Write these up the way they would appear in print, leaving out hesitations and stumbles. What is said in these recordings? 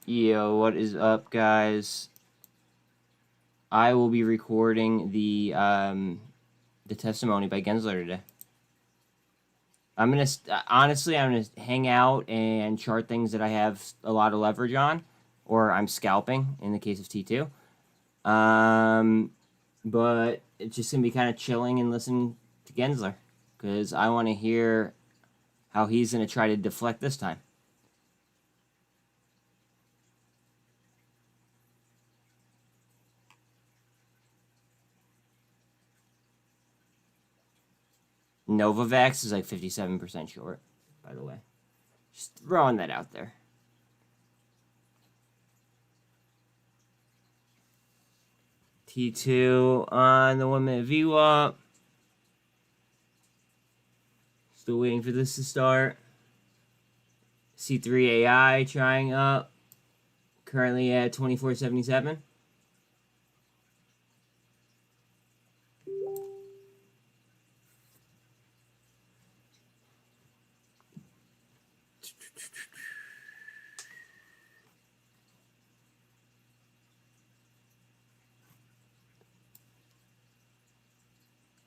Yo, what is up, guys? I will be recording the testimony by Gensler today. I'm gonna honestly, I'm gonna hang out and chart things that I have a lot of leverage on, or I'm scalping in the case of Ttoo. But it's just gonna be kind of chilling and listening to Gensler because I want to hear how he's gonna try to deflect this time. Novavax is like 57% short, by the way. Just throwing that out there. T2 on the 1 minute VWAP. Still waiting for this to start. C3 AI trying up. Currently at 24.77.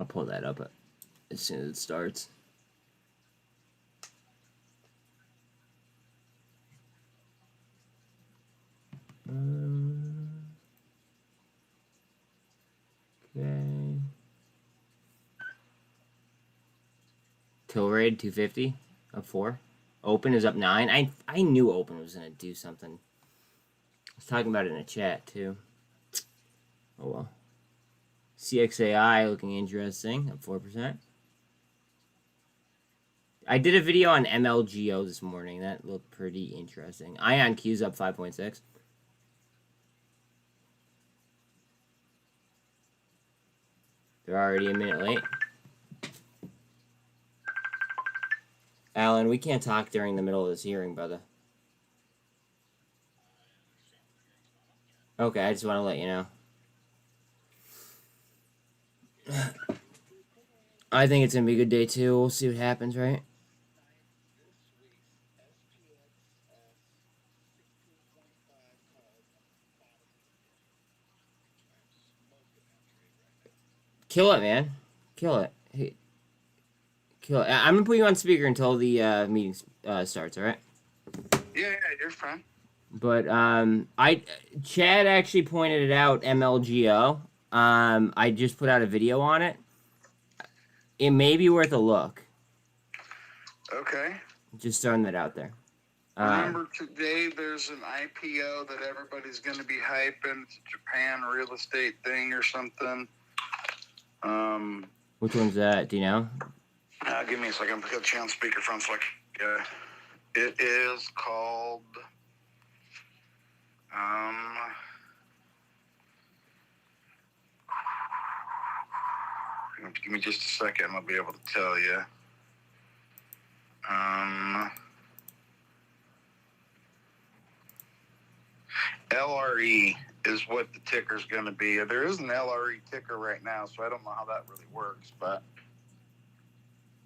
I'll pull that up as soon as it starts. Okay. Tlry 250 up 4. Open is up 9. I knew Open was gonna do something. I was talking about it in a chat too. Oh well. CXAI looking interesting, up 4%. I did a video on MLGO this morning. That looked pretty interesting. IonQ's up 5.6. They're already a minute late. Alan, we can't talk during the middle of this hearing, brother. Okay, I just want to let you know. I think it's going to be a good day, too. We'll see what happens, right? Kill it, man. Kill it. Hey, kill it. I'm going to put you on speaker until the meeting starts, all right? Yeah, you're fine. But Chad actually pointed it out, MLGO. I just put out a video on it. It may be worth a look. Okay. Just throwing that out there. Remember today there's an IPO that everybody's going to be hyping. It's a Japan real estate thing or something. Which one's that? Do you know? Give me a second. Put the on speakerphone so it is called give me just a second. I'll be able to tell you. LRE is what the ticker's going to be. There is an LRE ticker right now, so I don't know how that really works. But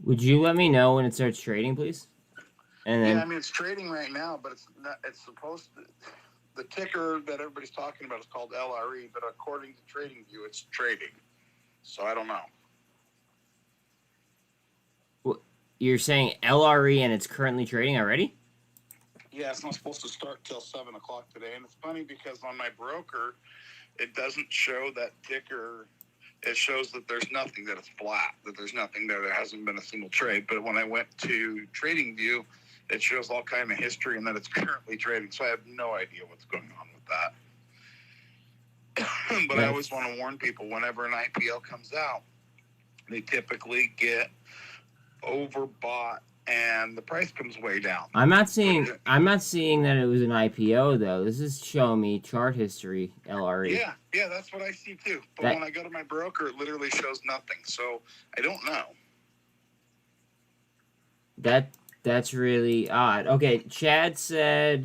would you let me know when it starts trading, please? And then, yeah, I mean it's trading right now, but it's not. It's supposed to. The ticker that everybody's talking about is called LRE, but according to TradingView, it's trading. So I don't know. Well, you're saying LRE and it's currently trading already? Yeah, it's not supposed to start till 7 o'clock today. And it's funny because on my broker, it doesn't show that ticker. It shows that there's nothing, that it's flat, that there's nothing there. There hasn't been a single trade. But when I went to TradingView, it shows all kind of history and that it's currently trading. So I have no idea what's going on with that. But I always want to warn people, whenever an IPO comes out, they typically get overbought and the price comes way down. I'm not seeing that it was an IPO though. This is showing me chart history LRE. Yeah, that's what I see too. But when I go to my broker, it literally shows nothing. So I don't know. That's really odd. Okay, Chad said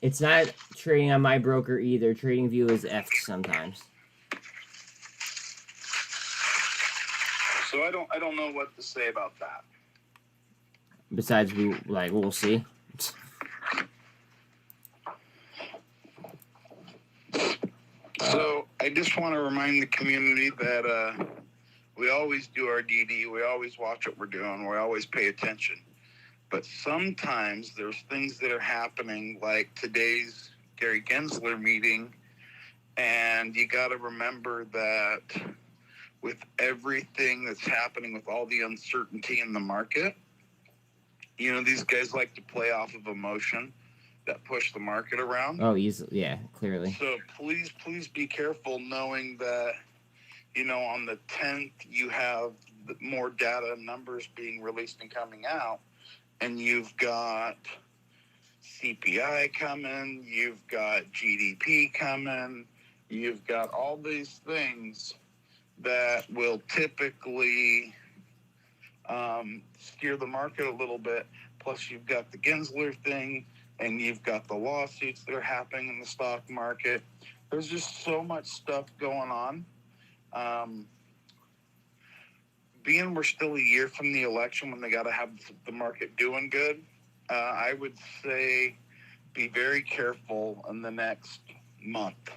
it's not trading on my broker either. TradingView is F sometimes. So I don't know what to say about that. Besides, we'll see. just want to remind the community that we always do our DD. We always watch what we're doing. We always pay attention. But sometimes there's things that are happening, like today's Gary Gensler meeting, and you got to remember that with everything that's happening, with all the uncertainty in the market, you know, these guys like to play off of emotion that push the market around. Oh, easily, yeah, clearly. So please be careful, knowing that, you know, on the 10th, you have more data and numbers being released and coming out, and you've got CPI coming, you've got GDP coming, you've got all these things that will typically steer the market a little bit. Plus, you've got the Gensler thing, and you've got the lawsuits that are happening in the stock market. There's just so much stuff going on. Being we're still a year from the election when they got to have the market doing good, I would say be very careful in the next month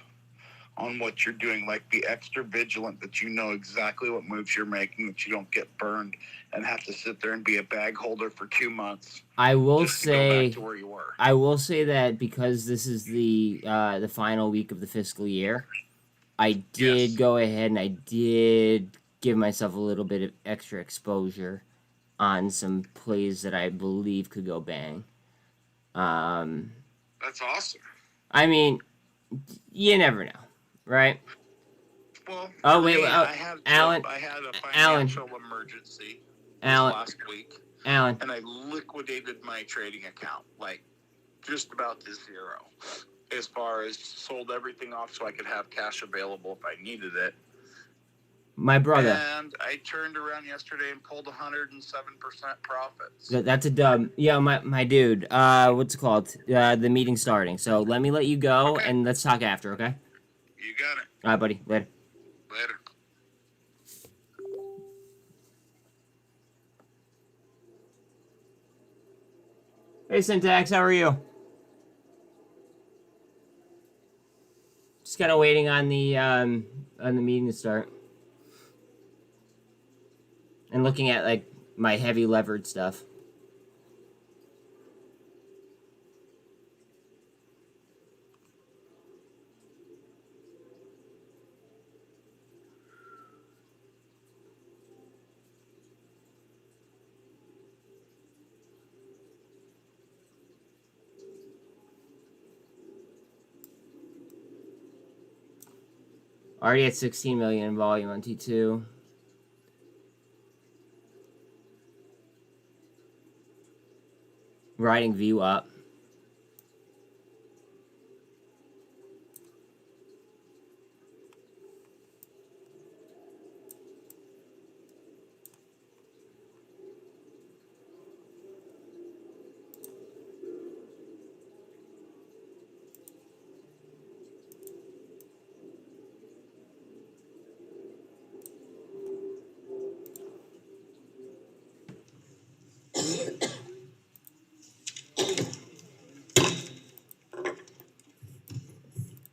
on what you're doing. Like, be extra vigilant that you know exactly what moves you're making, that you don't get burned and have to sit there and be a bag holder for 2 months. I will just say, to go back to where you were. I will say that because this is the final week of the fiscal year, I did go ahead and I did give myself a little bit of extra exposure on some plays that I believe could go bang. That's awesome. I mean, you never know, right? Well, I had a financial emergency last week, and I liquidated my trading account, like just about to zero, as far as sold everything off so I could have cash available if I needed it. My brother. And I turned around yesterday and pulled 107% profits. That's a dub. Yeah, my dude. What's it called? The meeting's starting. So let me let you go, and let's talk after, okay? You got it. All right, buddy. Later. Later. Hey, Syntax, how are you? Just kind of waiting on the meeting to start. And looking at, like, my heavy levered stuff. Already at 16 million in volume on T2. Riding view up.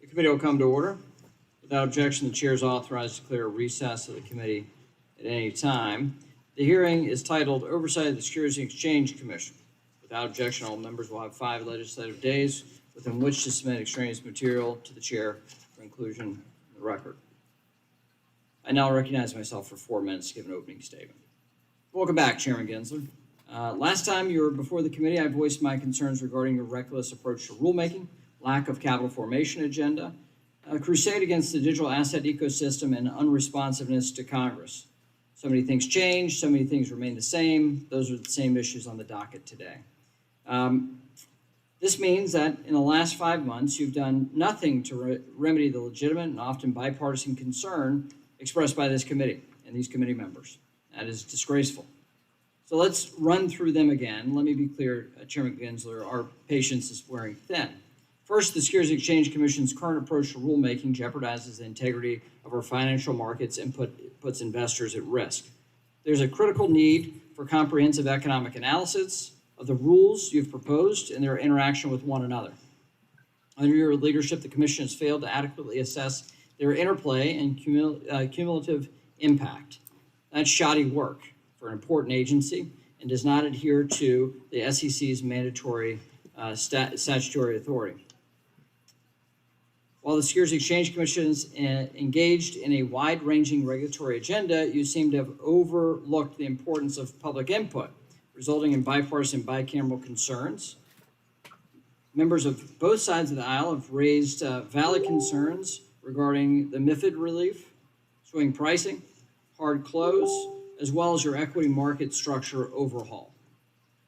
The committee will come to order. Without objection, the chair is authorized to declare a recess of the committee at any time. The hearing is titled Oversight of the Securities and Exchange Commission. Without objection, all members will have 5 legislative days within which to submit extraneous material to the chair for inclusion in the record. I now recognize myself for 4 minutes to give an opening statement. Welcome back, Chairman Gensler. Last time you were before the committee, I voiced my concerns regarding your reckless approach to rulemaking, lack of capital formation agenda, a crusade against the digital asset ecosystem, and unresponsiveness to Congress. So many things change, so many things remain the same. Those are the same issues on the docket today. This means that in the last 5 months, you've done nothing to remedy the legitimate and often bipartisan concern expressed by this committee and these committee members. That is disgraceful. So let's run through them again. Let me be clear, Chairman Gensler, our patience is wearing thin. First, the Securities and Exchange Commission's current approach to rulemaking jeopardizes the integrity of our financial markets and puts investors at risk. There's a critical need for comprehensive economic analysis of the rules you've proposed and their interaction with one another. Under your leadership, the Commission has failed to adequately assess their interplay and cumulative impact. That's shoddy work for an important agency and does not adhere to the SEC's mandatory statutory authority. While the Securities Exchange Commission is engaged in a wide-ranging regulatory agenda, you seem to have overlooked the importance of public input, resulting in bipartisan bicameral concerns. Members of both sides of the aisle have raised valid concerns regarding the MiFID relief, swing pricing, hard close, as well as your equity market structure overhaul.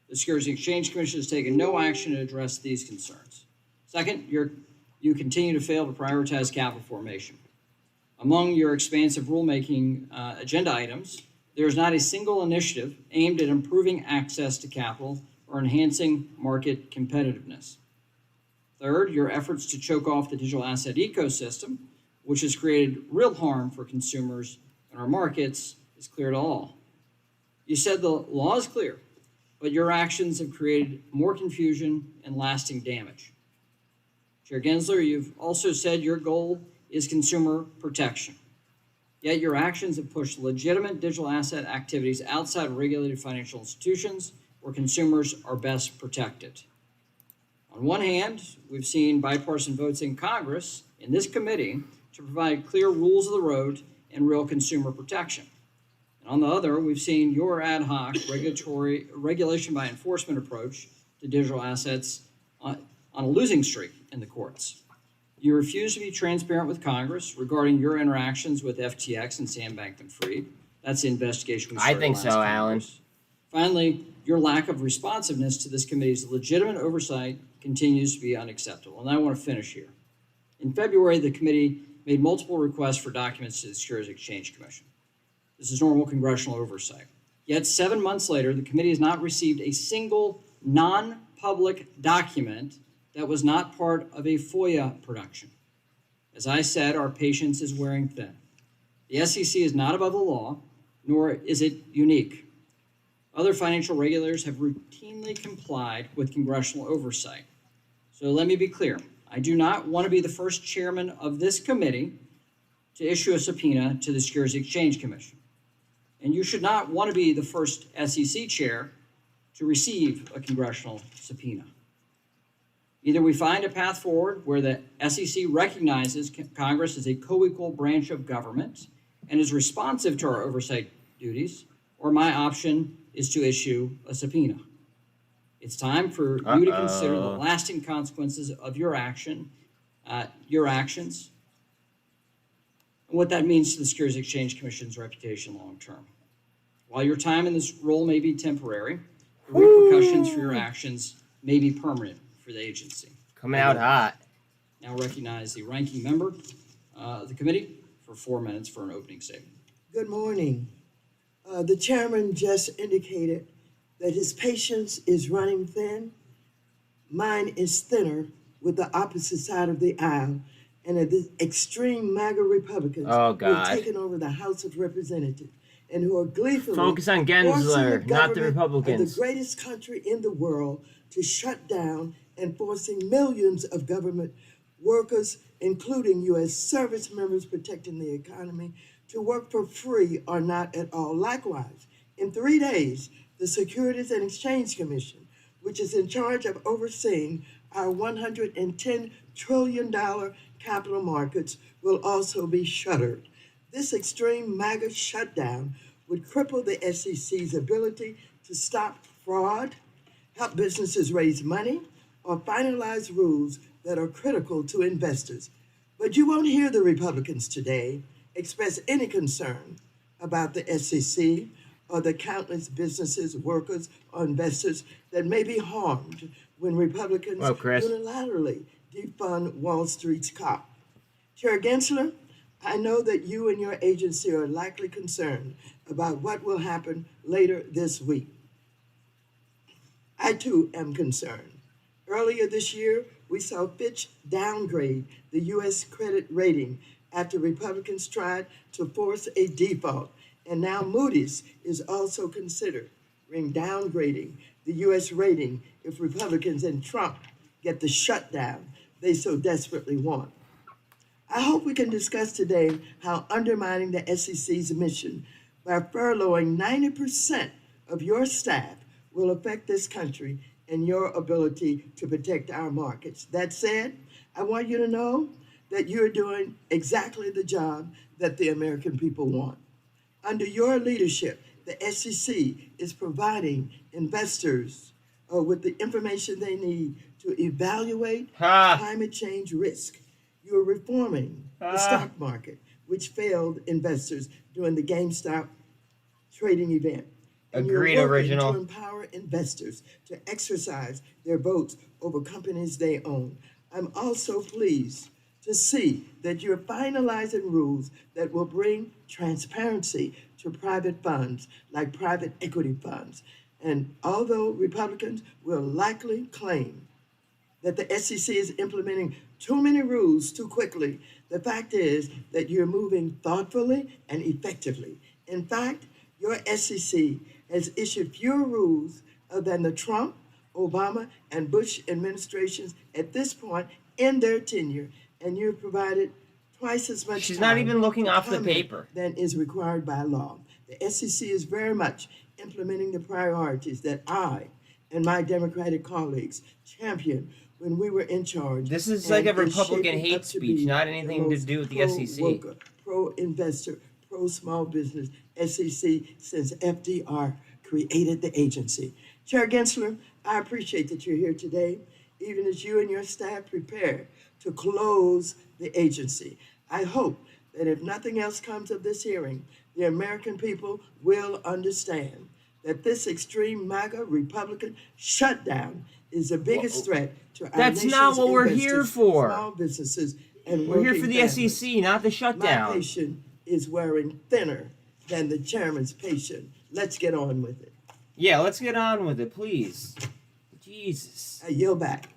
The Securities Exchange Commission has taken no action to address these concerns. Second, you continue to fail to prioritize capital formation. Among your expansive rulemaking agenda items, there is not a single initiative aimed at improving access to capital or enhancing market competitiveness. Third, your efforts to choke off the digital asset ecosystem, which has created real harm for consumers and our markets, is clear to all. You said the law is clear, but your actions have created more confusion and lasting damage. Chair Gensler, you've also said your goal is consumer protection. Yet your actions have pushed legitimate digital asset activities outside of regulated financial institutions where consumers are best protected. On one hand, we've seen bipartisan votes in Congress, in this committee, to provide clear rules of the road and real consumer protection. And on the other, we've seen your ad hoc regulation by enforcement approach to digital assets on a losing streak in the courts. You refuse to be transparent with Congress regarding your interactions with FTX and Sam Bankman-Fried. That's the investigation we started I think so, last Alan. Congress. Finally, your lack of responsiveness to this committee's legitimate oversight continues to be unacceptable. And I want to finish here. In February, the committee made multiple requests for documents to the Securities Exchange Commission. This is normal congressional oversight. Yet 7 months later, the committee has not received a single non-public document that was not part of a FOIA production. As I said, our patience is wearing thin. The SEC is not above the law, nor is it unique. Other financial regulators have routinely complied with congressional oversight. So let me be clear. I do not want to be the first chairman of this committee to issue a subpoena to the Securities Exchange Commission. And you should not want to be the first SEC chair to receive a congressional subpoena. Either we find a path forward where the SEC recognizes Congress as a co-equal branch of government and is responsive to our oversight duties, or my option is to issue a subpoena. It's time for you to consider the lasting consequences of your actions, and what that means to the Securities Exchange Commission's reputation long term. While your time in this role may be temporary, the repercussions for your actions may be permanent for the agency. Coming out hot. Now recognize the ranking member of the committee for 4 minutes for an opening statement. Good morning. The chairman just indicated that his patience is running thin. Mine is thinner with the opposite side of the aisle, and the extreme MAGA Republicans who have taken over the House of Representatives and who are gleefully focus on Gensler, not the Republicans. of the greatest country in the world to shut down and forcing millions of government workers, including U.S. service members protecting the economy, to work for free or not at all. Likewise, in 3 days, the Securities and Exchange Commission, which is in charge of overseeing our $110 trillion capital markets, will also be shuttered. This extreme MAGA shutdown would cripple the SEC's ability to stop fraud, help businesses raise money, or finalize rules that are critical to investors. But you won't hear the Republicans today express any concern about the SEC or the countless businesses, workers, or investors that may be harmed when Republicans unilaterally defund Wall Street's cop. Chair Gensler, I know that you and your agency are likely concerned about what will happen later this week. I too am concerned. Earlier this year, we saw Fitch downgrade the U.S. credit rating after Republicans tried to force a default. And now Moody's is also considering downgrading the U.S. rating if Republicans and Trump get the shutdown they so desperately want. I hope we can discuss today how undermining the SEC's mission by furloughing 90% of your staff will affect this country and your ability to protect our markets. That said, I want you to know that you're doing exactly the job that the American people want. Under your leadership, the SEC is providing investors with the information they need to evaluate climate change risk. You're reforming the stock market, which failed investors during the GameStop trading event. And Agreed, you're working original. to empower investors to exercise their votes over companies they own. I'm also pleased to see that you're finalizing rules that will bring transparency to private funds like private equity funds. And although Republicans will likely claim that the SEC is implementing too many rules too quickly, the fact is that you're moving thoughtfully and effectively. In fact, your SEC has issued fewer rules than the Trump, Obama, and Bush administrations at this point in their tenure, and you've provided twice as much She's time not even looking to off the comment paper. than is required by law. The SEC is very much implementing the priorities that I and my Democratic colleagues championed when we were in charge. This is and like a is Republican shaping hate up to speech, be not the anything to most do with the SEC. pro-worker, pro-investor, pro-small business SEC since FDR created the agency. Chair Gensler, I appreciate that you're here today, even as you and your staff prepare to close the agency. I hope that if nothing else comes of this hearing, the American people will understand that this extreme MAGA Republican shutdown is the biggest threat to our That's nation's not what we're here investors, for. small businesses, and We're here working for the families. SEC, not the My shutdown. patient is wearing thinner than the chairman's patient. Let's get on with it. Yeah, let's get on with it, please. Jesus. I yield back.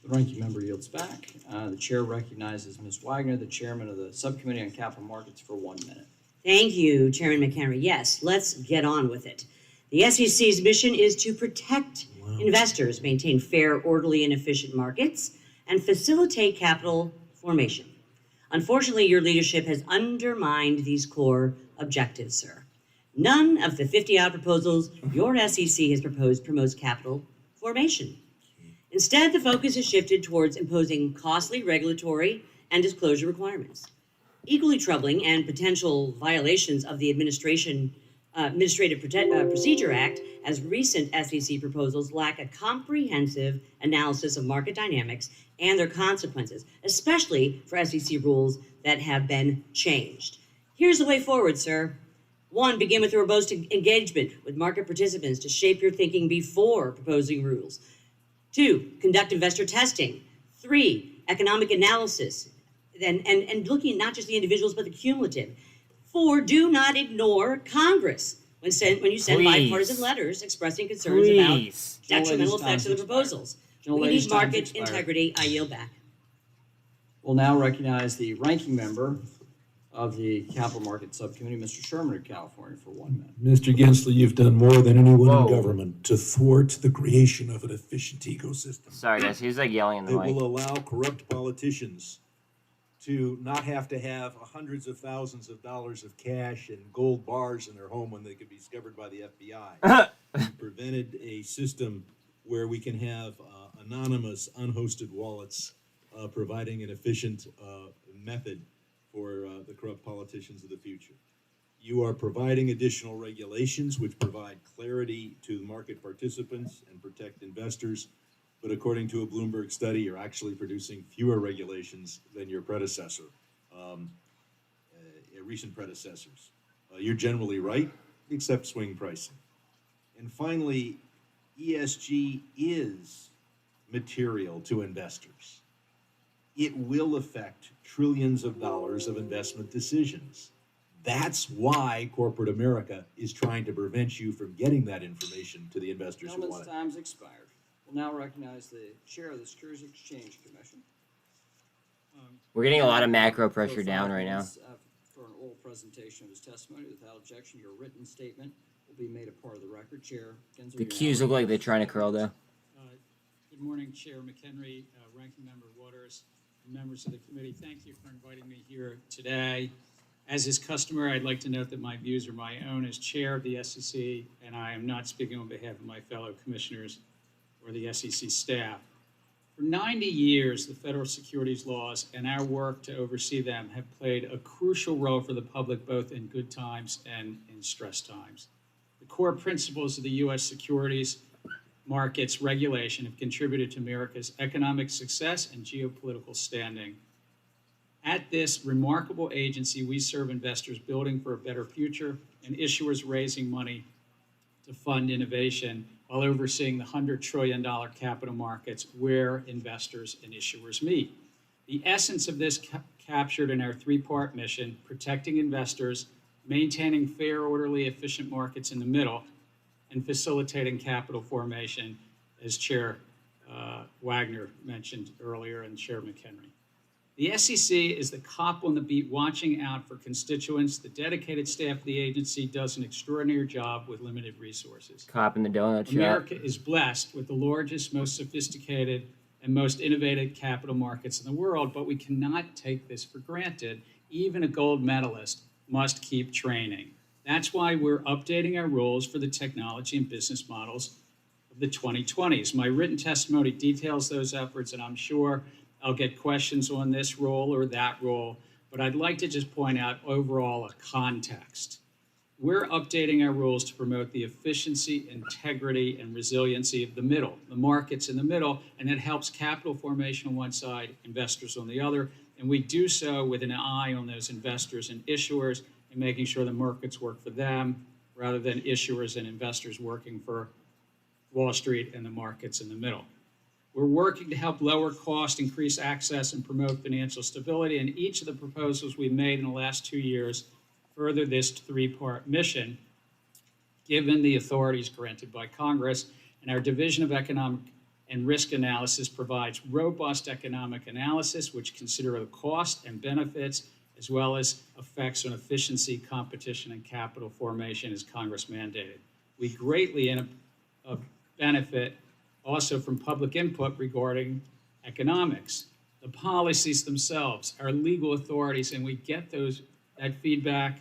The ranking member yields back. The chair recognizes Ms. Wagner, the chairman of the Subcommittee on Capital Markets, for 1 minute. Thank you, Chairman McHenry. Yes, let's get on with it. The SEC's mission is to protect investors, maintain fair, orderly, and efficient markets, and facilitate capital formation. Unfortunately, your leadership has undermined these core objectives, sir. None of the 50-odd proposals your SEC has proposed promotes capital formation. Instead, the focus has shifted towards imposing costly regulatory and disclosure requirements. Equally troubling and potential violations of the Administrative Procedure Act, as recent SEC proposals lack a comprehensive analysis of market dynamics and their consequences, especially for SEC rules that have been changed. Here's the way forward, sir. 1, begin with a robust engagement with market participants to shape your thinking before proposing rules. 2, conduct investor testing. 3, economic analysis, and looking at not just the individuals, but the cumulative. 4, do not ignore Congress when you send Please. bipartisan letters expressing concerns Please. about detrimental effects of the proposals. We need market integrity. I yield back. We'll now recognize the ranking member of the Capital Markets Subcommittee, Mr. Sherman of California, for 1 minute. Mr. Gensler, you've done more than anyone Whoa. in government to thwart the creation of an efficient ecosystem. Sorry, guys. He's like yelling in the It mic. will allow corrupt politicians to not have to have hundreds of thousands of dollars of cash and gold bars in their home when they could be discovered by the FBI. We've prevented a system where we can have anonymous, unhosted wallets providing an efficient method for the corrupt politicians of the future. You are providing additional regulations which provide clarity to the market participants and protect investors. But according to a Bloomberg study, you're actually producing fewer regulations than your predecessor, recent predecessors. You're generally right, except swing pricing. And finally, ESG is material to investors. It will affect trillions of dollars of investment decisions. That's why corporate America is trying to prevent you from getting that information to the investors who want Gentleman's it. time's expired. We'll now recognize the chair of the Securities and Exchange Commission. We're getting a lot of macro pressure For down 5 right now. minutes, for an oral presentation of his testimony. Without objection, your written statement will be made a part of the record. Chair Gensler. The cues look like they're trying to curl, though. Good morning, Chair McHenry, Ranking Member Waters, and members of the committee. Thank you for inviting me here today. As is customary, I'd like to note that my views are my own as chair of the SEC, and I am not speaking on behalf of my fellow commissioners or the SEC staff. For 90 years, the federal securities laws and our work to oversee them have played a crucial role for the public, both in good times and in stress times. The core principles of the U.S. securities markets regulation have contributed to America's economic success and geopolitical standing. At this remarkable agency, we serve investors building for a better future and issuers raising money to fund innovation while overseeing the $100 trillion capital markets where investors and issuers meet. The essence of this captured in our three-part mission: protecting investors, maintaining fair, orderly, efficient markets in the middle, and facilitating capital formation, as Chair Wagner mentioned earlier and Chair McHenry. The SEC is the cop on the beat watching out for constituents. The dedicated staff of the agency does an extraordinary job with limited resources. Cop in the donut shop. America is blessed with the largest, most sophisticated, and most innovative capital markets in the world, but we cannot take this for granted. Even a gold medalist must keep training. That's why we're updating our rules for the technology and business models of the 2020s. My written testimony details those efforts, and I'm sure I'll get questions on this rule or that rule, but I'd like to just point out overall a context. We're updating our rules to promote the efficiency, integrity, and resiliency of the middle, the markets in the middle, and it helps capital formation on one side, investors on the other, and we do so with an eye on those investors and issuers and making sure the markets work for them rather than issuers and investors working for Wall Street and the markets in the middle. We're working to help lower cost, increase access, and promote financial stability, and each of the proposals we've made in the last 2 years further this three-part mission, given the authorities granted by Congress. And our Division of Economic and Risk Analysis provides robust economic analysis, which consider the cost and benefits, as well as effects on efficiency, competition, and capital formation as Congress mandated. We greatly benefit also from public input regarding economics, the policies themselves, our legal authorities, and we get that feedback.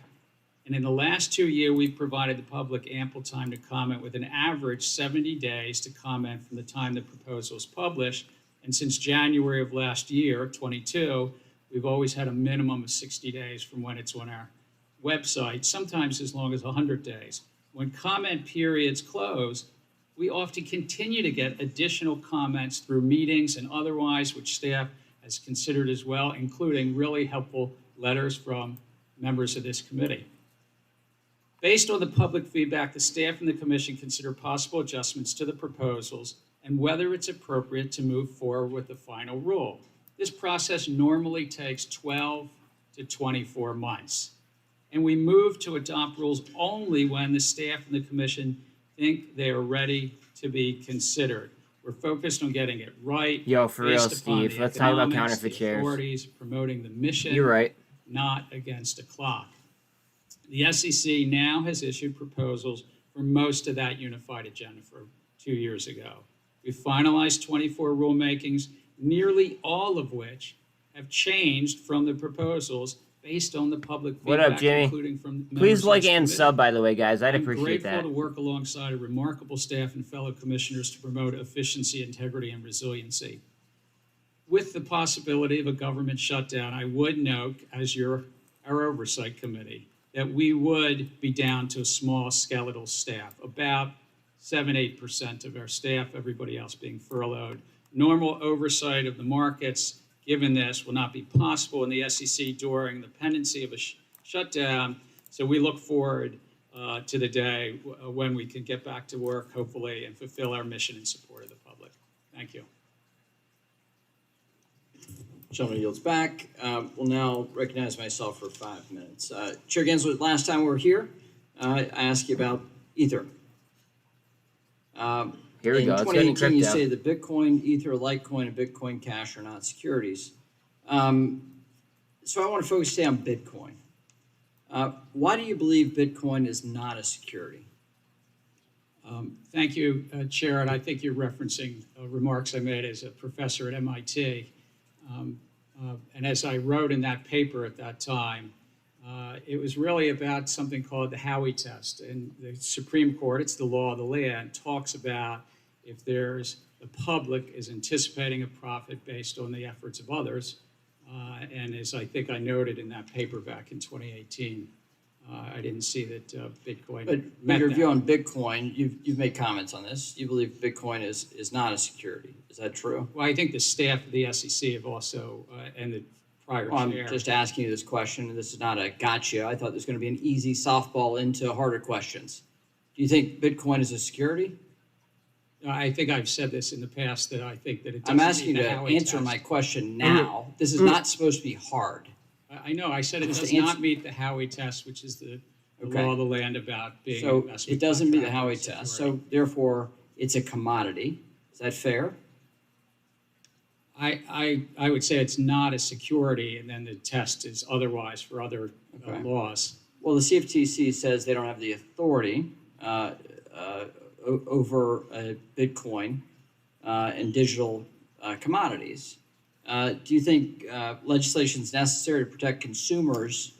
And in the last 2 years, we've provided the public ample time to comment, with an average 70 days to comment from the time the proposal is published. And since January of last year, 22, we've always had a minimum of 60 days from when it's on our website, sometimes as long as 100 days. When comment periods close, we often continue to get additional comments through meetings and otherwise, which staff has considered as well, including really helpful letters from members of this committee. Based on the public feedback, the staff and the commission consider possible adjustments to the proposals and whether it's appropriate to move forward with the final rule. This process normally takes 12 to 24 months. And we move to adopt rules only when the staff and the commission think they are ready to be considered. We're focused on getting it right. Yo, for real, based upon Steve. the Let's talk about economics, counterfeit the shares. authorities, promoting the mission, You're right. not against a clock. The SEC now has issued proposals for most of that unified agenda for 2 years ago. We finalized 24 rulemakings, nearly all of which have changed from the proposals based on the public feedback, What up, Jimmy? including from members Please of like this and committee. sub, by the way, guys. I'd I'm appreciate grateful that. to work alongside a remarkable staff and fellow commissioners to promote efficiency, integrity, and resiliency. With the possibility of a government shutdown, I would note, as our oversight committee, that we would be down to a small skeletal staff, about 7-8% of our staff, everybody else being furloughed. Normal oversight of the markets, given this, will not be possible in the SEC during the pendency of a shutdown. So we look forward to the day when we can get back to work, hopefully, and fulfill our mission in support of the public. Thank you. Gentleman yields back. Will now recognize myself for 5 minutes. Chair Gensler, last time we were here, I asked you about Ether. Here we go. In Let's get into 2018, you crypto. say that Bitcoin, Ether, Litecoin, and Bitcoin Cash are not securities. So I want to focus today on Bitcoin. Why do you believe Bitcoin is not a security? Thank you, Chair, and I think you're referencing remarks I made as a professor at MIT. And as I wrote in that paper at that time, it was really about something called the Howey test. And the Supreme Court, it's the law of the land, talks about if the public is anticipating a profit based on the efforts of others. And as I think I noted in that paper back in 2018, I didn't see that Bitcoin But met your that. view on Bitcoin, you've made comments on this. You believe Bitcoin is not a security. Is that true? Well, I think the staff of the SEC have also, and the prior Well, I'm chair. just asking you this question, and this is not a gotcha. I thought this was going to be an easy softball into harder questions. Do you think Bitcoin is a security? I think I've said this in the past that I think that it I'm doesn't asking you meet to the Howey answer test. my question now. This is not supposed to be hard. I know, I said it Just does answer- not meet the Howey test, which is the Okay. law of the land about being So investment it doesn't meet the contract Howey or test. security. So therefore, it's a commodity. Is that fair? I would say it's not a security, and then the test is otherwise for other Okay. laws. Well, the CFTC says they don't have the authority over Bitcoin and digital commodities. Do you think legislation is necessary to protect consumers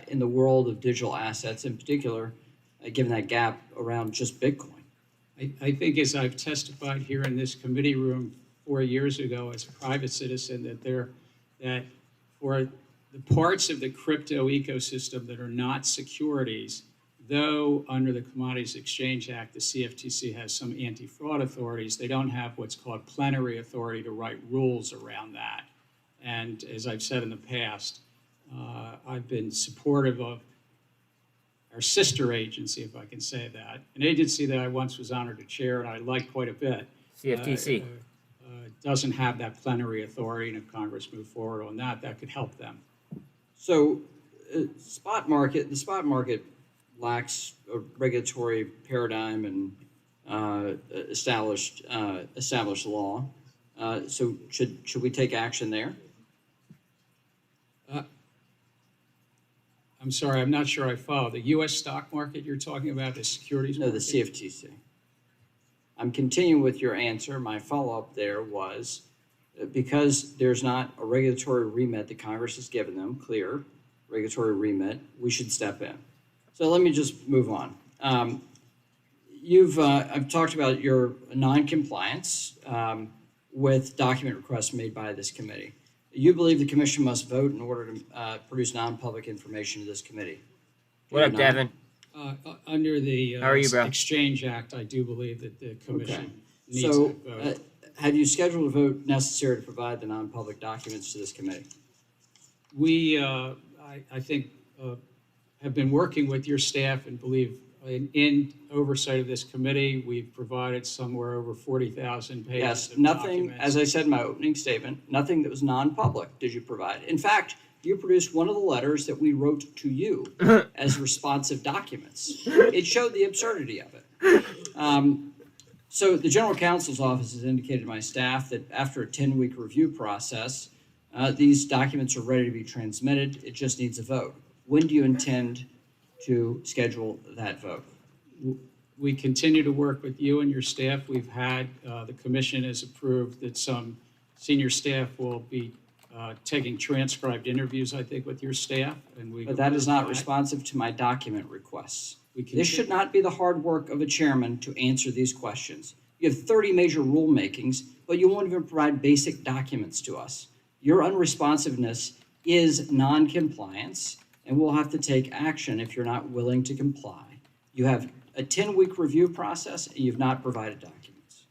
in the world of digital assets, in particular, given that gap around just Bitcoin? I think as I've testified here in this committee room 4 years ago as a private citizen, that for the parts of the crypto ecosystem that are not securities, though under the Commodities Exchange Act, the CFTC has some anti-fraud authorities, they don't have what's called plenary authority to write rules around that. And as I've said in the past, I've been supportive of our sister agency, if I can say that, an agency that I once was honored to chair and I like quite a bit. CFTC. Doesn't have that plenary authority, and if Congress moved forward on that, that could help them. So, the spot market lacks a regulatory paradigm and established law. So, should we take action there? I'm sorry, I'm not sure I follow. The U.S. stock market you're talking about, the securities No, market? the CFTC. I'm continuing with your answer. My follow-up there was because there's not a regulatory remit that Congress has given them, clear regulatory remit, we should step in. So let me just move on. I've talked about your non-compliance with document requests made by this committee. You believe the commission must vote in order to produce non-public information to this committee. Do What you up, not? Devin? Under the How are you, bro? Exchange Act, I do believe that the commission needs So, to vote. have you scheduled a vote necessary to provide the non-public documents to this committee? We, I think, have been working with your staff and believe in oversight of this committee, we've provided somewhere over 40,000 pages Yes, of nothing, documents. as I said in my opening statement, nothing that was non-public did you provide. In fact, you produced one of the letters that we wrote to you as responsive documents. It showed the absurdity of it. So the General Counsel's Office has indicated to my staff that after a 10-week review process, these documents are ready to be transmitted. It just needs a vote. When do you intend to schedule that vote? We continue to work with you and your staff. We've had, the commission has approved that some senior staff will be taking transcribed interviews, I think, with your staff. And we. But that is not responsive to my document requests. We This should not be the hard work of a chairman to answer these questions. You have 30 major rulemakings, but you won't even provide basic documents to us. Your unresponsiveness is non-compliance, and we'll have to take action if you're not willing to comply. You have a 10-week review process, and you've not provided documents.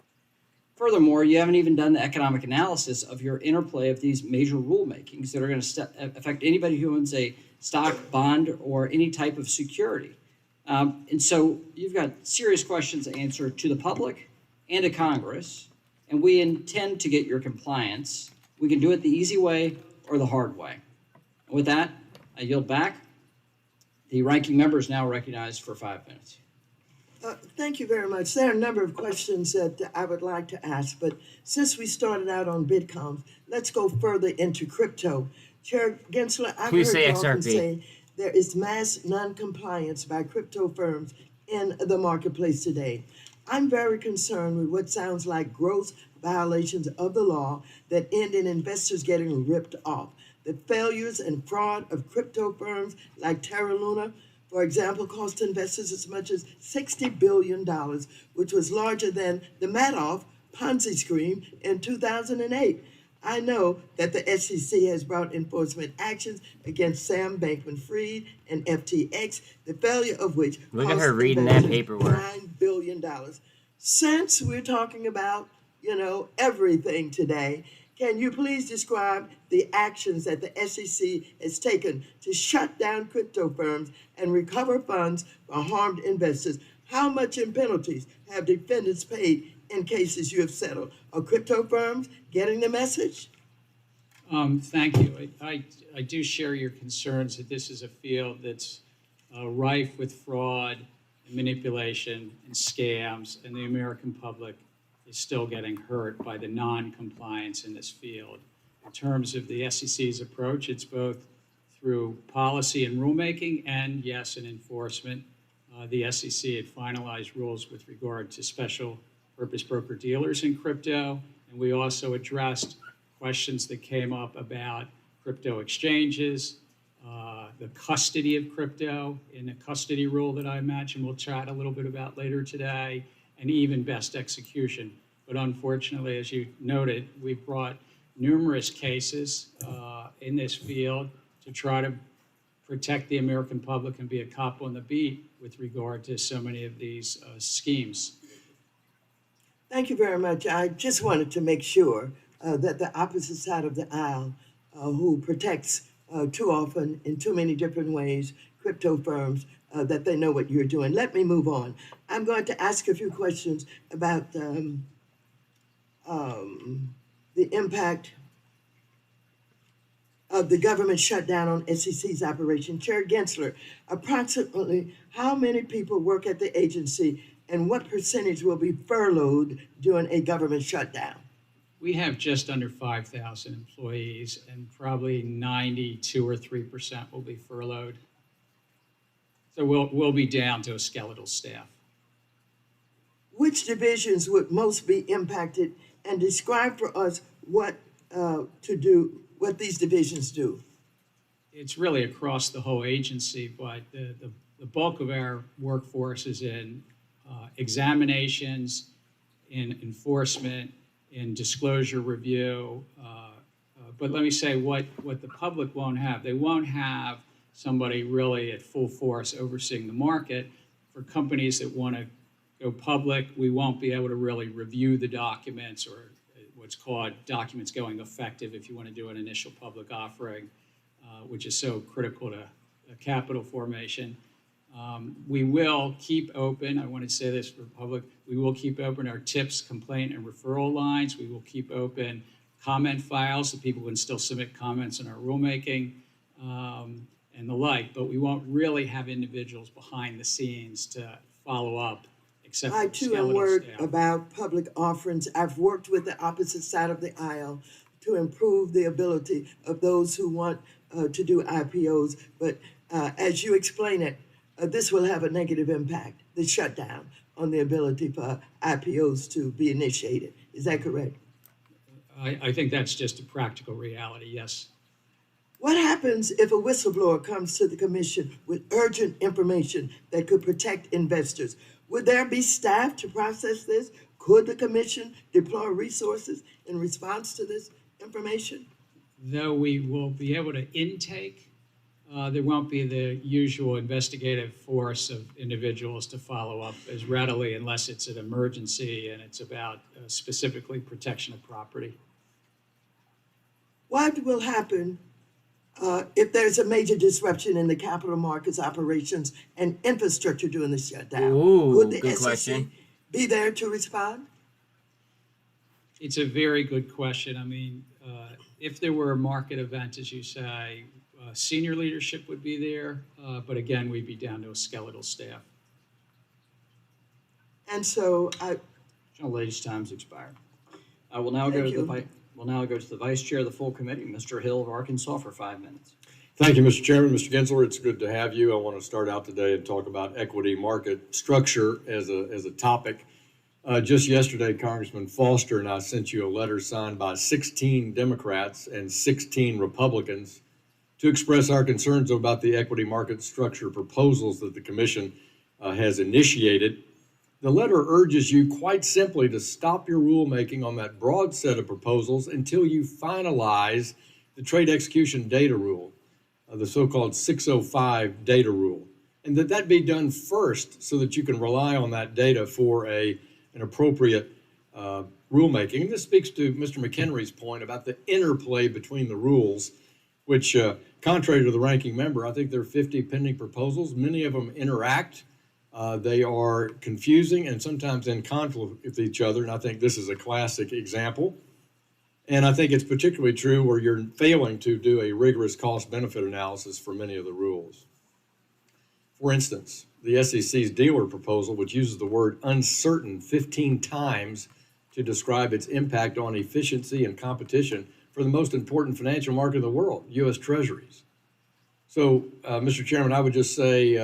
Furthermore, you haven't even done the economic analysis of your interplay of these major rulemakings that are going to affect anybody who owns a stock, bond, or any type of security. And so you've got serious questions to answer to the public and to Congress, and we intend to get your compliance. We can do it the easy way or the hard way. And with that, I yield back. The ranking member is now recognized for 5 minutes. Thank you very much. There are a number of questions that I would like to ask, but since we started out on Bitcoin, let's go further into crypto. Chair Gensler, I've Please heard say you often XRP. say there is mass non-compliance by crypto firms in the marketplace today. I'm very concerned with what sounds like gross violations of the law that end in investors getting ripped off. The failures and fraud of crypto firms like Terra Luna, for example, cost investors as much as $60 billion, which was larger than the Madoff Ponzi scheme in 2008. I know that the SEC has brought enforcement actions against Sam Bankman-Fried and FTX, the failure of which Look at cost her reading that investors paperwork. $9 billion. Since we're talking about, everything today, can you please describe the actions that the SEC has taken to shut down crypto firms and recover funds for harmed investors? How much in penalties have defendants paid in cases you have settled? Are crypto firms getting the message? Thank you. I do share your concerns that this is a field that's rife with fraud and manipulation and scams, and the American public is still getting hurt by the non-compliance in this field. In terms of the SEC's approach, it's both through policy and rulemaking and, yes, in enforcement. The SEC had finalized rules with regard to special purpose broker-dealers in crypto, and we also addressed questions that came up about crypto exchanges, the custody of crypto in a custody rule that I imagine we'll chat a little bit about later today, and even best execution. But unfortunately, as you noted, we've brought numerous cases in this field to try to protect the American public and be a cop on the beat with regard to so many of these schemes. Thank you very much. I just wanted to make sure that the opposite side of the aisle, who protects too often in too many different ways crypto firms, that they know what you're doing. Let me move on. I'm going to ask a few questions about the impact of the government shutdown on SEC's operation. Chair Gensler, approximately how many people work at the agency and what percentage will be furloughed during a government shutdown? We have just under 5,000 employees, and probably 92 or 3% will be furloughed. So we'll be down to a skeletal staff. Which divisions would most be impacted, and describe for us what these divisions do? It's really across the whole agency, but the bulk of our workforce is in examinations, in enforcement, in disclosure review. But let me say what the public won't have. They won't have somebody really at full force overseeing the market. For companies that want to go public, we won't be able to really review the documents, or what's called documents going effective if you want to do an initial public offering, which is so critical to capital formation. We will keep open, I want to say this for the public, we will keep open our tips, complaint, and referral lines. We will keep open comment files so people can still submit comments in our rulemaking and the like, but we won't really have individuals behind the scenes to follow up, except I for too am skeletal worried staff. about public offerings. I've worked with the opposite side of the aisle to improve the ability of those who want to do IPOs, but as you explain it, this will have a negative impact, the shutdown, on the ability for IPOs to be initiated. Is that correct? I think that's just a practical reality, yes. What happens if a whistleblower comes to the commission with urgent information that could protect investors? Would there be staff to process this? Could the commission deploy resources in response to this information? Though we will be able to intake, there won't be the usual investigative force of individuals to follow up as readily unless it's an emergency and it's about specifically protection of property. What will happen if there's a major disruption in the capital markets operations and infrastructure during the shutdown? Ooh, Could the good SEC question. be there to respond? It's a very good question. I mean, if there were a market event, as you say, senior leadership would be there, but again, we'd be down to a skeletal staff. And so General Lady's time's expired. I will now Thank we'll now go to the Vice Chair of the full committee, Mr. Hill of Arkansas, for 5 minutes. Thank you, Mr. Chairman. Mr. Gensler, it's good to have you. I want to start out today and talk about equity market structure as a topic. Just yesterday, Congressman Foster and I sent you a letter signed by 16 Democrats and 16 Republicans to express our concerns about the equity market structure proposals that the Commission has initiated. The letter urges you quite simply to stop your rulemaking on that broad set of proposals until you finalize the trade execution data rule, the so-called 605 data rule, and that be done first so that you can rely on that data for an appropriate rulemaking. And this speaks to Mr. McHenry's point about the interplay between the rules, which, contrary to the ranking member, I think there are 50 pending proposals. Many of them interact. They are confusing and sometimes in conflict with each other, and I think this is a classic example. And I think it's particularly true where you're failing to do a rigorous cost-benefit analysis for many of the rules. For instance, the SEC's dealer proposal, which uses the word uncertain 15 times to describe its impact on efficiency and competition for the most important financial market in the world, U.S. Treasuries. So, Mr. Chairman, I would just say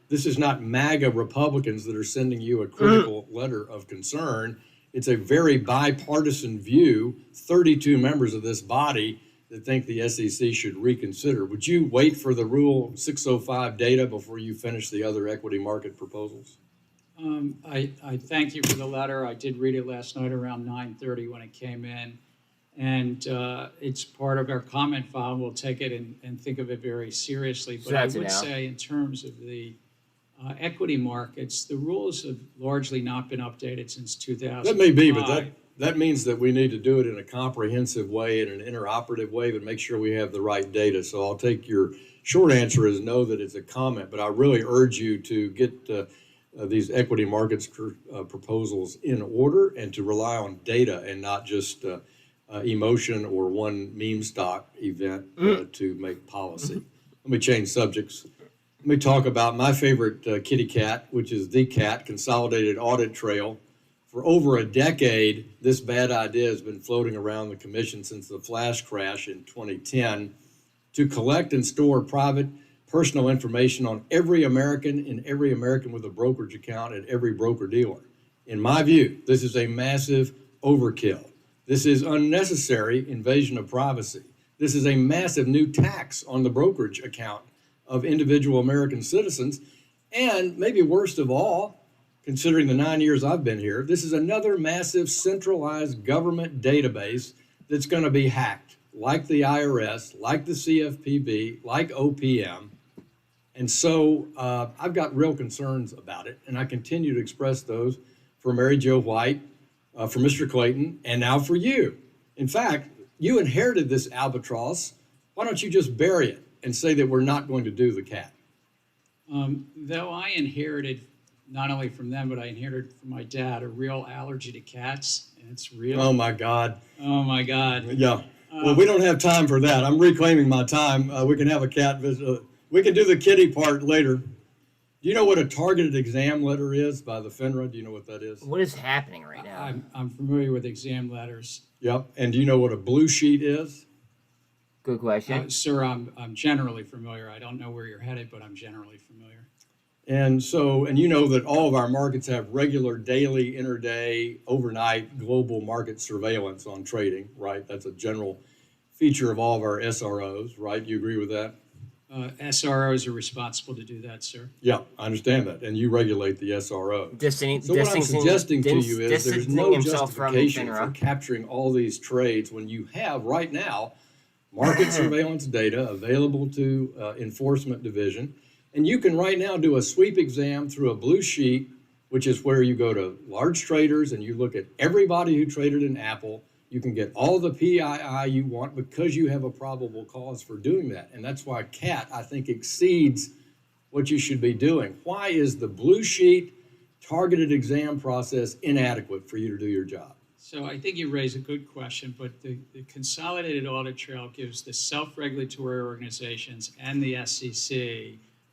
this is not MAGA Republicans that are sending you a critical letter of concern. It's a very bipartisan view, 32 members of this body that think the SEC should reconsider. Would you wait for the Rule 605 data before you finish the other equity market proposals? I thank you for the letter. I did read it last night around 9:30 when it came in. And it's part of our comment file. We'll take it and think of it very seriously. But I would say in terms of the equity markets, the rules have largely not been updated since 2005. That may be, but that means that we need to do it in a comprehensive way, in an interoperative way, but make sure we have the right data. So I'll take your short answer as no that it's a comment, but I really urge you to get these equity markets proposals in order and to rely on data and not just emotion or one meme stock event to make policy. Let me change subjects. Let me talk about my favorite kitty cat, which is the CAT, Consolidated Audit Trail. For over a decade, this bad idea has been floating around the Commission since the flash crash in 2010 to collect and store private personal information on every American and every American with a brokerage account at every broker-dealer. In my view, this is a massive overkill. This is unnecessary invasion of privacy. This is a massive new tax on the brokerage account of individual American citizens. And maybe worst of all, considering the 9 years I've been here, this is another massive centralized government database that's going to be hacked, like the IRS, like the CFPB, like OPM. And so I've got real concerns about it, and I continue to express those for Mary Jo White, for Mr. Clayton, and now for you. In fact, you inherited this albatross. Why don't you just bury it and say that we're not going to do the CAT? Though I inherited, not only from them, but I inherited from my dad, a real allergy to cats, and it's real. Oh, my God. Oh, my God. Yeah. Well, we don't have time for that. I'm reclaiming my time. We can have a cat visit. We can do the kitty part later. Do you know what a targeted exam letter is by the Fngr? Do you know what that is? What is happening right now? I'm familiar with exam letters. Yep. And do you know what a blue sheet is? Good question. Sir, I'm generally familiar. I don't know where you're headed, but I'm generally familiar. And so, and you know that all of our markets have regular daily, interday, overnight global market surveillance on trading, right? That's a general feature of all of our SROs, right? You agree with that? SROs are responsible to do that, sir. Yeah, I understand that. And you regulate the SRO. So what I'm distancing suggesting to you is there's no himself from justification FINRA. for capturing all these trades when you have right now market surveillance data available to enforcement division. And you can right now do a sweep exam through a blue sheet, which is where you go to large traders and you look at everybody who traded in Apple. You can get all the PII you want because you have a probable cause for doing that. And that's why CAT, I think, exceeds what you should be doing. Why is the blue sheet targeted exam process inadequate for you to do your job? So I think you raise a good question, but the Consolidated Audit Trail gives the self-regulatory organizations and the SEC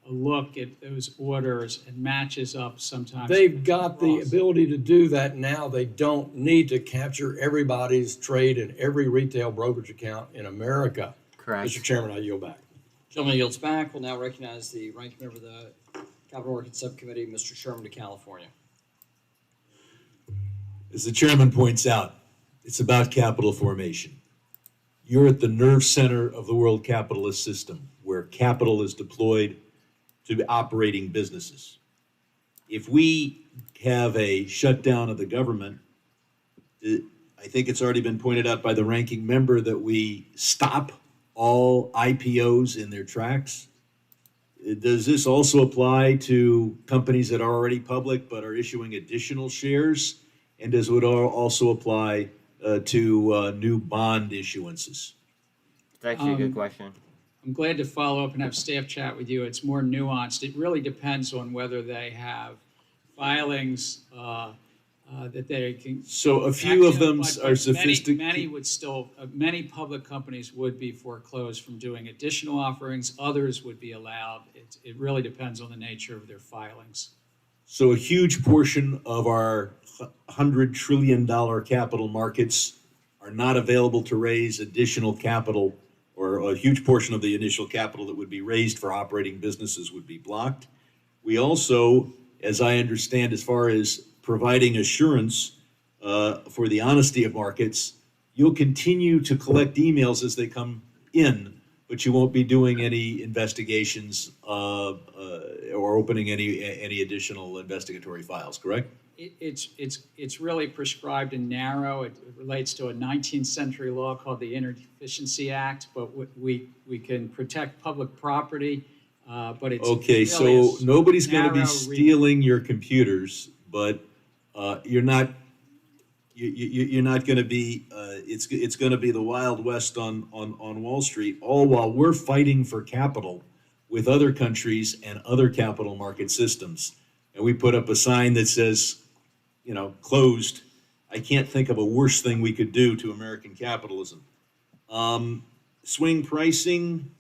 a look at those orders and matches up sometimes. They've got the ability to do that now. They don't need to capture everybody's trade in every retail brokerage account in America. Correct. Mr. Chairman, I yield back. Gentleman yields back. We'll now recognize the ranking member of the Capital Markets Subcommittee, Mr. Sherman to California. as the chairman points out, it's about capital formation. You're at the nerve center of the world capitalist system, where capital is deployed to operating businesses. If we have a shutdown of the government, I think it's already been pointed out by the ranking member that we stop all IPOs in their tracks. Does this also apply to companies that are already public but are issuing additional shares? And does it also apply to new bond issuances? It's actually a good question. I'm glad to follow up and have staff chat with you. It's more nuanced. It really depends on whether they have filings that they can. So a few of them But are sophisticated. Many would still, many public companies would be foreclosed from doing additional offerings. Others would be allowed. It really depends on the nature of their filings. So a huge portion of our $100 trillion capital markets are not available to raise additional capital, or a huge portion of the initial capital that would be raised for operating businesses would be blocked. We also, as I understand, as far as providing assurance for the honesty of markets, you'll continue to collect emails as they come in, but you won't be doing any investigations or opening any additional investigatory files, correct? It's really prescribed and narrow. It relates to a 19th century law called the Inefficiency Act, but we can protect public property, but it's okay. Really So nobody's going to be narrow stealing your computers, but you're not going to be. It's going to be the Wild West on Wall Street, all while we're fighting for capital with other countries and other capital market systems. And we put up a sign that says, closed. I can't think of a worse thing we could do to American capitalism. Swing pricing,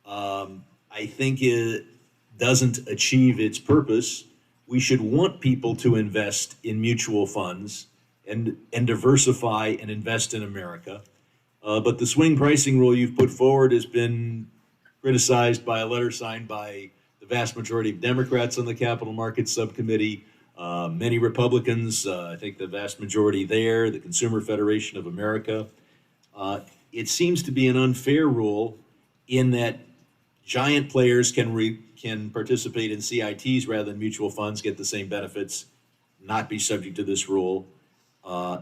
I think it doesn't achieve its purpose. We should want people to invest in mutual funds and diversify and invest in America. But the swing pricing rule you've put forward has been criticized by a letter signed by the vast majority of Democrats on the Capital Markets Subcommittee, many Republicans, I think the vast majority there, the Consumer Federation of America. It seems to be an unfair rule in that giant players can participate in CITs rather than mutual funds, get the same benefits, not be subject to this rule.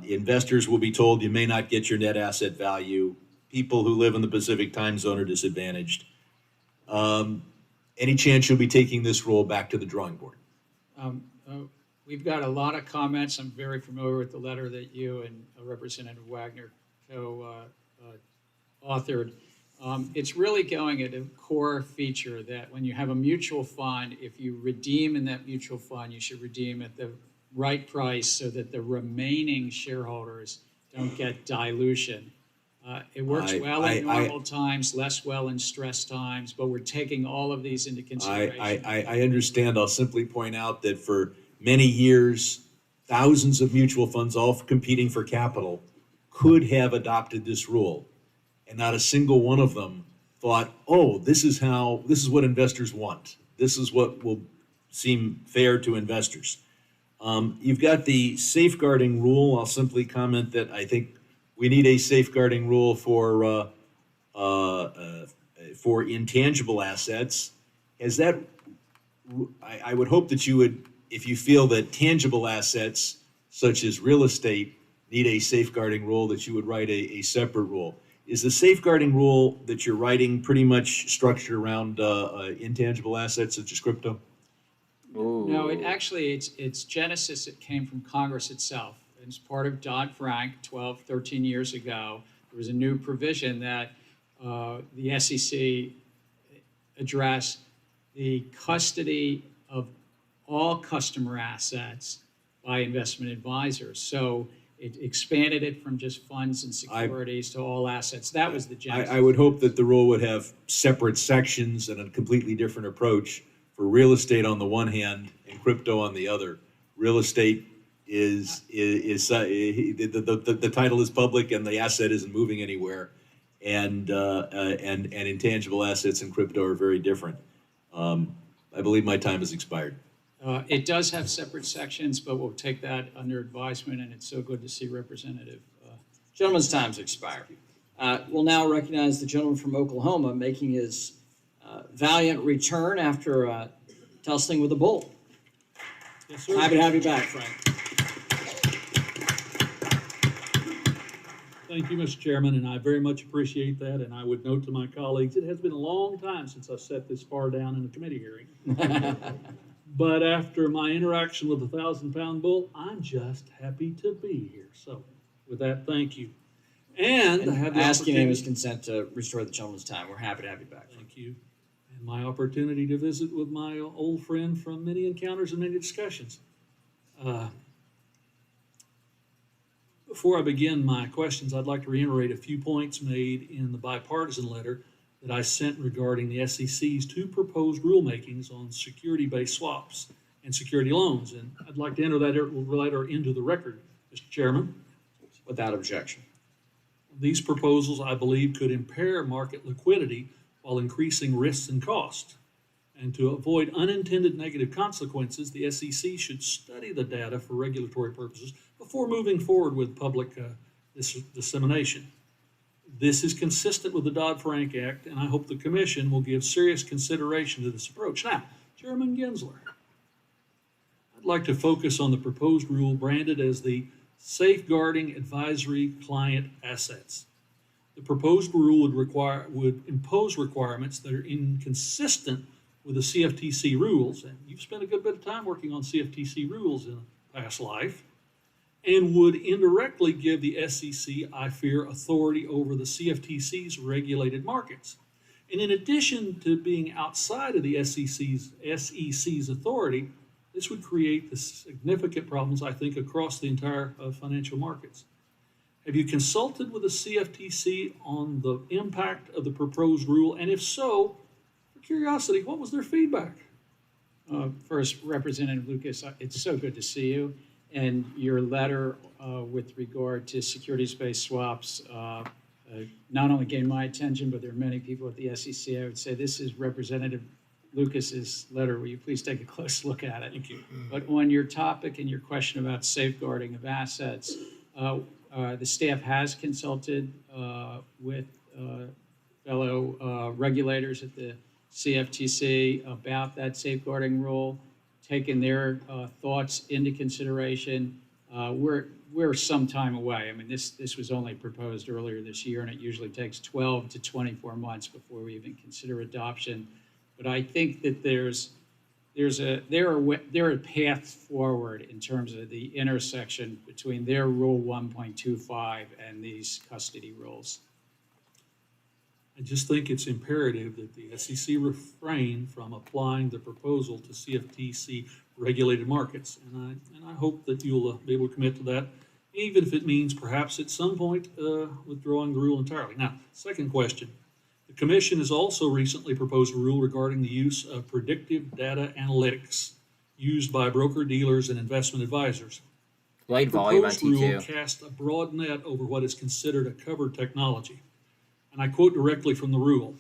Investors will be told you may not get your net asset value. People who live in the Pacific time zone are disadvantaged. Any chance you'll be taking this rule back to the drawing board? We've got a lot of comments. I'm very familiar with the letter that you and Representative Wagner co-authored. It's really going at a core feature that when you have a mutual fund, if you redeem in that mutual fund, you should redeem at the right price so that the remaining shareholders don't get dilution. It works well in normal times, less well in stress times, but we're taking all of these into consideration. I understand. I'll simply point out that for many years, thousands of mutual funds, all competing for capital, could have adopted this rule. And not a single one of them thought, oh, this is what investors want. This is what will seem fair to investors. You've got the safeguarding rule. I'll simply comment that I think we need a safeguarding rule for intangible assets. I would hope that you would, if you feel that tangible assets such as real estate need a safeguarding rule, that you would write a separate rule. Is the safeguarding rule that you're writing pretty much structured around intangible assets such as crypto? Ooh. No, its genesis, it came from Congress itself. It's part of Dodd-Frank 12, 13 years ago. There was a new provision that the SEC addressed the custody of all customer assets by investment advisors. So it expanded it from just funds and securities to all assets. That was the genesis. I would hope that the rule would have separate sections and a completely different approach for real estate on the one hand and crypto on the other. Real estate is the title is public and the asset isn't moving anywhere, and intangible assets and crypto are very different. I believe my time has expired. It does have separate sections, but we'll take that under advisement, and it's so good to see Representative. Gentleman's time's expired. We'll now recognize the gentleman from Oklahoma making his valiant return after tussling with a bull. Yes, sir. Happy to have you back, Frank. Thank you, Mr. Chairman, and I very much appreciate that. And I would note to my colleagues, it has been a long time since I've sat this far down in a committee hearing. But after my interaction with the 1,000-pound bull, I'm just happy to be here. So with that, thank you. And I have the Ask unanimous opportunity. consent to restore the gentleman's time. We're happy to have you back. Thank you. And my opportunity to visit with my old friend from many encounters and many discussions. Before I begin my questions, I'd like to reiterate a few points made in the bipartisan letter that I sent regarding the SEC's 2 proposed rulemakings on security-based swaps and security loans. And I'd like to enter that letter into the record, Mr. Chairman. Without objection. These proposals, I believe, could impair market liquidity while increasing risks and costs. And to avoid unintended negative consequences, the SEC should study the data for regulatory purposes before moving forward with public dissemination. This is consistent with the Dodd-Frank Act, and I hope the Commission will give serious consideration to this approach. Now, Chairman Gensler, I'd like to focus on the proposed rule branded as the Safeguarding Advisory Client Assets. The proposed rule would impose requirements that are inconsistent with the CFTC rules, and you've spent a good bit of time working on CFTC rules in a past life, and would indirectly give the SEC, I fear, authority over the CFTC's regulated markets. And in addition to being outside of the SEC's authority, this would create the significant problems, I think, across the entire financial markets. Have you consulted with the CFTC on the impact of the proposed rule? And if so, for curiosity, what was their feedback? First, Representative Lucas, it's so good to see you. And your letter with regard to securities-based swaps not only gained my attention, but there are many people at the SEC. I would say this is Representative Lucas's letter. Will you please take a close look at it? Thank you. But on your topic and your question about safeguarding of assets, the staff has consulted with fellow regulators at the CFTC about that safeguarding rule, taken their thoughts into consideration. We're some time away. I mean, this was only proposed earlier this year, and it usually takes 12 to 24 months before we even consider adoption. But I think that there are paths forward in terms of the intersection between their Rule 1.25 and these custody rules. I just think it's imperative that the SEC refrain from applying the proposal to CFTC regulated markets. And I hope that you'll be able to commit to that, even if it means perhaps at some point withdrawing the rule entirely. Now, second question. The Commission has also recently proposed a rule regarding the use of predictive data analytics used by broker-dealers and investment advisors. Light The volume on proposed rule T2. casts a broad net over what is considered a covered technology. And I quote directly from the rule.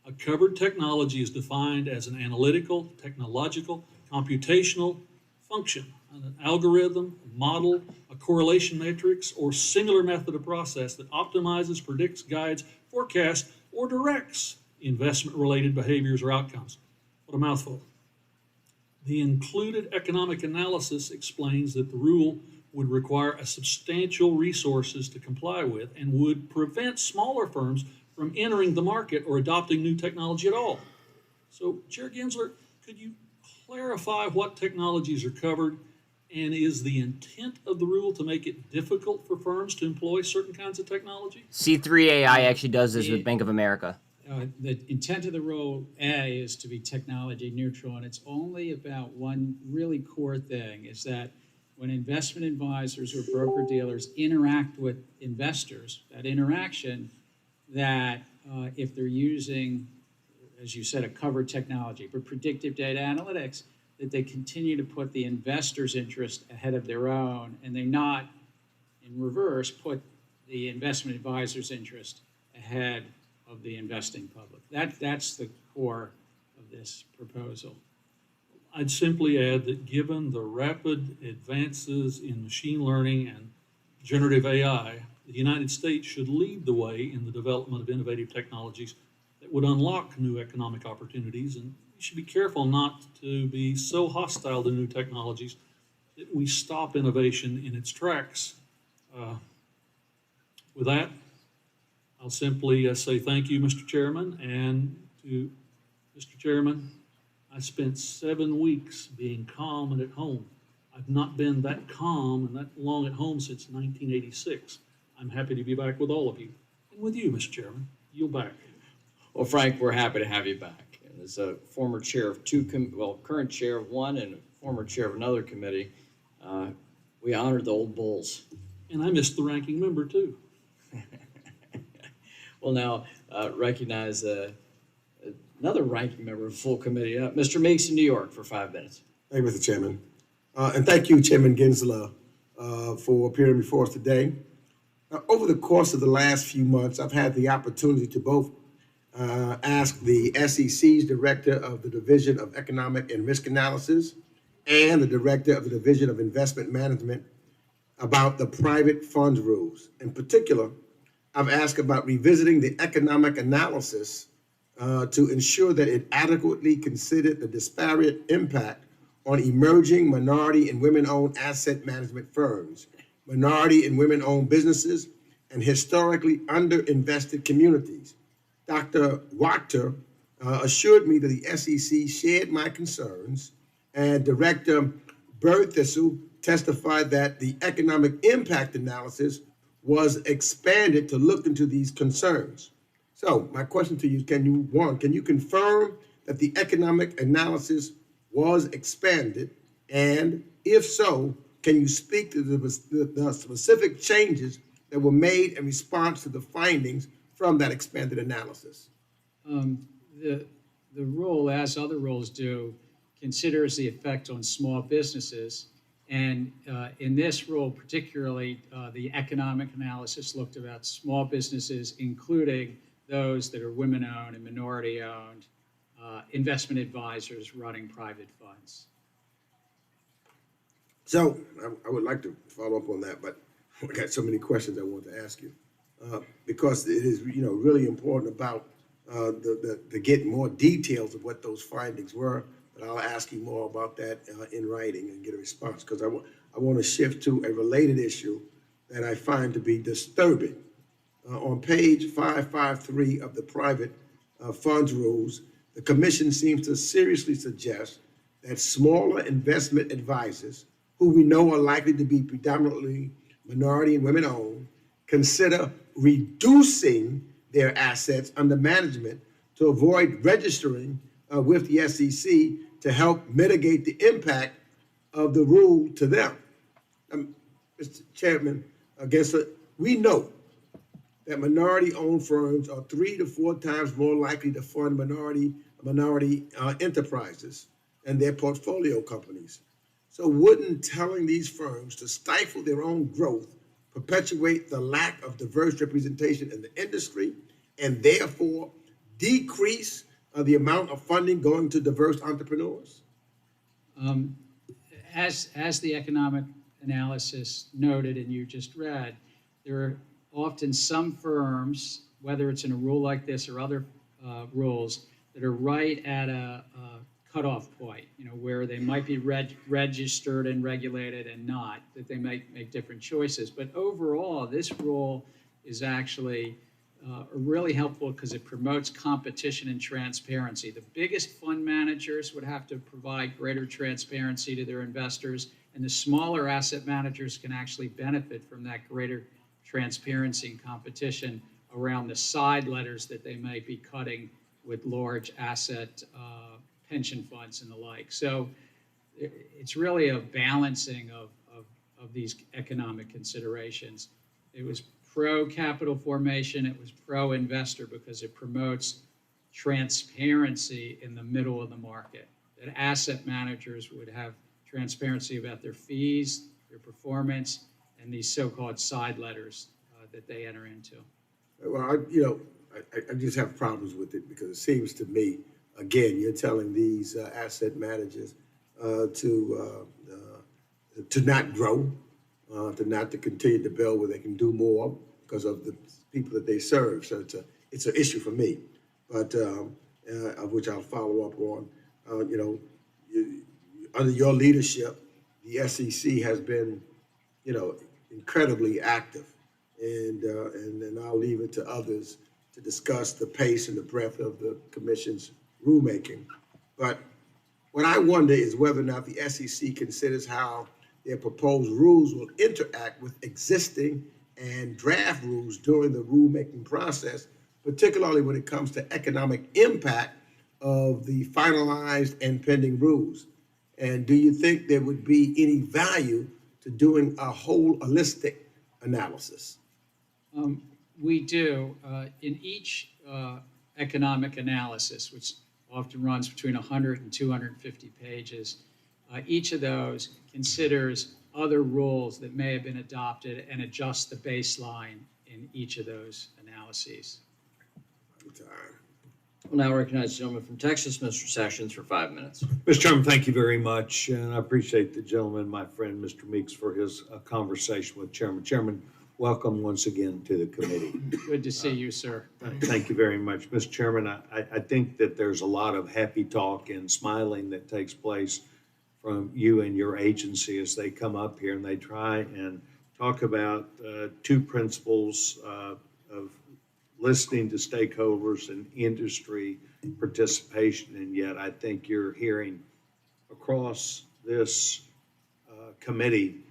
A covered technology is defined as an analytical, technological, computational function, an algorithm, a model, a correlation matrix, or similar method of process that optimizes, predicts, guides, forecasts, or directs investment-related behaviors or outcomes. What a mouthful. The included economic analysis explains that the rule would require a substantial resources to comply with and would prevent smaller firms from entering the market or adopting new technology at all. So, Chair Gensler, could you clarify what technologies are covered, and is the intent of the rule to make it difficult for firms to employ certain kinds of technology? C3AI actually does this with Bank of America. The intent of the rule, A, is to be technology neutral, and it's only about one really core thing, is that when investment advisors or broker-dealers interact with investors, that interaction, that if they're using, as you said, a covered technology, but predictive data analytics, that they continue to put the investor's interest ahead of their own, and they not, in reverse, put the investment advisor's interest ahead of the investing public. That's the core of this proposal. I'd simply add that given the rapid advances in machine learning and generative AI, the United States should lead the way in the development of innovative technologies that would unlock new economic opportunities. And we should be careful not to be so hostile to new technologies that we stop innovation in its tracks. With that, I'll simply say thank you, Mr. Chairman, and to Mr. Chairman, I spent 7 weeks being calm and at home. I've not been that calm and that long at home since 1986. I'm happy to be back with all of you. And with you, Mr. Chairman, yield back. Well, Frank, we're happy to have you back. And as a former chair of current chair of one and former chair of another committee, we honored the old bulls. And I missed the ranking member, too. We'll now recognize another ranking member of the full committee, Mr. Meeks in New York, for 5 minutes. Thank you, Mr. Chairman. And thank you, Chairman Gensler, for appearing before us today. Over the course of the last few months, I've had the opportunity to both ask the SEC's Director of the Division of Economic and Risk Analysis and the Director of the Division of Investment Management about the private funds rules. In particular, I've asked about revisiting the economic analysis to ensure that it adequately considered the disparate impact on emerging minority and women-owned asset management firms, minority and women-owned businesses, and historically underinvested communities. Dr. Wachter assured me that the SEC shared my concerns, and Director Ttoo testified that the economic impact analysis was expanded to look into these concerns. So my question to you is, can you confirm that the economic analysis was expanded? And if so, can you speak to the specific changes that were made in response to the findings from that expanded analysis? The rule, as other rules do, considers the effect on small businesses. And in this rule, particularly, the economic analysis looked about small businesses, including those that are women-owned and minority-owned, investment advisors running private funds. So I would like to follow up on that, but I got so many questions I want to ask you because it is, really important about to get more details of what those findings were. But I'll ask you more about that in writing and get a response, because I want to shift to a related issue that I find to be disturbing. On page 553 of the private funds rules, the Commission seems to seriously suggest that smaller investment advisors, who we know are likely to be predominantly minority and women-owned, consider reducing their assets under management to avoid registering with the SEC to help mitigate the impact of the rule to them. Mr. Chairman, Gensler, we know that minority-owned firms are 3 to 4 times more likely to fund minority enterprises and their portfolio companies. So wouldn't telling these firms to stifle their own growth perpetuate the lack of diverse representation in the industry and therefore decrease the amount of funding going to diverse entrepreneurs? As the economic analysis noted and you just read, there are often some firms, whether it's in a rule like this or other rules, that are right at a cutoff point, where they might be registered and regulated and not, that they might make different choices. But overall, this rule is actually really helpful because it promotes competition and transparency. The biggest fund managers would have to provide greater transparency to their investors, and the smaller asset managers can actually benefit from that greater transparency and competition around the side letters that they might be cutting with large asset pension funds and the like. So it's really a balancing of these economic considerations. It was pro-capital formation, it was pro-investor because it promotes transparency in the middle of the market, that asset managers would have transparency about their fees, their performance, and these so-called side letters that they enter into. Well, I just have problems with it because it seems to me, again, you're telling these asset managers to not grow, to not to continue to build where they can do more because of the people that they serve. So it's an issue for me, but of which I'll follow up on. Under your leadership, the SEC has been, incredibly active, and then I'll leave it to others to discuss the pace and the breadth of the commission's rulemaking. But what I wonder is whether or not the SEC considers how their proposed rules will interact with existing and draft rules during the rulemaking process, particularly when it comes to economic impact of the finalized and pending rules. And do you think there would be any value to doing a whole holistic analysis? We do. In each economic analysis, which often runs between 100 and 250 pages, each of those considers other rules that may have been adopted and adjusts the baseline in each of those analyses. We'll now recognize the gentleman from Texas, Mr. Sessions, for 5 minutes. Mr. Chairman, thank you very much, and I appreciate the gentleman, my friend, Mr. Meeks, for his conversation with Chairman. Chairman, welcome once again to the committee. Good to see you, sir. Thank you very much. Mr. Chairman, I think that there's a lot of happy talk and smiling that takes place from you and your agency as they come up here and they try and talk about two principles of listening to stakeholders and industry participation, and yet I think you're hearing across this committee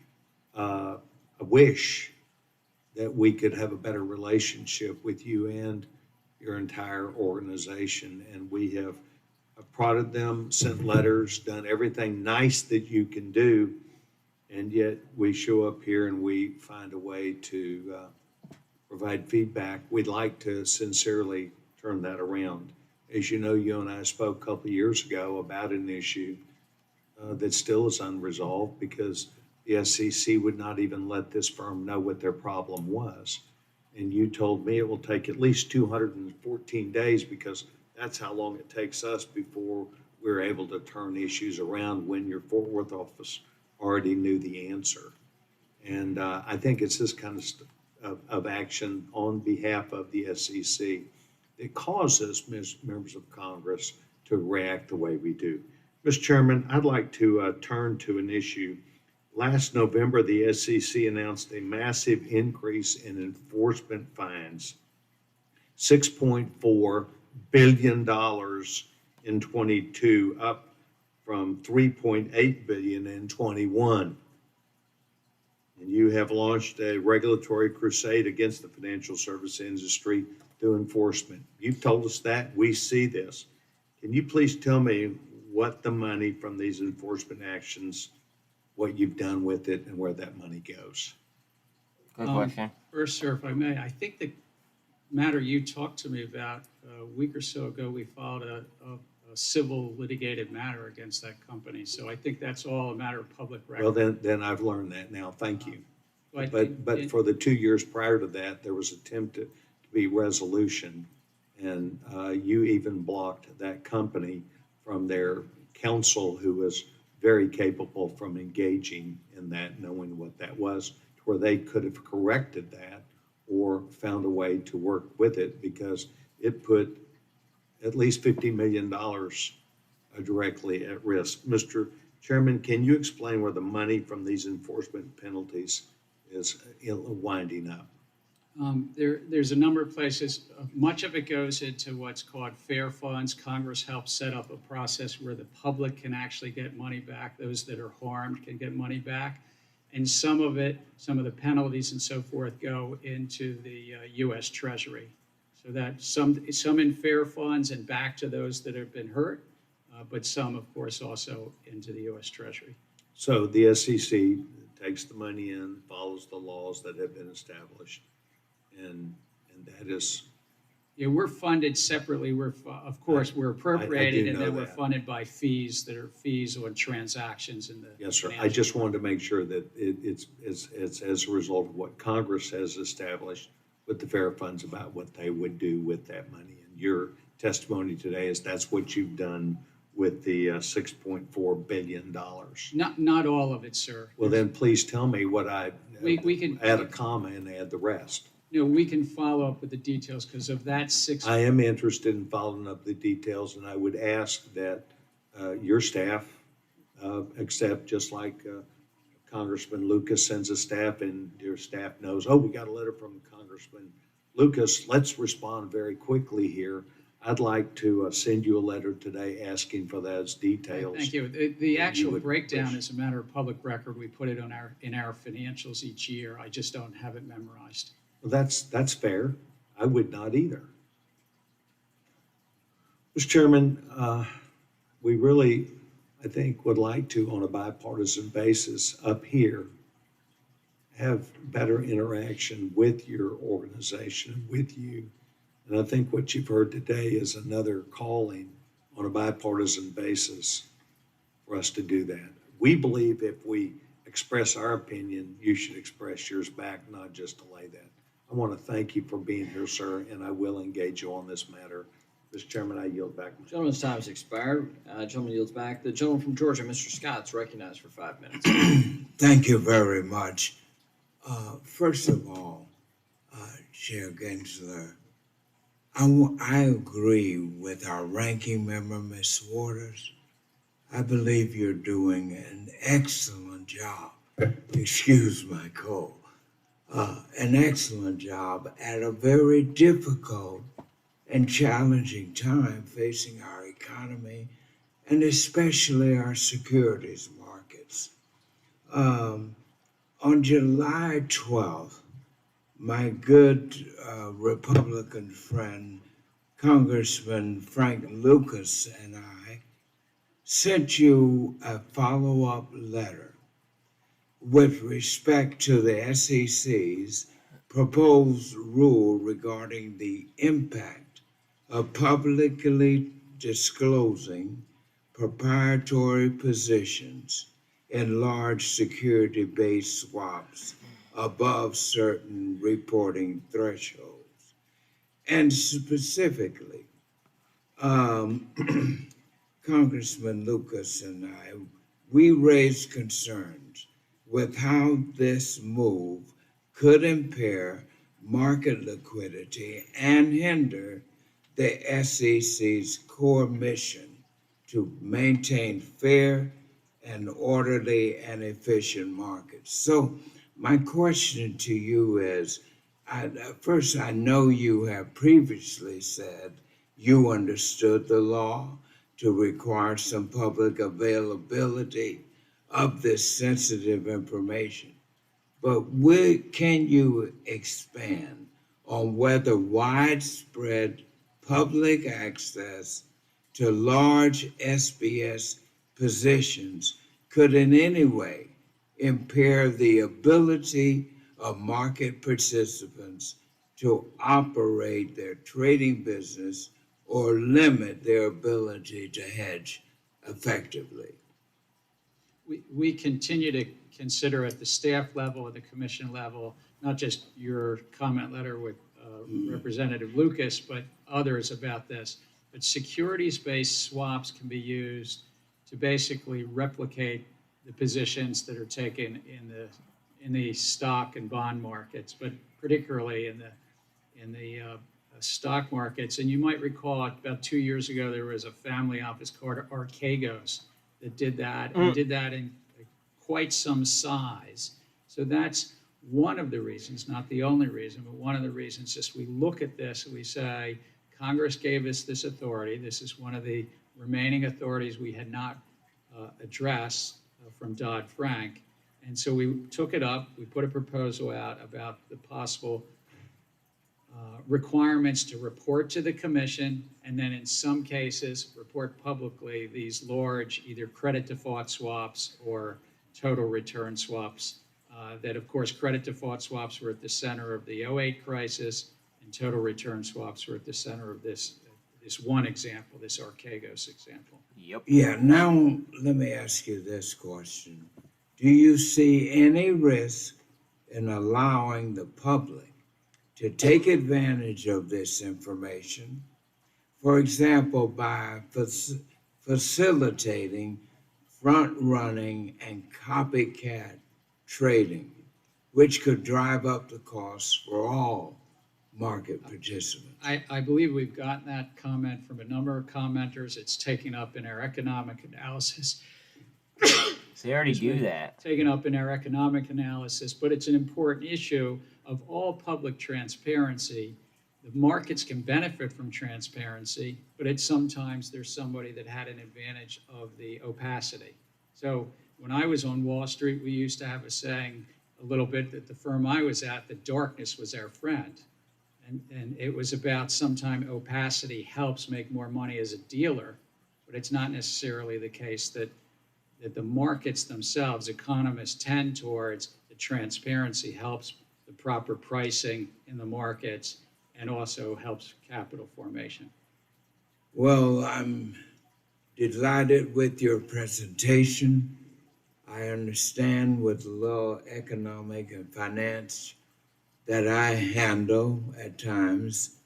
a wish that we could have a better relationship with you and your entire organization. And we have prodded them, sent letters, done everything nice that you can do, and yet we show up here and we find a way to provide feedback. We'd like to sincerely turn that around. As you know, you and I spoke a couple of years ago about an issue that still is unresolved because the SEC would not even let this firm know what their problem was. And you told me it will take at least 214 days because that's how long it takes us before we're able to turn issues around when your Fort Worth office already knew the answer. And I think it's this kind of action on behalf of the SEC that causes members of Congress to react the way we do. Mr. Chairman, I'd like to turn to an issue. Last November, the SEC announced a massive increase in enforcement fines, $6.4 billion in 22, up from $3.8 billion in 21. And you have launched a regulatory crusade against the financial service industry through enforcement. You've told us that. We see this. Can you please tell me what the money from these enforcement actions, what you've done with it, and where that money goes? Good question. First, sir, if I may, I think the matter you talked to me about a week or so ago, we filed a civil litigated matter against that company. So I think that's all a matter of public record. Well, then I've learned that now. Thank you. But in- for the 2 years prior to that, there was attempt to be resolution, and you even blocked that company from their counsel, who was very capable from engaging in that, knowing what that was, to where they could have corrected that or found a way to work with it, because it put at least $50 million directly at risk. Mr. Chairman, can you explain where the money from these enforcement penalties is winding up? There's a number of places. Much of it goes into what's called fair funds. Congress helped set up a process where the public can actually get money back. Those that are harmed can get money back. And some of the penalties and so forth go into the U.S. Treasury. So that some in fair funds and back to those that have been hurt, but some, of course, also into the U.S. Treasury. So the SEC takes the money in, follows the laws that have been established, and that is. Yeah, we're funded separately. We're appropriated, and then we're that. funded by fees that are fees on transactions in the. Yes, sir. I just wanted to make sure that it's as a result of what Congress has established with the fair funds about what they would do with that money. And your testimony today is that's what you've done with the $6.4 billion? Not all of it, sir. Well, then please tell me what We can add a comma and add the rest. we can follow up with the details because of that six. I am interested in following up the details, and I would ask that your staff accept, just like Congressman Lucas sends a staff and your staff knows, oh, we got a letter from Congressman Lucas. Let's respond very quickly here. I'd like to send you a letter today asking for those details. Thank you. The actual would breakdown wish. is a matter of public record. We put it on in our financials each year. I just don't have it memorized. Well, that's fair. I would not either. Mr. Chairman, we really, I think, would like to, on a bipartisan basis up here, have better interaction with your organization, with you. And I think what you've heard today is another calling on a bipartisan basis for us to do that. We believe if we express our opinion, you should express yours back, not just delay that. I want to thank you for being here, sir, and I will engage you on this matter. Mr. Chairman, I yield back. Gentleman's time has expired. Gentleman yields back. The gentleman from Georgia, Mr. Scott's recognized for 5 minutes. Thank you very much. First of all, Chair Gensler, I agree with our ranking member, Ms. Waters. I believe you're doing an excellent job. Excuse my cold. An excellent job at a very difficult and challenging time facing our economy and especially our securities markets. On July 12th, my good Republican friend, Congressman Frank Lucas, and I sent you a follow-up letter with respect to the SEC's proposed rule regarding the impact of publicly disclosing proprietary positions in large security-based swaps above certain reporting thresholds. And specifically, Congressman Lucas and I, we raised concerns with how this move could impair market liquidity and hinder the SEC's core mission to maintain fair and orderly and efficient markets. So my question to you is, first, I know you have previously said you understood the law to require some public availability of this sensitive information. But can you expand on whether widespread public access to large SBS positions could in any way impair the ability of market participants to operate their trading business or limit their ability to hedge effectively? We continue to consider at the staff level, at the commission level, not just your comment letter with Representative Lucas, but others about this. But securities-based swaps can be used to basically replicate the positions that are taken in the stock and bond markets, but particularly in the stock markets. And you might recall about 2 years ago, there was a family office called Archegos that did that, and did that in quite some size. So that's one of the reasons, not the only reason, but one of the reasons. Just we look at this and we say, Congress gave us this authority. This is one of the remaining authorities we had not addressed from Dodd-Frank. And so we took it up, we put a proposal out about the possible requirements to report to the commission, and then in some cases report publicly these large either credit default swaps or total return swaps that of course credit default swaps were at the center of the 2008 crisis, and total return swaps were at the center of this one example, this Archegos example. Yep. Yeah, now let me ask you this question. Do you see any risk in allowing the public to take advantage of this information? For example, by facilitating front-running and copycat trading, which could drive up the costs for all market participants. I believe we've gotten that comment from a number of commenters. It's taken up in our economic analysis. They already do that. Taken up in our economic analysis, but it's an important issue of all public transparency. The markets can benefit from transparency, but it's sometimes there's somebody that had an advantage of the opacity. So when I was on Wall Street, we used to have a saying a little bit that the firm I was at, the darkness was our friend. And it was about sometimes opacity helps make more money as a dealer, but it's not necessarily the case that the markets themselves, economists tend towards the transparency helps the proper pricing in the markets and also helps capital formation. Well, I'm delighted with your presentation. I understand with the little economic and finance that I handle at times,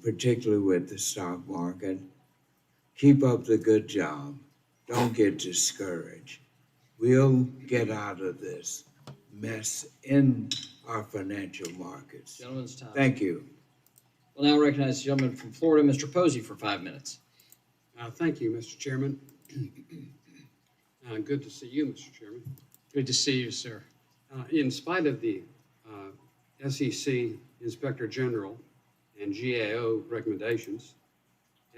particularly with the stock market. Keep up the good job. Don't get discouraged. We'll get out of this mess in our financial markets. Gentleman's time. Thank you. We'll now recognize the gentleman from Florida, Mr. Posey, for 5 minutes. Thank you, Mr. Chairman. Good to see you, Mr. Chairman. Good to see you, sir. In spite of the SEC Inspector General and GAO recommendations,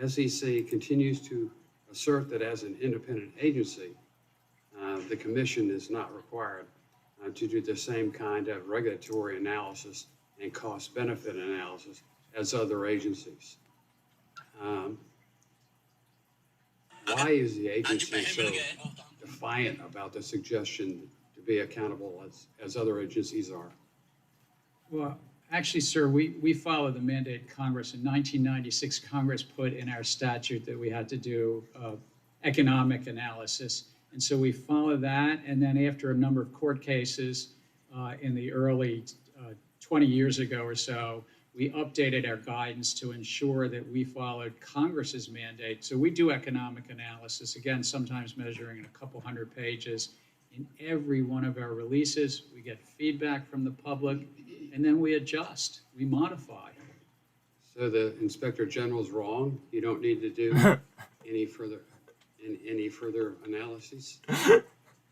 SEC continues to assert that as an independent agency, the Commission is not required to do the same kind of regulatory analysis and cost-benefit analysis as other agencies. Why is the agency so defiant about the suggestion to be accountable as other agencies are? Well, actually, sir, we follow the mandate of Congress. In 1996, Congress put in our statute that we had to do economic analysis. And so we follow that. And then after a number of court cases in the early 20 years ago or so, we updated our guidance to ensure that we followed Congress's mandate. So we do economic analysis, again, sometimes measuring in a couple hundred pages. In every one of our releases, we get feedback from the public, and then we adjust, we modify. So the Inspector General's wrong? You don't need to do any further analysis?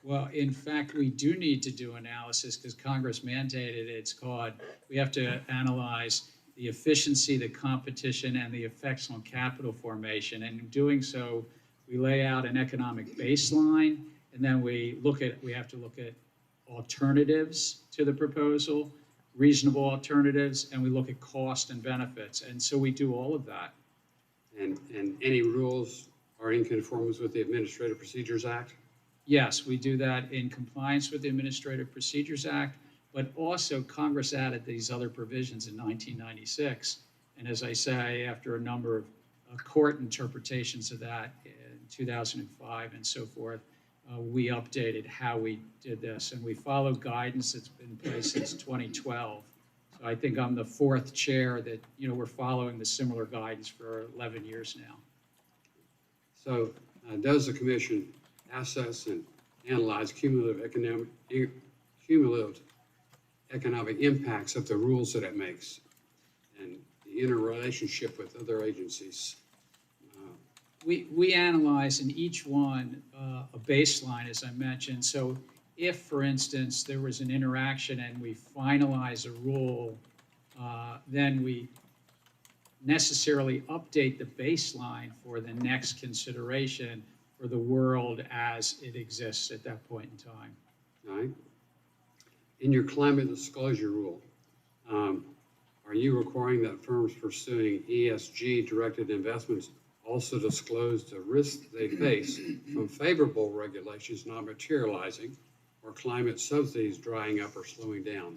Well, in fact, we do need to do analysis because Congress mandated it. It's called, we have to analyze the efficiency, the competition, and the effects on capital formation. And in doing so, we lay out an economic baseline, and then we have to look at alternatives to the proposal, reasonable alternatives, and we look at cost and benefits. And so we do all of that. And any rules are in conformance with the Administrative Procedures Act? Yes, we do that in compliance with the Administrative Procedures Act, but also Congress added these other provisions in 1996. And as I say, after a number of court interpretations of that in 2005 and so forth, we updated how we did this. And we followed guidance that's been in place since 2012. So I think I'm the fourth chair that, we're following the similar guidance for 11 years now. So does the Commission assess and analyze cumulative economic impacts of the rules that it makes and the interrelationship with other agencies? We analyze in each one a baseline, as I mentioned. So if, for instance, there was an interaction and we finalize a rule, then we necessarily update the baseline for the next consideration for the world as it exists at that point in time. All right. In your climate disclosure rule, are you requiring that firms pursuing ESG-directed investments also disclose the risks they face from favorable regulations not materializing or climate subsidies drying up or slowing down?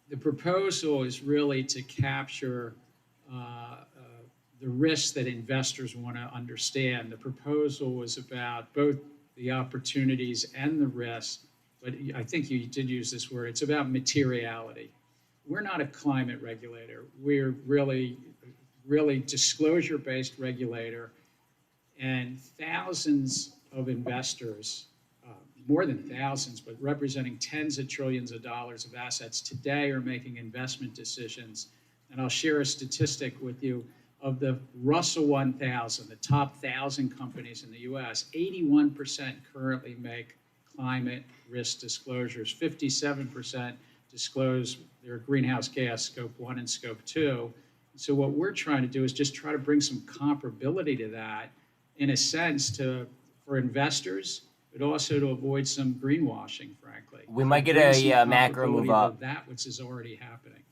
The proposal is really to capture the risks that investors want to understand. The proposal was about both the opportunities and the risks, but I think you did use this word. It's about materiality. We're not a climate regulator. We're really really disclosure-based regulator, and thousands of investors, more than thousands, but representing tens of trillions of dollars of assets today are making investment decisions. And I'll share a statistic with you. Of the Russell 1000, the top 1,000 companies in the US, 81% currently make climate risk disclosures. 57% disclose their greenhouse gas, Scope 1 and Scope 2. So what we're trying to do is just try to bring some comparability to that, in a sense, for investors, but also to avoid some greenwashing, frankly. We might get Bring some a macro comparability move to up. that which is already happening.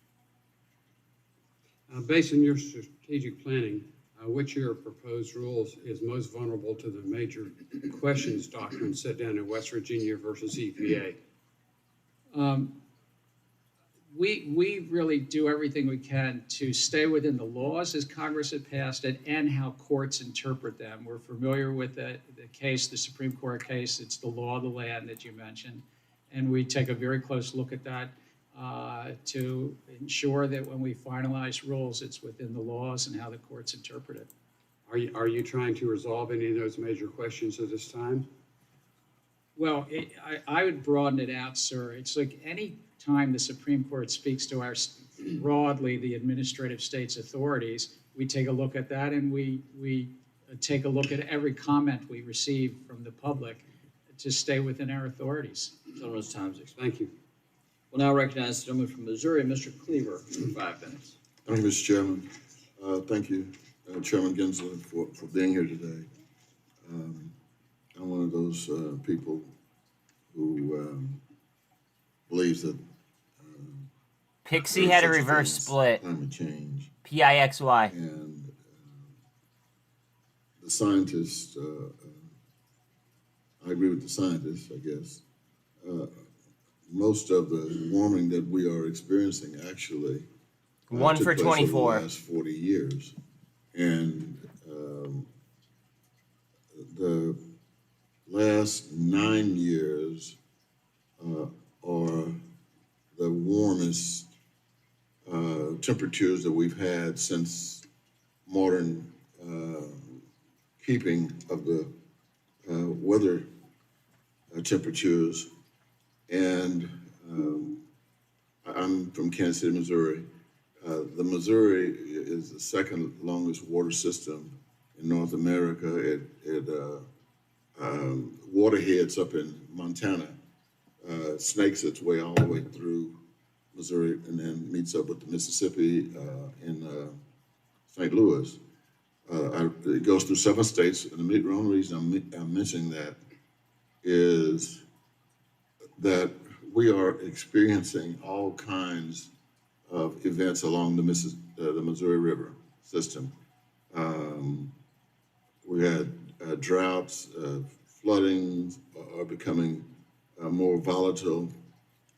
Based on your strategic planning, which of your proposed rules is most vulnerable to the major questions doctrine set down in West Virginia versus EPA? We really do everything we can to stay within the laws as Congress had passed it and how courts interpret them. We're familiar with the case, the Supreme Court case. It's the law of the land that you mentioned. And we take a very close look at that to ensure that when we finalize rules, it's within the laws and how the courts interpret it. Are you trying to resolve any of those major questions at this time? Well, I would broaden it out, sir. It's like any time the Supreme Court speaks to our broadly the administrative state's authorities, we take a look at that, and we take a look at every comment we receive from the public to stay within our authorities. Gentleman's time's expired. Thank you. We'll now recognize the gentleman from Missouri, Mr. Cleaver, for 5 minutes. Thank you, Mr. Chairman. Thank you, Chairman Gensler, for being here today. I'm one of those people who believes that Pixie had a reverse split. Climate change PIXY. and the scientists. I agree with the scientists, I guess. Most of the warming that we are experiencing actually One took for place over 24. the last 40 years. And the last 9 years are the warmest temperatures that we've had since modern keeping of the weather temperatures. And I'm from Kansas City, Missouri. The Missouri is the second longest water system in North America. It waterheads up in Montana, snakes its way all the way through Missouri, and then meets up with the Mississippi in St. Louis. It goes through 7 states, and the only reason I'm mentioning that is that we are experiencing all kinds of events along the Missouri River system. We had droughts, floodings are becoming more volatile,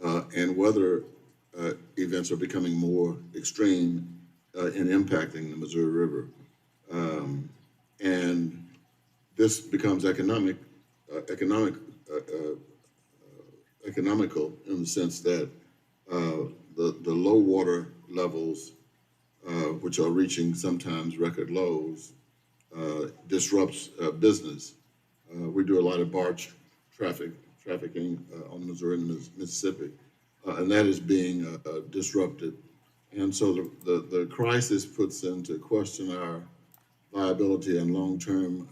and weather events are becoming more extreme in impacting the Missouri River. And this becomes economical in the sense that the low water levels, which are reaching sometimes record lows, disrupts business. We do a lot of barge trafficking on the Missouri and the Mississippi, and that is being disrupted. And so the crisis puts into question our viability and long-term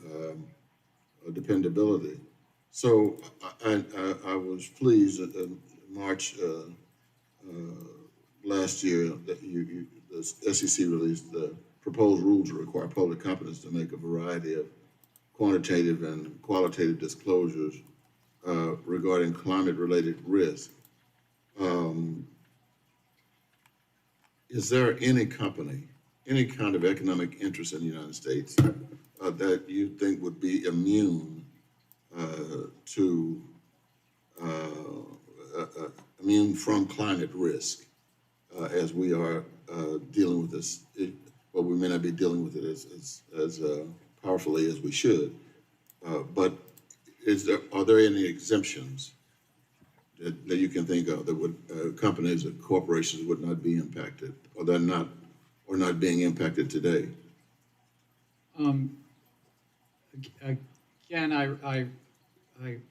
dependability. So I was pleased that in March last year that the SEC released the proposed rules to require public companies to make a variety of quantitative and qualitative disclosures regarding climate-related risk. Is there any company, any kind of economic interest in the United States that you think would be immune immune from climate risk as we are dealing with this? Well, we may not be dealing with it as powerfully as we should, but are there any exemptions that you can think of that would companies or corporations would not be impacted, or or not being impacted today? Again, I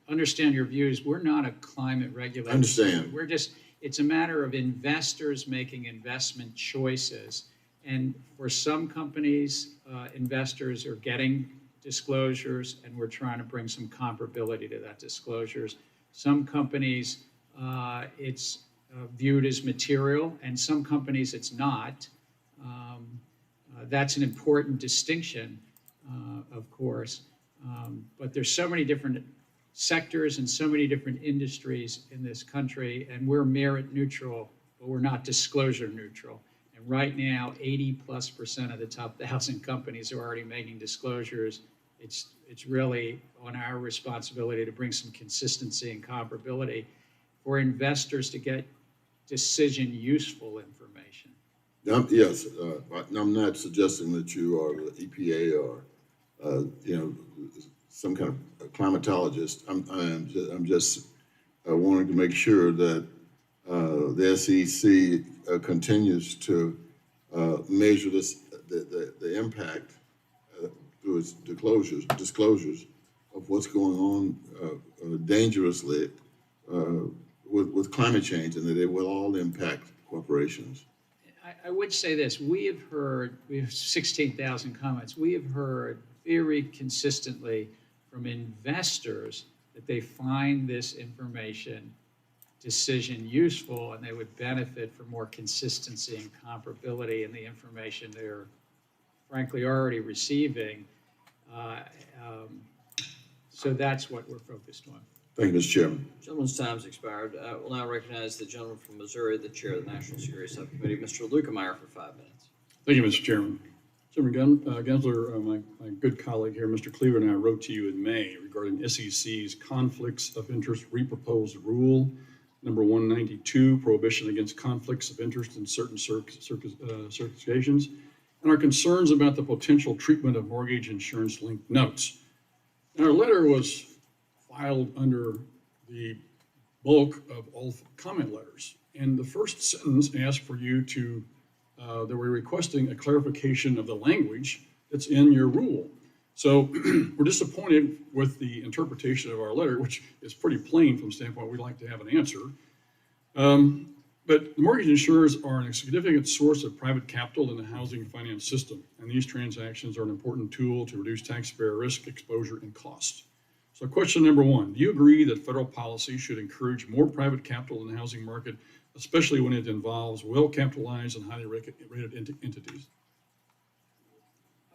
understand your views. We're not a climate regulator. I understand. We're just, it's a matter of investors making investment choices. And for some companies, investors are getting disclosures, and we're trying to bring some comparability to that disclosures. Some companies, it's viewed as material, and some companies it's not. That's an important distinction, of course. But there's so many different sectors and so many different industries in this country, and we're merit neutral, but we're not disclosure neutral. And right now, 80+% of the top 1,000 companies are already making disclosures. It's really on our responsibility to bring some consistency and comparability for investors to get decision useful information. Yes, I'm not suggesting that you are the EPA or, some kind of climatologist. I'm just wanting to make sure that the SEC continues to measure the impact through its disclosures of what's going on dangerously with climate change, and that it will all impact corporations. I would say this, we have 16,000 comments. We have heard very consistently from investors that they find this information decision useful, and they would benefit from more consistency and comparability in the information they're frankly already receiving. So that's what we're focused on. Thank you, Mr. Chairman. Gentleman's time's expired. We'll now recognize the gentleman from Missouri, the chair of the National Security Subcommittee, Mr. Lukemeyer, for 5 minutes. Thank you, Mr. Chairman. Chairman Gensler, my good colleague here, Mr. Tlry, and I wrote to you in May regarding SEC's Conflicts of Interest Reproposed Rule, number 192, Prohibition Against Conflicts of Interest in Certain Circumstances, and our concerns about the potential treatment of mortgage insurance-linked notes. And our letter was filed under the bulk of all comment letters. And the first sentence asked for you to, that we're requesting a clarification of the language that's in your rule. So we're disappointed with the interpretation of our letter, which is pretty plain from the standpoint we'd like to have an answer. But the mortgage insurers are a significant source of private capital in the housing finance system, and these transactions are an important tool to reduce taxpayer risk, exposure, and cost. So question number one, do you agree that federal policy should encourage more private capital in the housing market, especially when it involves well-capitalized and highly rated entities?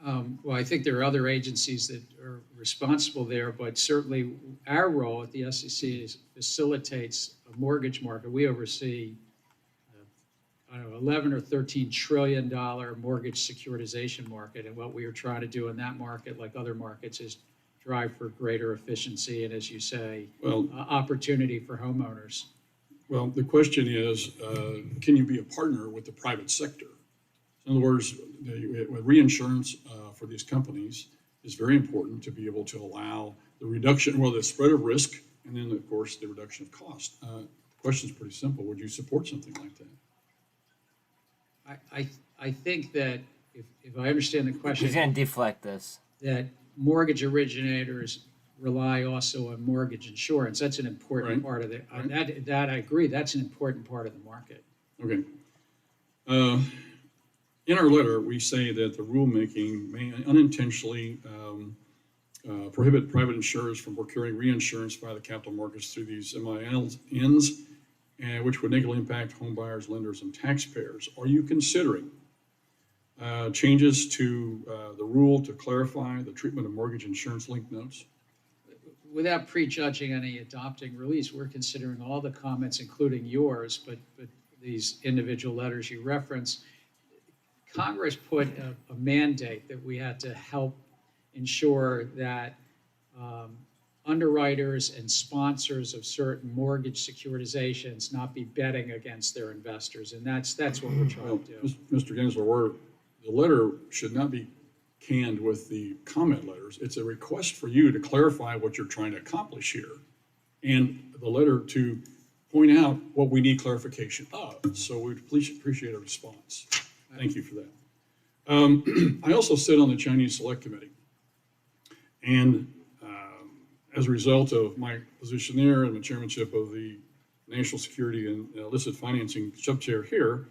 Well, I think there are other agencies that are responsible there, but certainly our role at the SEC facilitates a mortgage market. We oversee, I don't know, 11 or 13 trillion dollar mortgage securitization market, and what we are trying to do in that market, like other markets, is drive for greater efficiency and, as you say, opportunity for homeowners. Well, the question is, can you be a partner with the private sector? In other words, with reinsurance for these companies is very important to be able to allow the reduction, well, the spread of risk, and then, of course, the reduction of cost. The question is pretty simple. Would you support something like that? I think that if I understand the question, He's going to deflect this. That mortgage originators rely also on mortgage insurance. That's an important part of it. That I agree. That's an important part of the market. Okay. In our letter, we say that the rulemaking may unintentionally prohibit private insurers from procuring reinsurance via the capital markets through these MINs, which would negatively impact home buyers, lenders, and taxpayers. Are you considering changes to the rule to clarify the treatment of mortgage insurance-linked notes? Without prejudging any adopting release, we're considering all the comments, including yours, but these individual letters you reference. Congress put a mandate that we had to help ensure that underwriters and sponsors of certain mortgage securitizations not be betting against their investors, and that's what we're trying to do. Mr. Gensler, the letter should not be canned with the comment letters. It's a request for you to clarify what you're trying to accomplish here, and the letter to point out what we need clarification of. So we'd appreciate a response. Thank you for that. I also sit on the Chinese Select Committee. And as a result of my position there and the chairmanship of the National Security and Illicit Financing sub-chair here,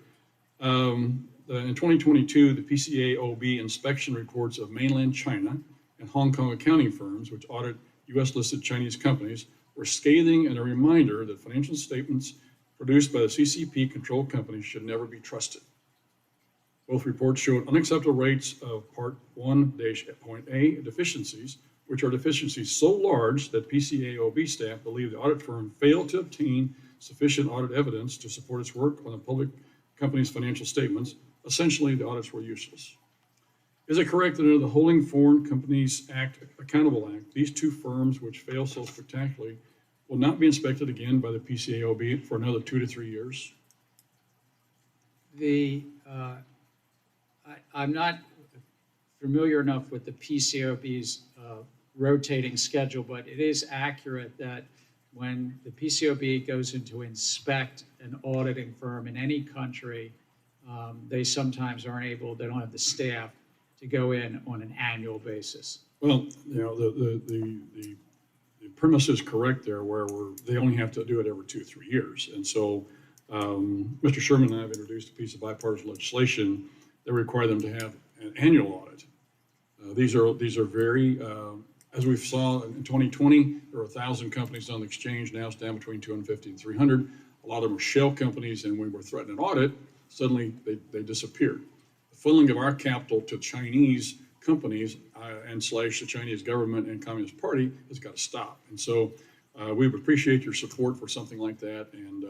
in 2022, the PCAOB inspection reports of mainland China and Hong Kong accounting firms, which audit U.S.-listed Chinese companies, were scathing and a reminder that financial statements produced by the CCP-controlled companies should never be trusted. Both reports showed unacceptable rates of Part 1-.A deficiencies, which are deficiencies so large that PCAOB staff believe the audit firm failed to obtain sufficient audit evidence to support its work on the public company's financial statements. Essentially, the audits were useless. Is it correct that under the Holding Foreign Companies Act, Accountable Act, these two firms, which fail so spectacularly, will not be inspected again by the PCAOB for another 2 to 3 years? I'm not familiar enough with the PCAOB's rotating schedule, but it is accurate that when the PCAOB goes in to inspect an auditing firm in any country, they sometimes aren't able, they don't have the staff to go in on an annual basis. Well, you know, the premise is correct there, where they only have to do it every 2 or 3 years. And so Mr. Sherman and I have introduced a piece of bipartisan legislation that require them to have an annual audit. These are very, as we saw in 2020, there were 1,000 companies on the exchange. Now it's down between 250 and 300. A lot of them were shell companies, and when we were threatening an audit, suddenly they disappeared. The funneling of our capital to Chinese companies and / the Chinese government and Communist Party has got to stop. And so we would appreciate your support for something like that. And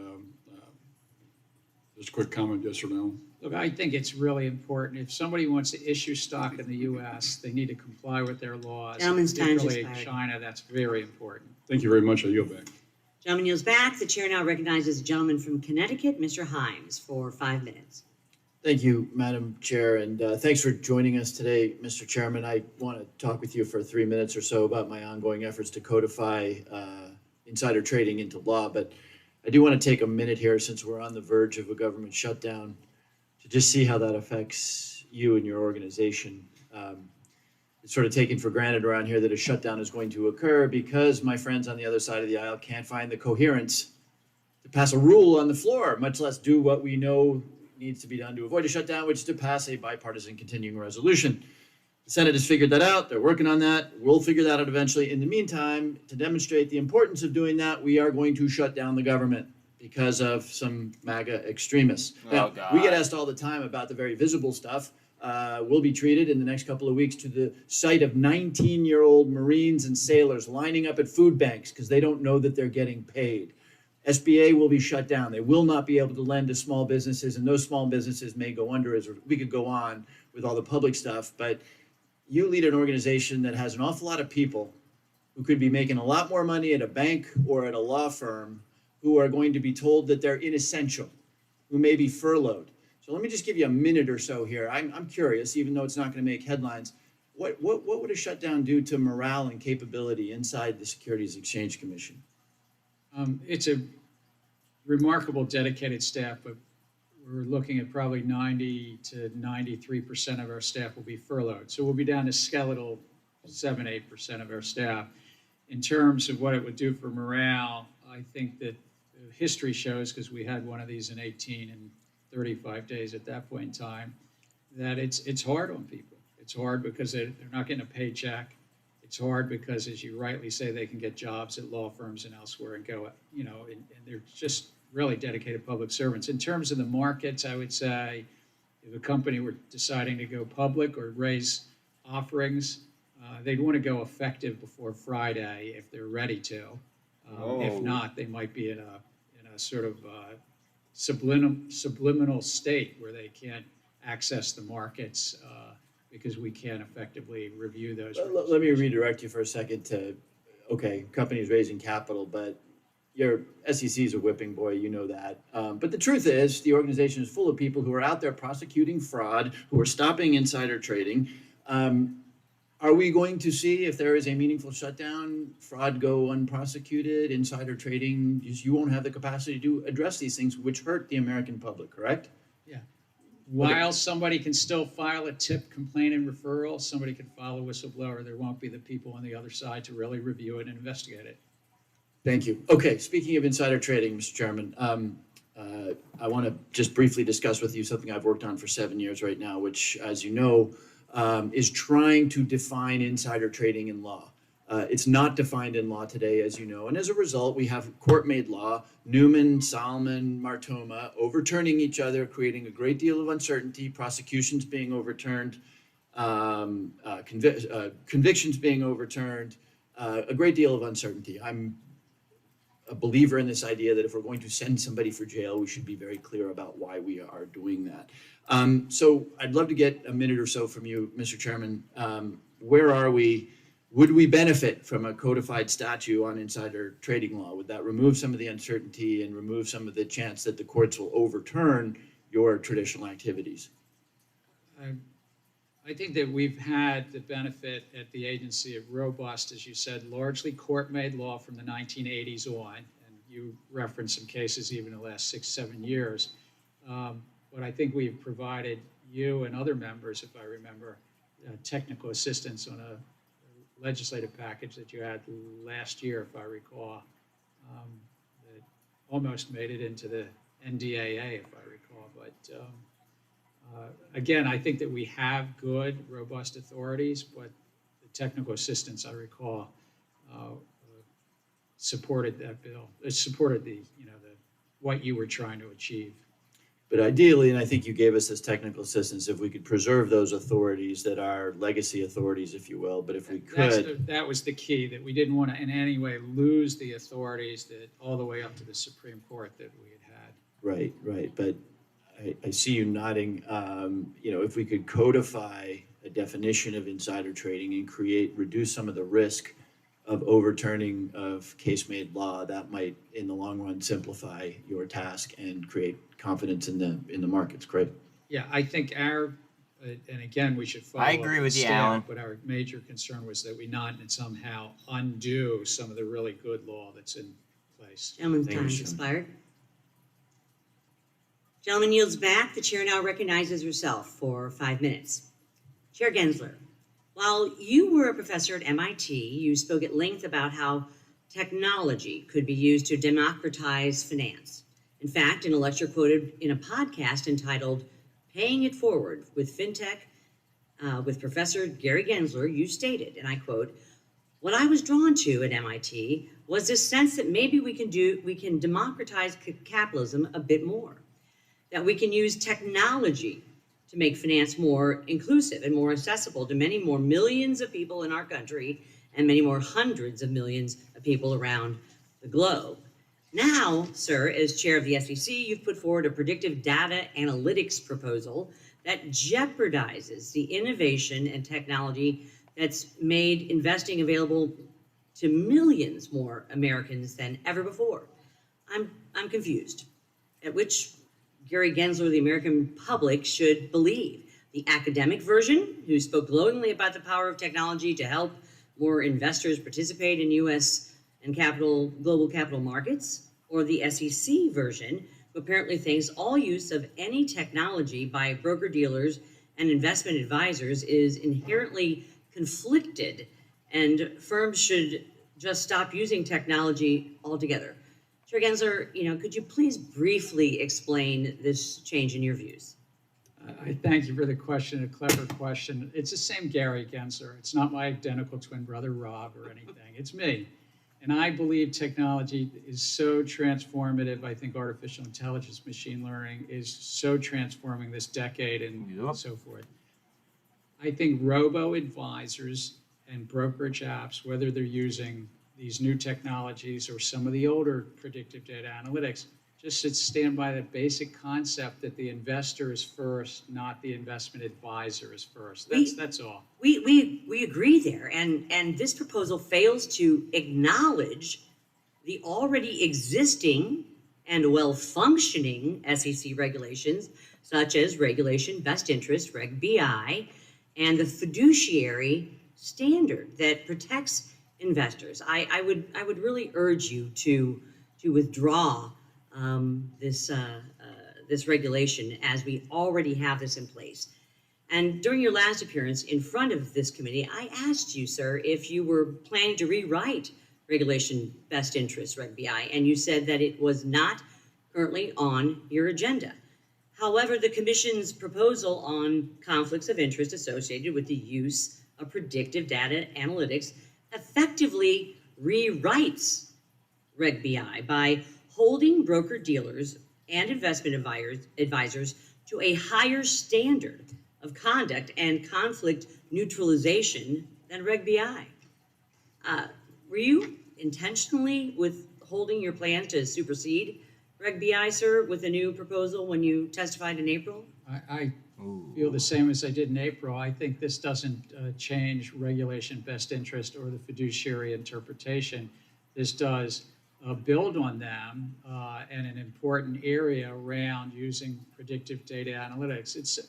just a quick comment, yes or no? Look, I think it's really important. If somebody wants to issue stock in the U.S., they need to comply with their laws. Gentleman's time's Particularly expired. China, that's very important. Thank you very much. I yield back. Gentleman yields back. The chair now recognizes the gentleman from Connecticut, Mr. Himes, for 5 minutes. Thank you, Madam Chair, and thanks for joining us today, Mr. Chairman. I want to talk with you for 3 minutes or so about my ongoing efforts to codify insider trading into law, but I do want to take a minute here, since we're on the verge of a government shutdown, to just see how that affects you and your organization. It's sort of taken for granted around here that a shutdown is going to occur because my friends on the other side of the aisle can't find the coherence to pass a rule on the floor, much less do what we know needs to be done to avoid a shutdown, which is to pass a bipartisan continuing resolution. The Senate has figured that out. They're working on that. We'll figure that out eventually. In the meantime, to demonstrate the importance of doing that, we are going to shut down the government because of some MAGA extremists. Now, God. we get asked all the time about the very visible stuff. We'll be treated in the next couple of weeks to the sight of 19-year-old Marines and sailors lining up at food banks because they don't know that they're getting paid. SBA will be shut down. They will not be able to lend to small businesses, and those small businesses may go under. As we could go on with all the public stuff, but you lead an organization that has an awful lot of people who could be making a lot more money at a bank or at a law firm who are going to be told that they're inessential, who may be furloughed. So let me just give you a minute or so here. I'm curious, even though it's not going to make headlines, what would a shutdown do to morale and capability inside the Securities Exchange Commission? It's a remarkable dedicated staff, but we're looking at probably 90 to 93% of our staff will be furloughed. So we'll be down to skeletal 7-8% of our staff. In terms of what it would do for morale, I think that history shows, because we had one of these in 18 and 35 days at that point in time, that it's hard on people. It's hard because they're not getting a paycheck. It's hard because, as you rightly say, they can get jobs at law firms and elsewhere and go, and they're just really dedicated public servants. In terms of the markets, I would say if a company were deciding to go public or raise offerings, they'd want to go effective before Friday if they're ready to. If not, they might be in a sort of subliminal state where they can't access the markets because we can't effectively review those. Let me redirect you for a second to, okay, companies raising capital, but your SEC is a whipping boy, you know that. But the truth is, the organization is full of people who are out there prosecuting fraud, who are stopping insider trading. Are we going to see, if there is a meaningful shutdown, fraud go unprosecuted, insider trading? You won't have the capacity to address these things, which hurt the American public, correct? Yeah. while somebody can still file a tip, complaint, and referral, somebody can file a whistleblower. There won't be the people on the other side to really review it and investigate it. Thank you. Okay, speaking of insider trading, Mr. Chairman, I want to just briefly discuss with you something I've worked on for 7 years right now, which, as you know, is trying to define insider trading in law. It's not defined in law today, as you know, and as a result, we have court-made law, Newman, Solomon, Martoma, overturning each other, creating a great deal of uncertainty, prosecutions being overturned, convictions being overturned, a great deal of uncertainty. I'm a believer in this idea that if we're going to send somebody for jail, we should be very clear about why we are doing that. So I'd love to get a minute or so from you, Mr. Chairman. Where are we? Would we benefit from a codified statute on insider trading law? Would that remove some of the uncertainty and remove some of the chance that the courts will overturn your traditional activities? I think that we've had the benefit at the agency of robust, as you said, largely court-made law from the 1980s on, and you referenced some cases even in the last 6, 7 years. But I think we've provided you and other members, if I remember, technical assistance on a legislative package that you had last year, if I recall, that almost made it into the NDAA, if I recall. But again, I think that we have good, robust authorities, but the technical assistance, I recall, supported that bill. It supported the what you were trying to achieve. But ideally, and I think you gave us this technical assistance, if we could preserve those authorities that are legacy authorities, if you will, but if we could. That was the key, that we didn't want to in any way lose the authorities that all the way up to the Supreme Court that we had had. Right, right. But I see you nodding. If we could codify a definition of insider trading and reduce some of the risk of overturning of case-made law, that might, in the long run, simplify your task and create confidence in the markets. Correct? Yeah, I think and again, we should follow. I agree with you, Alan. But our major concern was that we not somehow undo some of the really good law that's in place. Gentleman's time has expired. Gentleman yields back. The chair now recognizes herself for 5 minutes. Chair Gensler, while you were a professor at MIT, you spoke at length about how technology could be used to democratize finance. In fact, in a lecture quoted in a podcast entitled Paying It Forward with FinTech with Professor Gary Gensler, you stated, and I quote, "What I was drawn to at MIT was this sense that maybe we can democratize capitalism a bit more, that we can use technology to make finance more inclusive and more accessible to many more millions of people in our country and many more hundreds of millions of people around the globe. Now, sir, as chair of the SEC, you've put forward a predictive data analytics proposal that jeopardizes the innovation and technology that's made investing available to millions more Americans than ever before. I'm confused. At which Gary Gensler, the American public, should believe? The academic version, who spoke glowingly about the power of technology to help more investors participate in U.S. and global capital markets, or the SEC version, who apparently thinks all use of any technology by broker-dealers and investment advisors is inherently conflicted, and firms should just stop using technology altogether. Chair Gensler, could you please briefly explain this change in your views? I thank you for the question, a clever question. It's the same Gary Gensler. It's not my identical twin brother, Rob, or anything. It's me. And I believe technology is so transformative. I think artificial intelligence, machine learning is so transforming this decade and so forth. I think robo-advisors and brokerage apps, whether they're using these new technologies or some of the older predictive data analytics, just stand by the basic concept that the investor is first, not the investment advisor is first. That's all. We agree there, and this proposal fails to acknowledge the already existing and well-functioning SEC regulations, such as Regulation Best Interest, Reg BI, and the fiduciary standard that protects investors. I would really urge you to withdraw this this regulation as we already have this in place. And during your last appearance in front of this committee, I asked you, sir, if you were planning to rewrite Regulation Best Interest, Reg BI, and you said that it was not currently on your agenda. However, the Commission's proposal on conflicts of interest associated with the use of predictive data analytics effectively rewrites Reg BI by holding broker-dealers and investment advisors to a higher standard of conduct and conflict neutralization than Reg BI. Were you intentionally withholding your plans to supersede Reg BI, sir, with a new proposal when you testified in April? I feel the same as I did in April. I think this doesn't change regulation best interest or the fiduciary interpretation. This does build on them and an important area around using predictive data analytics. It's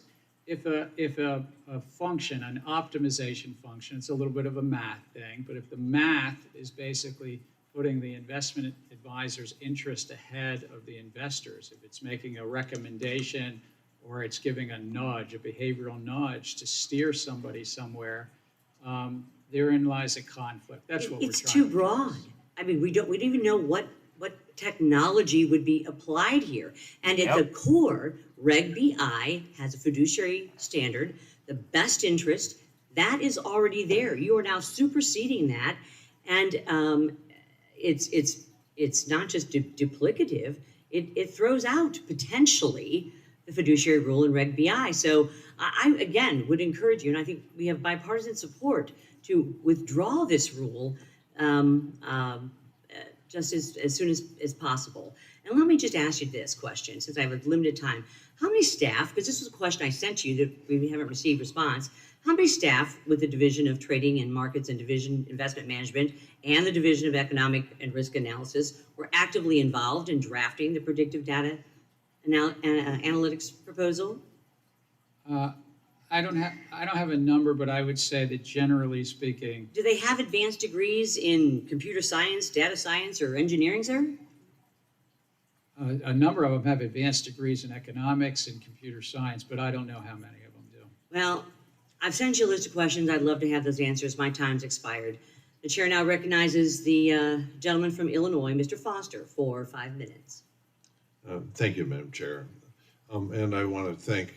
if a function, an optimization function, it's a little bit of a math thing, but if the math is basically putting the investment advisor's interest ahead of the investors, if it's making a recommendation or it's giving a nudge, a behavioral nudge to steer somebody somewhere, therein lies a conflict. That's what it's we're trying too broad. I mean, we don't even know what technology would be applied here. And at the core, Reg BI has a fiduciary standard, the best interest, that is already there. You are now superseding that, and it's not just duplicative, it throws out potentially the fiduciary rule in Reg BI. So I again would encourage you, and I think we have bipartisan support to withdraw this rule just as soon as possible. And let me just ask you this question, since I have a limited time. How many staff, because this was a question I sent you that we haven't received response, how many staff with the Division of Trading and Markets and Division Investment Management and the Division of Economic and Risk Analysis were actively involved in drafting the predictive data analytics proposal? I don't have a number, but I would say that generally speaking. Do they have advanced degrees in computer science, data science, or engineering, sir? A number of them have advanced degrees in economics and computer science, but I don't know how many of them do. Well, I've sent you a list of questions. I'd love to have those answers. My time's expired. The chair now recognizes the gentleman from Illinois, Mr. Foster, for 5 minutes. Thank you, Madam Chair. And I want to thank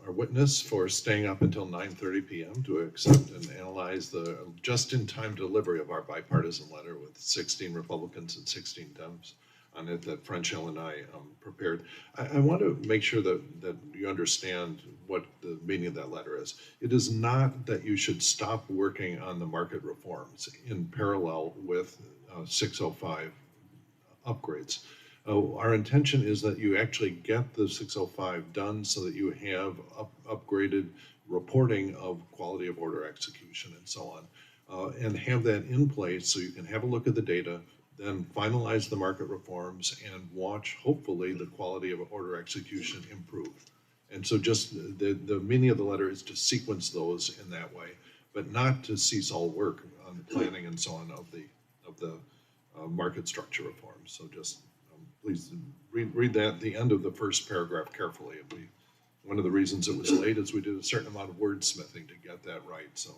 our witness for staying up until 9:30 p.m. to accept and analyze the just-in-time delivery of our bipartisan letter with 16 Republicans and 16 Dems on it that French Hill and I prepared. I want to make sure that you understand what the meaning of that letter is. It is not that you should stop working on the market reforms in parallel with 605 upgrades. Our intention is that you actually get the 605 done so that you have upgraded reporting of quality of order execution and so on, and have that in place so you can have a look at the data, then finalize the market reforms and watch, hopefully, the quality of order execution improve. And so just the meaning of the letter is to sequence those in that way, but not to cease all work on the planning and so on of the market structure reforms. So just please read that, the end of the first paragraph carefully. One of the reasons it was late is we did a certain amount of wordsmithing to get that right. So,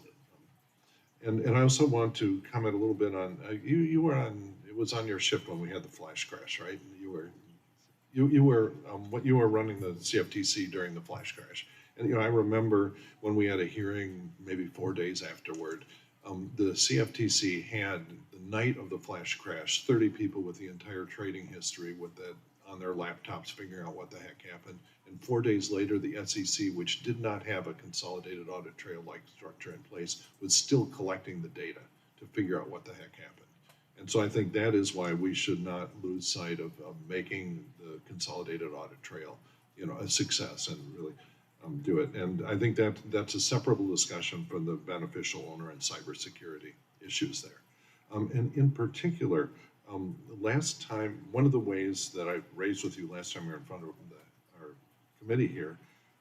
and I also want to comment a little bit on you were on. It was on your shift when we had the flash crash, right? You were running the CFTC during the flash crash, and I remember when we had a hearing maybe 4 days afterward. The CFTC had, the night of the flash crash, 30 people with the entire trading history with that on their laptops figuring out what the heck happened. And 4 days later, the SEC, which did not have a consolidated audit trail-like structure in place, was still collecting the data to figure out what the heck happened. And so I think that is why we should not lose sight of making the consolidated audit trail, a success and really do it. And I think that's a separable discussion from the beneficial owner and cybersecurity issues there. And in particular, last time, one of the ways that I raised with you last time we were in front of our committee here,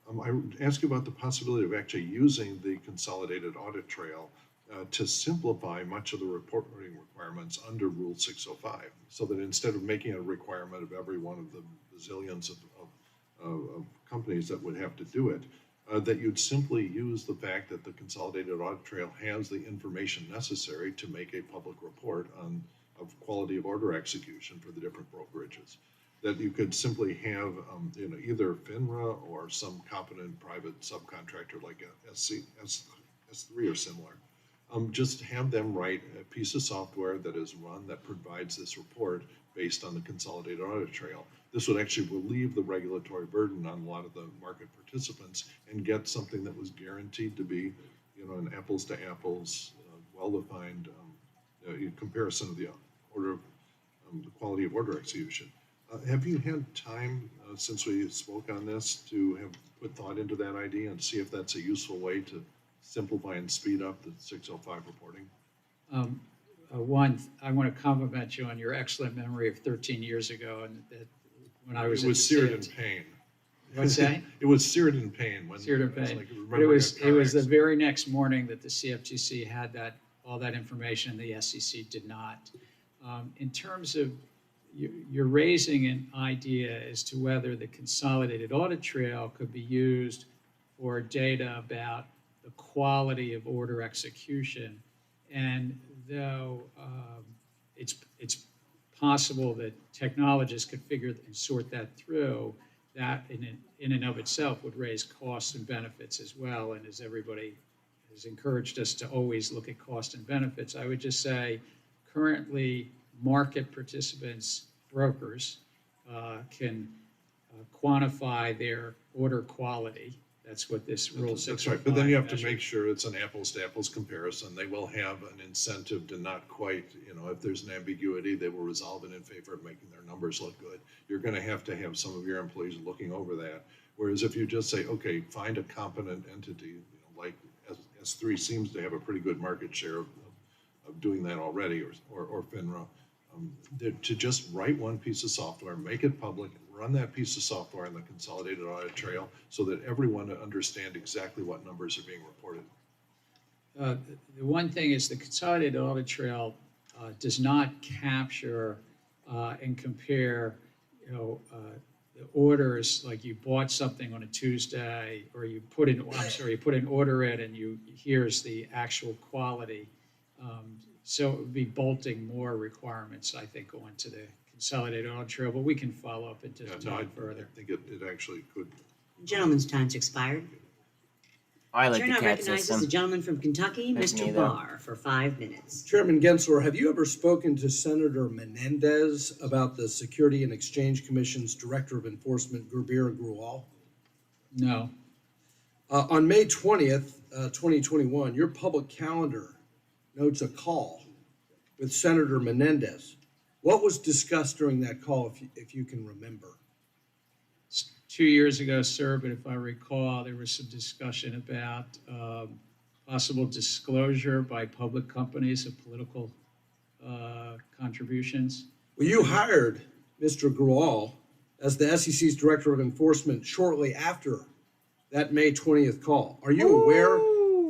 I asked you about the possibility of actually using the consolidated audit trail to simplify much of the reporting requirements under Rule 605, so that instead of making a requirement of every one of the bazillions of of companies that would have to do it, that you'd simply use the fact that the Consolidated Audit Trail has the information necessary to make a public report of quality of order execution for the different brokerages. That you could simply have, either Fngr or some competent private subcontractor like a S3 or similar, just have them write a piece of software that is run that provides this report based on the Consolidated Audit Trail. This would actually relieve the regulatory burden on a lot of the market participants and get something that was guaranteed to be, an apples to apples, well-defined comparison of the order, the quality of order execution. Have you had time since we spoke on this to have put thought into that idea and see if that's a useful way to simplify and speed up the 605 reporting? One, I want to compliment you on your excellent memory of 13 years ago, and that when I was it was seared in pain. What's that? It was seared in pain. Seared in pain. Like but it was the very next morning that the CFTC had all that information, and the SEC did not. In terms of you're raising an idea as to whether the Consolidated Audit Trail could be used for data about the quality of order execution. And though it's possible that technologists could figure and sort that through, that in and of itself would raise costs and benefits as well. And as everybody has encouraged us to always look at cost and benefits, I would just say currently market participants, brokers, can quantify their order quality. That's what this Rule 605 That's right, but then you have to measures. make sure it's an apples-to-apples comparison. They will have an incentive to not quite, if there's an ambiguity, they will resolve it in favor of making their numbers look good. You're going to have some of your employees looking over that. Whereas if you just say, okay, find a competent entity, like S3 seems to have a pretty good market share of doing that already, or Fngr, to just write one piece of software, make it public, run that piece of software on the Consolidated Audit Trail so that everyone understands exactly what numbers are being reported. The one thing is the Consolidated Audit Trail does not capture and compare, the orders, like you bought something on a Tuesday, or you put an order in and here's the actual quality. So it would be bolting more requirements, I think, onto the Consolidated Audit Trail, but we can follow up and just talk further. I think it actually could. Gentleman's time's expired. I like Chair the now cat recognizes system. the gentleman from Kentucky, That's me, Mr. though. Barr, for 5 minutes. Chairman Gensler, have you ever spoken to Senator Menendez about the Security and Exchange Commission's Director of Enforcement, Gurbir Grewal? No. On May 20th, 2021, your public calendar notes a call with Senator Menendez. What was discussed during that call, if you can remember? 2 years ago, sir, but if I recall, there was some discussion about possible disclosure by public companies of political contributions. Well, you hired Mr. Grewal as the SEC's Director of Enforcement shortly after that May 20th call. Are you aware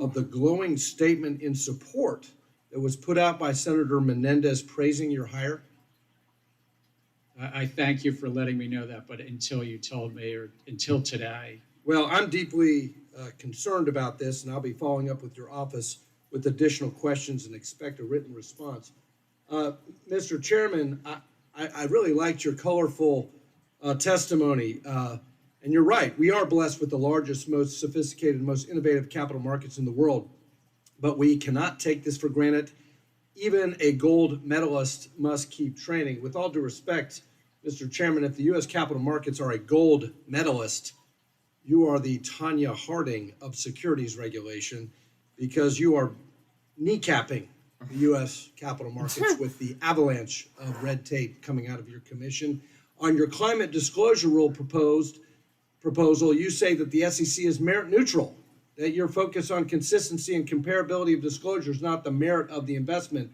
of the glowing statement in support that was put out by Senator Menendez praising your hire? I thank you for letting me know that, but until you told me, or until today. Well, I'm deeply concerned about this, and I'll be following up with your office with additional questions and expect a written response. Mr. Chairman, I really liked your colorful testimony, and you're right. We are blessed with the largest, most sophisticated, most innovative capital markets in the world, but we cannot take this for granted. Even a gold medalist must keep training. With all due respect, Mr. Chairman, if the U.S. capital markets are a gold medalist, you are the Tanya Harding of securities regulation, because you are kneecapping the U.S. capital markets with the avalanche of red tape coming out of your commission. On your climate disclosure rule proposal, you say that the SEC is merit neutral, that your focus on consistency and comparability of disclosure is not the merit of the investment.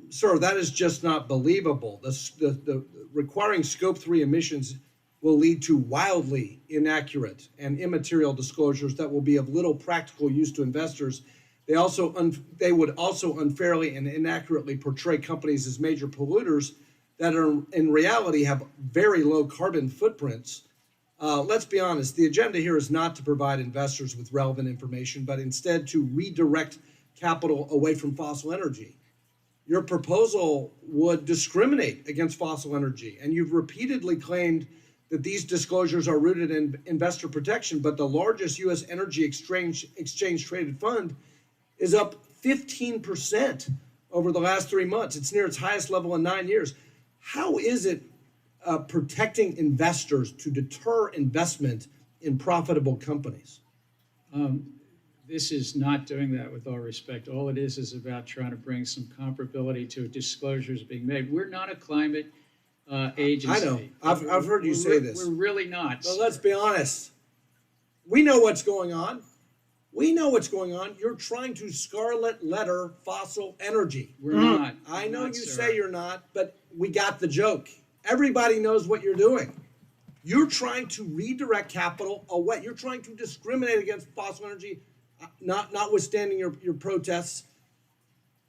Sir, that is just not believable. The requiring Scope 3 emissions will lead to wildly inaccurate and immaterial disclosures that will be of little practical use to investors. They would also unfairly and inaccurately portray companies as major polluters that are in reality have very low carbon footprints. let's be honest, the agenda here is not to provide investors with relevant information, but instead to redirect capital away from fossil energy. Your proposal would discriminate against fossil energy, and you've repeatedly claimed that these disclosures are rooted in investor protection, but the largest U.S. energy exchange traded fund is up 15% over the last 3 months. It's near its highest level in 9 years. How is it protecting investors to deter investment in profitable companies? This is not doing that, with all respect. All it is about trying to bring some comparability to disclosures being made. We're not a climate agency. I know. I've heard you say this. We're really not. But let's be honest. We know what's going on. We know what's going on. You're trying to scarlet letter fossil energy. We're not. I know you sir. say you're not, but we got the joke. Everybody knows what you're doing. You're trying to redirect capital away. You're trying to discriminate against fossil energy, notwithstanding your protests.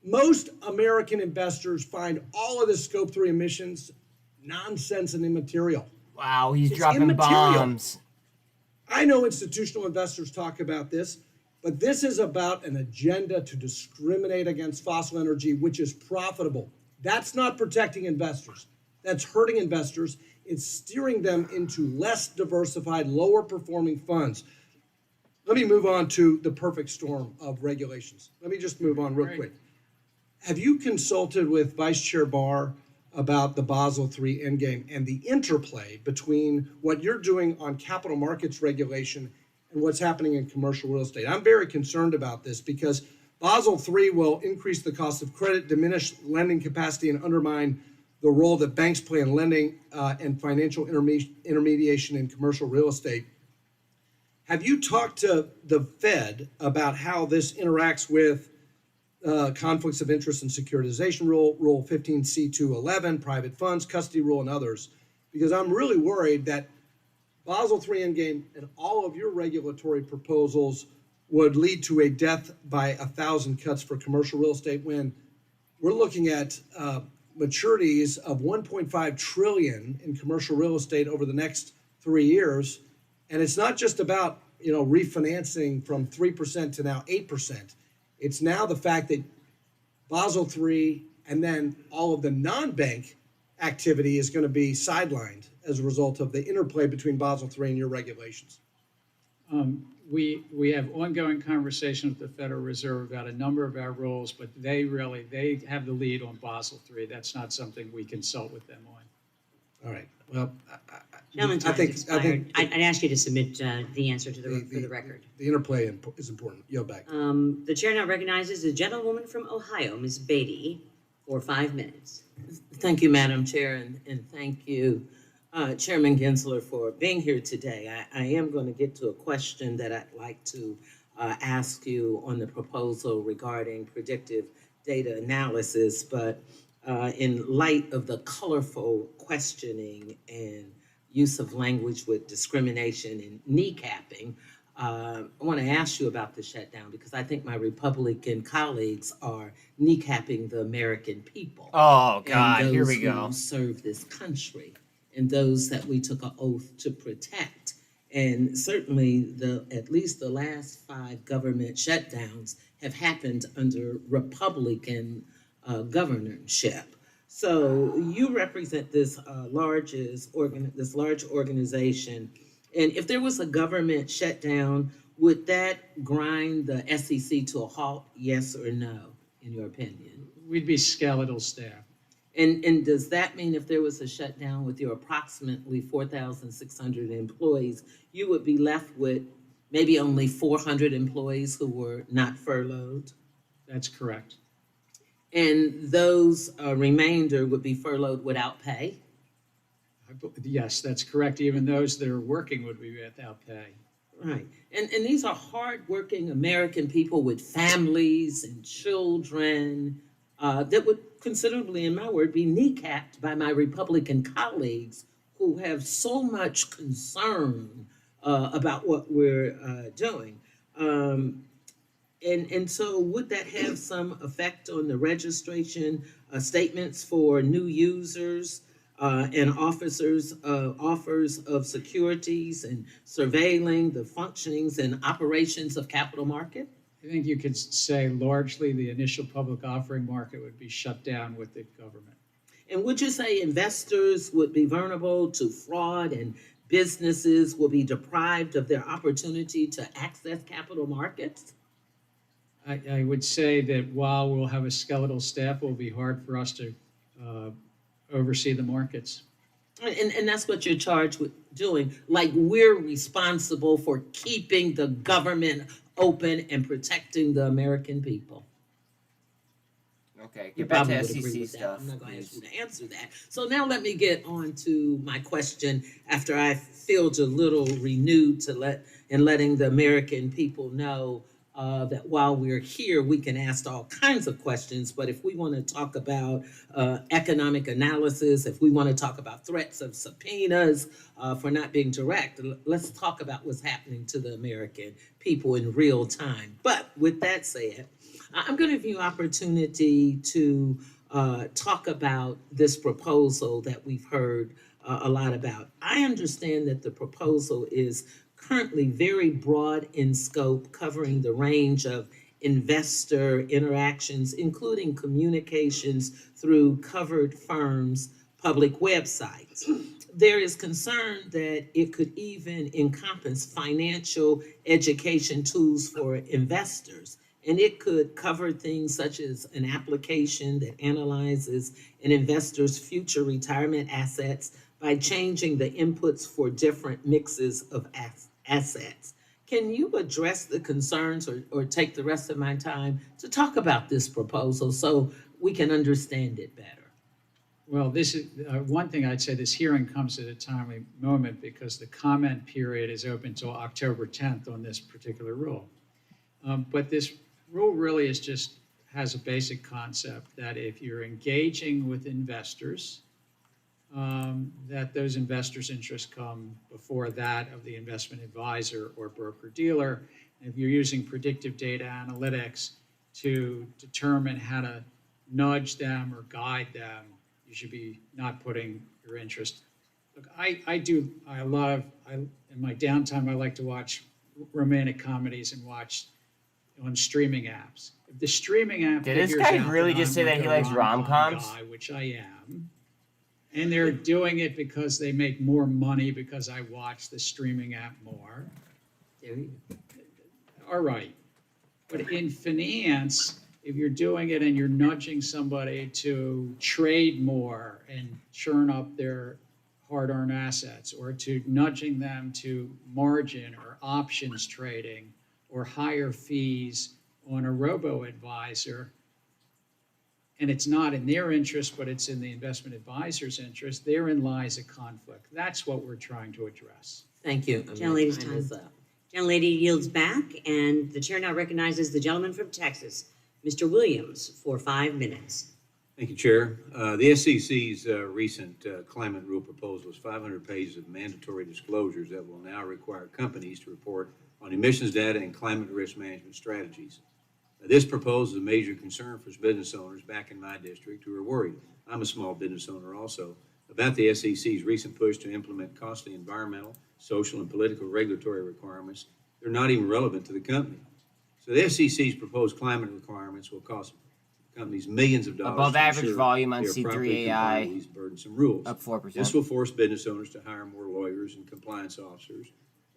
Most American investors find all of the Scope 3 emissions nonsense and immaterial. Wow, he's It's dropping immaterial. bombs. I know institutional investors talk about this, but this is about an agenda to discriminate against fossil energy, which is profitable. That's not protecting investors. That's hurting investors. It's steering them into less diversified, lower performing funds. Let me move on to the perfect storm of regulations. Let me just move on real quick. Have you consulted with Vice Chair Barr about the Basel III endgame and the interplay between what you're doing on capital markets regulation and what's happening in commercial real estate? I'm very concerned about this because Basel III will increase the cost of credit, diminish lending capacity, and undermine the role that banks play in lending and financial intermediation in commercial real estate. Have you talked to the Fed about how this interacts with conflicts of interest and securitization rule, Rule 15C211, private funds, custody rule, and others? Because I'm really worried that Basel III endgame and all of your regulatory proposals would lead to a death by 1,000 cuts for commercial real estate when we're looking at maturities of $1.5 trillion in commercial real estate over the next 3 years. And it's not just about, refinancing from 3% to now 8%. It's now the fact that Basel III and then all of the non-bank activity is going to be sidelined as a result of the interplay between Basel III and your regulations. We have ongoing conversation with the Federal Reserve about a number of our rules, but they have the lead on Basel III. That's not something we consult with them on. All right. Well, Gentlemen, I think I'd ask you to submit the answer for the record. The interplay is important. Yield back. The chair now recognizes the gentlewoman from Ohio, Ms. Beatty, for 5 minutes. Thank you, Madam Chair, and thank you, Chairman Gensler, for being here today. I am going to get to a question that I'd like to ask you on the proposal regarding predictive data analysis, but in light of the colorful questioning and use of language with discrimination and kneecapping, I want to ask you about the shutdown because I think my Republican colleagues are kneecapping the American people. Oh, God, and here those we go. who serve this country and those that we took an oath to protect. And certainly, at least the last 5 government shutdowns have happened under Republican governorship. So you represent this large organization, and if there was a government shutdown, would that grind the SEC to a halt? Yes or no, in your opinion? We'd be skeletal staff. And does that mean if there was a shutdown with your approximately 4,600 employees, you would be left with maybe only 400 employees who were not furloughed? That's correct. And those remainder would be furloughed without pay? Yes, that's correct. Even those that are working would be without pay. Right. And these are hardworking American people with families and children that would considerably, in my word, be kneecapped by my Republican colleagues who have so much concern about what we're doing. And so would that have some effect on the registration statements for new users and offers of securities and surveilling the functionings and operations of capital market? I think you could say largely the initial public offering market would be shut down with the government. And would you say investors would be vulnerable to fraud and businesses will be deprived of their opportunity to access capital markets? I would say that while we'll have a skeletal staff, it will be hard for us to oversee the markets. And that's what you're charged with doing. Like, we're responsible for keeping the government open and protecting the American people. Okay, You get back probably to would agree SEC with that. stuff. I'm not going to ask please. you to answer that. So now let me get on to my question after I feel a little renewed to letting the American people know that while we're here, we can ask all kinds of questions. But if we want to talk about economic analysis, if we want to talk about threats of subpoenas for not being direct, let's talk about what's happening to the American people in real time. But with that said, I'm going to give you opportunity to talk about this proposal that we've heard a lot about. I understand that the proposal is currently very broad in scope, covering the range of investor interactions, including communications through covered firms' public websites. There is concern that it could even encompass financial education tools for investors. And it could cover things such as an application that analyzes an investor's future retirement assets by changing the inputs for different mixes of assets. Can you address the concerns or take the rest of my time to talk about this proposal so we can understand it better? Well, this is one thing I'd say. This hearing comes at a timely moment because the comment period is open till October 10th on this particular rule. But this rule really has a basic concept that if you're engaging with investors, that those investors' interests come before that of the investment advisor or broker-dealer. If you're using predictive data analytics to determine how to nudge them or guide them, you should be not putting your interest. Look, in my downtime, I like to watch romantic comedies and watch on streaming apps. If the streaming app Did this figures guy out really that just I'm say that like he a likes rom-com rom-coms? guy, which I am, and they're doing it because they make more money because I watch the streaming app more. There you go. All right. But in finance, if you're doing it and you're nudging somebody to trade more and churn up their hard-earned assets, or to nudging them to margin or options trading or higher fees on a robo-advisor, and it's not in their interest, but it's in the investment advisor's interest, therein lies a conflict. That's what we're trying to address. Thank you. Gentlelady's Time time. is up. Gentlelady yields back, and the chair now recognizes the gentleman from Texas, Mr. Williams, for 5 minutes. Thank you, Chair. The SEC's recent climate rule proposal is 500 pages of mandatory disclosures that will now require companies to report on emissions data and climate risk management strategies. This proposal is a major concern for business owners back in my district who are worried. I'm a small business owner also about the SEC's recent push to implement costly environmental, social, and political regulatory requirements. They're not even relevant to the company. So the SEC's proposed climate requirements will cost companies millions of dollars. Above to average ensure volume on they are properly C3 AI, compliant with these burdensome rules. up 4%. This will force business owners to hire more lawyers and compliance officers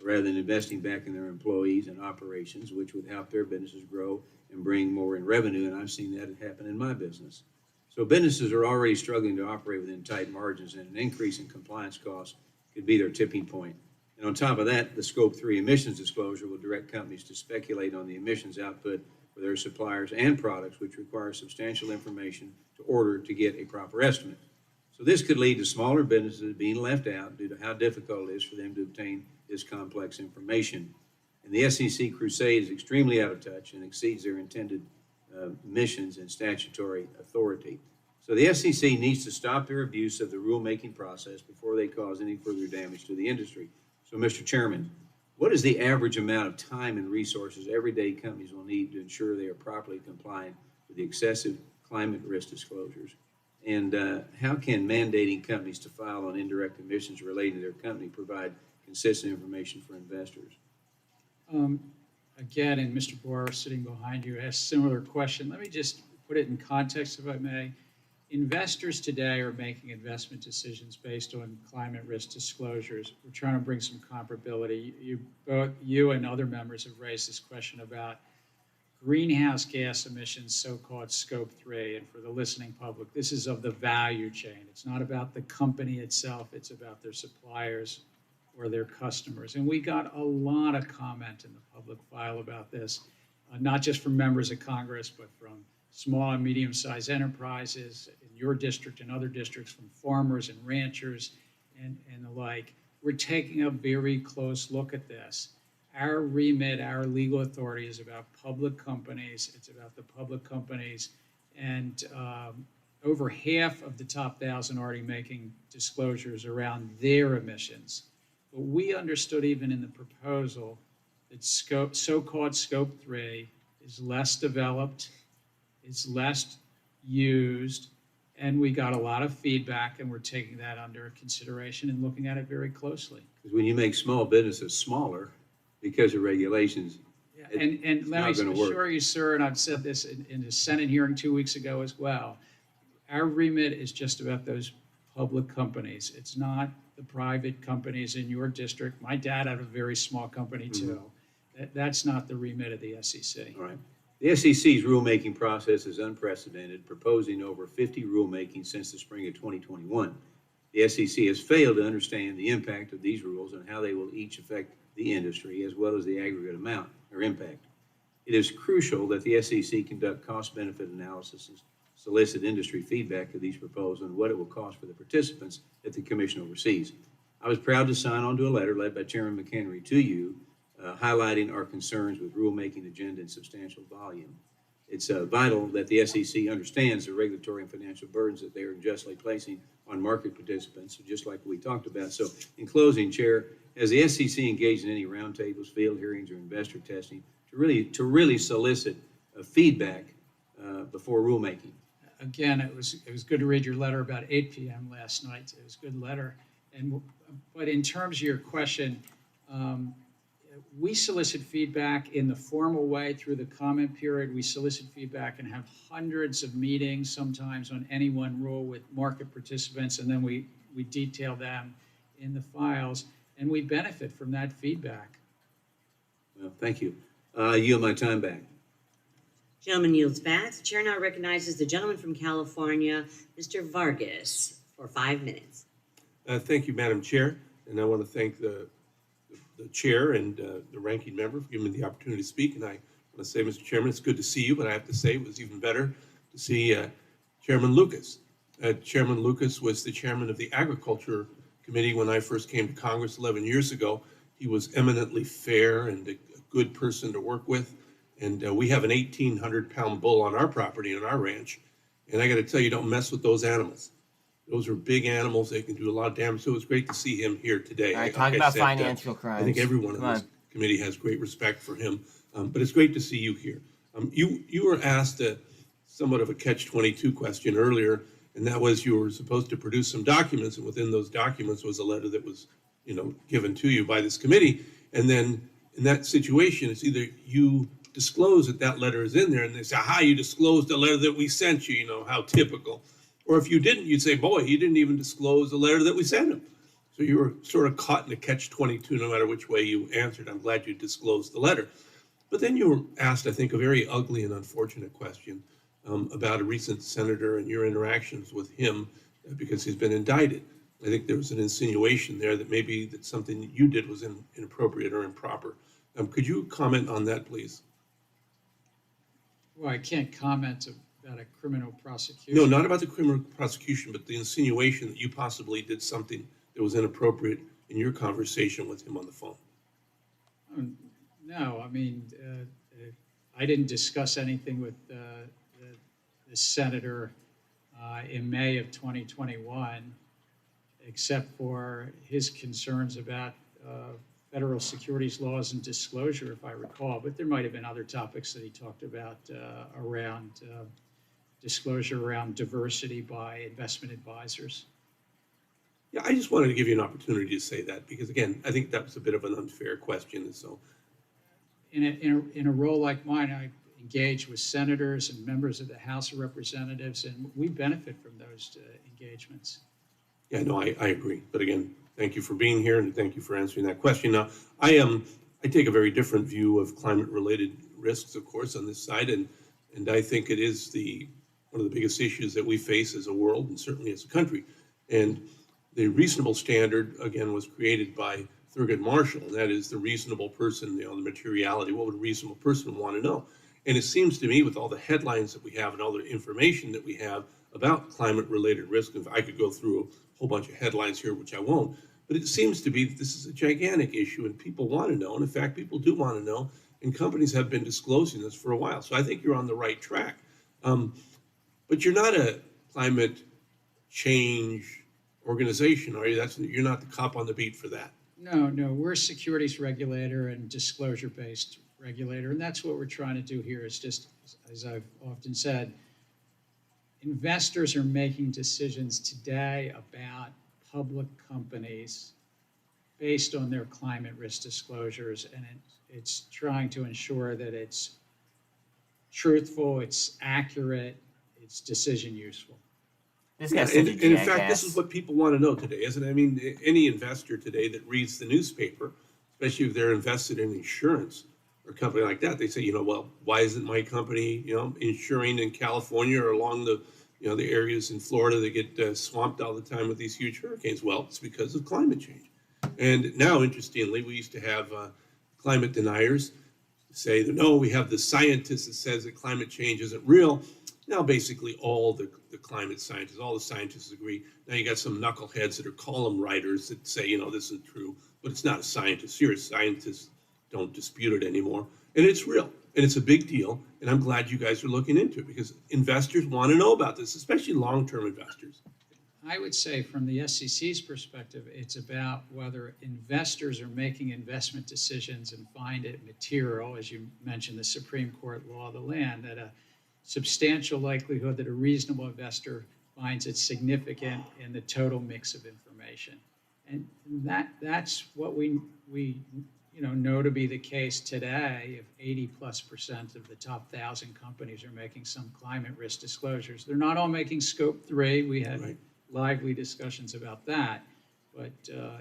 rather than investing back in their employees and operations, which would help their businesses grow and bring more in revenue, and I've seen that happen in my business. So businesses are already struggling to operate within tight margins, and an increase in compliance costs could be their tipping point. And on top of that, the Scope 3 emissions disclosure will direct companies to speculate on the emissions output for their suppliers and products, which require substantial information to order to get a proper estimate. So this could lead to smaller businesses being left out due to how difficult it is for them to obtain this complex information. And the SEC crusade is extremely out of touch and exceeds their intended missions and statutory authority. So the SEC needs to stop their abuse of the rulemaking process before they cause any further damage to the industry. So, Mr. Chairman, what is the average amount of time and resources everyday companies will need to ensure they are properly compliant with the excessive climate risk disclosures? And how can mandating companies to file on indirect emissions relating to their company provide consistent information for investors? Again, and Mr. Boer sitting behind you asked a similar question. Let me just put it in context, if I may. Investors today are making investment decisions based on climate risk disclosures. We're trying to bring some comparability. You and other members have raised this question about greenhouse gas emissions, so-called Scope 3. And for the listening public, this is of the value chain. It's not about the company itself. It's about their suppliers or their customers. And we got a lot of comment in the public file about this, not just from members of Congress, but from small and medium-sized enterprises in your district and other districts, from farmers and ranchers and the like. We're taking a very close look at this. Our remit, our legal authority is about public companies. It's about the public companies. And over half of the top 1,000 already making disclosures around their emissions. But we understood even in the proposal that so-called Scope 3 is less developed, is less used, and we got a lot of feedback, and we're taking that under consideration and looking at it very closely. Because when you make small businesses smaller because of regulations, And let me assure you, sir, and I've said this in a Senate hearing 2 weeks ago as well, our remit is just about those public companies. It's not the private companies in your district. My dad had a very small company too. That's not the remit of the SEC. all right. The SEC's rulemaking process is unprecedented, proposing over 50 rulemakings since the spring of 2021. The SEC has failed to understand the impact of these rules and how they will each affect the industry, as well as the aggregate amount or impact. It is crucial that the SEC conduct cost-benefit analysis and solicit industry feedback of these proposals and what it will cost for the participants that the Commission oversees. I was proud to sign on to a letter led by Chairman McHenry to you, highlighting our concerns with rulemaking agenda and substantial volume. It's vital that the SEC understands the regulatory and financial burdens that they are unjustly placing on market participants, just like we talked about. So in closing, Chair, has the SEC engaged in any roundtables, field hearings, or investor testing to really solicit feedback before rulemaking? Again, it was good to read your letter about 8 p.m. last night. It was a good letter. But in terms of your question, we solicit feedback in the formal way through the comment period. We solicit feedback and have hundreds of meetings, sometimes on any one rule with market participants, and then we detail them in the files, and we benefit from that feedback. Well, thank you. I yield my time back. Gentleman yields back. The chair now recognizes the gentleman from California, Mr. Vargas, for 5 minutes. Thank you, Madam Chair, and I want to thank the chair and the ranking member for giving me the opportunity to speak. And I want to say, Mr. Chairman, it's good to see you, but I have to say it was even better to see Chairman Lucas. Chairman Lucas was the chairman of the Agriculture Committee when I first came to Congress 11 years ago. He was eminently fair and a good person to work with. And we have an 1,800-pound bull on our property, on our ranch. And I got to tell you, don't mess with those animals. Those are big animals. They can do a lot of damage. So it was great to see him here today. All right, talk about financial crimes. I think everyone in this committee has great respect for him. But it's great to see you here. You were asked somewhat of a catch-22 question earlier, and that was you were supposed to produce some documents, and within those documents was a letter that was, given to you by this committee. And then in that situation, it's either you disclose that letter is in there, and they say, aha, you disclosed the letter that we sent you, how typical. Or if you didn't, you'd say, boy, he didn't even disclose the letter that we sent him. So you were sort of caught in a catch-22 no matter which way you answered. I'm glad you disclosed the letter. But then you were asked, I think, a very ugly and unfortunate question about a recent senator and your interactions with him because he's been indicted. I think there was an insinuation there that maybe that something you did was inappropriate or improper. Could you comment on that, please? Well, I can't comment about a criminal prosecution. No, not about the criminal prosecution, but the insinuation that you possibly did something that was inappropriate in your conversation with him on the phone. No, I mean, I didn't discuss anything with the senator in May of 2021, except for his concerns about federal securities laws and disclosure, if I recall. But there might have been other topics that he talked about around disclosure around diversity by investment advisors. Yeah, I just wanted to give you an opportunity to say that because, again, I think that was a bit of an unfair question. And so, In a role like mine, I engage with senators and members of the House of Representatives, and we benefit from those engagements. yeah, no, I agree. But again, thank you for being here and thank you for answering that question. Now, I take a very different view of climate-related risks, of course, on this side, and I think it is one of the biggest issues that we face as a world and certainly as a country. And the reasonable standard, again, was created by Thurgood Marshall, and that is the reasonable person, the materiality. What would a reasonable person want to know? And it seems to me, with all the headlines that we have and all the information that we have about climate-related risk, if I could go through a whole bunch of headlines here, which I won't, but it seems to be that this is a gigantic issue, and people want to know. And in fact, people do want to know, and companies have been disclosing this for a while. So I think you're on the right track. But you're not a climate change organization, are you? You're not the cop on the beat for that. No, we're a securities regulator and disclosure-based regulator, and that's what we're trying to do here is just, as I've often said, investors are making decisions today about public companies based on their climate risk disclosures, and it's trying to ensure that it's truthful, it's accurate, it's decision useful. And in fact, this is what people want to know today, isn't it? I mean, any investor today that reads the newspaper, especially if they're invested in insurance or a company like that, they say, well, why isn't my company, insuring in California or along the, the areas in Florida that get swamped all the time with these huge hurricanes? Well, it's because of climate change. And now, interestingly, we used to have climate deniers say that, no, we have the scientist that says that climate change isn't real. Now, basically, all the climate scientists, all the scientists agree. Now, you got some knuckleheads that are column writers that say, this isn't true, but it's not a scientist. Serious scientists don't dispute it anymore. And it's real, and it's a big deal, and I'm glad you guys are looking into it because investors want to know about this, especially long-term investors. I would say from the SEC's perspective, it's about whether investors are making investment decisions and find it material, as you mentioned, the Supreme Court law of the land, that a substantial likelihood that a reasonable investor finds it significant in the total mix of information. And that's what we know to be the case today. If 80+% of the top 1,000 companies are making some climate risk disclosures, they're not all making Scope 3. We had lively discussions about that. But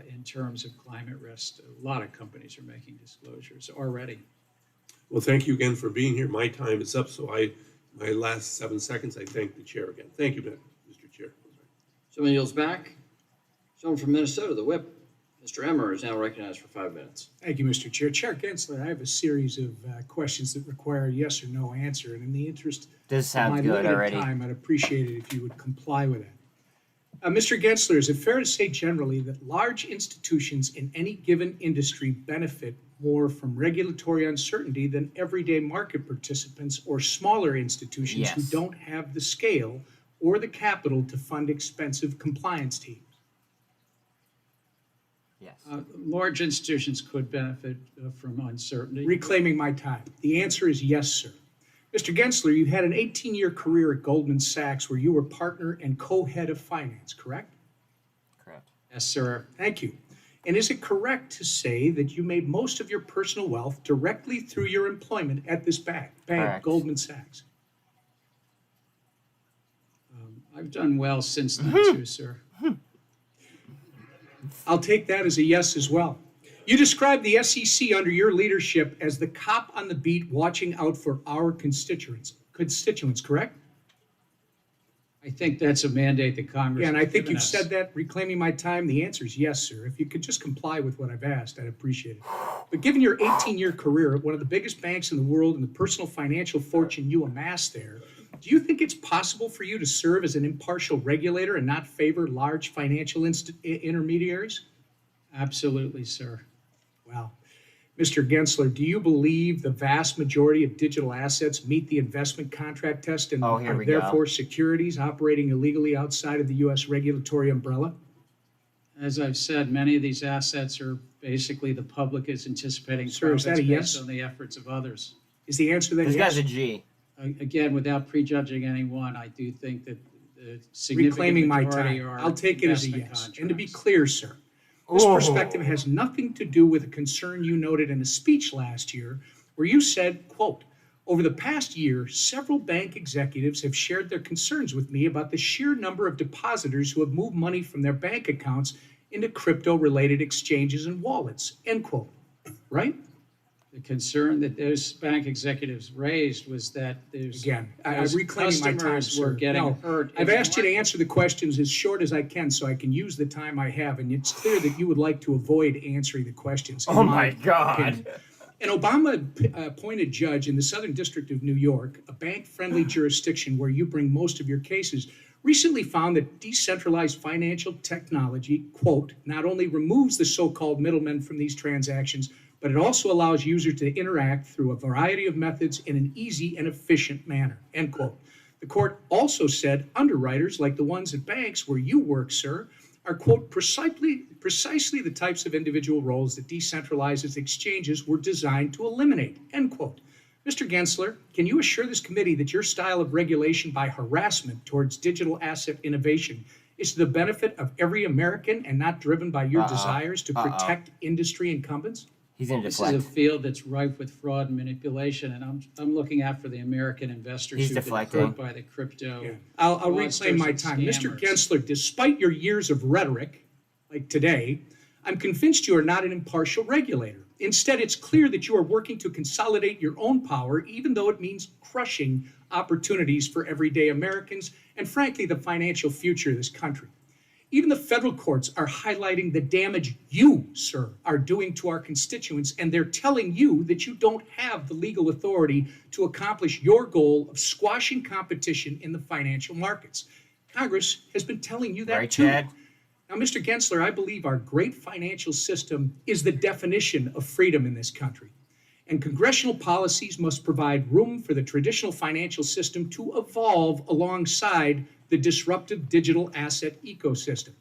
in terms of climate risk, a lot of companies are making disclosures already. Well, thank you again for being here. My time is up, so my last 7 seconds, I thank the chair again. Thank you, Mr. Chair. Someone yields back. Someone from Minnesota, the whip. Mr. Emmer is now recognized for 5 minutes. Thank you, Mr. Chair. Chair Gensler, I have a series of questions that require a yes or no answer, and in the interest of my limited time, I'd appreciate it if you would comply with that. Mr. Gensler, is it fair to say generally that large institutions in any given industry benefit more from regulatory uncertainty than everyday market participants or smaller institutions who don't have the scale or the capital to fund expensive compliance teams? Yes. Large institutions could benefit from uncertainty. Reclaiming my time. The answer is yes, sir. Mr. Gensler, you had an 18-year career at Goldman Sachs where you were partner and co-head of finance, correct? Correct. Yes, sir. Thank you. And is it correct to say that you made most of your personal wealth directly through your employment at this bank, Goldman Sachs? I've done well since then, too, sir. I'll take that as a yes as well. You described the SEC under your leadership as the cop on the beat watching out for our constituents, correct? I think that's a mandate that Congress has and I think given you've us. said that, reclaiming my time. The answer is yes, sir. If you could just comply with what I've asked, I'd appreciate it. But given your 18-year career at one of the biggest banks in the world and the personal financial fortune you amassed there, do you think it's possible for you to serve as an impartial regulator and not favor large financial intermediaries? Absolutely, sir. Wow. Mr. Gensler, do you believe the vast majority of digital assets meet the investment contract test and are therefore securities operating illegally outside of the U.S. regulatory umbrella? As I've said, many of these assets are basically the public is anticipating Sir, is that a profits yes? based on the efforts of others. Is the answer that This yes? guy's a G. again, without prejudging anyone, I do think that the significant Reclaiming my majority time. are I'll take it as a investment yes. contracts. And to be clear, sir, this perspective has nothing to do with a concern you noted in a speech last year where you said, quote, over the past year, several bank executives have shared their concerns with me about the sheer number of depositors who have moved money from their bank accounts into crypto-related exchanges and wallets, end quote. Right? The concern that those bank executives raised was that I'm reclaiming my time, customers were sir. getting No, hurt. I've asked you to answer the questions as short as I can so I can use the time I have, and it's clear that you would like to avoid answering the questions. in Oh my God. opinion. An Obama-appointed judge in the Southern District of New York, a bank-friendly jurisdiction where you bring most of your cases, recently found that decentralized financial technology, quote, not only removes the so-called middlemen from these transactions, but it also allows users to interact through a variety of methods in an easy and efficient manner, end quote. The court also said underwriters, like the ones at banks where you work, sir, are, quote, precisely the types of individual roles that decentralized exchanges were designed to eliminate, end quote. Mr. Gensler, can you assure this committee that your style of regulation by harassment towards digital asset innovation is to the benefit of every American and not driven by your desires to protect industry incumbents? He's in This deflect. is a field that's rife with fraud and manipulation, and I'm looking out for the American investors He's who've deflecting. been hurt by the crypto. I'll reclaim my fraudsters and time. Mr. scammers. Gensler, despite your years of rhetoric, like today, I'm convinced you are not an impartial regulator. Instead, it's clear that you are working to consolidate your own power, even though it means crushing opportunities for everyday Americans and, frankly, the financial future of this country. Even the federal courts are highlighting the damage you, sir, are doing to our constituents, and they're telling you that you don't have the legal authority to accomplish your goal of squashing competition in the financial markets. Congress has been telling you that Right, too. Chad? Now, Mr. Gensler, I believe our great financial system is the definition of freedom in this country. And congressional policies must provide room for the traditional financial system to evolve alongside the disruptive digital asset ecosystem.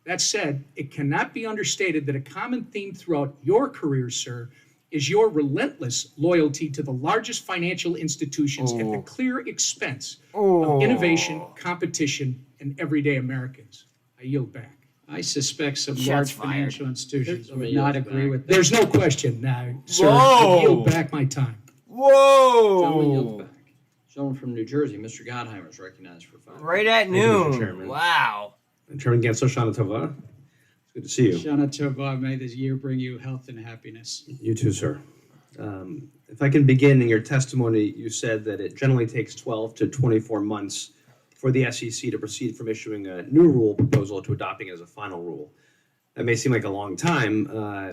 That said, it cannot be understated that a common theme throughout your career, sir, is your relentless loyalty to the largest financial institutions at the clear expense of innovation, competition, and everyday Americans. I yield back. I suspect some Shots large fired. financial institutions would Somebody not yields agree back. with that. There's no question now, sir. Whoa. I yield back my time. Gentleman yields Whoa! back. Gentleman from New Jersey, Mr. Gottheimer, is recognized for 5 minutes. Right at Thank you, Mr. noon. Chairman. Wow. Chairman Gensler, Shana Tova. It's good to see you. Shana Tova, may this year bring you health and happiness. You too, sir. If I can begin, in your testimony, you said that it generally takes 12 to 24 months for the SEC to proceed from issuing a new rule proposal to adopting it as a final rule. That may seem like a long time,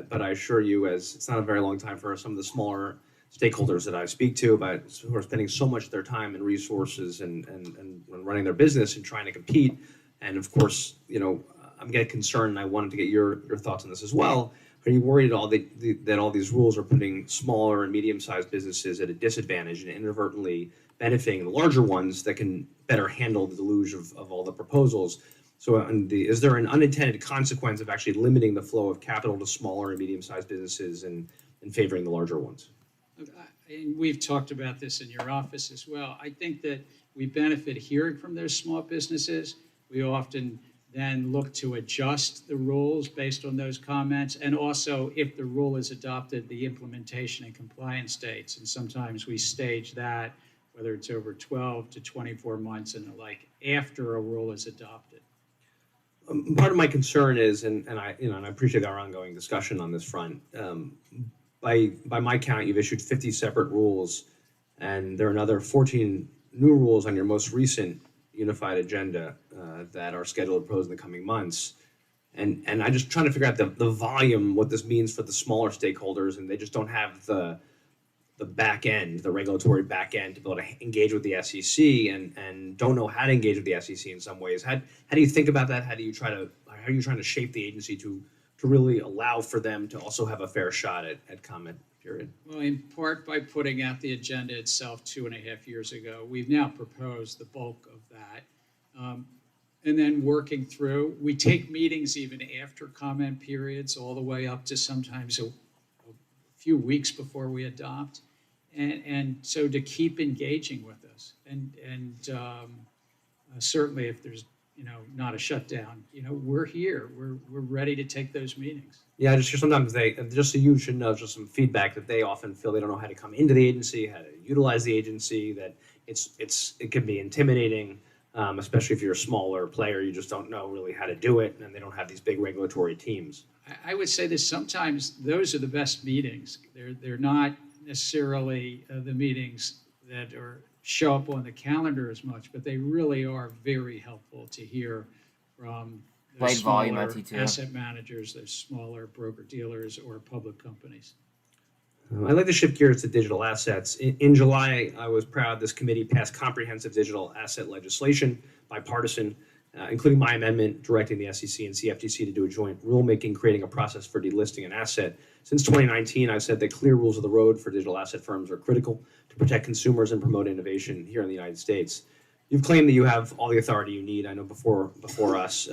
but I assure you, as it's not a very long time for some of the smaller stakeholders that I speak to, but who are spending so much of their time and resources and running their business and trying to compete. And of course, you know, I'm getting concerned, and I wanted to get your thoughts on this as well. Are you worried at all that all these rules are putting smaller and medium-sized businesses at a disadvantage and inadvertently benefiting the larger ones that can better handle the deluge of all the proposals? So is there an unintended consequence of actually limiting the flow of capital to smaller and medium-sized businesses and favoring the larger ones? And we've talked about this in your office as well. I think that we benefit hearing from those small businesses. We often then look to adjust the rules based on those comments, and also if the rule is adopted, the implementation and compliance dates. And sometimes we stage that, whether it's over 12 to 24 months and the like, after a rule is adopted. Part of my concern is, and I appreciate our ongoing discussion on this front. By my count, you've issued 50 separate rules, and there are another 14 new rules on your most recent unified agenda that are scheduled to propose in the coming months. And I'm just trying to figure out the volume, what this means for the smaller stakeholders, and they just don't have the back end, the regulatory back end to be able to engage with the SEC and don't know how to engage with the SEC in some ways. How do you think about that? How are you trying to shape the agency to really allow for them to also have a fair shot at comment period? Well, in part by putting out the agenda itself 2.5 years ago. We've now proposed the bulk of that. And then working through, we take meetings even after comment periods, all the way up to sometimes a few weeks before we adopt. And so to keep engaging with us, and certainly if there's not a shutdown, we're here, we're ready to take those meetings. Yeah, just sometimes just so you should know, just some feedback that they often feel they don't know how to come into the agency, how to utilize the agency, that it can be intimidating, especially if you're a smaller player, you just don't know really how to do it, and they don't have these big regulatory teams. I would say that sometimes those are the best meetings. They're not necessarily the meetings that show up on the calendar as much, but they really are very helpful to hear from those smaller asset managers, those smaller broker-dealers or public companies. I'd like to shift gears to digital assets. In July, I was proud this committee passed comprehensive digital asset legislation, bipartisan, including my amendment directing the SEC and CFTC to do a joint rulemaking, creating a process for delisting an asset. Since 2019, I've said that clear rules of the road for digital asset firms are critical to protect consumers and promote innovation here in the United States. You've claimed that you have all the authority you need, I know before us,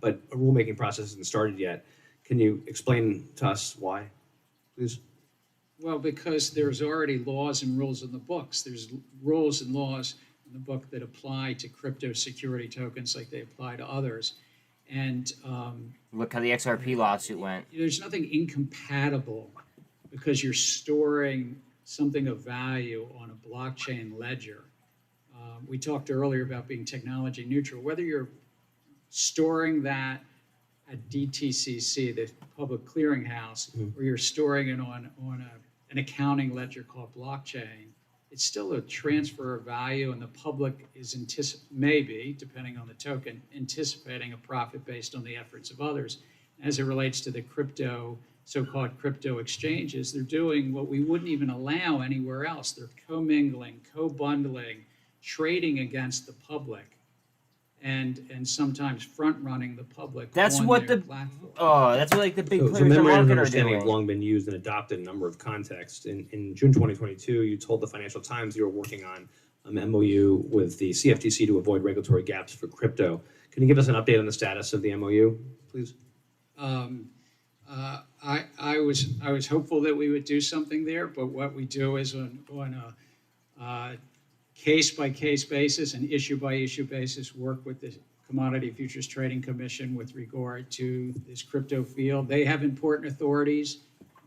but a rulemaking process hasn't started yet. Can you explain to us why, please? Well, because there's already laws and rules in the books. There's rules and laws in the book that apply to crypto security tokens like they apply to others. And look how the XRP lawsuit went. There's nothing incompatible because you're storing something of value on a blockchain ledger. We talked earlier about being technology neutral. Whether you're storing that at DTCC, the public clearinghouse, or you're storing it on an accounting ledger called blockchain, it's still a transfer of value, and the public is maybe, depending on the token, anticipating a profit based on the efforts of others. As it relates to the so-called crypto exchanges, they're doing what we wouldn't even allow anywhere else. They're commingling, co-bundling, trading against the public, and sometimes front-running the public. That's on what their the platform. that's what like the big players So in the memorandums of market are understanding have doing. long been used and adopted in a number of contexts. In June 2022, you told the Financial Times you were working on an MOU with the CFTC to avoid regulatory gaps for crypto. Can you give us an update on the status of the MOU, please? I was hopeful that we would do something there, but what we do is on a case-by-case basis and issue-by-issue basis, work with the Commodity Futures Trading Commission with regard to this crypto field. They have important authorities.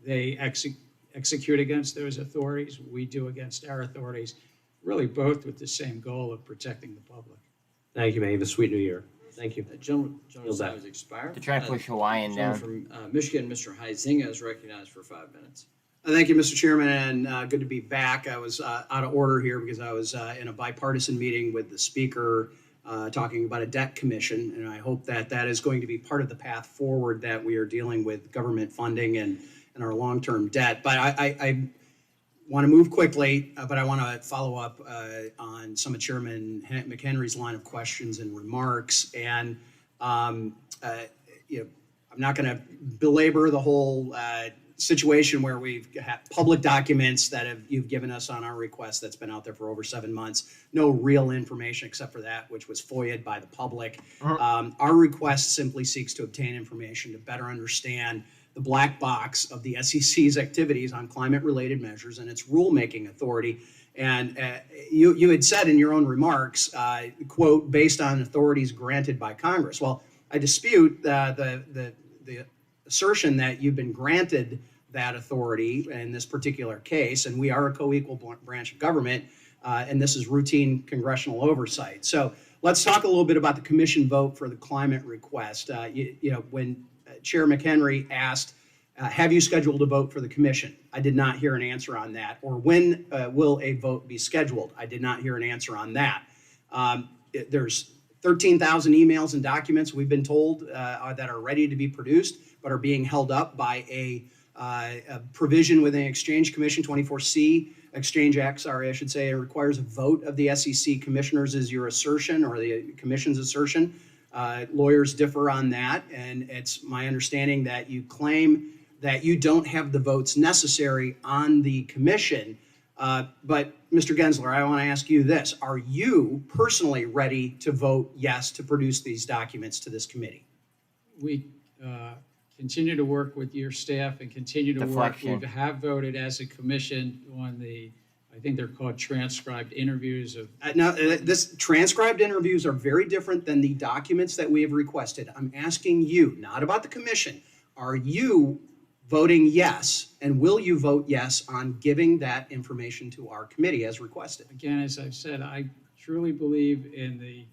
They execute against those authorities. We do against our authorities, really both with the same goal of protecting the public. Thank you, man. You have a sweet new year. Thank you. Gentleman's time has expired. To try to push Hawaiian down. From Michigan, Mr. Huizinga is recognized for 5 minutes. Thank you, Mr. Chairman, and good to be back. I was out of order here because I was in a bipartisan meeting with the Speaker talking about a debt commission, and I hope that that is going to be part of the path forward that we are dealing with government funding and our long-term debt. But I want to move quickly, but I want to follow up on some of Chairman McHenry's line of questions and remarks. And I'm not going to belabor the whole situation where we've had public documents that you've given us on our request that's been out there for over 7 months. No real information except for that which was FOIA'd by the public. Our request simply seeks to obtain information to better understand the black box of the SEC's activities on climate-related measures and its rulemaking authority. And you had said in your own remarks, quote, based on authorities granted by Congress. Well, I dispute the assertion that you've been granted that authority in this particular case, and we are a co-equal branch of government, and this is routine congressional oversight. So let's talk a little bit about the commission vote for the climate request. When Chair McHenry asked, have you scheduled a vote for the commission? I did not hear an answer on that. Or when will a vote be scheduled? I did not hear an answer on that. There's 13,000 emails and documents we've been told that are ready to be produced, but are being held up by a provision within Exchange Commission 24C, Exchange Act, sorry, I should say. It requires a vote of the SEC commissioners is your assertion, or the commission's assertion. Lawyers differ on that, and it's my understanding that you claim that you don't have the votes necessary on the commission. But Mr. Gensler, I want to ask you this. Are you personally ready to vote yes to produce these documents to this committee? We continue to work with your staff and continue to work. We have voted as a commission on the I think they're called transcribed interviews of. Now, this transcribed interviews are very different than the documents that we have requested. I'm asking you, not about the commission. Are you voting yes, and will you vote yes on giving that information to our committee as requested? Again, as I've said, I truly believe in the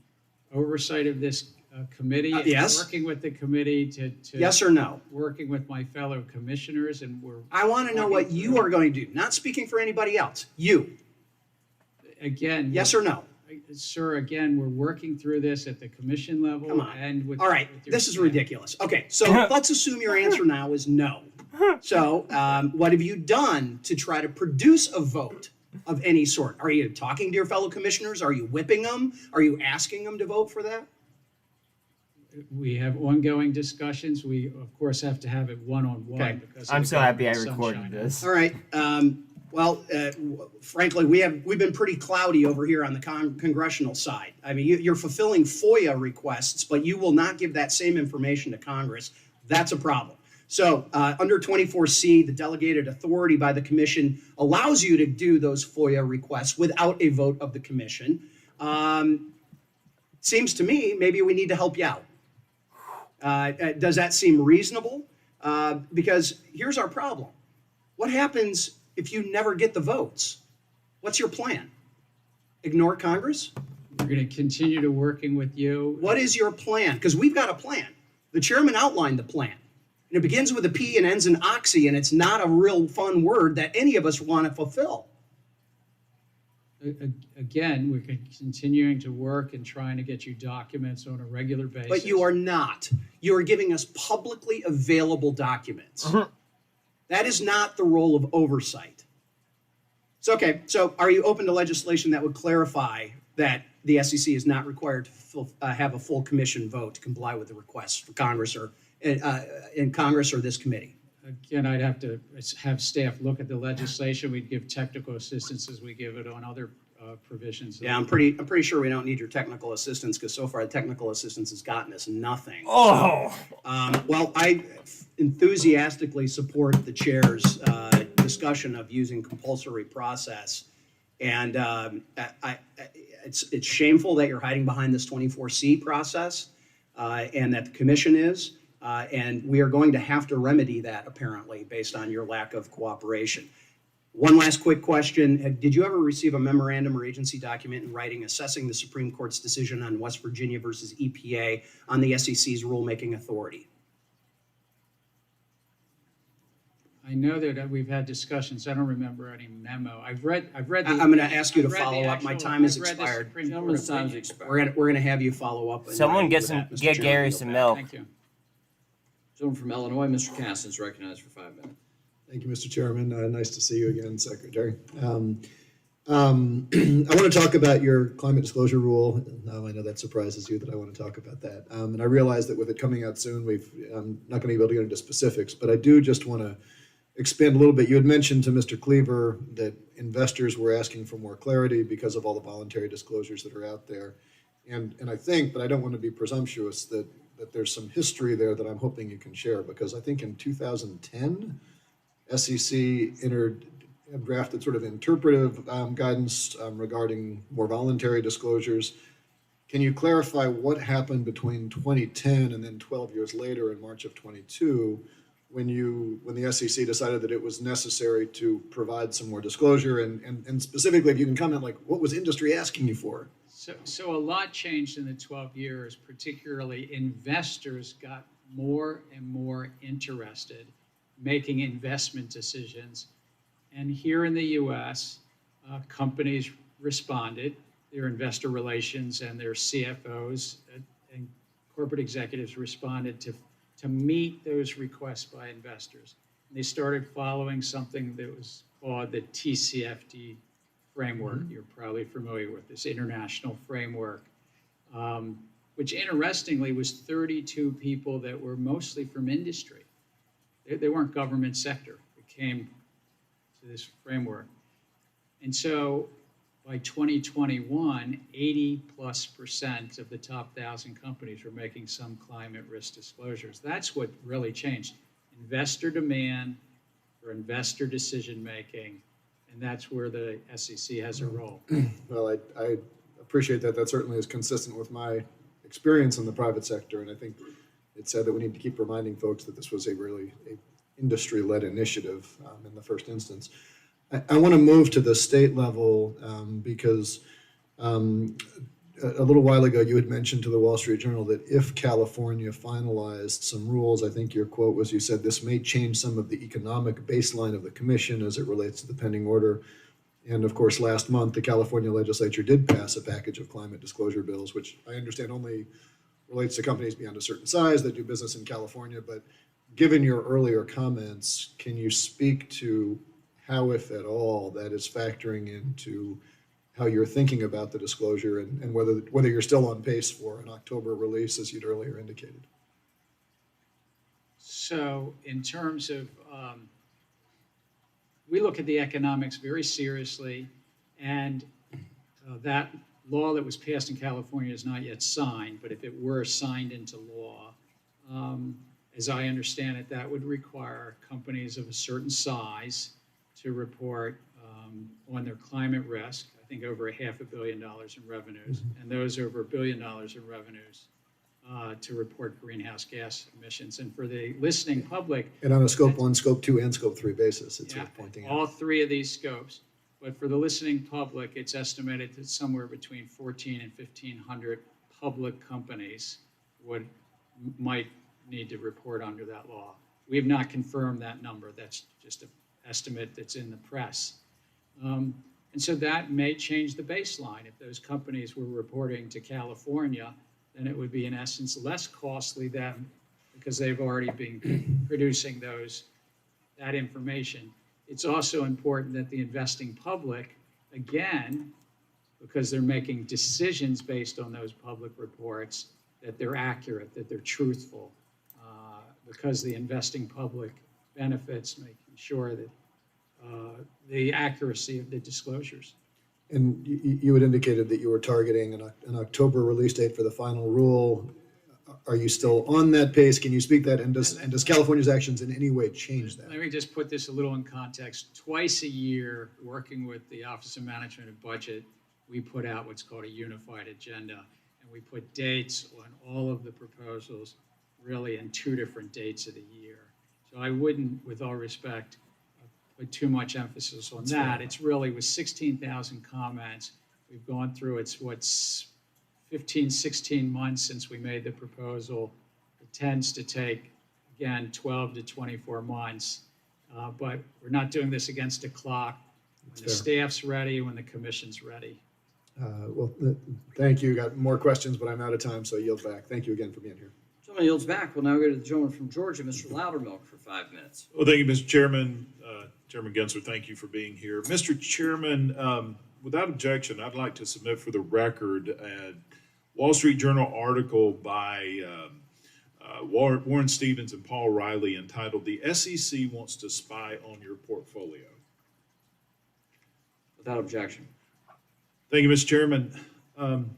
oversight of this committee. And yes. Working with the committee to. Yes or no? Working with my fellow commissioners, and we're. I want to know what you are going to do, not speaking for anybody else. You. Again. Yes or no? Sir, again, we're working through this at the commission level. Come on. And with. All right, with your this is staff. ridiculous. Okay, so let's assume your answer now is no. So what have you done to try to produce a vote of any sort? Are you talking to your fellow commissioners? Are you whipping them? Are you asking them to vote for that? We have ongoing discussions. We, of course, have to have it one-on-one. Okay. Because I'm of so happy I government recorded sunshine. this. All right. Frankly, we've been pretty cloudy over here on the congressional side. I mean, you're fulfilling FOIA requests, but you will not give that same information to Congress. That's a problem. So under 24C, the delegated authority by the commission allows you to do those FOIA requests without a vote of the commission. Seems to me maybe we need to help you out. Does that seem reasonable? Because here's our problem. What happens if you never get the votes? What's your plan? Ignore Congress? We're going to continue to working with you. What is your plan? Because we've got a plan. The chairman outlined the plan. And it begins with a P and ends in oxy, and it's not a real fun word that any of us want to fulfill. Again, we're continuing to work and trying to get you documents on a regular basis. But you are not. You are giving us publicly available documents. That is not the role of oversight. So, okay, so are you open to legislation that would clarify that the SEC is not required to have a full commission vote to comply with the requests for Congress or in Congress or this committee? Again, I'd have to have staff look at the legislation. We'd give technical assistance as we give it on other provisions. Yeah, I'm pretty sure we don't need your technical assistance because so far the technical assistance has gotten us nothing. Oh. So, well, I enthusiastically support the chair's discussion of using compulsory process, and it's shameful that you're hiding behind this 24C process, and that the commission is. And we are going to have to remedy that, apparently, based on your lack of cooperation. One last quick question. Did you ever receive a memorandum or agency document in writing assessing the Supreme Court's decision on West Virginia versus EPA on the SEC's rulemaking authority? I know that we've had discussions. I don't remember any memo. I've read. I'm going to ask you to follow up. My time has expired. Gentleman's time's expired. We're going to have you follow up. Someone get Gary some milk. Thank you. Gentleman from Illinois, Mr. Casson, is recognized for 5 minutes. Thank you, Mr. Chairman. Nice to see you again, Secretary. I want to talk about your climate disclosure rule. I know that surprises you that I want to talk about that. And I realize that with it coming out soon, I'm not going to be able to get into specifics, but I do just want to expand a little bit. You had mentioned to Mr. Cleaver that investors were asking for more clarity because of all the voluntary disclosures that are out there. And I think, but I don't want to be presumptuous, that there's some history there that I'm hoping you can share, because I think in 2010, SEC drafted sort of interpretive guidance regarding more voluntary disclosures. Can you clarify what happened between 2010 and then 12 years later in March of 22 when the SEC decided that it was necessary to provide some more disclosure, and specifically if you can comment, like, what was industry asking you for? So a lot changed in the 12 years, particularly investors got more and more interested making investment decisions. And here in the U.S., companies responded, their investor relations and their CFOs and corporate executives responded to meet those requests by investors. And they started following something that was called the TCFD framework. You're probably familiar with this international framework, which interestingly was 32 people that were mostly from industry. They weren't government sector. It came to this framework. And so by 2021, 80+% of the top 1,000 companies were making some climate risk disclosures. That's what really changed. Investor demand for investor decision making, and that's where the SEC has a role. Well, I appreciate that. That certainly is consistent with my experience in the private sector, and I think it said that we need to keep reminding folks that this was a industry-led initiative in the first instance. I want to move to the state level because a little while ago you had mentioned to the Wall Street Journal that if California finalized some rules, I think your quote was, you said this may change some of the economic baseline of the commission as it relates to the pending order. And of course, last month, the California legislature did pass a package of climate disclosure bills, which I understand only relates to companies beyond a certain size that do business in California. But given your earlier comments, can you speak to how, if at all, that is factoring into how you're thinking about the disclosure and whether you're still on pace for an October release, as you'd earlier indicated? So in terms of, we look at the economics very seriously, and that law that was passed in California is not yet signed, but if it were signed into law, as I understand it, that would require companies of a certain size to report on their climate risk, I think over $500 million in revenues, and those over $1 billion in revenues to report greenhouse gas emissions. And for the listening public. And on a scope 1, scope 2, and scope 3 basis, it's worth pointing out. All three of these scopes. But for the listening public, it's estimated that somewhere between 1,400 and 1,500 public companies might need to report under that law. We have not confirmed that number. That's just an estimate that's in the press. And so that may change the baseline. If those companies were reporting to California, then it would be in essence less costly them because they've already been producing that information. It's also important that the investing public, again, because they're making decisions based on those public reports, that they're accurate, that they're truthful, because the investing public benefits making sure that the accuracy of the disclosures. And you had indicated that you were targeting an October release date for the final rule. Are you still on that pace? Can you speak that? And does California's actions in any way change that? Let me just put this a little in context. Twice a year, working with the Office of Management and Budget, we put out what's called a unified agenda, and we put dates on all of the proposals really in 2 different dates of the year. So I wouldn't, with all respect, put too much emphasis on that. It's really with 16,000 comments. We've gone through, it's 15, 16 months since we made the proposal. It tends to take, again, 12 to 24 months. But we're not doing this against a clock. When the staff's ready, when the commission's ready. Well, thank you. Got more questions, but I'm out of time, so I yield back. Thank you again for being here. Gentleman yields back. We'll now go to the gentleman from Georgia, Mr. Loudermilk, for 5 minutes. Well, thank you, Mr. Chairman. Chairman Gensler, thank you for being here. Mr. Chairman, without objection, I'd like to submit for the record a Wall Street Journal article by Warren Stevens and Paul Riley entitled, "The SEC Wants to Spy on Your Portfolio." Without objection. Thank you, Mr. Chairman.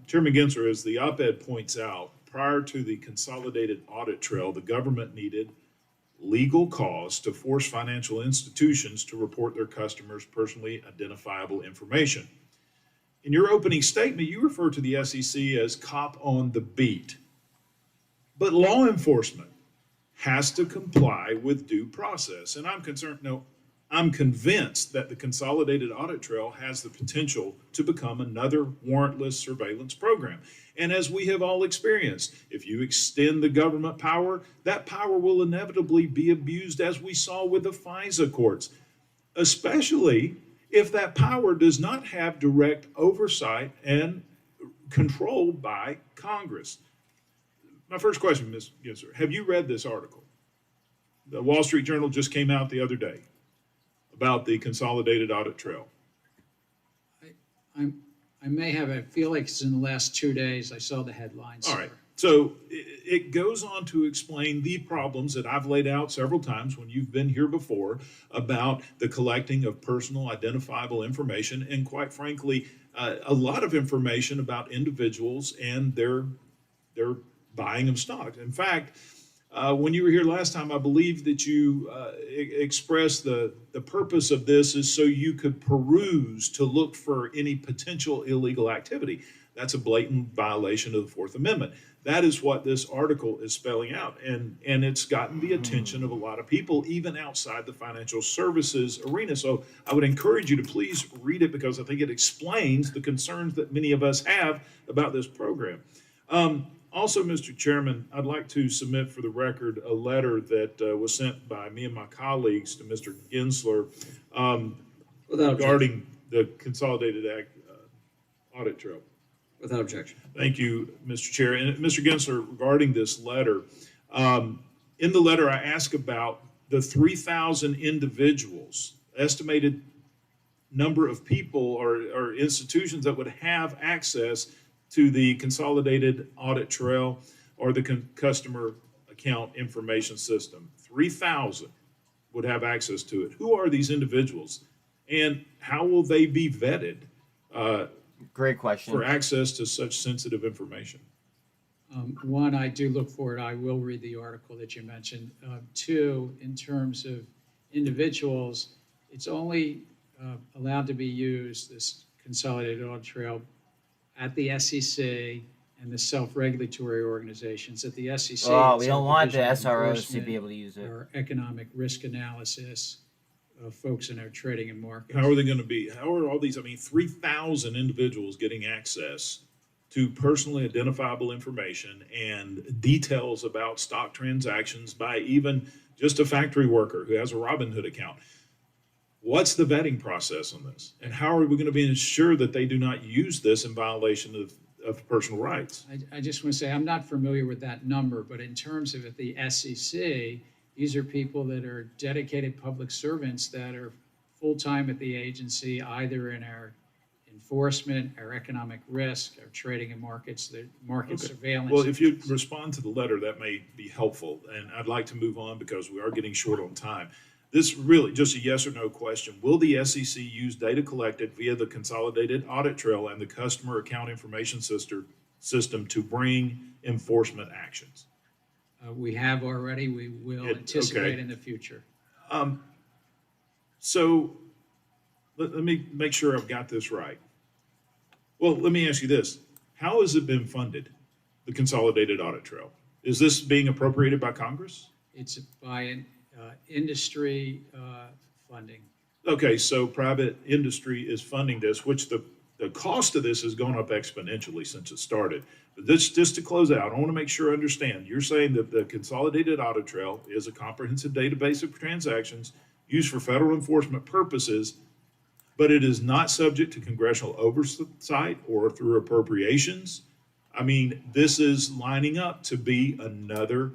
Chairman Gensler, as the op-ed points out, prior to the consolidated audit trail, the government needed legal cause to force financial institutions to report their customers' personally identifiable information. In your opening statement, you refer to the SEC as cop on the beat. But law enforcement has to comply with due process. And I'm convinced that the consolidated audit trail has the potential to become another warrantless surveillance program. And as we have all experienced, if you extend the government power, that power will inevitably be abused, as we saw with the FISA courts, especially if that power does not have direct oversight and control by Congress. My first question, Ms. Gensler, have you read this article? The Wall Street Journal just came out the other day about the consolidated audit trail. I may have, I feel like it's in the last 2 days. I saw the headlines. All right. So it goes on to explain the problems that I've laid out several times when you've been here before about the collecting of personal identifiable information and, quite frankly, a lot of information about individuals and their buying of stocks. In fact, When you were here last time, I believe that you expressed the purpose of this is so you could peruse to look for any potential illegal activity. That's a blatant violation of the Fourth Amendment. That is what this article is spelling out, and it's gotten the attention of a lot of people, even outside the financial services arena. So I would encourage you to please read it, because I think it explains the concerns that many of us have about this program. Also, Mr. Chairman, I'd like to submit for the record a letter that was sent by me and my colleagues to Mr. Gensler regarding the Consolidated Audit Trail. Without objection. Thank you, Mr. Chair. And Mr. Gensler, regarding this letter, in the letter I ask about the 3,000 individuals, estimated number of people or institutions that would have access to the Consolidated Audit Trail or the Customer Account Information System. 3,000 would have access to it. Who are these individuals, and how will they be vetted? Great question. For access to such sensitive information. One, I do look forward. I will read the article that you mentioned. Two, in terms of individuals, it's only allowed to be used, this Consolidated Audit Trail, at the SEC and the self-regulatory organizations. At the SEC, oh, we don't want the SROs to be able to use it. Or economic risk analysis, folks in our trading and markets. How are they going to be? How are all these? 3,000 individuals getting access to personally identifiable information and details about stock transactions by even just a factory worker who has a Robinhood account. What's the vetting process on this? And how are we going to be ensured that they do not use this in violation of personal rights? I just want to say, I'm not familiar with that number, but in terms of at the SEC, these are people that are dedicated public servants that are full-time at the agency, either in our enforcement, our economic risk, our trading and markets, the market surveillance. Well, if you respond to the letter, that may be helpful. And I'd like to move on because we are getting short on time. This really just a yes or no question. Will the SEC use data collected via the Consolidated Audit Trail and the Customer Account Information System to bring enforcement actions? We have already, we will anticipate in the future. So let me make sure I've got this right. Well, let me ask you this. How has it been funded, the Consolidated Audit Trail? Is this being appropriated by Congress? It's by industry funding. Okay, so private industry is funding this, which the cost of this has gone up exponentially since it started. But this, just to close out, I want to make sure I understand. You're saying that the Consolidated Audit Trail is a comprehensive database of transactions used for federal enforcement purposes, but it is not subject to congressional oversight or through appropriations. I mean, this is lining up to be another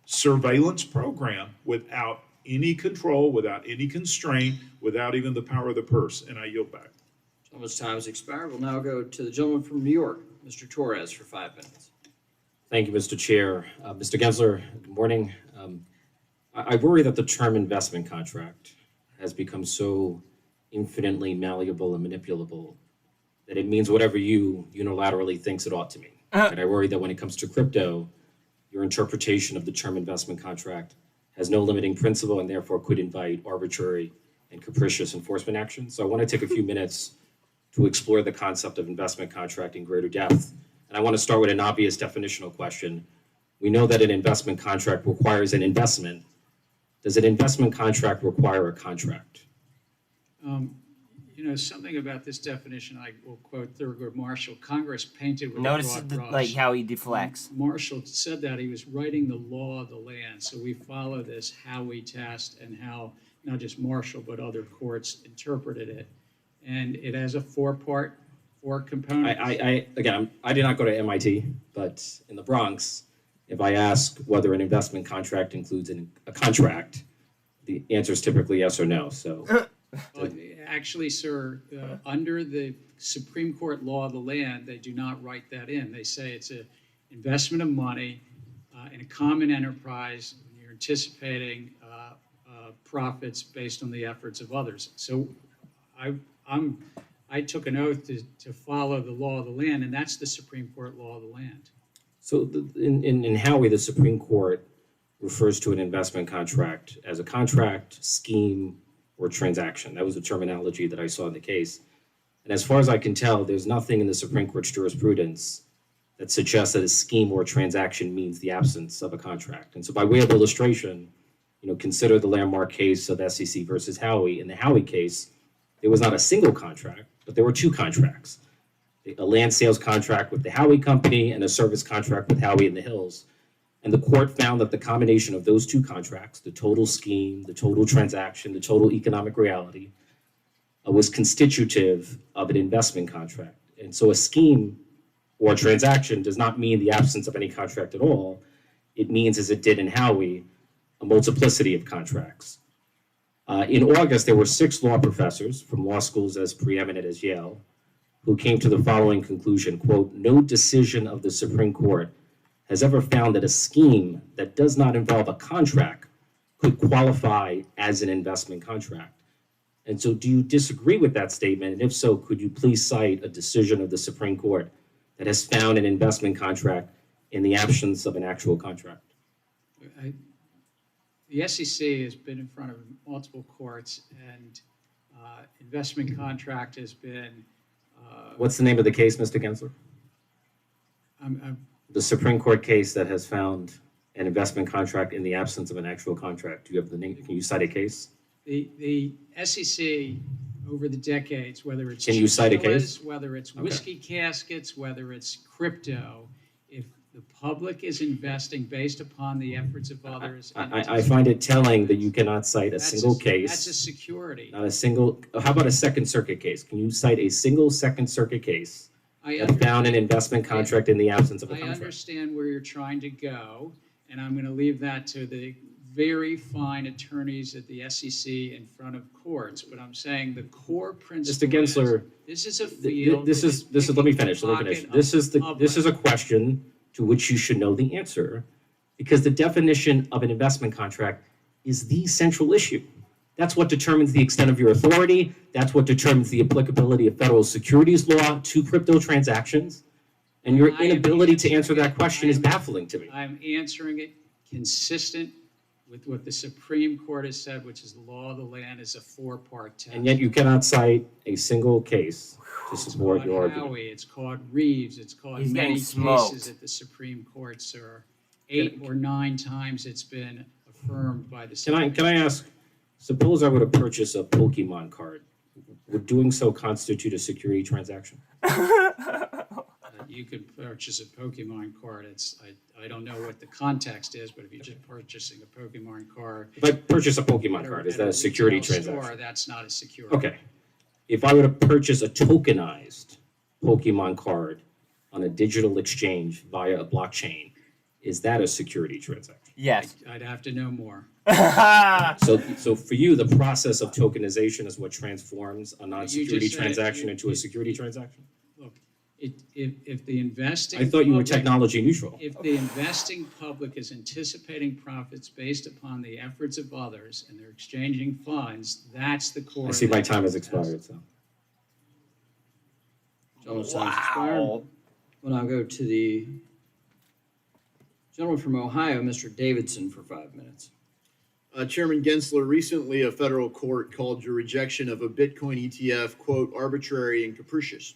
surveillance program without any control, without any constraint, without even the power of the purse. And I yield back. Gentleman's time has expired. We'll now go to the gentleman from New York, Mr. Torres, for 5 minutes. Thank you, Mr. Chair. Mr. Gensler, good morning. I worry that the term investment contract has become so infinitely malleable and manipulable that it means whatever you unilaterally thinks it ought to mean. And I worry that when it comes to crypto, your interpretation of the term investment contract has no limiting principle and therefore could invite arbitrary and capricious enforcement action. So I want to take a few minutes to explore the concept of investment contract in greater depth. And I want to start with an obvious definitional question. We know that an investment contract requires an investment. Does an investment contract require a contract? Something about this definition, I will quote Thurgood Marshall, Congress painted with Notice a broad brush. like how he deflects. Marshall said that he was writing the law of the land. So we follow this, how we test and how not just Marshall, but other courts interpreted it. And it has a four component. Again, I did not go to MIT, but in the Bronx, if I ask whether an investment contract includes a contract, the answer is typically yes or no. So, Actually, sir, under the Supreme Court law of the land, they do not write that in. They say it's an investment of money in a common enterprise. You're anticipating profits based on the efforts of others. So I took an oath to follow the law of the land, and that's the Supreme Court law of the land. So in Howie, the Supreme Court refers to an investment contract as a contract, scheme, or transaction. That was the terminology that I saw in the case. And as far as I can tell, there's nothing in the Supreme Court's jurisprudence that suggests that a scheme or transaction means the absence of a contract. And so by way of illustration, consider the landmark case of SEC versus Howey. In the Howey case, there was not a single contract, but there were two contracts. A land sales contract with the Howey Company and a service contract with Howey in the Hills. And the court found that the combination of those two contracts, the total scheme, the total transaction, the total economic reality, was constitutive of an investment contract. And so a scheme or a transaction does not mean the absence of any contract at all. It means, as it did in Howey, a multiplicity of contracts. In August, there were 6 law professors from law schools as preeminent as Yale who came to the following conclusion, quote, "No decision of the Supreme Court has ever found that a scheme that does not involve a contract could qualify as an investment contract." And so do you disagree with that statement? And if so, could you please cite a decision of the Supreme Court that has found an investment contract in the absence of an actual contract? The SEC has been in front of multiple courts, and investment contract has been. What's the name of the case, Mr. Gensler? I'm The Supreme Court case that has found an investment contract in the absence of an actual contract. Do you have the name? Can you cite a case? The SEC over the decades, whether it's Can you cite a chinchillas, case? whether it's whiskey caskets, whether it's crypto, if the public is investing based upon the efforts of others. I find it telling that you cannot cite a single case. That's a security. Not a single. How about a Second Circuit case? Can you cite a single Second Circuit case that found an investment contract in the absence of a I contract? understand where you're trying to go, and I'm going to leave that to the very fine attorneys at the SEC in front of courts. But I'm saying the core principle Mr. Gensler, this is a field. This is. Let me finish. This is a question to which you should know the answer, because the definition of an investment contract is the central issue. That's what determines the extent of your authority. That's what determines the applicability of federal securities law to crypto transactions. And your inability to answer that question is baffling to me. I'm answering it consistent with what the Supreme Court has said, which is the law of the land is a 4-part test. And yet you cannot cite a single case to support your argument. Howie, it's called Reeves, it's called He's many getting smoked. cases at the Supreme Court, sir. 8 or 9 times it's been affirmed by the Supreme Can I ask, suppose I were to purchase a Pokemon card, would doing so constitute a security transaction? You could purchase a Pokemon card. I don't know what the context is, but if you're just purchasing a Pokemon card. If I purchase a Pokemon card, is that a security transaction? Store, that's not a security. Okay. If I were to purchase a tokenized Pokemon card on a digital exchange via a blockchain, is that a security transaction? Yes. I'd have to know more. So for you, the process of tokenization is what transforms a non-security said it. transaction into a security transaction? Look, if the investing. I thought you were public- technology neutral. If the investing public is anticipating profits based upon the efforts of others and they're exchanging funds, that's the core. I see of my the time has test. expired, so. Gentleman's time has expired. We'll now go to the gentleman from Ohio, Mr. Davidson, for 5 minutes. Chairman Gensler, recently a federal court called your rejection of a Bitcoin ETF, quote, arbitrary and capricious.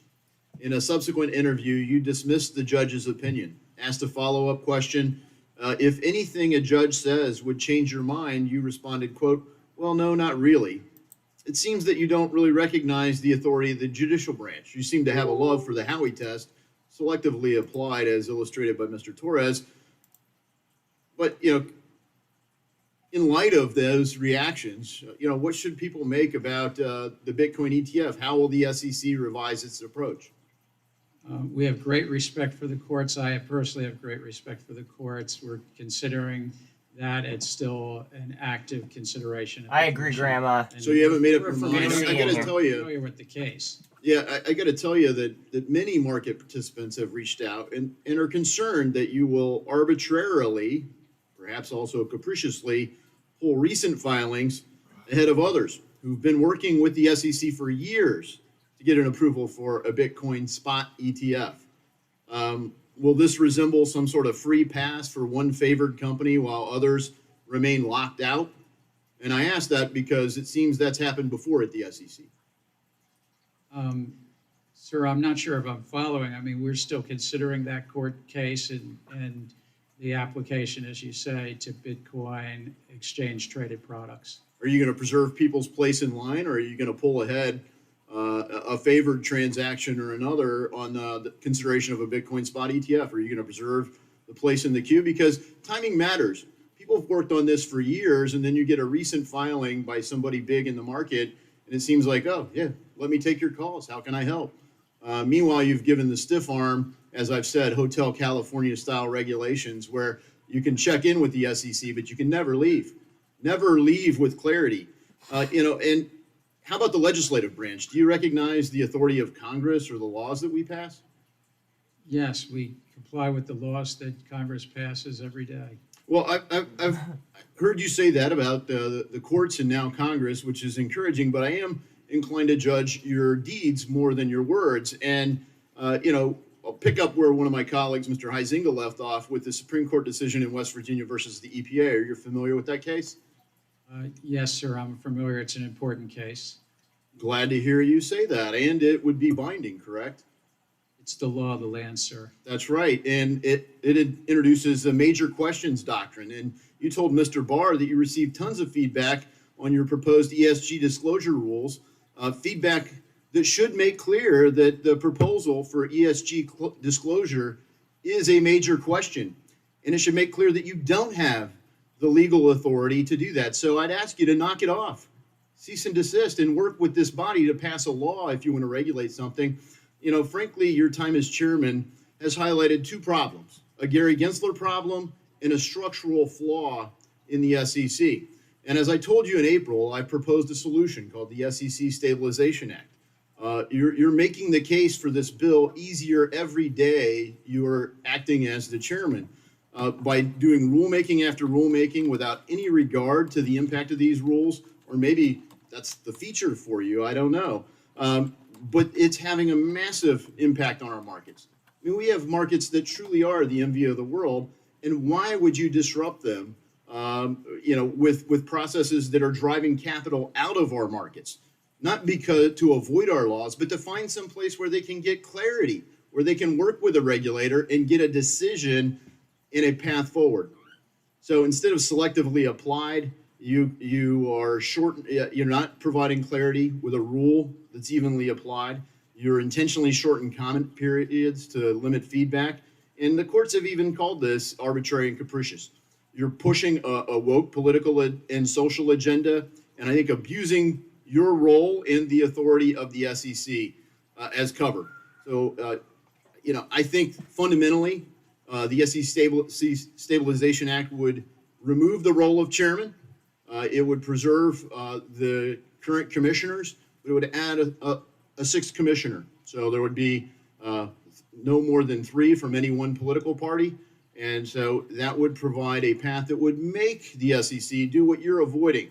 In a subsequent interview, you dismissed the judge's opinion. Asked a follow-up question, if anything a judge says would change your mind, you responded, quote, well, no, not really. It seems that you don't really recognize the authority of the judicial branch. You seem to have a love for the Howey test, selectively applied as illustrated by Mr. Torres. But, in light of those reactions, what should people make about the Bitcoin ETF? How will the SEC revise its approach? We have great respect for the courts. I personally have great respect for the courts. We're considering that it's still an active consideration. I agree, Grandma. So you haven't made up your We're mind. I got to tell you. familiar with the case. Yeah, I got to tell you that many market participants have reached out and are concerned that you will arbitrarily, perhaps also capriciously, pull recent filings ahead of others who've been working with the SEC for years to get an approval for a Bitcoin spot ETF. will this resemble some sort of free pass for one favored company while others remain locked out? And I ask that because it seems that's happened before at the SEC. Sir, I'm not sure if I'm following. I mean, we're still considering that court case and the application, as you say, to Bitcoin exchange traded products. Are you going to preserve people's place in line, or are you going to pull ahead a favored transaction or another on the consideration of a Bitcoin spot ETF? Are you going to preserve the place in the queue? Because timing matters. People have worked on this for years, and then you get a recent filing by somebody big in the market, and it seems like, oh, yeah, let me take your calls. How can I help? Meanwhile, you've given the stiff arm, as I've said, Hotel California style regulations where you can check in with the SEC, but you can never leave. Never leave with clarity. And how about the legislative branch? Do you recognize the authority of Congress or the laws that we pass? Yes, we comply with the laws that Congress passes every day. Well, I've heard you say that about the courts and now Congress, which is encouraging, but I am inclined to judge your deeds more than your words. And, I'll pick up where one of my colleagues, Mr. Huizinga, left off with the Supreme Court decision in West Virginia versus the EPA. Are you familiar with that case? Yes, sir, I'm familiar. It's an important case. Glad to hear you say that. And it would be binding, correct? It's the law of the land, sir. That's right. And it introduces a major questions doctrine. And you told Mr. Barr that you received tons of feedback on your proposed ESG disclosure rules, feedback that should make clear that the proposal for ESG disclosure is a major question. And it should make clear that you don't have the legal authority to do that. So I'd ask you to knock it off, cease and desist, and work with this body to pass a law if you want to regulate something. Frankly, your time as chairman has highlighted two problems, a Gary Gensler problem and a structural flaw in the SEC. And as I told you in April, I proposed a solution called the SEC Stabilization Act. You're making the case for this bill easier every day you're acting as the chairman by doing rulemaking after rulemaking without any regard to the impact of these rules, or maybe that's the feature for you, I don't know. But it's having a massive impact on our markets. I mean, we have markets that truly are the envy of the world, and why would you disrupt them, with processes that are driving capital out of our markets? Not because to avoid our laws, but to find some place where they can get clarity, where they can work with a regulator and get a decision in a path forward. So instead of selectively applied, you are you're not providing clarity with a rule that's evenly applied. You're intentionally shortened comment periods to limit feedback. And the courts have even called this arbitrary and capricious. You're pushing a woke political and social agenda, and I think abusing your role in the authority of the SEC as cover. So, I think fundamentally, the SEC Stabilization Act would remove the role of chairman. It would preserve the current commissioners, but it would add a sixth commissioner. So there would be no more than 3 from any one political party. And so that would provide a path that would make the SEC do what you're avoiding.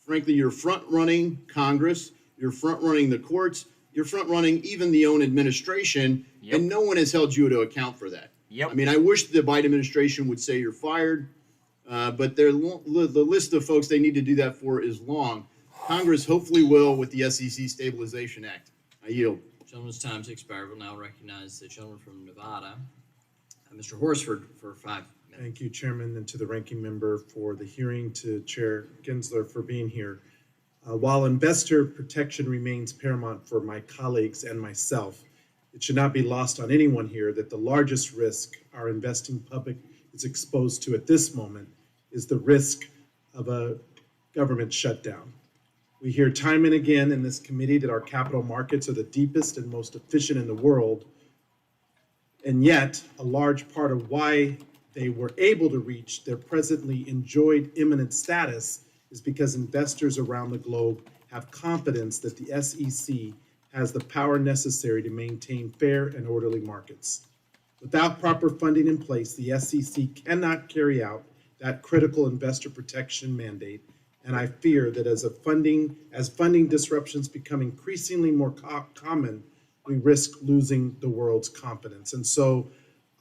Frankly, you're front-running Congress, you're front-running the courts, you're front-running even the own administration, and no one has held you to account for that. I mean, I wish the Biden administration would say you're fired, but the list of folks they need to do that for is long. Congress hopefully will with the SEC Stabilization Act. I yield. Gentleman's time's expired. We'll now recognize the gentleman from Nevada, Mr. Horsford, for 5 minutes. Thank you, Chairman, and to the ranking member for the hearing, to Chair Gensler for being here. While investor protection remains paramount for my colleagues and myself, it should not be lost on anyone here that the largest risk our investing public is exposed to at this moment is the risk of a government shutdown. We hear time and again in this committee that our capital markets are the deepest and most efficient in the world, and yet a large part of why they were able to reach their presently enjoyed imminent status is because investors around the globe have confidence that the SEC has the power necessary to maintain fair and orderly markets. Without proper funding in place, the SEC cannot carry out that critical investor protection mandate, and I fear that as funding disruptions become increasingly more common, we risk losing the world's confidence. And so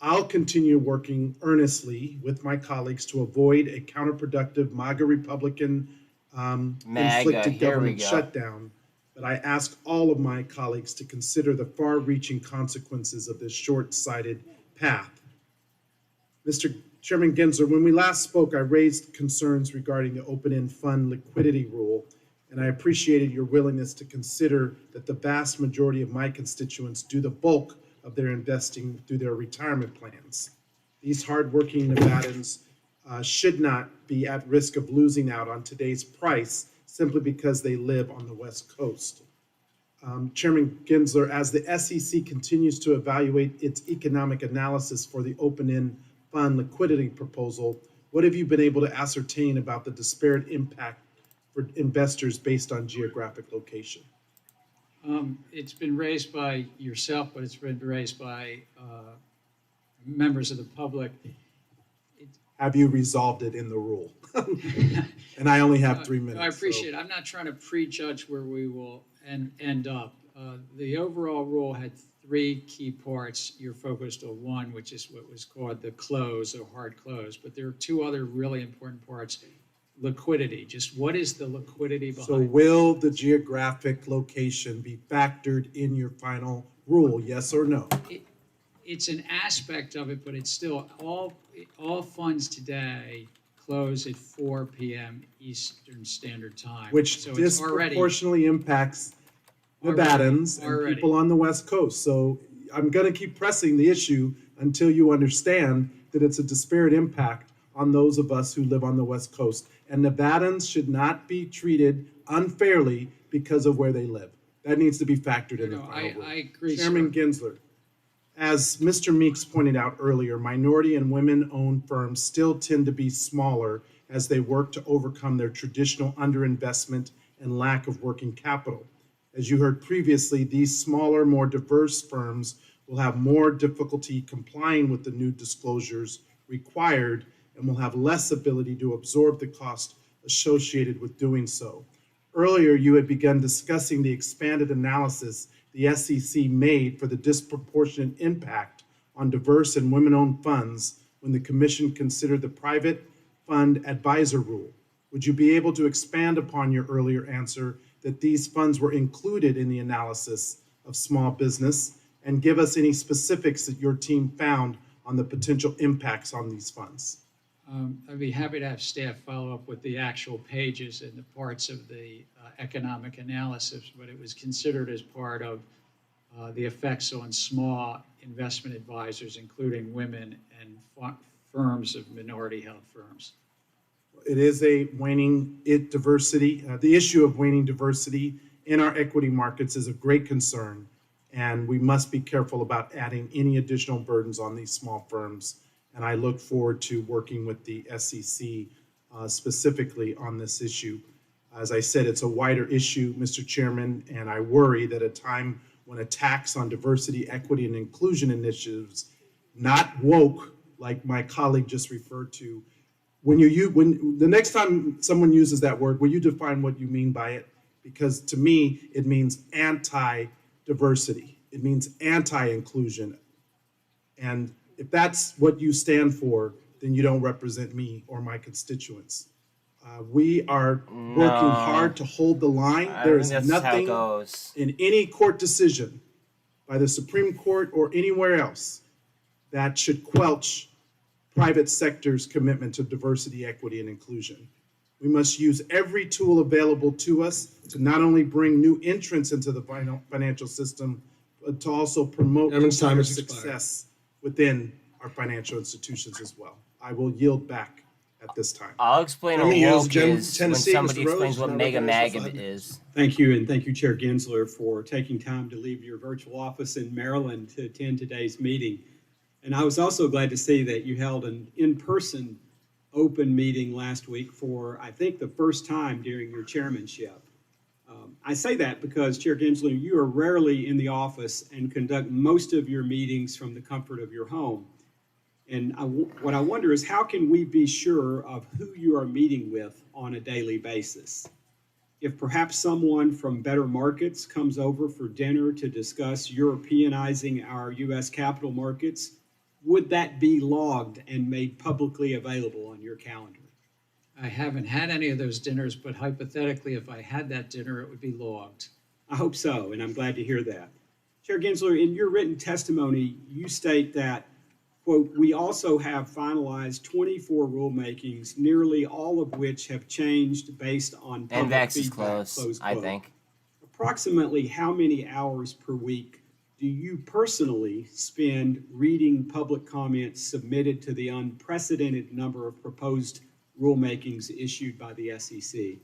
I'll continue working earnestly with my colleagues to avoid a counterproductive MAGA Republican inflicted here we government go. shutdown. But I ask all of my colleagues to consider the far-reaching consequences of this short-sighted path. Mr. Chairman Gensler, when we last spoke, I raised concerns regarding the open-end fund liquidity rule, and I appreciated your willingness to consider that the vast majority of my constituents do the bulk of their investing through their retirement plans. These hardworking Nevadans should not be at risk of losing out on today's price simply because they live on the West Coast. Chairman Gensler, as the SEC continues to evaluate its economic analysis for the open-end fund liquidity proposal, what have you been able to ascertain about the disparate impact for investors based on geographic location? It's been raised by yourself, but it's been raised by members of the public. Have you resolved it in the rule? And I only have 3 minutes. I appreciate it. I'm not trying to prejudge where we will end up. The overall rule had 3 key parts. You're focused on one, which is what was called the close or hard close. But there are 2 other really important parts. Liquidity, just what is the liquidity behind So will the geographic location be factored in your final rule, yes or no? It's an aspect of it, but it's still all funds today close at 4 p.m. Eastern Standard Time. Which so it's already disproportionately impacts Nevadans and people on the West Coast. So I'm going to keep pressing the issue until you understand that it's a disparate impact on those of us who live on the West Coast. And Nevadans should not be treated unfairly because of where they live. That needs to be factored in the final rule. I agree, Chairman Gensler, as Mr. Meeks pointed out earlier, minority and women-owned firms still tend to be smaller as they work to overcome their traditional underinvestment and lack of working capital. As you heard previously, these smaller, more diverse firms will have more difficulty complying with the new disclosures required and will have less ability to absorb the cost associated with doing so. Earlier, you had begun discussing the expanded analysis the SEC made for the disproportionate impact on diverse and women-owned funds when the Commission considered the private fund advisor rule. Would you be able to expand upon your earlier answer that these funds were included in the analysis of small business and give us any specifics that your team found on the potential impacts on these funds? I'd be happy to have staff follow up with the actual pages and the parts of the economic analysis, but it was considered as part of the effects on small investment advisors, including women and firms of minority-held firms. It is a waning diversity. The issue of waning diversity in our equity markets is a great concern, and we must be careful about adding any additional burdens on these small firms. And I look forward to working with the SEC specifically on this issue. As I said, it's a wider issue, Mr. Chairman, and I worry that at a time when attacks on diversity, equity, and inclusion initiatives, not woke, like my colleague just referred to, when the next time someone uses that word, will you define what you mean by it? Because to me, it means anti-diversity. It means anti-inclusion. And if that's what you stand for, then you don't represent me or my constituents. We are working hard to hold the line. There is nothing in any court decision by the Supreme Court or anywhere else that should quelch private sector's commitment to diversity, equity, and inclusion. We must use every tool available to us to not only bring new entrants into the financial system, but to also promote success within our financial institutions as well. I will yield back at this time. I'll explain what woke is when somebody explains what mega MAGA is. Thank you, and thank you, Chair Gensler, for taking time to leave your virtual office in Maryland to attend today's meeting. And I was also glad to see that you held an in-person open meeting last week for, I think, the first time during your chairmanship. I say that because, Chair Gensler, you are rarely in the office and conduct most of your meetings from the comfort of your home. And what I wonder is, how can we be sure of who you are meeting with on a daily basis? If perhaps someone from Better Markets comes over for dinner to discuss Europeanizing our U.S. capital markets, would that be logged and made publicly available on your calendar? I haven't had any of those dinners, but hypothetically, if I had that dinner, it would be logged. I hope so, and I'm glad to hear that. Chair Gensler, in your written testimony, you state that, quote, "We also have finalized 24 rulemakings, nearly all of which have changed based on public NVAX is feedback," close, close I quote. think. Approximately how many hours per week do you personally spend reading public comments submitted to the unprecedented number of proposed rulemakings issued by the SEC?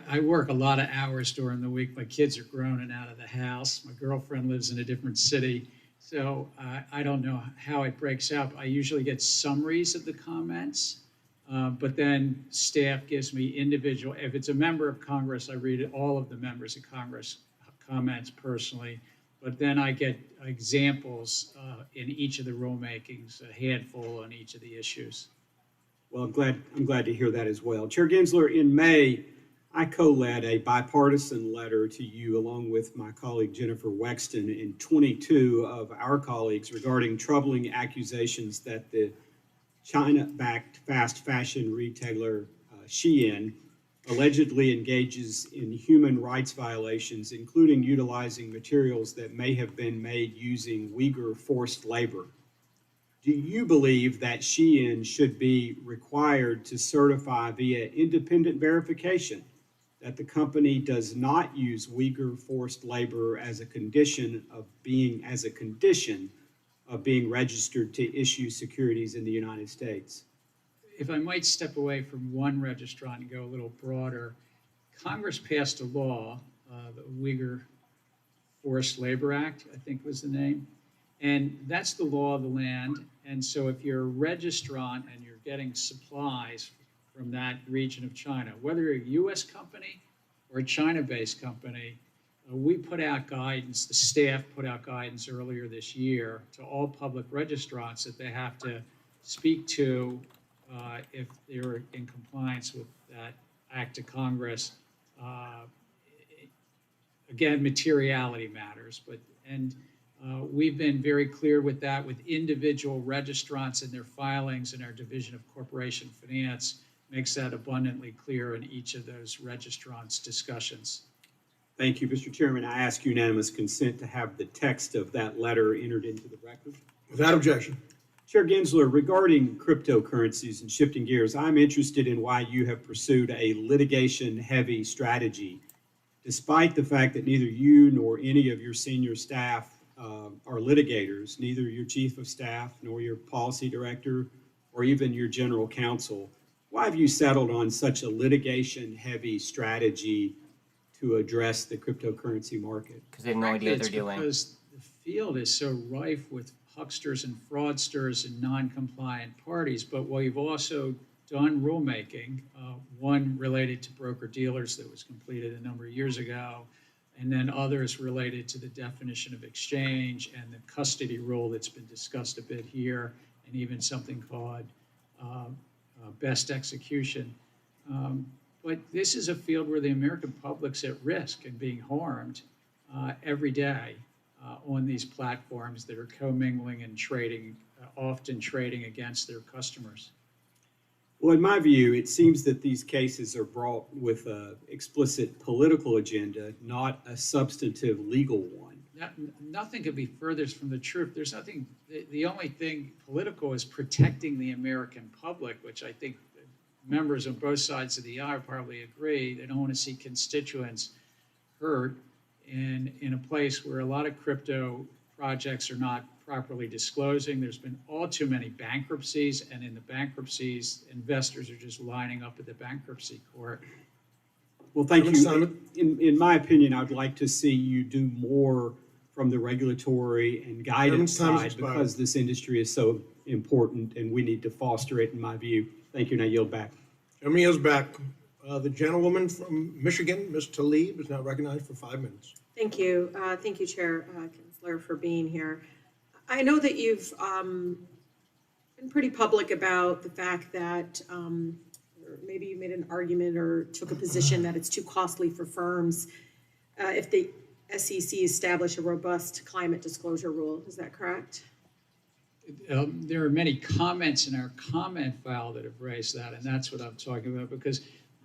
I work a lot of hours during the week. My kids are grown and out of the house. My girlfriend lives in a different city. So I don't know how it breaks out. I usually get summaries of the comments, but then staff gives me individual. If it's a member of Congress, I read all of the members of Congress comments personally. But then I get examples in each of the rulemakings, a handful on each of the issues. Well, I'm glad to hear that as well. Chair Gensler, in May, I co-led a bipartisan letter to you along with my colleague Jennifer Wexton and 22 of our colleagues regarding troubling accusations that the China-backed fast fashion retailer Shein allegedly engages in human rights violations, including utilizing materials that may have been made using Uyghur forced labor. Do you believe that Shein should be required to certify via independent verification that the company does not use Uyghur forced labor as a condition of being registered to issue securities in the United States? If I might step away from one registrant and go a little broader, Congress passed a law, the Uyghur Forced Labor Act, I think was the name, and that's the law of the land. And so if you're a registrant and you're getting supplies from that region of China, whether you're a U.S. company or a China-based company, we put out guidance, the staff put out guidance earlier this year to all public registrants that they have to speak to if they're in compliance with that act of Congress. Again, materiality matters, we've been very clear with that with individual registrants in their filings, and our Division of Corporation Finance makes that abundantly clear in each of those registrants' discussions. Thank you, Mr. Chairman. I ask unanimous consent to have the text of that letter entered into the record. Without objection. Chair Gensler, regarding cryptocurrencies and shifting gears, I'm interested in why you have pursued a litigation-heavy strategy, despite the fact that neither you nor any of your senior staff are litigators, neither your chief of staff nor your policy director or even your general counsel. Why have you settled on such a litigation-heavy strategy to address the cryptocurrency market? Because they have no idea what they're It's doing. because the field is so rife with hucksters and fraudsters and non-compliant parties, but we've also done rulemaking, one related to broker-dealers that was completed a number of years ago, and then others related to the definition of exchange and the custody rule that's been discussed a bit here, and even something called best execution. But this is a field where the American public's at risk and being harmed every day on these platforms that are commingling and trading, often trading against their customers. Well, in my view, it seems that these cases are brought with an explicit political agenda, not a substantive legal one. Nothing could be furthest from the truth. There's nothing, the only thing political is protecting the American public, which I think members on both sides of the aisle probably agree. They don't want to see constituents hurt in a place where a lot of crypto projects are not properly disclosing. There's been all too many bankruptcies, and in the bankruptcies, investors are just lining up at the bankruptcy court. Well, thank you. In my opinion, I'd like to see you do more from the regulatory and guidance side because this industry is so important and we need to foster it, in my view. Thank you, and I yield back. Chairman yields back. The gentlewoman from Michigan, Ms. Tlry, is now recognized for 5 minutes. Thank you. Thank you, Chair Gensler, for being here. I know that you've been pretty public about the fact that or maybe you made an argument or took a position that it's too costly for firms if they SEC establish a robust climate disclosure rule. Is that correct? There are many comments in our comment file that have raised that, and that's what I'm talking about, because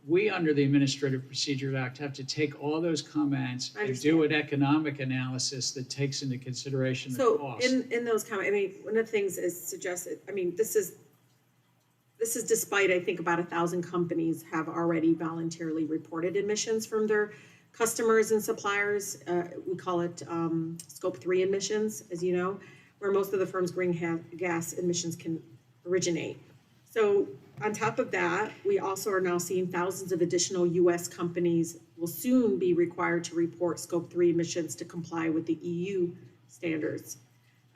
we, under the Administrative Procedure Act, have to take all those comments and do an economic analysis that takes into consideration the So cost. in those comments, I mean, one of the things is suggested, I mean, this is despite, I think, about 1,000 companies have already voluntarily reported emissions from their customers and suppliers. We call it Scope 3 emissions, as you know, where most of the firm's greenhouse emissions can originate. So on top of that, we also are now seeing thousands of additional U.S. companies will soon be required to report Scope 3 emissions to comply with the EU standards.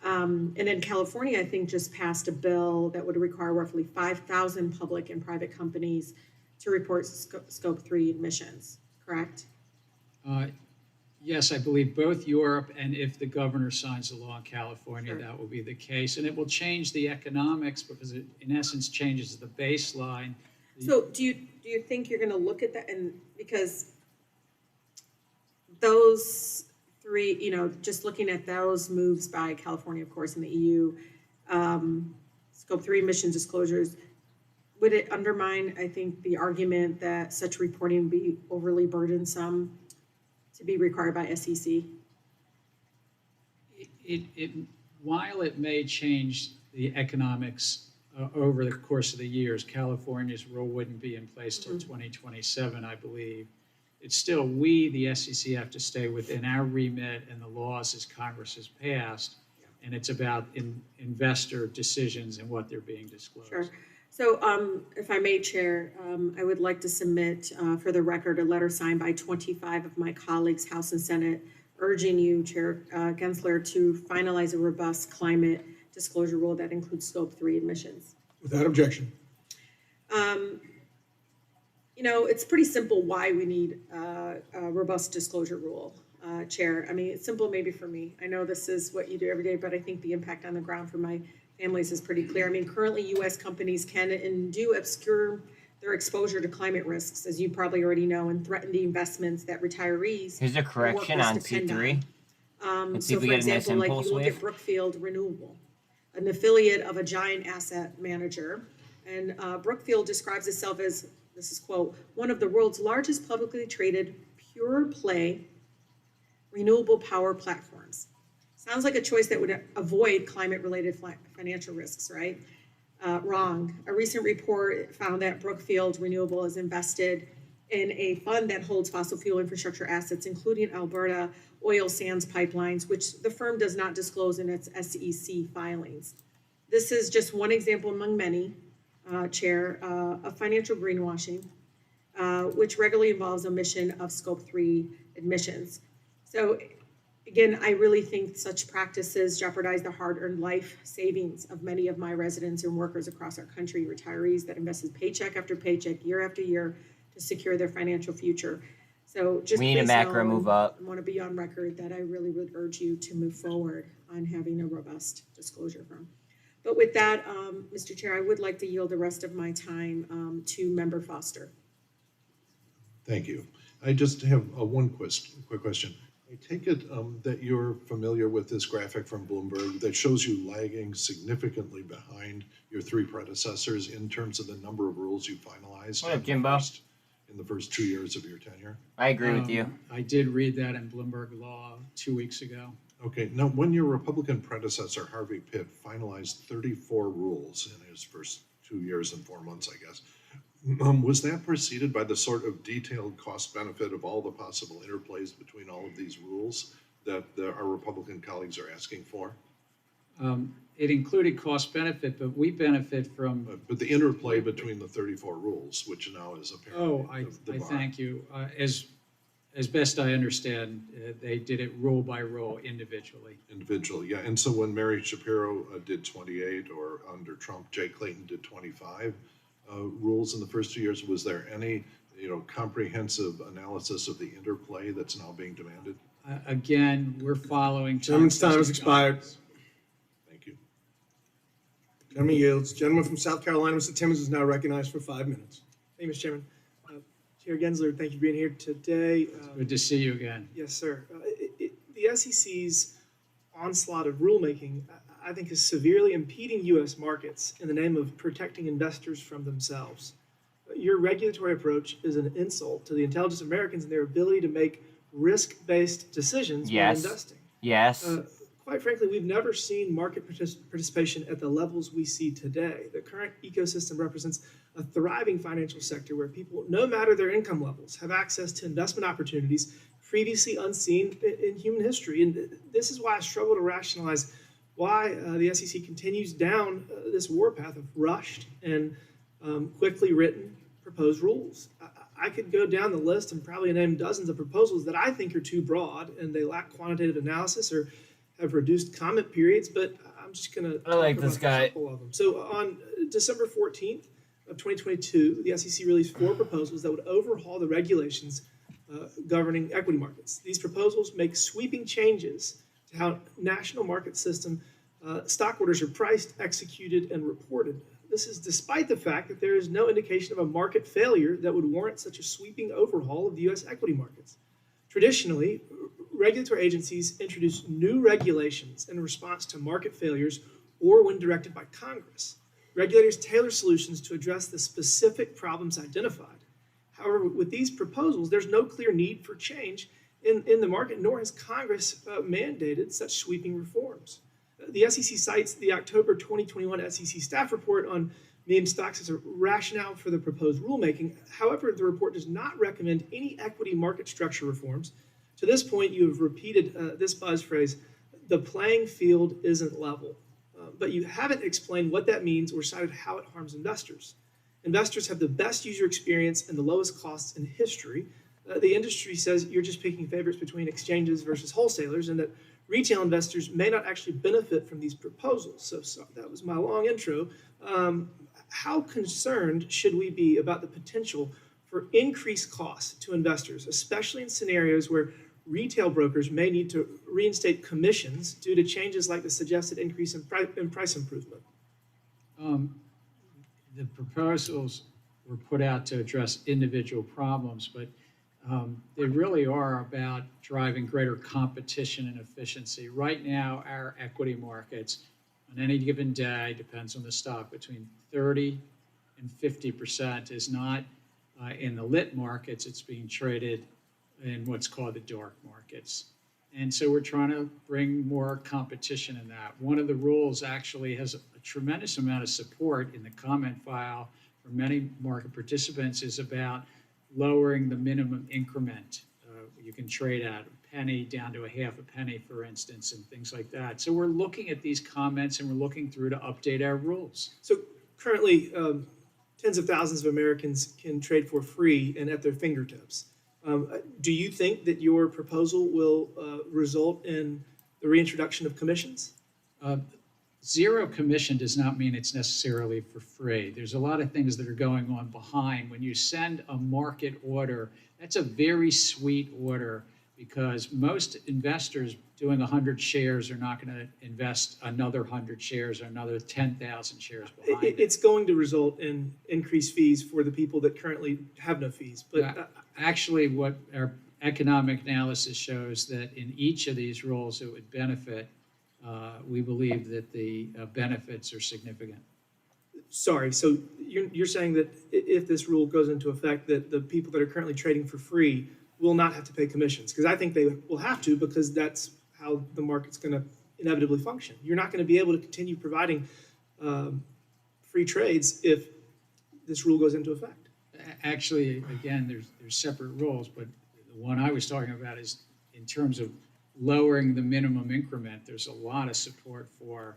And then California, I think, just passed a bill that would require roughly 5,000 public and private companies to report Scope 3 emissions, correct? Yes, I believe both Europe, and if the governor signs the law in California, that will be the case. And it will change the economics because it, in essence, changes the baseline. So do you think you're going to look at that? And because those three, you know, just looking at those moves by California, of course, and the EU, Scope 3 emission disclosures, would it undermine, I think, the argument that such reporting would be overly burdensome to be required by SEC? While it may change the economics over the course of the years, California's rule wouldn't be in place till 2027, I believe. It's still, we, the SEC, have to stay within our remit and the laws as Congress has passed, and it's about investor decisions and what they're being disclosed. Sure. So if I may, Chair, I would like to submit for the record a letter signed by 25 of my colleagues, House and Senate, urging you, Chair Gensler, to finalize a robust climate disclosure rule that includes Scope 3 emissions. Without objection. You know, it's pretty simple why we need a robust disclosure rule, Chair. I mean, it's simple maybe for me. I know this is what you do every day, but I think the impact on the ground for my families is pretty clear. I mean, currently U.S. companies can and do obscure their exposure to climate risks, as you probably already know, and threaten the investments that retirees. Here's a correction on C3. Let's see So if we for get a nice example, like impulse you look at wave. Brookfield Renewable, an affiliate of a giant asset manager, and Brookfield describes itself as, this is quote, one of the world's largest publicly traded pure play renewable power platforms. Sounds like a choice that would avoid climate-related financial risks, right? Wrong. A recent report found that Brookfield Renewable is invested in a fund that holds fossil fuel infrastructure assets, including Alberta oil sands pipelines, which the firm does not disclose in its SEC filings. This is just one example among many, Chair, of financial greenwashing, which regularly involves omission of Scope 3 emissions. So again, I really think such practices jeopardize the hard-earned life savings of many of my residents and workers across our country, retirees that invested paycheck after paycheck, year after year, to secure their financial future. So just We need a please macro know, move up. I want to be on record that I really would urge you to move forward on having a robust disclosure firm. But with that, Mr. Chair, I would like to yield the rest of my time to Member Foster. Thank you. I just have one quick question. I take it that you're familiar with this graphic from Bloomberg that shows you lagging significantly behind your three predecessors in terms of the number of rules you finalized. What up, Jimbo? In the first 2 years of your tenure. I agree with you. I did read that in Bloomberg Law 2 weeks ago. Okay, now when your Republican predecessor, Harvey Pitt, finalized 34 rules in his first 2 years and 4 months, I guess, was that preceded by the sort of detailed cost benefit of all the possible interplays between all of these rules that our Republican colleagues are asking for? It included cost benefit, but we benefit from. But the interplay between the 34 rules, which now is apparently I thank you. As best I understand, they did it rule by rule individually. Individually, yeah. And so when Mary Shapiro did 28, or under Trump, Jay Clayton did 25 rules in the first 2 years, was there any, comprehensive analysis of the interplay that's now being demanded? Again, we're following. Gentleman's time has expired. Thank you. Gentleman yields. Gentleman from South Carolina, Mr. Timmons, is now recognized for 5 minutes. Thank you, Mr. Chairman. Chair Gensler, thank you for being here today. Good to see you again. Yes, sir. the SEC's onslaught of rulemaking, I think, is severely impeding U.S. markets in the name of protecting investors from themselves. Your regulatory approach is an insult to the intelligent Americans and their ability to make risk-based decisions when investing. Yes. Quite frankly, we've never seen market participation at the levels we see today. The current ecosystem represents a thriving financial sector where people, no matter their income levels, have access to investment opportunities previously unseen in human history. And this is why I struggle to rationalize why the SEC continues down this warpath of rushed and quickly written proposed rules. I could go down the list and probably name dozens of proposals that I think are too broad and they lack quantitative analysis or have reduced comment periods, but I'm just going to talk about a couple of them. So on December 14th of 2022, the SEC released 4 proposals that would overhaul the regulations governing equity markets. These proposals make sweeping changes to how national market system stock orders are priced, executed, and reported. This is despite the fact that there is no indication of a market failure that would warrant such a sweeping overhaul of the U.S. equity markets. Traditionally, regulatory agencies introduce new regulations in response to market failures or when directed by Congress. Regulators tailor solutions to address the specific problems identified. However, with these proposals, there's no clear need for change in the market, nor has Congress mandated such sweeping reforms. The SEC cites the October 2021 SEC staff report on meme stocks as a rationale for the proposed rulemaking. However, the report does not recommend any equity market structure reforms. To this point, you have repeated this buzz phrase, the playing field isn't level. But you haven't explained what that means or cited how it harms investors. Investors have the best user experience and the lowest costs in history. The industry says you're just picking favorites between exchanges versus wholesalers and that retail investors may not actually benefit from these proposals. So that was my long intro. How concerned should we be about the potential for increased costs to investors, especially in scenarios where retail brokers may need to reinstate commissions due to changes like the suggested increase in price improvement? The proposals were put out to address individual problems, but they really are about driving greater competition and efficiency. Right now, our equity markets on any given day, depends on the stock, between 30 and 50% is not in the lit markets, it's being traded in what's called the dark markets. And so we're trying to bring more competition in that. One of the rules actually has a tremendous amount of support in the comment file for many market participants is about lowering the minimum increment. You can trade at a penny down to a half a penny, for instance, and things like that. So we're looking at these comments and we're looking through to update our rules. So currently, tens of thousands of Americans can trade for free and at their fingertips. Do you think that your proposal will result in the reintroduction of commissions? Zero commission does not mean it's necessarily for free. There's a lot of things that are going on behind. When you send a market order, that's a very sweet order because most investors doing 100 shares are not going to invest another 100 shares or another 10,000 shares behind it. It's going to result in increased fees for the people that currently have no fees. But actually, what our economic analysis shows that in each of these roles it would benefit. We believe that the benefits are significant. Sorry, so you're saying that if this rule goes into effect, that the people that are currently trading for free will not have to pay commissions? Because I think they will have to, because that's how the market's going to inevitably function. You're not going to be able to continue providing free trades if this rule goes into effect. Actually, again, there's separate rules, but the one I was talking about is in terms of lowering the minimum increment. There's a lot of support for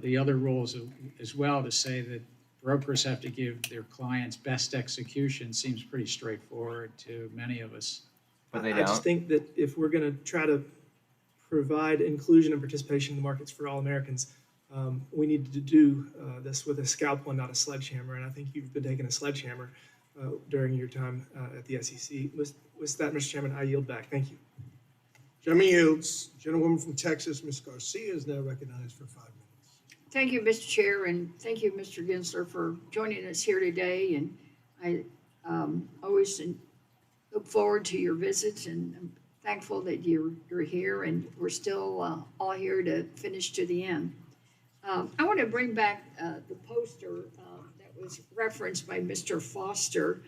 the other rules as well to say that brokers have to give their clients best execution seems pretty straightforward to many of us. But they I don't. just think that if we're going to try to provide inclusion and participation in the markets for all Americans, we need to do this with a scalpel and not a sledgehammer. And I think you've been taking a sledgehammer during your time at the SEC. With that, Mr. Chairman, I yield back. Thank you. Chairman yields. Gentlewoman from Texas, Ms. Garcia, is now recognized for 5 minutes. Thank you, Mr. Chair, and thank you, Mr. Gensler, for joining us here today. And I always look forward to your visits and thankful that you're here, and we're still all here to finish to the end. I want to bring back the poster that was referenced by Mr. Foster.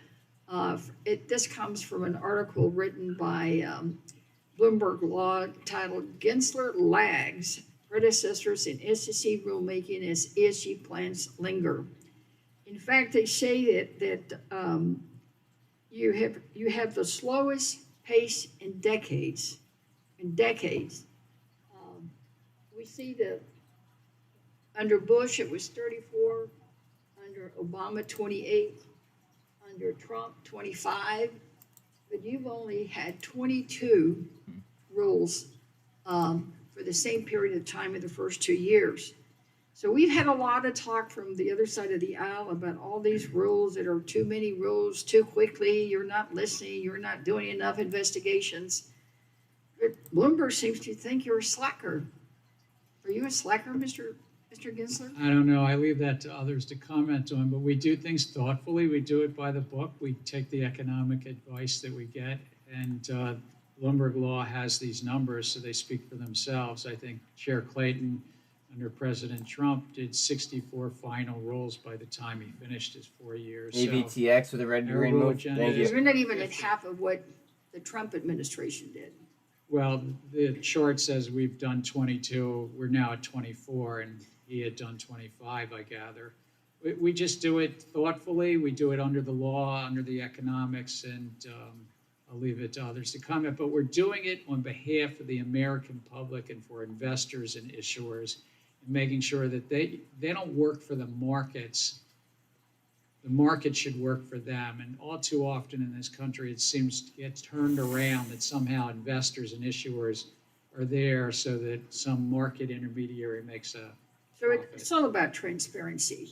This comes from an article written by Bloomberg Law titled "Gensler Lags Predecessors in SEC Rulemaking as ESG Plans Linger." In fact, they say that you have the slowest pace in decades. We see that under Bush it was 34, under Obama 28, under Trump 25, but you've only had 22 rules for the same period of time in the first 2 years. So we've had a lot of talk from the other side of the aisle about all these rules that are too many rules, too quickly, you're not listening, you're not doing enough investigations. But Bloomberg seems to think you're a slacker. Are you a slacker, Mr. Gensler? I don't know. I leave that to others to comment on, but we do things thoughtfully. We do it by the book. We take the economic advice that we get, and Bloomberg Law has these numbers, so they speak for themselves. I think Chair Clayton, under President Trump, did 64 final rules by the time he finished his 4 years. ABTX with a red green rule move. agenda Thank you. is- You're not even at half of what the Trump administration did. Well, the chart says we've done 22. We're now at 24, and he had done 25, I gather. We just do it thoughtfully. We do it under the law, under the economics, and I'll leave it to others to comment. But we're doing it on behalf of the American public and for investors and issuers, and making sure that they don't work for the markets. The market should work for them. And all too often in this country, it seems to get turned around that somehow investors and issuers are there so that some market intermediary makes a So it's all about transparency.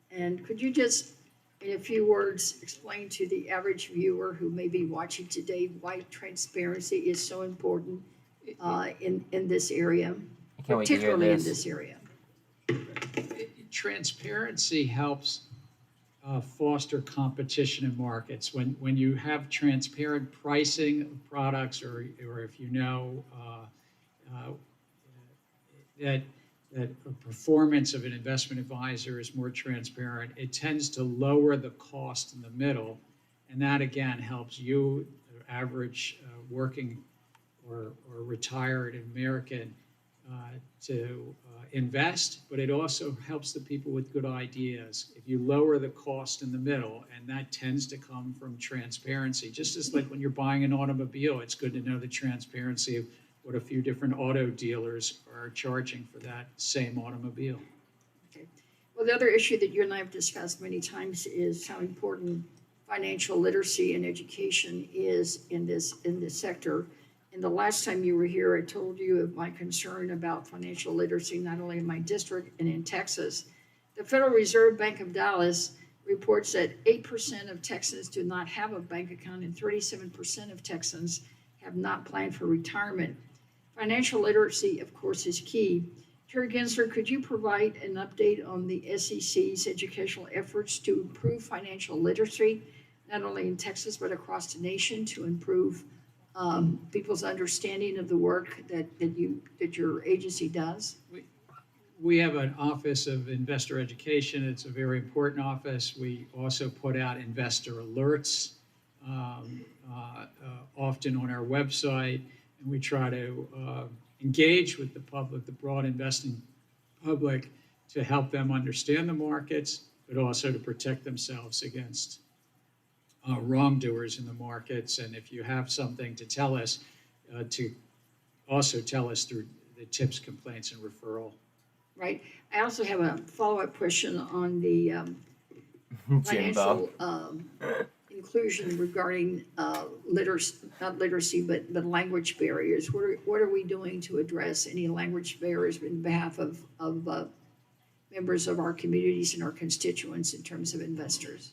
And could you just, in a few words, explain to the average viewer who may be watching today why transparency is so important in this area, I can't wait to hear particularly in this. this area? Transparency helps foster competition in markets. When you have transparent pricing of products, or if you know that a performance of an investment advisor is more transparent, it tends to lower the cost in the middle, and that again helps you, the average working or retired American, to invest, but it also helps the people with good ideas. If you lower the cost in the middle, and that tends to come from transparency, just as like when you're buying an automobile, it's good to know the transparency of what a few different auto dealers are charging for that same automobile. Okay. Well, the other issue that you and I have discussed many times is how important financial literacy and education is in this sector. And the last time you were here, I told you of my concern about financial literacy, not only in my district and in Texas. The Federal Reserve Bank of Dallas reports that 8% of Texans do not have a bank account, and 37% of Texans have not planned for retirement. Financial literacy, of course, is key. Chair Gensler, could you provide an update on the SEC's educational efforts to improve financial literacy, not only in Texas, but across the nation, to improve people's understanding of the work that your agency does? We have an Office of Investor Education. It's a very important office. We also put out investor alerts often on our website, and we try to engage with the public, the broad investing public, to help them understand the markets, but also to protect themselves against wrongdoers in the markets. And if you have something to tell us, to also tell us through the tips, complaints, and referral. Right. I also have a follow-up question on the financial inclusion regarding literacy, not literacy, but language barriers. What are we doing to address any language barriers in behalf of members of our communities and our constituents in terms of investors?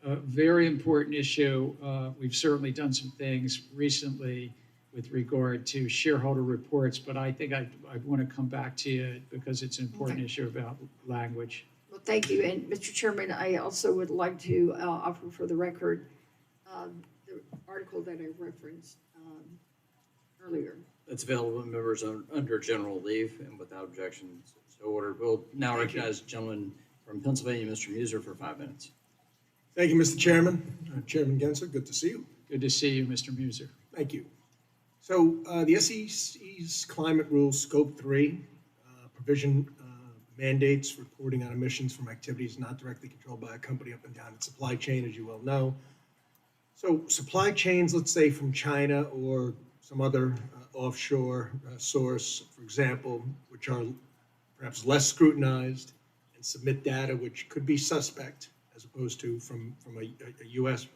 A very important issue. We've certainly done some things recently with regard to shareholder reports, but I think I want to come back to you because it's an important issue about language. Well, thank you. And Mr. Chairman, I also would like to offer for the record the article that that I referenced earlier. That's available to members under general leave and without objection, so ordered. We'll now recognize the gentleman from Pennsylvania, Mr. Muser, for 5 minutes. Thank you, Mr. Chairman. Chairman Gensler, good to see you. Good to see you, Mr. Muser. Thank you. So the SEC's climate rule scope 3 provision mandates reporting on emissions from activities not directly controlled by a company up and down its supply chain, as you well know. So supply chains, let's say from China or some other offshore source, for example, which are perhaps less scrutinized and submit data which could be suspect as opposed to from a U.S.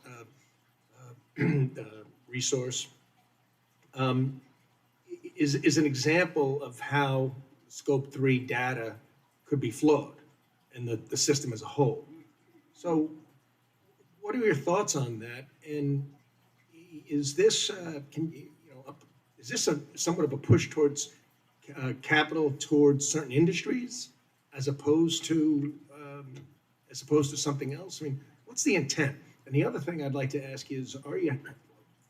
Resource, is an example of how scope 3 data could be flawed and the system as a whole. So what are your thoughts on that? And is this, is this somewhat of a push towards capital towards certain industries as opposed to something else? I mean, what's the intent? And the other thing I'd like to ask you is, are you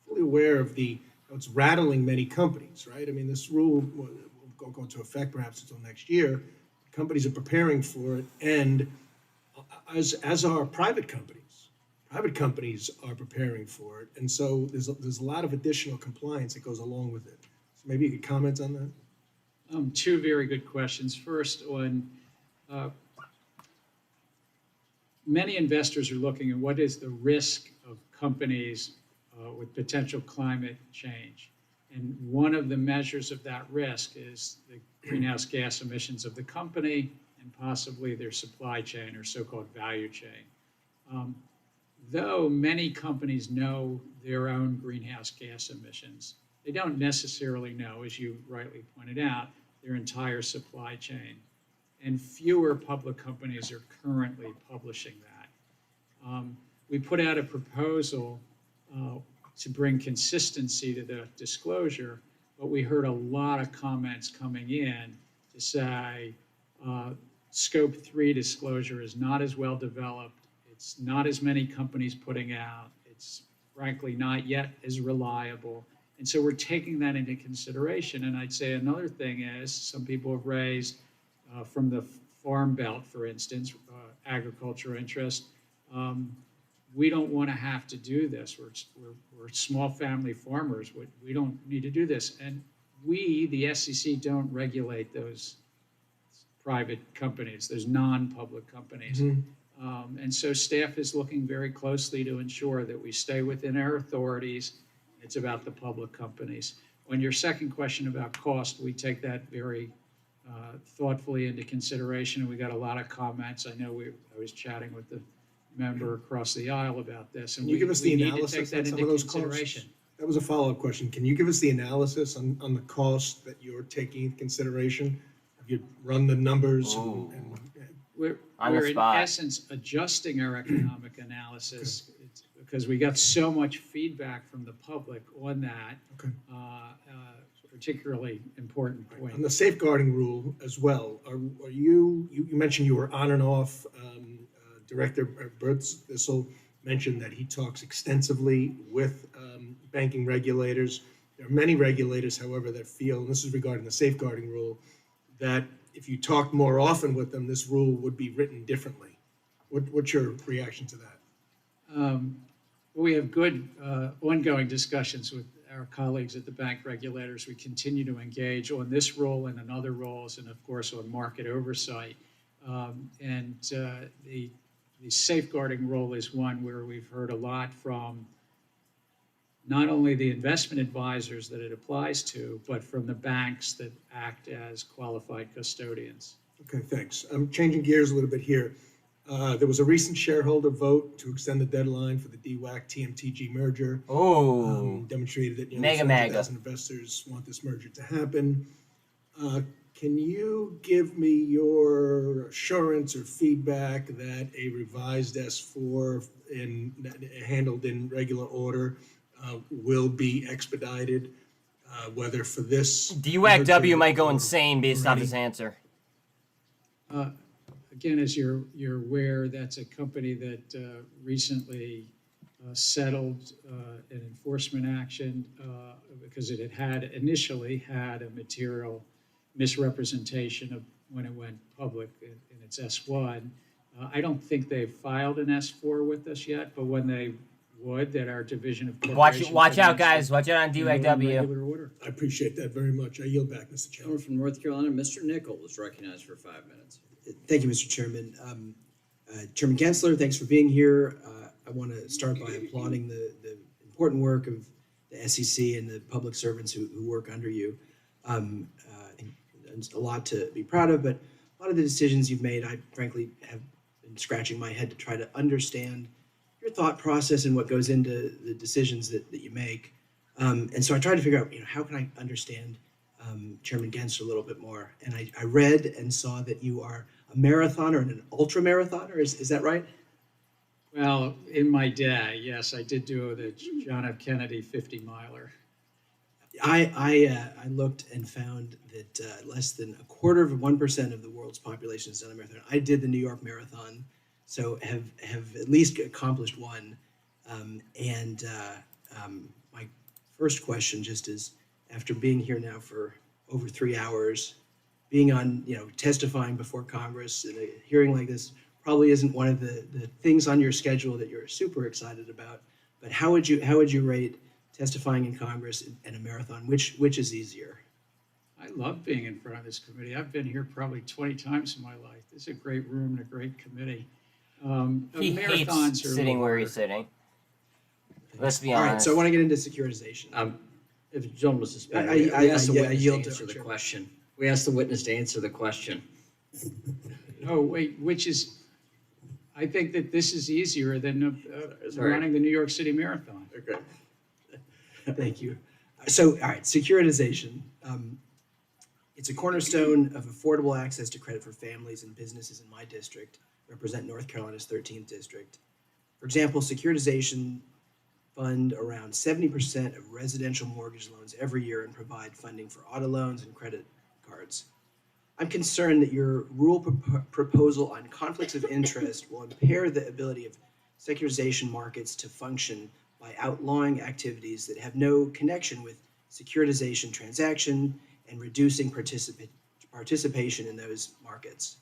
fully aware of how it's rattling many companies, right? I mean, this rule will go into effect perhaps until next year. Companies are preparing for it, and as are private companies. Private companies are preparing for it, and so there's a lot of additional compliance that goes along with it. So maybe you could comment on that. 2 very good questions. First, on many investors are looking at what is the risk of companies with potential climate change. And one of the measures of that risk is the greenhouse gas emissions of the company and possibly their supply chain or so-called value chain. Though many companies know their own greenhouse gas emissions, they don't necessarily know, as you rightly pointed out, their entire supply chain. And fewer public companies are currently publishing that. We put out a proposal to bring consistency to the disclosure, but we heard a lot of comments coming in to say scope 3 disclosure is not as well developed. It's not as many companies putting out. It's frankly not yet as reliable. And so we're taking that into consideration. And I'd say another thing is some people have raised from the Farm Belt, for instance, agriculture interest. We don't want to have to do this. We're small family farmers. We don't need to do this. And we, the SEC, don't regulate those private companies, those non-public companies. Mm-hmm. And so staff is looking very closely to ensure that we stay within our authorities. It's about the public companies. On your second question about cost, we take that very thoughtfully into consideration, and we got a lot of comments. I know I was chatting with the member across the aisle about this, and Can you give us the analysis on some of those consideration. costs? That was a follow-up question. Can you give us the analysis on the cost that you're taking into consideration? Have you run the numbers? We're in essence adjusting our economic analysis because we got so much feedback from the public on that. Particularly important point. On the safeguarding rule as well, are you mentioned you were on and off. Director Birdsall mentioned that he talks extensively with banking regulators. There are many regulators, however, that feel, and this is regarding the safeguarding rule, that if you talk more often with them, this rule would be written differently. What's your reaction to that? We have good ongoing discussions with our colleagues at the bank regulators. We continue to engage on this role and on other roles, and of course on market oversight. The safeguarding role is one where we've heard a lot from not only the investment advisors that it applies to, but from the banks that act as qualified custodians. Okay, thanks. I'm changing gears a little bit here. There was a recent shareholder vote to extend the deadline for the DWAC TMTG merger. Demonstrated that nearly 400,000 investors want this merger to happen. Can you give me your assurance or feedback that a revised S4 handled in regular order will be expedited, whether for this... DWAC W might go insane based off this answer. Again, as you're aware, that's a company that recently settled an enforcement action because it had initially had a material misrepresentation of when it went public in its S1. I don't think they've filed an S4 with us yet, but when they would, that our division of corporations. Watch out, guys. Watch out on DYW. Regular order. I appreciate that very much. I yield back, Mr. Chairman. Gentleman from North Carolina, Mr. Nichol is recognized for 5 minutes. Thank you, Mr. Chairman. Chairman Gensler, thanks for being here. I want to start by applauding the important work of the SEC and the public servants who work under you. There's a lot to be proud of, but a lot of the decisions you've made, I frankly have been scratching my head to try to understand your thought process and what goes into the decisions that you make. And so I tried to figure out, how can I understand Chairman Gensler a little bit more? And I read and saw that you are a marathoner and an ultra marathoner. Is that right? Well, in my day, yes, I did do the John F. Kennedy 50-miler. I looked and found that less than 1/4% of the world's population has done a marathon. I did the New York Marathon, so have at least accomplished one. My first question just is, after being here now for over 3 hours, being on, testifying before Congress in a hearing like this probably isn't one of the things on your schedule that you're super excited about. But how would you rate testifying in Congress and a marathon? Which is easier? I love being in front of this committee. I've been here probably 20 times in my life. This is a great room and a great committee. He hates sitting where he's sitting. Let's be honest. All right, so I want to get into securitization. If the gentleman was suspended, I we asked the witness to yield to answer the Chair. question. We asked the witness to answer the question. Oh, wait, I think that this is easier than Sorry. running the New York City Marathon. Okay. Thank you. So, all right, securitization. It's a cornerstone of affordable access to credit for families and businesses in my district, represent North Carolina's 13th district. For example, securitization fund around 70% of residential mortgage loans every year and provide funding for auto loans and credit cards. I'm concerned that your rule proposal on conflicts of interest will impair the ability of securitization markets to function by outlawing activities that have no connection with securitization transaction and reducing participation in those markets.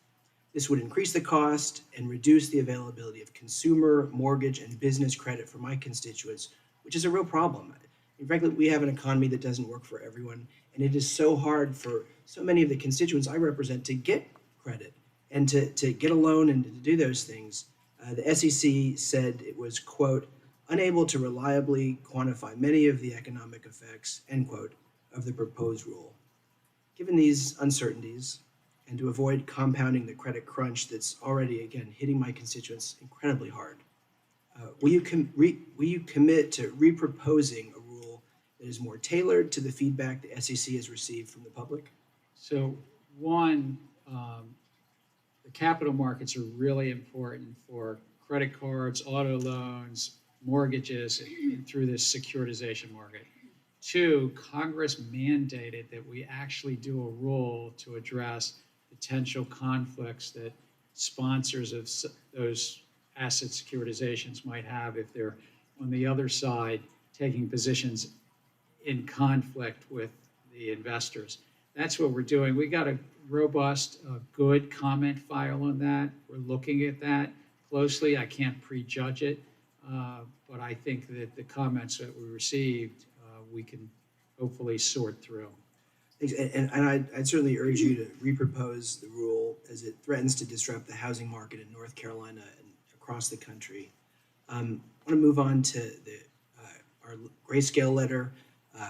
This would increase the cost and reduce the availability of consumer, mortgage, and business credit for my constituents, which is a real problem. And frankly, we have an economy that doesn't work for everyone, and it is so hard for so many of the constituents I represent to get credit and to get a loan and to do those things. The SEC said it was, quote, unable to reliably quantify many of the economic effects, end quote, of the proposed rule. Given these uncertainties, and to avoid compounding the credit crunch that's already, again, hitting my constituents incredibly hard, will you commit to reproposing a rule that is more tailored to the feedback the SEC has received from the public? So one, the capital markets are really important for credit cards, auto loans, mortgages, and through this securitization market. Two, Congress mandated that we actually do a rule to address potential conflicts that sponsors of those asset securitizations might have if they're on the other side taking positions in conflict with the investors. That's what we're doing. We got a robust, good comment file on that. We're looking at that closely. I can't prejudge it, but I think that the comments that we received, we can hopefully sort through. And I'd certainly urge you to repropose the rule as it threatens to disrupt the housing market in North Carolina and across the country. I want to move on to our grayscale letter.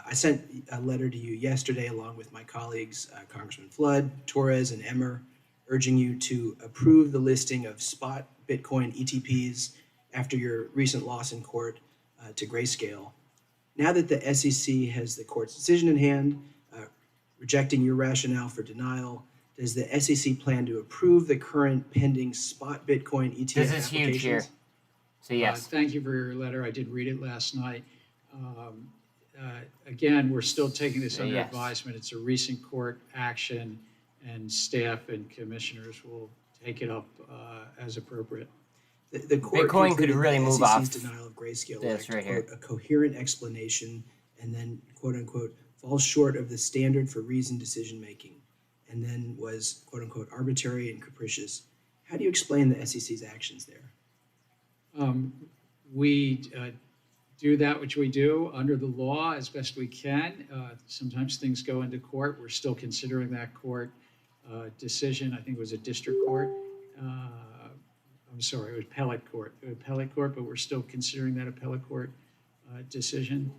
I sent a letter to you yesterday along with my colleagues, Congressman Flood, Torres, and Emmer, urging you to approve the listing of spot Bitcoin ETPs after your recent loss in court to grayscale. Now that the SEC has the court's decision in hand, rejecting your rationale for denial, does the SEC plan to approve the current pending spot Bitcoin ETF This is huge here. So yes. Thank you for your letter. I did read it last night. Again, we're still taking this under advisement. It's a recent court action, and staff and commissioners will take it up as appropriate. The court Bitcoin could concluded really the move SEC's off denial of Grayscale this lacked, right here. quote, a coherent explanation, and then, quote unquote, falls short of the standard for reasoned decision-making, and then was, quote unquote, arbitrary and capricious. How do you explain the SEC's actions there? We do that which we do under the law as best we can. Sometimes things go into court. We're still considering that court decision. I think it was a district court. I'm sorry, it was appellate court, but we're still considering that appellate court decision.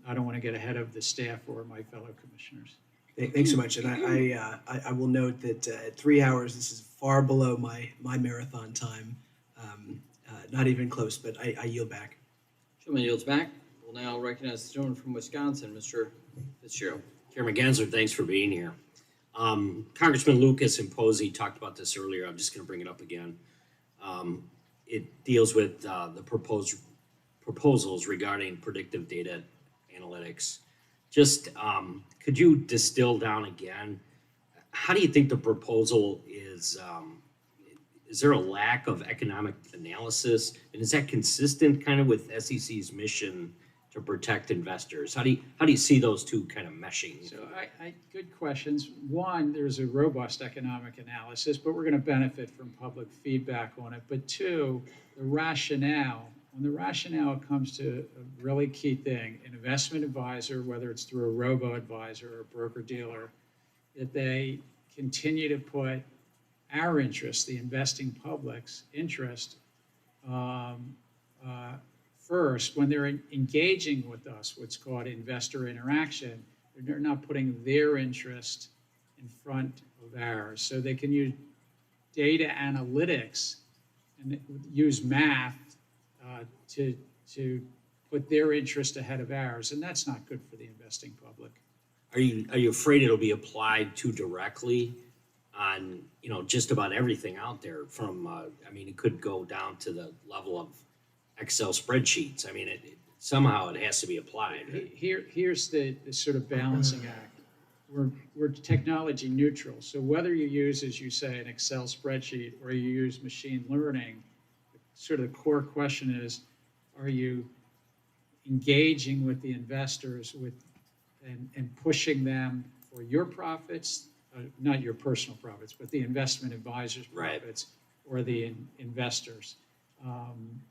I don't want to get ahead of the staff or my fellow commissioners. Thanks so much. And I will note that at 3 hours, this is far below my marathon time. Not even close, but I yield back. Chairman yields back. We'll now recognize the gentleman from Wisconsin, Mr. Fitzgerald. Chairman Gensler, thanks for being here. Congressman Lucas and Posey talked about this earlier. I'm just going to bring it up again. It deals with the proposals regarding predictive data analytics. Just could you distill down again? How do you think the proposal is? Is there a lack of economic analysis, and is that consistent kind of with SEC's mission to protect investors? How do you see those two kind of meshing? So good questions. One, there's a robust economic analysis, but we're going to benefit from public feedback on it. But two, the rationale. When the rationale comes to a really key thing, an investment advisor, whether it's through a robo-advisor or a broker-dealer, that they continue to put our interest, the investing public's interest, first. When they're engaging with us, what's called investor interaction, they're not putting their interest in front of ours. So they can use data analytics and use math to put their interest ahead of ours, and that's not good for the investing public. Are you afraid it'll be applied too directly on just about everything out there? From I mean, it could go down to the level of Excel spreadsheets. I mean, somehow it has to be applied. Right? Here's the sort of balancing act. We're technology neutral. So whether you use, as you say, an Excel spreadsheet or you use machine learning, sort of the core question is, are you engaging with the investors and pushing them for your profits, not your personal profits, but the investment advisors' profits, or the investors?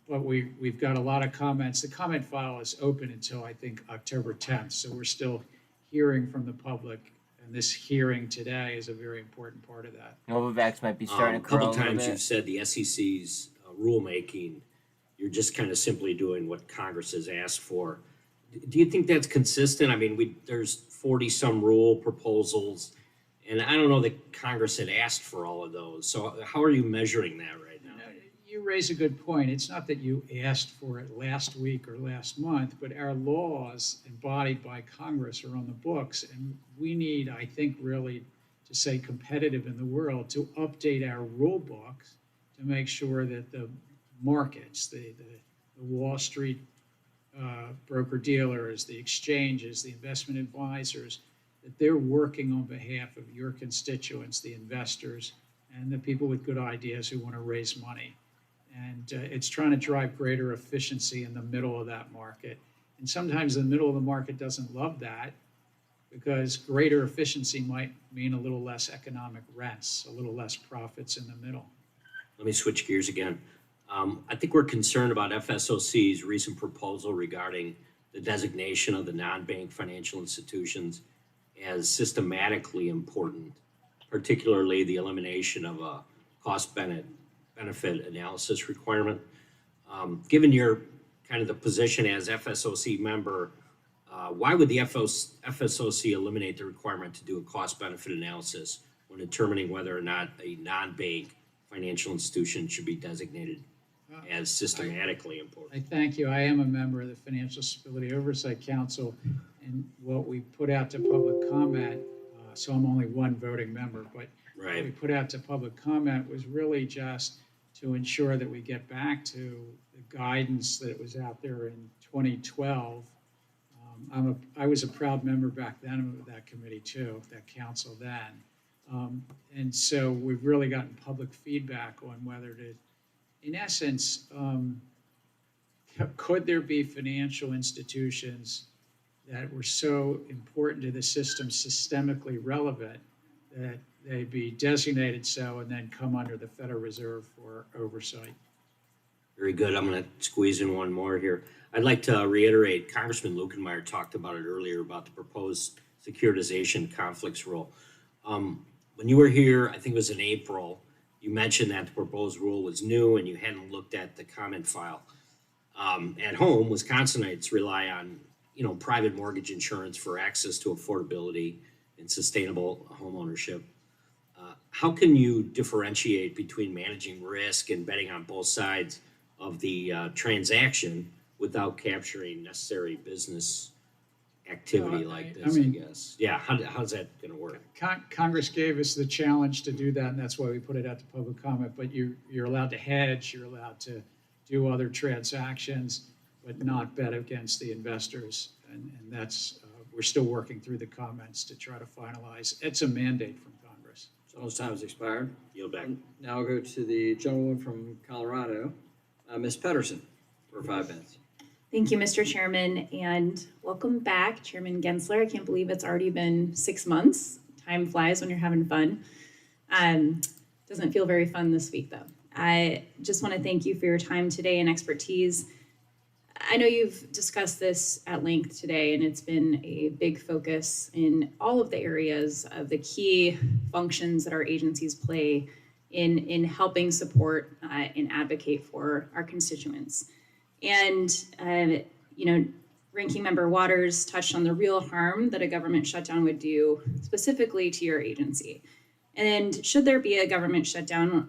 But we've got a lot of comments. The comment file is open until, I think, October 10th. So we're still hearing from the public. And this hearing today is a very important part of that. Novavax might be starting to curl a couple a little times bit. you've said the SEC's rulemaking, you're just kind of simply doing what Congress has asked for. Do you think that's consistent? I mean, there's 40-some rule proposals, and I don't know that Congress had asked for all of those. So how are you measuring that right now? You raise a good point. It's not that you asked for it last week or last month, but our laws embodied by Congress are on the books, and we need, I think, really to stay competitive in the world, to update our rule books to make sure that the markets, the Wall Street broker-dealers, the exchanges, the investment advisors, that they're working on behalf of your constituents, the investors, and the people with good ideas who want to raise money. And it's trying to drive greater efficiency in the middle of that market. And sometimes the middle of the market doesn't love that, because greater efficiency might mean a little less economic rents, a little less profits in the middle. Let me switch gears again. I think we're concerned about FSOC's recent proposal regarding the designation of the non-bank financial institutions as systematically important, particularly the elimination of a cost-benefit analysis requirement. Given your kind of the position as FSOC member, why would the FSOC eliminate the requirement to do a cost-benefit analysis when determining whether or not a non-bank financial institution should be designated as systematically important? I thank you. I am a member of the Financial Stability Oversight Council, and what we put out to public comment, so I'm only one voting member, but what we put out to public comment was really just to ensure that we get back to the guidance that was out there in 2012. I was a proud member back then of that committee too, that council then. And so we've really gotten public feedback on whether to, in essence, could there be financial institutions that were so important to the system, systemically relevant, that they be designated so and then come under the Federal Reserve for oversight? Very good. I'm going to squeeze in one more here. I'd like to reiterate, Congressman Lukenmeyer talked about it earlier about the proposed securitization conflicts rule. When you were here, I think it was in April, you mentioned that the proposed rule was new and you hadn't looked at the comment file. At home, Wisconsinites rely on, private mortgage insurance for access to affordability and sustainable homeownership. How can you differentiate between managing risk and betting on both sides of the transaction without capturing necessary business activity like this, I guess? Yeah, how's that going to work? Congress gave us the challenge to do that, and that's why we put it out to public comment. But you're allowed to hedge, you're allowed to do other transactions, but not bet against the investors. And that's, we're still working through the comments to try to finalize. It's a mandate from Congress. Someone's time has expired. Yield back. Now I'll go to the gentlewoman from Colorado, Ms. Pedersen, for 5 minutes. Thank you, Mr. Chairman, and welcome back, Chairman Gensler. I can't believe it's already been 6 months. Time flies when you're having fun. Doesn't feel very fun this week, though. I just want to thank you for your time today and expertise. I know you've discussed this at length today, and it's been a big focus in all of the areas of the key functions that our agencies play in helping support and advocate for our constituents. And, Ranking Member Waters touched on the real harm that a government shutdown would do specifically to your agency. And should there be a government shutdown,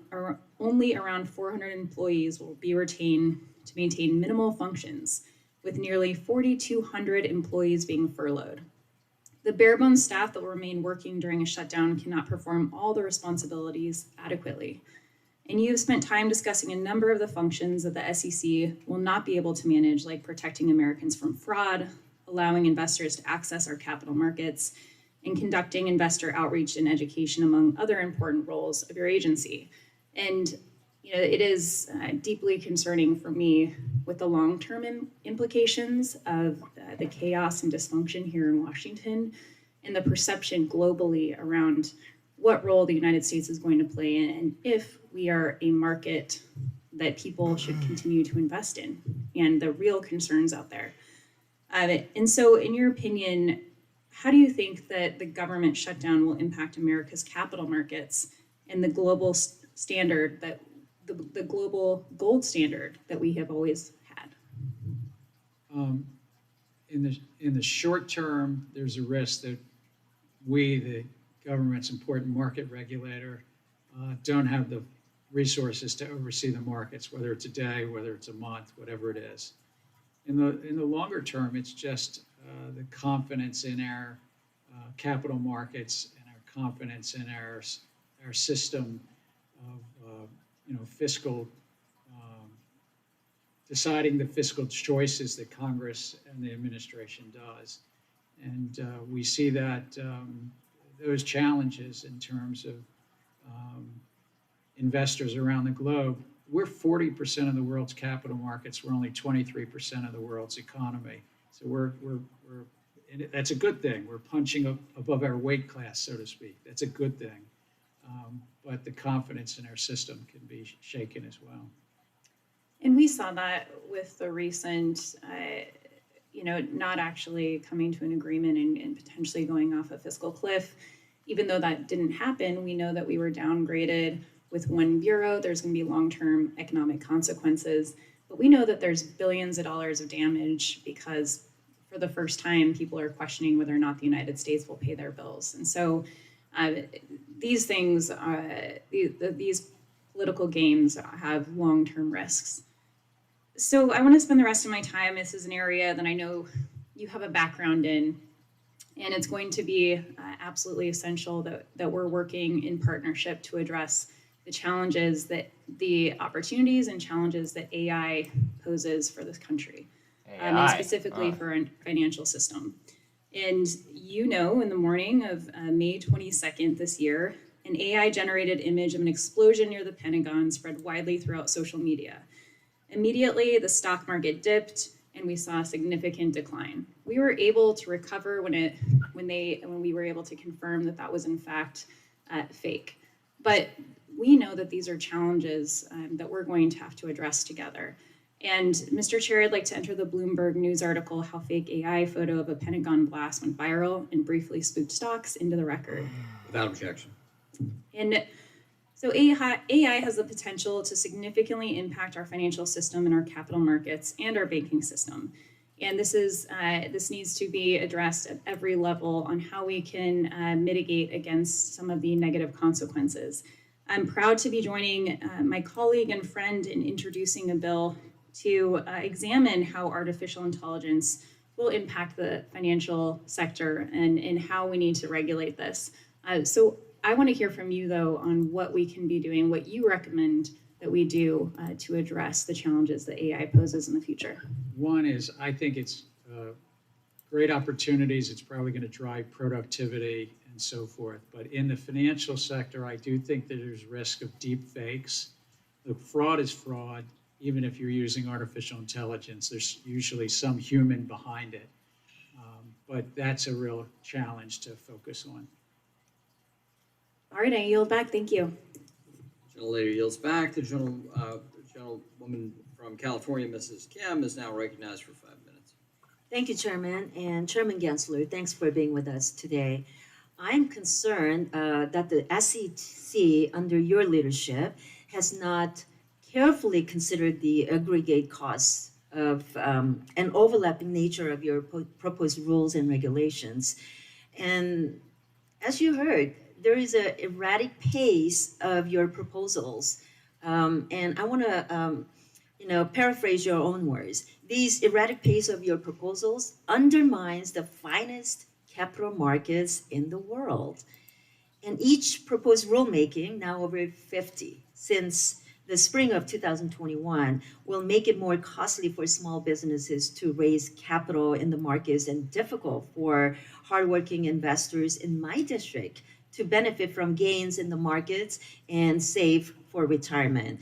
only around 400 employees will be retained to maintain minimal functions, with nearly 4,200 employees being furloughed. The bare bones staff that will remain working during a shutdown cannot perform all the responsibilities adequately. And you've spent time discussing a number of the functions that the SEC will not be able to manage, like protecting Americans from fraud, allowing investors to access our capital markets, and conducting investor outreach and education, among other important roles of your agency. And it is deeply concerning for me with the long-term implications of the chaos and dysfunction here in Washington and the perception globally around what role the United States is going to play in, and if we are a market that people should continue to invest in, and the real concerns out there. And so, in your opinion, how do you think that the government shutdown will impact America's capital markets and the global standard that the global gold standard that we have always had? In the short term, there's a risk that we, the government's important market regulator, don't have the resources to oversee the markets, whether it's a day, whether it's a month, whatever it is. In the longer term, it's just the confidence in our capital markets and our confidence in our system of fiscal, deciding the fiscal choices that Congress and the administration does. And we see that those challenges in terms of investors around the globe. We're 40% of the world's capital markets. We're only 23% of the world's economy. So and that's a good thing. We're punching above our weight class, so to speak. That's a good thing. But the confidence in our system can be shaken as well. And we saw that with the recent, not actually coming to an agreement and potentially going off a fiscal cliff. Even though that didn't happen, we know that we were downgraded with one bureau. There's going to be long-term economic consequences. But we know that there's billions of dollars of damage because for the first time, people are questioning whether or not the United States will pay their bills. And so these things, these political games have long-term risks. So I want to spend the rest of my time. This is an area that I know you have a background in, and it's going to be absolutely essential that we're working in partnership to address the challenges the opportunities and challenges that AI poses for this country, and specifically for our financial system. And in the morning of May 22nd this year, an AI-generated image of an explosion near the Pentagon spread widely throughout social media. Immediately, the stock market dipped, and we saw a significant decline. We were able to recover when we were able to confirm that that was in fact fake. But we know that these are challenges that we're going to have to address together. And Mr. Chair, I'd like to enter the Bloomberg News article, How Fake AI Photo of a Pentagon Blast Went Viral and Briefly Spooked Stocks, into the record. Without objection. And so AI has the potential to significantly impact our financial system and our capital markets and our banking system. And this needs to be addressed at every level on how we can mitigate against some of the negative consequences. I'm proud to be joining my colleague and friend in introducing a bill to examine how artificial intelligence will impact the financial sector and how we need to regulate this. So I want to hear from you, though, on what we can be doing, what you recommend that we do to address the challenges that AI poses in the future. One is, I think it's great opportunities. It's probably going to drive productivity and so forth. But in the financial sector, I do think that there's risk of deep fakes. Look, fraud is fraud. Even if you're using artificial intelligence, there's usually some human behind it. But that's a real challenge to focus on. All right, I yield back. Thank you. Gentlelady yields back. The gentlewoman from California, Mrs. Kim, is now recognized for 5 minutes. Thank you, Chairman. And Chairman Gensler, thanks for being with us today. I'm concerned that the SEC, under your leadership, has not carefully considered the aggregate costs of and overlapping nature of your proposed rules and regulations. And as you heard, there is an erratic pace of your proposals. And I want to, paraphrase your own words. These erratic pace of your proposals undermines the finest capital markets in the world. And each proposed rulemaking, now over 50 since the spring of 2021, will make it more costly for small businesses to raise capital in the markets and difficult for hardworking investors in my district to benefit from gains in the markets and save for retirement.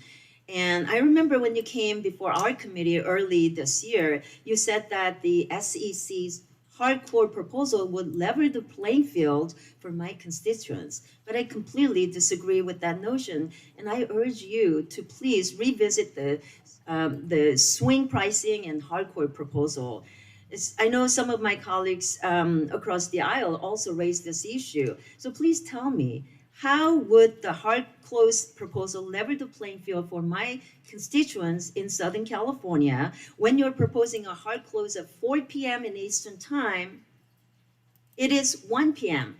And I remember when you came before our committee early this year, you said that the SEC's hardcore proposal would level the playing field for my constituents. But I completely disagree with that notion. And I urge you to please revisit the swing pricing and hardcore proposal. I know some of my colleagues across the aisle also raised this issue. So please tell me, how would the hard close proposal level the playing field for my constituents in Southern California when you're proposing a hard close at 4 p.m. in Eastern Time? It is 1 p.m.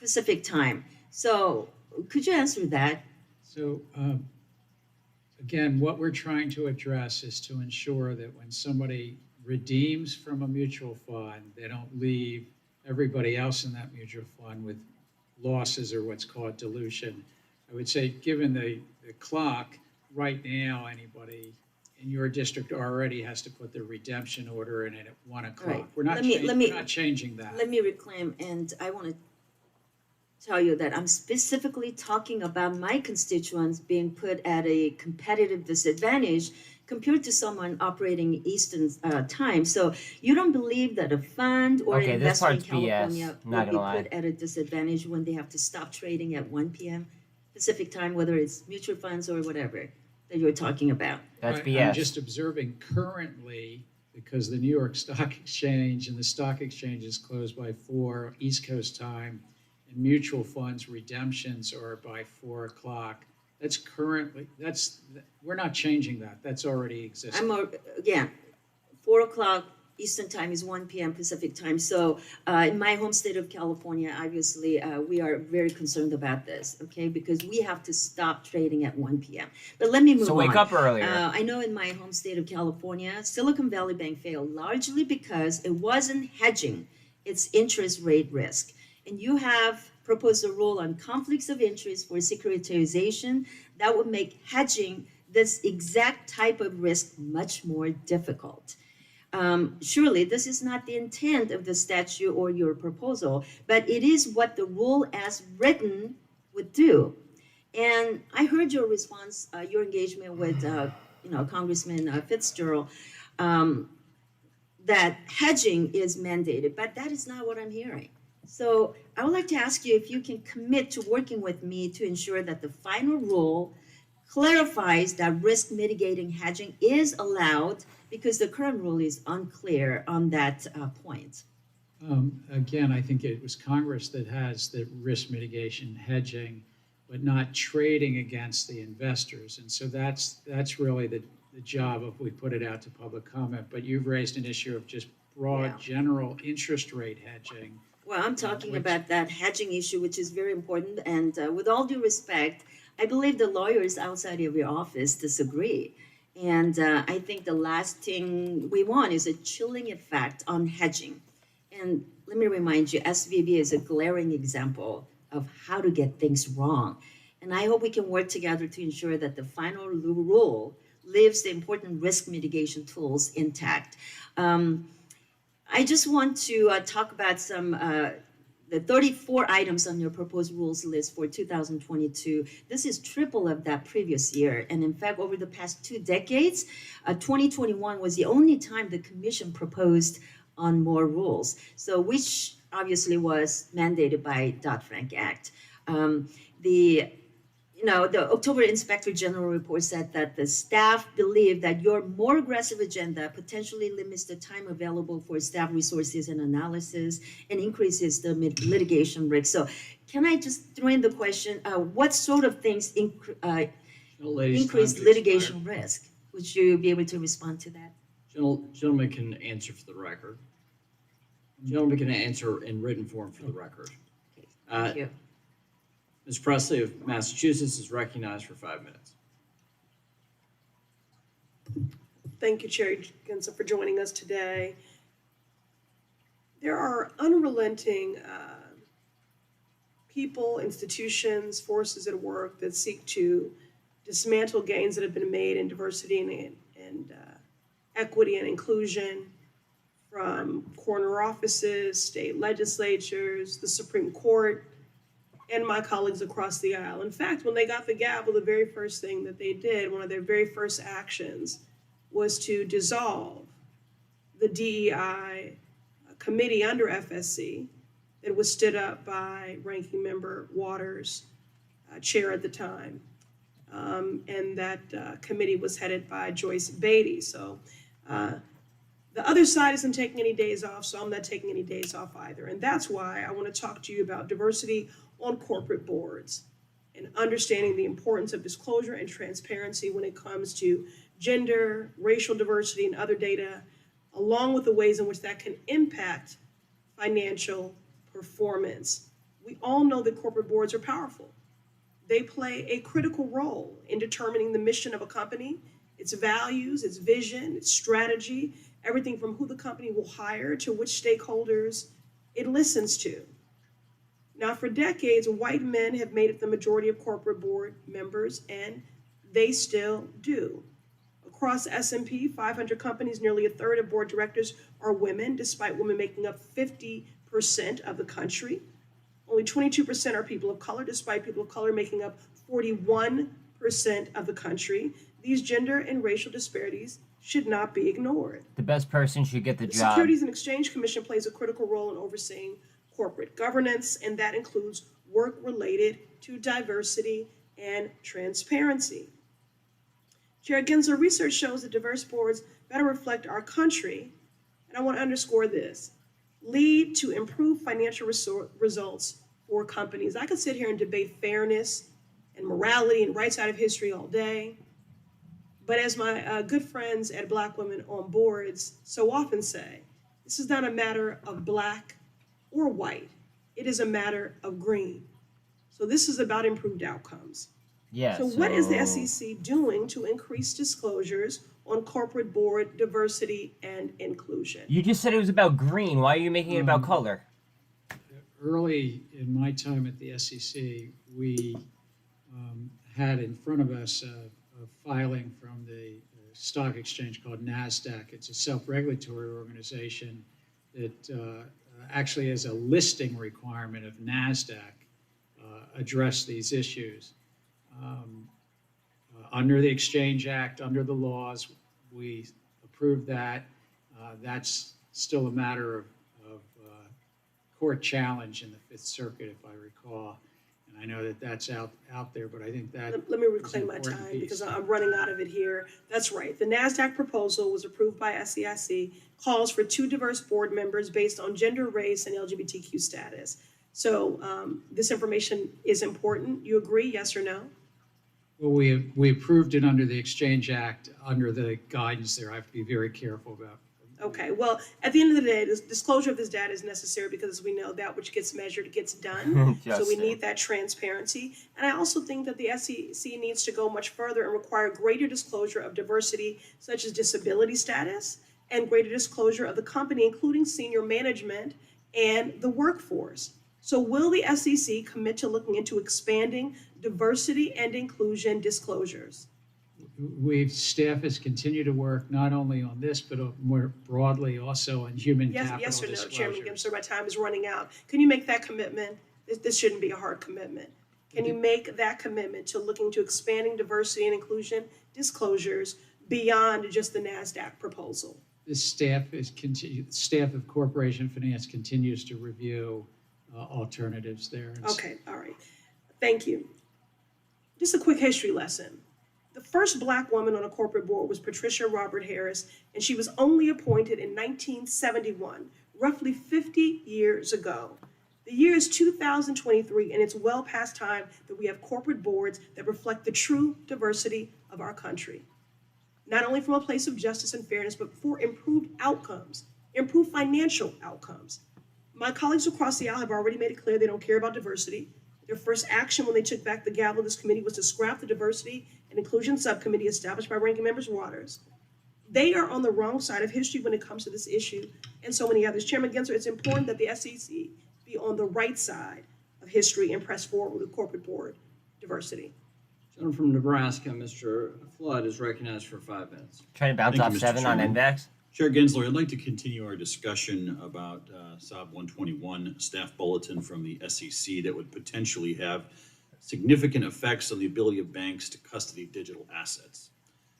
Pacific Time. So could you answer that? So again, what we're trying to address is to ensure that when somebody redeems from a mutual fund, they don't leave everybody else in that mutual fund with losses or what's called dilution. I would say, given the clock, right now, anybody in your district already has to put their redemption order in it at 1 o'clock. Right. We're not changing that. Let me reclaim, and I want to tell you that I'm specifically talking about my constituents being put at a competitive disadvantage compared to someone operating Eastern time. So you don't believe that a fund or an investor in California will be put at a disadvantage when they have to stop trading at 1 p.m. Pacific time, whether it's mutual funds or whatever that you're talking about? That's BS. I'm just observing currently, because the New York Stock Exchange and the stock exchange is closed by 4 East Coast time, and mutual funds redemptions are by 4 o'clock. That's currently, we're not changing that. That's already existing. Again, 4 o'clock Eastern time is 1 p.m. Pacific time. So in my home state of California, obviously, we are very concerned about this, okay? Because we have to stop trading at 1 p.m. But let me move on. So wake up earlier. I know in my home state of California, Silicon Valley Bank failed largely because it wasn't hedging its interest rate risk. And you have proposed a rule on conflicts of interest for securitization that would make hedging this exact type of risk much more difficult. Surely this is not the intent of the statute or your proposal, but it is what the rule as written would do. And I heard your response, your engagement with, Congressman Fitzgerald, that hedging is mandated, but that is not what I'm hearing. So I would like to ask you if you can commit to working with me to ensure that the final rule clarifies that risk mitigating hedging is allowed, because the current rule is unclear on that point. Again, I think it was Congress that has the risk mitigation hedging, but not trading against the investors. And so that's really the job of, we put it out to public comment. But you've raised an issue of just broad, general interest rate hedging. Well, I'm talking about that hedging issue, which is very important. And with all due respect, I believe the lawyers outside of your office disagree. And I think the last thing we want is a chilling effect on hedging. And let me remind you, SVB is a glaring example of how to get things wrong. And I hope we can work together to ensure that the final rule leaves the important risk mitigation tools intact. I just want to talk about some the 34 items on your proposed rules list for 2022. This is triple of that previous year. And in fact, over the past 2 decades, 2021 was the only time the Commission proposed on more rules. So which obviously was mandated by Dodd-Frank Act. The October Inspector General report said that the staff believe that your more aggressive agenda potentially limits the time available for staff resources and analysis and increases the litigation risk. So can I just throw in the question, what sort of things increase litigation risk? Would you be able to respond to that? Gentleman can answer for the record. Gentleman can answer in written form for the record. Thank you. Ms. Presley of Massachusetts is recognized for 5 minutes. Thank you, Chair Gensler, for joining us today. There are unrelenting people, institutions, forces at work that seek to dismantle gains that have been made in diversity and equity and inclusion, from corner offices, state legislatures, the Supreme Court, and my colleagues across the aisle. In fact, when they got the gavel, the very first thing that they did, one of their very first actions, was to dissolve the DEI committee under FSC that was stood up by Ranking Member Waters, chair at the time. And that committee was headed by Joyce Beatty. So the other side isn't taking any days off, so I'm not taking any days off either. And that's why I want to talk to you about diversity on corporate boards and understanding the importance of disclosure and transparency when it comes to gender, racial diversity, and other data, along with the ways in which that can impact financial performance. We all know that corporate boards are powerful. They play a critical role in determining the mission of a company, its values, its vision, its strategy, everything from who the company will hire to which stakeholders it listens to. Now, for decades, white men have made up the majority of corporate board members, and they still do. Across S&P 500 companies, nearly a third of board directors are women, despite women making up 50% of the country. Only 22% are people of color, despite people of color making up 41% of the country. These gender and racial disparities should not be ignored. The best person should get the The job. Securities and Exchange Commission plays a critical role in overseeing corporate governance, and that includes work related to diversity and transparency. Chair Gensler, research shows that diverse boards better reflect our country, and I want to underscore this, lead to improved financial results for companies. I could sit here and debate fairness and morality and right side of history all day, but as my good friends at Black Women on Boards so often say, this is not a matter of black or white. It is a matter of green. So this is about improved outcomes. Yeah. So what is the SEC doing to increase disclosures on corporate board diversity and inclusion? You just said it was about green. Why are you making it about color? Early in my time at the SEC, we had in front of us a filing from the stock exchange called NASDAQ. It's a self-regulatory organization that actually has a listing requirement of NASDAQ address these issues. Under the Exchange Act, under the laws, we approved that. That's still a matter of court challenge in the Fifth Circuit, if I recall. And I know that that's out there, but I think that Let me is an reclaim my important time piece. because I'm running out of it here. That's right. The NASDAQ proposal was approved by SCIC, calls for 2 diverse board members based on gender, race, and LGBTQ status. So this information is important. You agree, yes or no? Well, we approved it under the Exchange Act, under the guidance there. I have to be very careful about. Okay, well, at the end of the day, this disclosure of this data is necessary because we know that which gets measured gets done. So we need that transparency. And I also think that the SEC needs to go much further and require greater disclosure of diversity, such as disability status, and greater disclosure of the company, including senior management and the workforce. So will the SEC commit to looking into expanding diversity and inclusion disclosures? Staff has continued to work not only on this, but more broadly also on human capital Yes or no, Chairman disclosures. Gensler, my time is running out. Can you make that commitment? This shouldn't be a hard commitment. Can you make that commitment to looking to expanding diversity and inclusion disclosures beyond just the NASDAQ proposal? The staff of Corporation Finance continues to review alternatives there. Okay, all right. Thank you. Just a quick history lesson. The first Black woman on a corporate board was Patricia Robert Harris, and she was only appointed in 1971, roughly 50 years ago. The year is 2023, and it's well past time that we have corporate boards that reflect the true diversity of our country. Not only from a place of justice and fairness, but for improved outcomes, improved financial outcomes. My colleagues across the aisle have already made it clear they don't care about diversity. Their first action when they took back the gavel of this committee was to scrap the Diversity and Inclusion Subcommittee established by Ranking Members Waters. They are on the wrong side of history when it comes to this issue and so many others. Chairman Gensler, it's important that the SEC be on the right side of history and press forward with corporate board diversity. Gentleman from Nebraska, Mr. Flood, is recognized for 5 minutes. Trying to bounce Thank off you, Mr. 7 on Chairman. NVAX. Chair Gensler, I'd like to continue our discussion about SOB 121 staff bulletin from the SEC that would potentially have significant effects on the ability of banks to custody digital assets.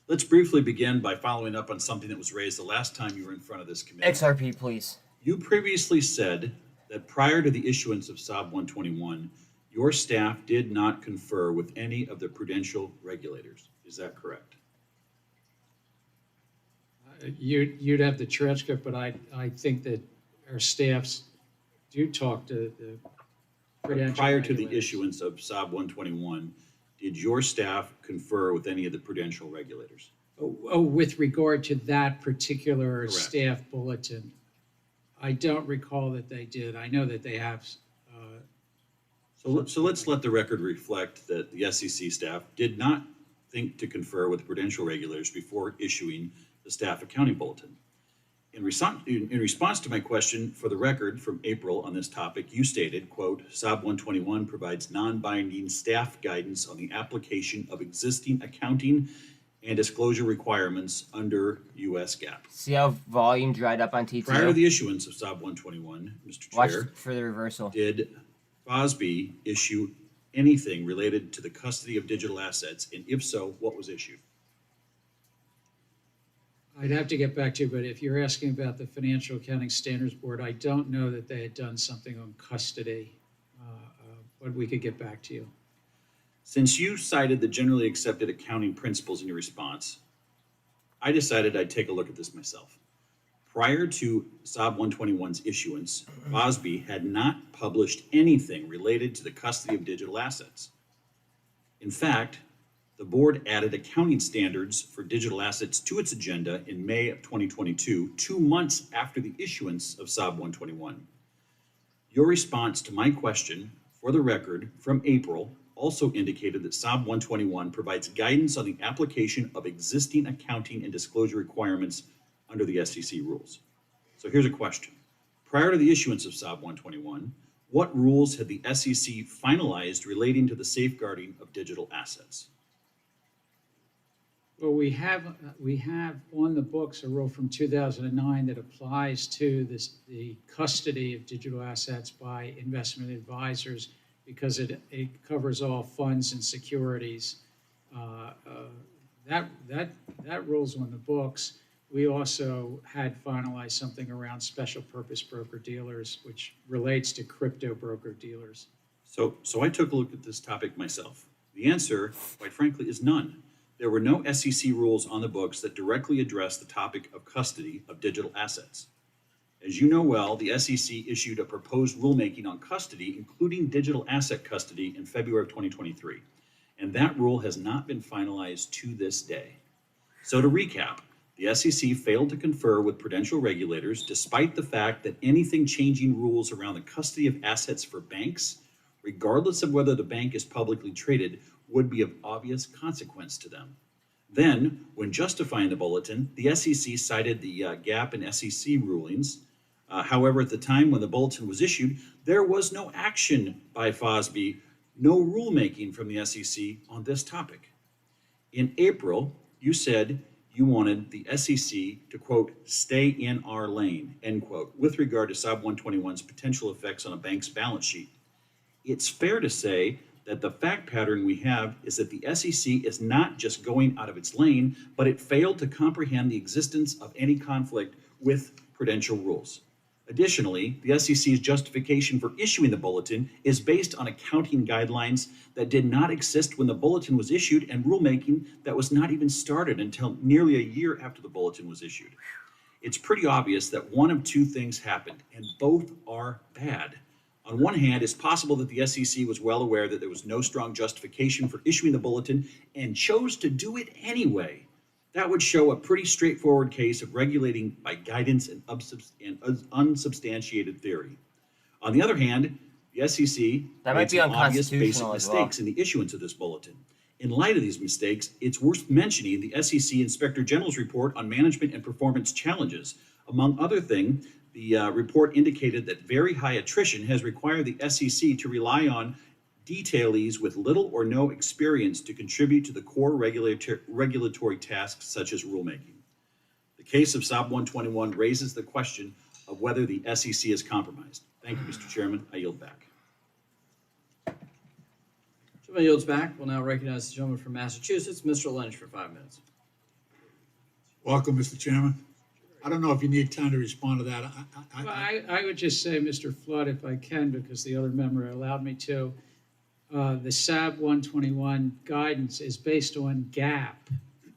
Let's briefly begin by following up on something that was raised the last time you were in front of this committee. XRP, please. You previously said that prior to the issuance of SOB 121, your staff did not confer with any of the prudential regulators. Is that correct? You'd have the transcript, but I think that our staffs do talk to the prudential Prior to the regulators. issuance of SOB 121, did your staff confer with any of the prudential regulators? Oh, with regard to that particular Correct. staff bulletin, I don't recall that they did. I know that they have. So let's let the record reflect that the SEC staff did not think to confer with prudential regulators before issuing the staff accounting bulletin. In response to my question for the record from April on this topic, you stated, quote, SOB 121 provides non-binding staff guidance on the application of existing accounting and disclosure requirements under U.S. GAAP. See how volume dried up on Ttoo? Prior to the issuance of SOB 121, Mr. Watch Chair, for the reversal. did FOSB issue anything related to the custody of digital assets? And if so, what was issued? I'd have to get back to you, but if you're asking about the Financial Accounting Standards Board, I don't know that they had done something on custody, but we could get back to you. Since you cited the generally accepted accounting principles in your response, I decided I'd take a look at this myself. Prior to SOB 121's issuance, FOSB had not published anything related to the custody of digital assets. In fact, the board added accounting standards for digital assets to its agenda in May of 2022, 2 months after the issuance of SOB 121. Your response to my question, for the record, from April, also indicated that SOB 121 provides guidance on the application of existing accounting and disclosure requirements under the SEC rules. So here's a question. Prior to the issuance of SOB 121, what rules had the SEC finalized relating to the safeguarding of digital assets? Well, we have on the books a rule from 2009 that applies to the custody of digital assets by investment advisors because it covers all funds and securities. That rule's on the books. We also had finalized something around special purpose broker-dealers, which relates to crypto broker-dealers. So I took a look at this topic myself. The answer, quite frankly, is none. There were no SEC rules on the books that directly address the topic of custody of digital assets. As you know well, the SEC issued a proposed rulemaking on custody, including digital asset custody, in February of 2023. And that rule has not been finalized to this day. So to recap, the SEC failed to confer with prudential regulators despite the fact that anything changing rules around the custody of assets for banks, regardless of whether the bank is publicly traded, would be of obvious consequence to them. Then, when justifying the bulletin, the SEC cited the gap in SEC rulings. However, at the time when the bulletin was issued, there was no action by FOSB, no rulemaking from the SEC on this topic. In April, you said you wanted the SEC to, quote, stay in our lane, end quote, with regard to SOB 121's potential effects on a bank's balance sheet. It's fair to say that the fact pattern we have is that the SEC is not just going out of its lane, but it failed to comprehend the existence of any conflict with prudential rules. Additionally, the SEC's justification for issuing the bulletin is based on accounting guidelines that did not exist when the bulletin was issued and rulemaking that was not even started until nearly a year after the bulletin was issued. It's pretty obvious that one of two things happened, and both are bad. On one hand, it's possible that the SEC was well aware that there was no strong justification for issuing the bulletin and chose to do it anyway. That would show a pretty straightforward case of regulating by guidance and unsubstantiated theory. On the other hand, the SEC made some obvious basic mistakes in the issuance of this bulletin. In light of these mistakes, it's worth mentioning the SEC Inspector General's report on management and performance challenges. Among other things, the report indicated that very high attrition has required the SEC to rely on detailees with little or no experience to contribute to the core regulatory tasks such as rulemaking. The case of SOB 121 raises the question of whether the SEC is compromised. Thank you, Mr. Chairman. I yield back. Gentleman yields back. We'll now recognize the gentleman from Massachusetts, Mr. Lynch, for 5 minutes. Welcome, Mr. Chairman. I don't know if you need time to respond to that. I would just say, Mr. Flood, if I can, because the other member allowed me to, the SAB 121 guidance is based on GAAP.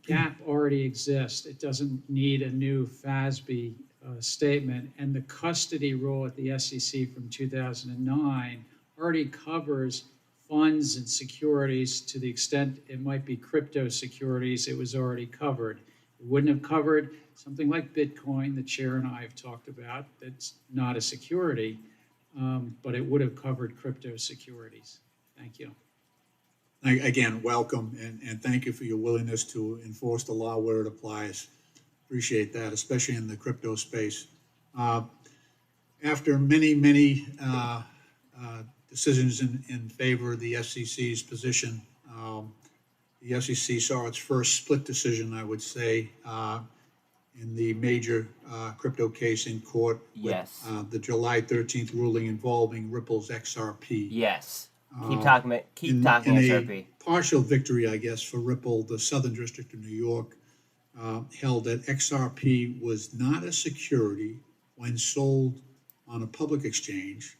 GAAP already exists. It doesn't need a new FASB statement. And the custody rule at the SEC from 2009 already covers funds and securities to the extent it might be crypto securities. It was already covered. It wouldn't have covered something like Bitcoin, the chair and I have talked about. That's not a security, but it would have covered crypto securities. Thank you. Again, welcome, and thank you for your willingness to enforce the law where it applies. Appreciate that, especially in the crypto space. After many decisions in favor of the SEC's position, the SEC saw its first split decision, I would say, in the major crypto case in court. Yes. With, the July 13th ruling involving Ripple's XRP. Yes. Keep talking, XRP. A partial victory, I guess, for Ripple, the Southern District of New York held that XRP was not a security when sold on a public exchange,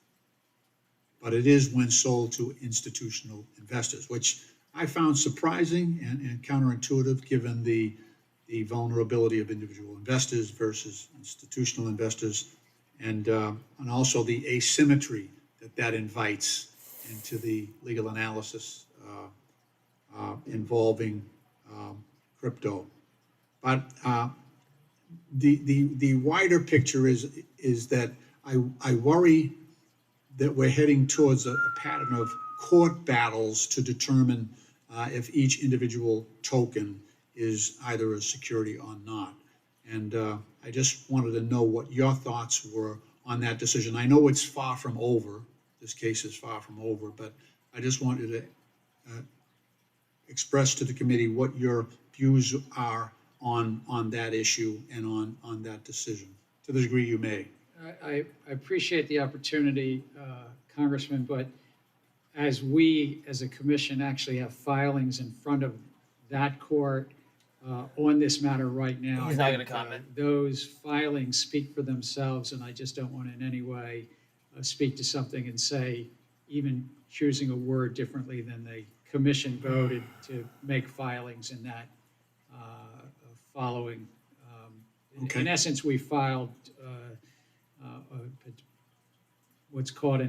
but it is when sold to institutional investors, which I found surprising and counterintuitive given the vulnerability of individual investors versus institutional investors, and also the asymmetry that invites into the legal analysis involving crypto. But the wider picture is that I worry that we're heading towards a pattern of court battles to determine if each individual token is either a security or not. And I just wanted to know what your thoughts were on that decision. I know it's far from over. This case is far from over, but I just wanted to express to the committee what your views are on that issue and on that decision, to the degree you may. I appreciate the opportunity, Congressman, but as we, as a commission, actually have filings in front of that court on this matter right now. He's I not think, gonna comment. Those filings speak for themselves, and I just don't want to in any way speak to something and say, even choosing a word differently than the commission voted to make filings in that following. Okay. In essence, we filed what's called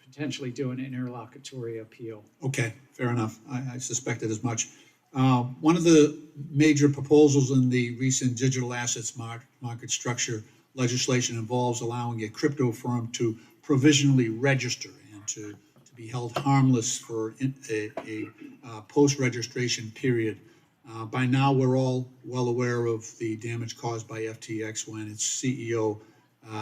potentially do an interlocutory appeal. Okay, fair enough. I suspected as much. One of the major proposals in the recent digital assets market structure legislation involves allowing a crypto firm to provisionally register and to be held harmless for a post-registration period. By now, we're all well aware of the damage caused by FTX when its CEO,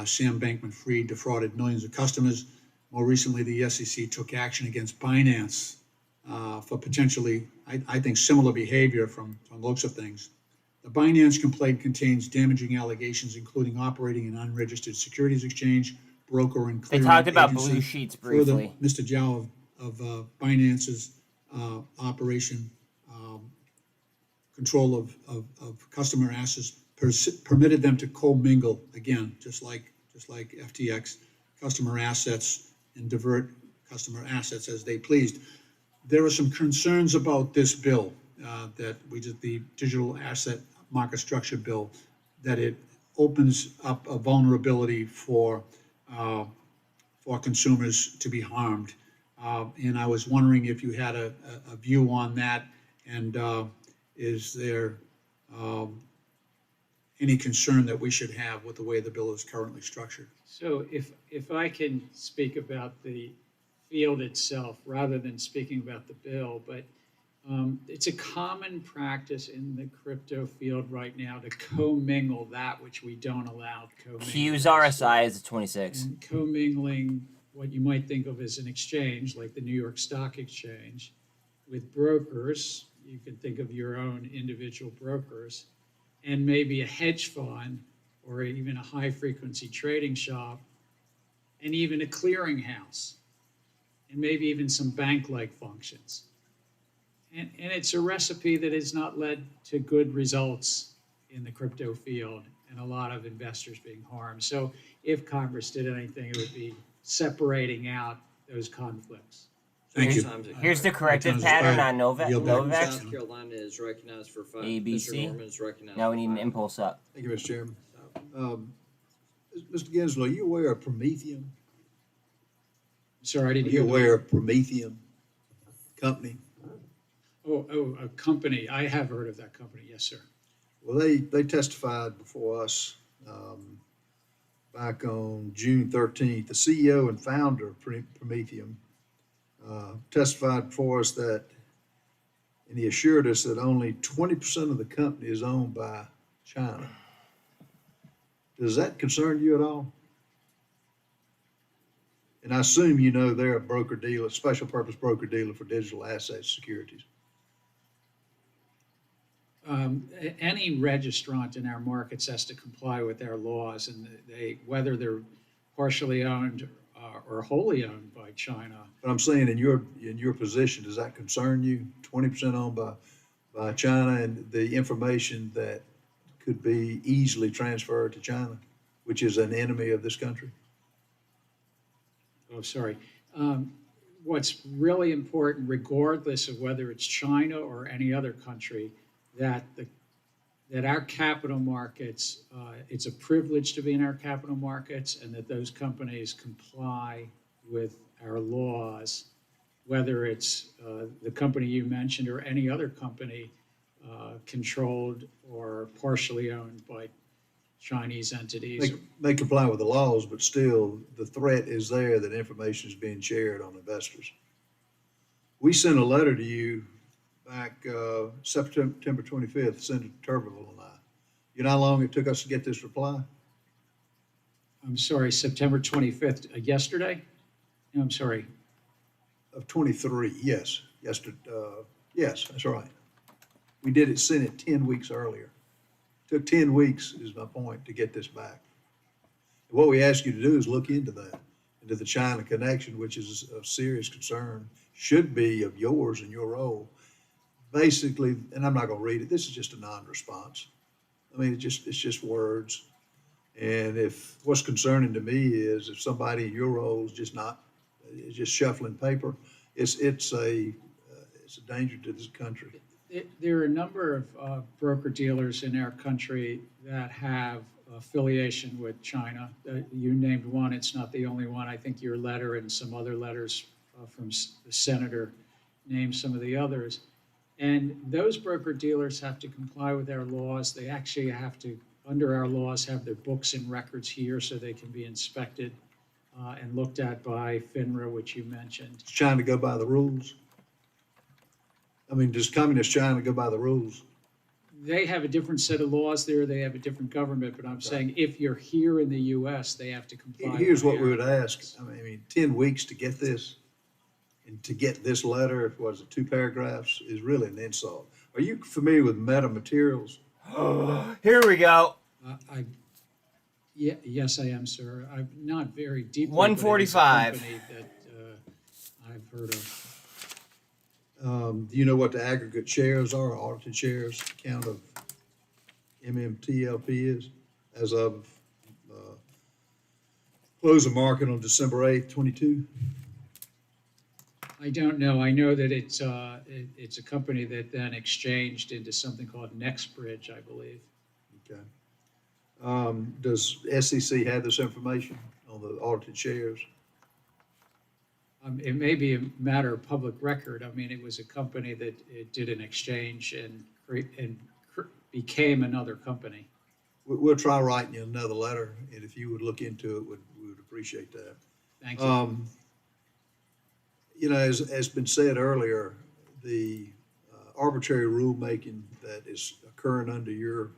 Sam Bankman-Fried, defrauded millions of customers. More recently, the SEC took action against Binance for potentially, I think, similar behavior from looks of things. The Binance complaint contains damaging allegations, including operating an unregistered securities exchange, broker, and They clearing talked about agency. blue sheets Further, briefly. Mr. Zhao of Binance's operation, control of customer assets, permitted them to commingle, again, just like FTX, customer assets and divert customer assets as they pleased. There are some concerns about this bill that we did, the digital asset market structure bill, that it opens up a vulnerability for consumers to be harmed. And I was wondering if you had a view on that, and is there any concern that we should have with the way the bill is currently structured? So if I can speak about the field itself, rather than speaking about the bill, but it's a common practice in the crypto field right now to commingle that which we don't allow commingling. Q's RSI is 26. And commingling what you might think of as an exchange, like the New York Stock Exchange, with brokers. You can think of your own individual brokers, and maybe a hedge fund, or even a high-frequency trading shop, and even a clearinghouse, and maybe even some bank-like functions. And it's a recipe that has not led to good results in the crypto field, and a lot of investors being harmed. So if Congress did anything, it would be separating out those conflicts. Thank you. Here's the corrective pattern on Novak. South Carolina is recognized for 5. ABC. Mr. Norman is recognized. Now we for need an 5. impulse up. Thank you, Mr. Chairman. Mr. Gensler, are you aware of Prometheum? Sorry, I Are didn't you hear. aware of Prometheum Company? Oh, a company. I have heard of that company. Yes, sir. Well, they testified before us back on June 13th. The CEO and founder of Prometheum testified before us that, and he assured us that only 20% of the company is owned by China. Does that concern you at all? And I assume you know they're a broker-dealer, special purpose broker-dealer for digital asset securities. Any registrant in our markets has to comply with our laws, and whether they're partially owned or wholly owned by China. But I'm saying in your position, does that concern you? 20% owned by China, and the information that could be easily transferred to China, which is an enemy of this country? Oh, sorry. What's really important, regardless of whether it's China or any other country, that our capital markets, it's a privilege to be in our capital markets, and that those companies comply with our laws, whether it's the company you mentioned or any other company controlled or partially owned by Chinese entities. They comply with the laws, but still the threat is there that information is being shared on investors. We sent a letter to you back September 25th, Senator Turberville and I. You know how long it took us to get this reply? I'm sorry, September 25th, yesterday? No, I'm sorry. Of 23, yes. Yesterday, yes, that's right. We did it, sent it 10 weeks earlier. Took 10 weeks, is my point, to get this back. What we ask you to do is look into that into the China connection, which is a serious concern, should be of yours and your role. Basically, and I'm not going to read it, this is just a non-response. I mean, it's just words. And if what's concerning to me is if somebody in your role is just shuffling paper, it's a danger to this country. There are a number of broker-dealers in our country that have affiliation with China. You named one, it's not the only one. I think your letter and some other letters from the senator named some of the others. And those broker-dealers have to comply with our laws. They actually have to, under our laws, have their books and records here so they can be inspected and looked at by Fngr, which you mentioned. It's China go by the rules. I mean, does communist China go by the rules? They have a different set of laws there. They have a different government. But I'm saying if you're here in the U.S., they have to comply. Here's with what we would ask. I mean, 10 weeks to get this, and to get this letter, was it 2 paragraphs, is really an insult. Are you familiar with metamaterials? Here we go. Yes, I am, sir. I'm not very deeply. 145. But it is a company that I've heard of. Do you know what the aggregate shares are, audited shares, count of MMTLP is as of close of market on December 8th, 22? I don't know. I know that it's a company that then exchanged into something called NextBridge, I believe. Okay. Does SEC have this information on the audited shares? It may be a matter of public record. I mean, it was a company that it did an exchange and became another company. We'll try writing you another letter, and if you would look into it, we would appreciate that. Thank you. You know, as has been said earlier, the arbitrary rulemaking that is occurring under your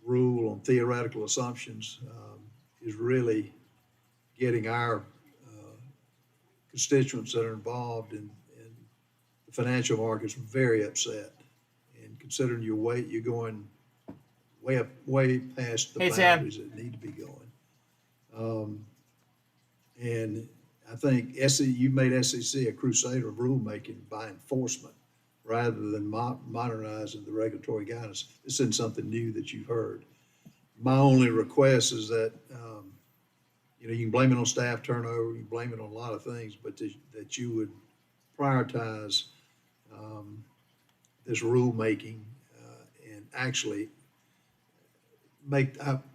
rule on theoretical assumptions is really getting our constituents that are involved in the financial markets very upset. And considering you're going way past the boundaries that need to be going. And I think you made SEC a crusader of rulemaking by enforcement rather than modernizing the regulatory guidance. This isn't something new that you've heard. My only request is that you know, you can blame it on staff turnover, you can blame it on a lot of things, but that you would prioritize this rulemaking and actually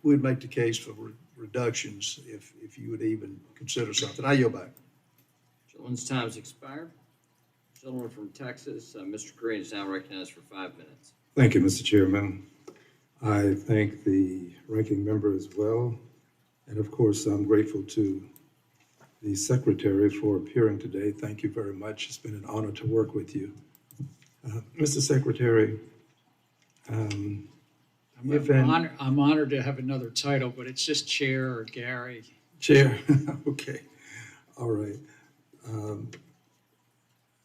we'd make the case for reductions if you would even consider something. I yield back. Gentleman's time's expired. Gentleman from Texas, Mr. Green is now recognized for 5 minutes. Thank you, Mr. Chairman. I thank the ranking member as well. And of course, I'm grateful to the secretary for appearing today. Thank you very much. It's been an honor to work with you. Mr. Secretary, I'm honored to have another title, but it's just Chair or Gary. Chair, okay, all right.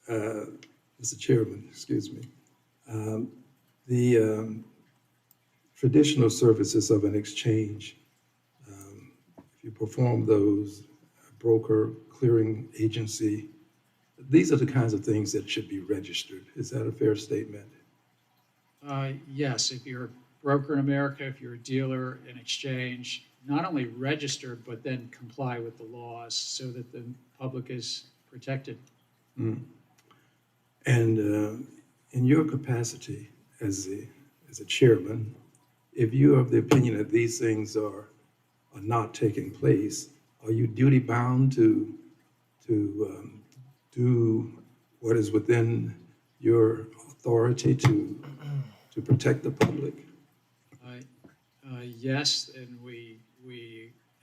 Mr. Chairman, excuse me. The traditional services of an exchange, if you perform those, broker, clearing agency, these are the kinds of things that should be registered. Is that a fair statement? Yes, if you're a broker in America, if you're a dealer in exchange, not only registered, but then comply with the laws so that the public is protected. Mm. And in your capacity as a chairman, if you are of the opinion that these things are not taking place, are you duty bound to do what is within your authority to protect the public? Yes, and we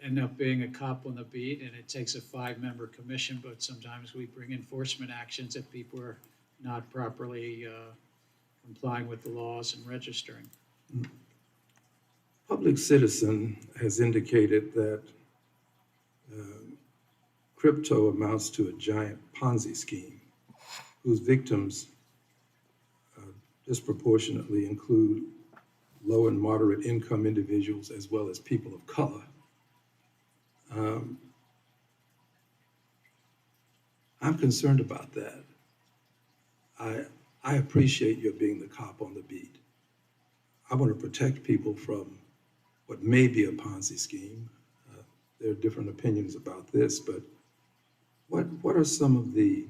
end up being a cop on the beat, and it takes a 5-member commission, but sometimes we bring enforcement actions if people are not properly complying with the laws and registering. Public Citizen has indicated that crypto amounts to a giant Ponzi scheme whose victims disproportionately include low and moderate income individuals as well as people of color. I'm concerned about that. I appreciate your being the cop on the beat. I want to protect people from what may be a Ponzi scheme. There are different opinions about this, but what are some of the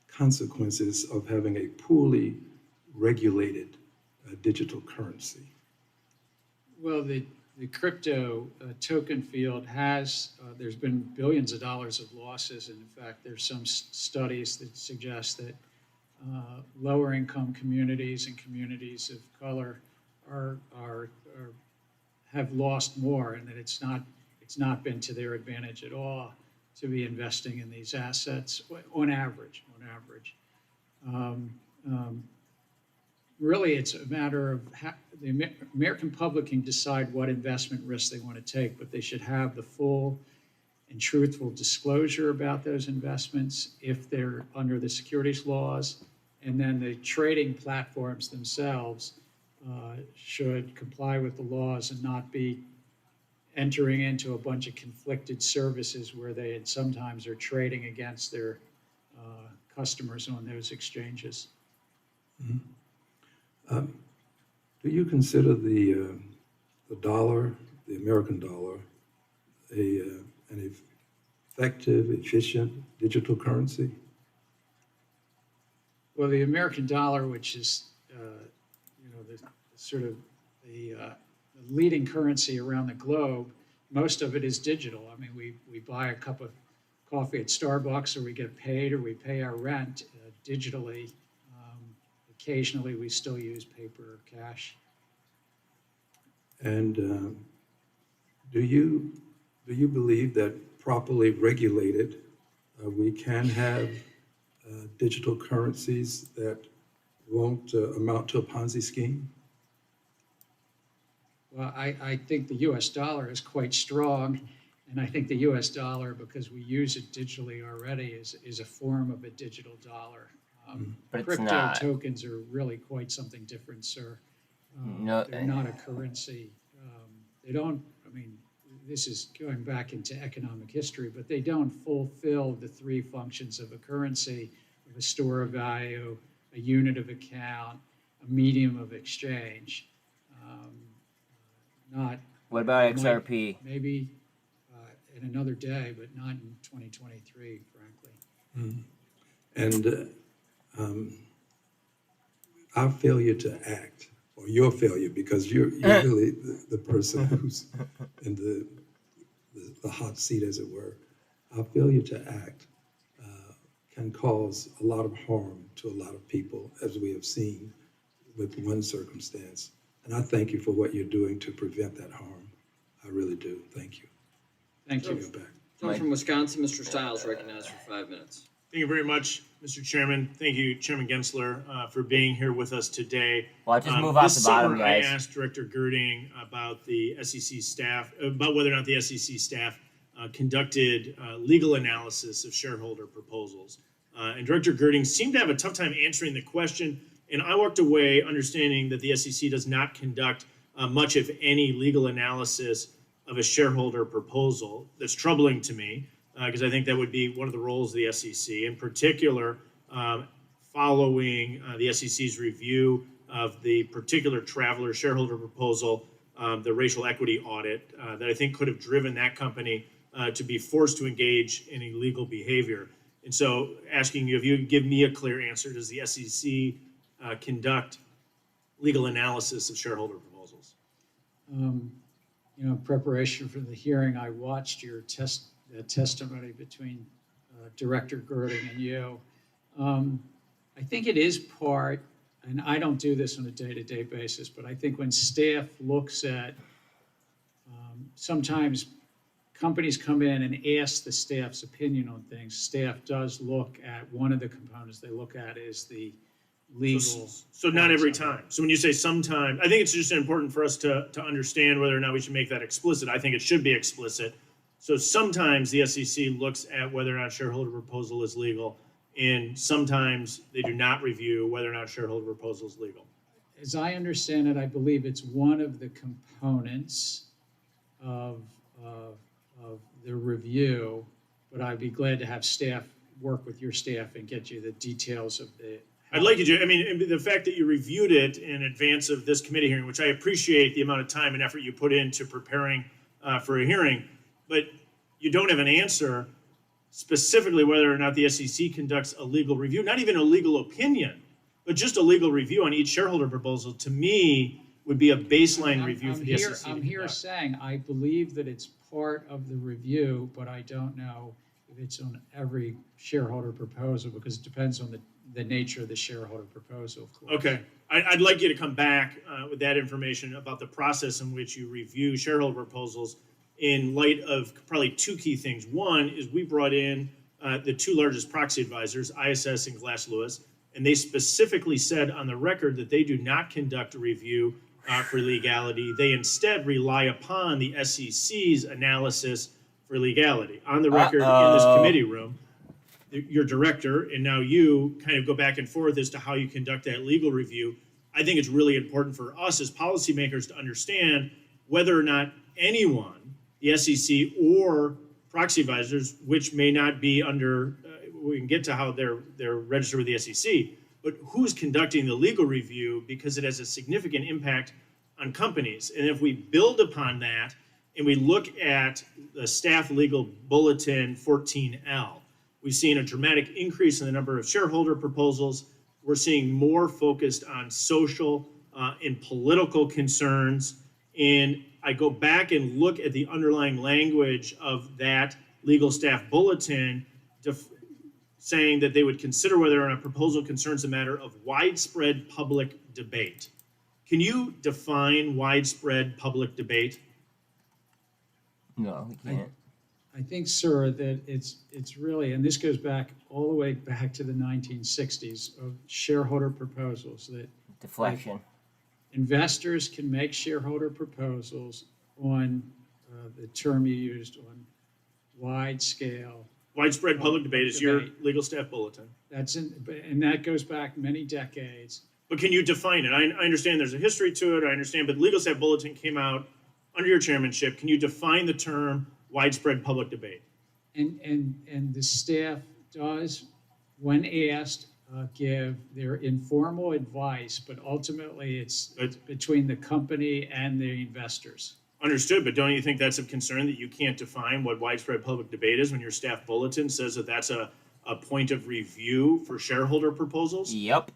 consequences of having a poorly regulated digital currency? Well, the crypto token field has, there's been billions of dollars of losses. And in fact, there's some studies that suggest that lower income communities and communities of color have lost more, and that it's not been to their advantage at all to be investing in these assets on average. Really, it's a matter of the American public can decide what investment risks they want to take, but they should have the full and truthful disclosure about those investments if they're under the securities laws. And then the trading platforms themselves should comply with the laws and not be entering into a bunch of conflicted services where they sometimes are trading against their customers on those exchanges. Mm-hmm. Do you consider the dollar, the American dollar, an effective, efficient digital currency? Well, the American dollar, which is, the sort of the leading currency around the globe, most of it is digital. I mean, we buy a cup of coffee at Starbucks, or we get paid, or we pay our rent digitally. Occasionally, we still use paper or cash. And do you believe that properly regulated, we can have digital currencies that won't amount to a Ponzi scheme? Well, I think the U.S. dollar is quite strong, and I think the U.S. dollar, because we use it digitally already, is a form of a digital dollar. But it's crypto not. tokens are really quite something different, sir. No, They're not a currency. They don't, I mean, this is going back into economic history, but they don't fulfill the three functions of a currency, of a store of value, a unit of account, a medium of exchange. Not. What about might- XRP? Maybe in another day, but not in 2023, frankly. And our failure to act, or your failure, because you're really the person who's in the hot seat, as it were. Our failure to act can cause a lot of harm to a lot of people, as we have seen with one circumstance. And I thank you for what you're doing to prevent that harm. I really do. Thank you. Thank you. You're back. Gentleman from Wisconsin, Mr. Stiles, recognized for 5 minutes. Thank you very much, Mr. Chairman. Thank you, Chairman Gensler, for being here with us today. Well, just move off this the bottom, summer, guys. I asked Director Girding about the SEC staff, about whether or not the SEC staff conducted legal analysis of shareholder proposals. And Director Girding seemed to have a tough time answering the question. And I walked away understanding that the SEC does not conduct much, if any, legal analysis of a shareholder proposal. That's troubling to me, because I think that would be one of the roles of the SEC, in particular, following the SEC's review of the particular Traveler shareholder proposal, the racial equity audit, that I think could have driven that company to be forced to engage in illegal behavior. And so asking you if you give me a clear answer, does the SEC conduct legal analysis of shareholder proposals? In preparation for the hearing, I watched your testimony between Director Girding and you. I think it is part, and I don't do this on a day-to-day basis, but I think when staff looks at, sometimes companies come in and ask the staff's opinion on things. Staff does look at, one of the components they look at is the legal. So not every time. So when you say sometime, I think it's just important for us to understand whether or not we should make that explicit. I think it should be explicit. So sometimes the SEC looks at whether or not shareholder proposal is legal, and sometimes they do not review whether or not shareholder proposal is legal. As I understand it, I believe it's one of the components of the review, but I'd be glad to have staff work with your staff and get you the details of the. I'd like you to, I mean, the fact that you reviewed it in advance of this committee hearing, which I appreciate the amount of time and effort you put into preparing for a hearing, but you don't have an answer specifically whether or not the SEC conducts a legal review, not even a legal opinion, but just a legal review on each shareholder proposal, to me, would be a baseline review for the SEC. I'm here saying I believe that it's part of the review, but I don't know if it's on every shareholder proposal because it depends on the nature of the shareholder proposal, of course. Okay. I'd like you to come back with that information about the process in which you review shareholder proposals in light of probably two key things. One is we brought in the two largest proxy advisors, ISS and Glass Lewis, and they specifically said on the record that they do not conduct a review for legality. They instead rely upon the SEC's analysis for legality. On the record in this committee room, your director and now you kind of go back and forth as to how you conduct that legal review. I think it's really important for us as policymakers to understand whether or not anyone, the SEC or proxy advisors, which may not be under, we can get to how they're registered with the SEC, but who's conducting the legal review because it has a significant impact on companies. And if we build upon that and we look at the staff legal bulletin 14L, we've seen a dramatic increase in the number of shareholder proposals. We're seeing more focused on social and political concerns. And I go back and look at the underlying language of that legal staff bulletin saying that they would consider whether or not a proposal concerns a matter of widespread public debate. Can you define widespread public debate? No, we can't. I think, sir, that it's really, and this goes back all the way back to the 1960s of shareholder proposals that Deflection. investors can make shareholder proposals on the term you used on wide scale. Widespread public debate is your legal staff bulletin. And that goes back many decades. But can you define it? I understand there's a history to it. I understand, but the legal staff bulletin came out under your chairmanship. Can you define the term widespread public debate? And the staff does, when asked, give their informal advice, but ultimately it's between the company and the investors. Understood, but don't you think that's of concern that you can't define what widespread public debate is when your staff bulletin says that that's a point of review for shareholder proposals? Yep.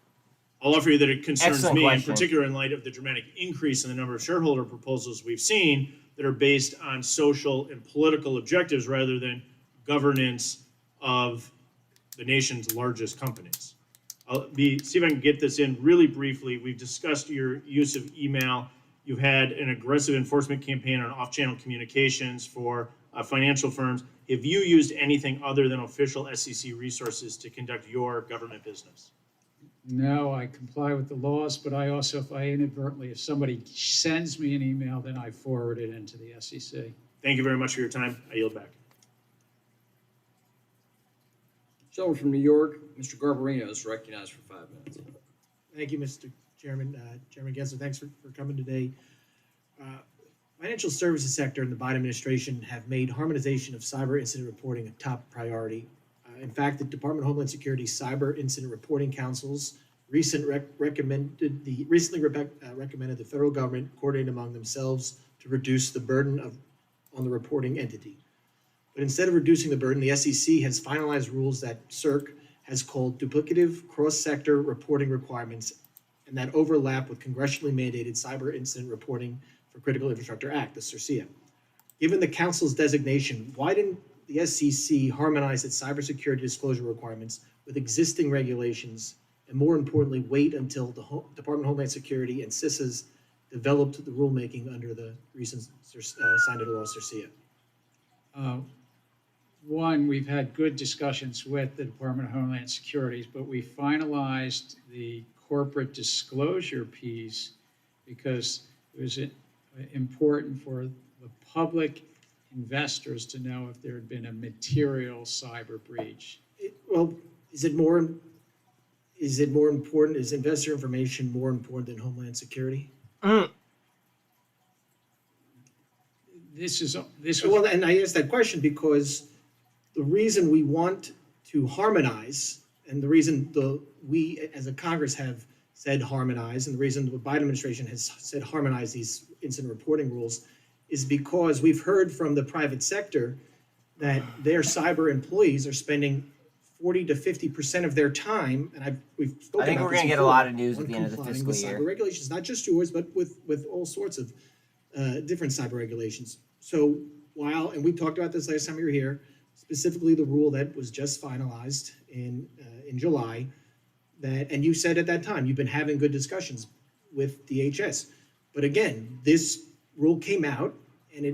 I'll offer you that it concerns Excellent me, question. in particular in light of the dramatic increase in the number of shareholder proposals we've seen that are based on social and political objectives rather than governance of the nation's largest companies. See if I can get this in really briefly. We've discussed your use of email. You've had an aggressive enforcement campaign on off-channel communications for financial firms. Have you used anything other than official SEC resources to conduct your government business? No, I comply with the laws, but I also, if somebody sends me an email, then I forward it into the SEC. Thank you very much for your time. I yield back. Gentleman from New York, Mr. Garbarino is recognized for 5 minutes. Thank you, Mr. Chairman. Chairman Gensler, thanks for coming today. Financial services sector and the Biden administration have made harmonization of cyber incident reporting a top priority. In fact, the Department of Homeland Security's Cyber Incident Reporting Councils recently recommended the federal government coordinate among themselves to reduce the burden on the reporting entity. But instead of reducing the burden, the SEC has finalized rules that CERC has called duplicative cross-sector reporting requirements and that overlap with congressionally mandated Cyber Incident Reporting for Critical Infrastructure Act, the CERCIA. Given the council's designation, why didn't the SEC harmonize its cybersecurity disclosure requirements with existing regulations, and more importantly, wait until the Department of Homeland Security and CISAs developed the rulemaking under the recent signed into law CERCIA? One, we've had good discussions with the Department of Homeland Security, but we finalized the corporate disclosure piece because it was important for the public investors to know if there had been a material cyber breach. Is investor information more important than Homeland Security? This was, well, and I asked that question because the reason we want to harmonize, and the reason we as a Congress have said harmonize, and the reason the Biden administration has said harmonize these incident reporting rules is because we've heard from the private sector that their cyber employees are spending 40 to 50% of their time, and we've spoken I think about we're this going to get a before, lot of news on at the end of the complying fiscal with year. cyber regulations, not just yours, but with all sorts of different cyber regulations. So and we talked about this last time you were here, specifically the rule that was just finalized in July, and you said at that time you've been having good discussions with DHS, but again, this rule came out, and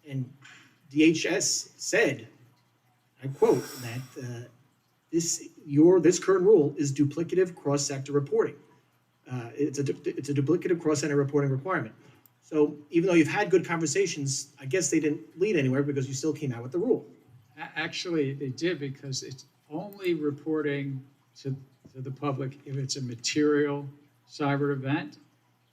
and DHS said, I quote, that this current rule is duplicative cross-sector reporting. It's a duplicative cross-sector reporting requirement. So even though you've had good conversations, I guess they didn't lead anywhere because you still came out with the rule. Actually, they did, because it's only reporting to the public if it's a material cyber event.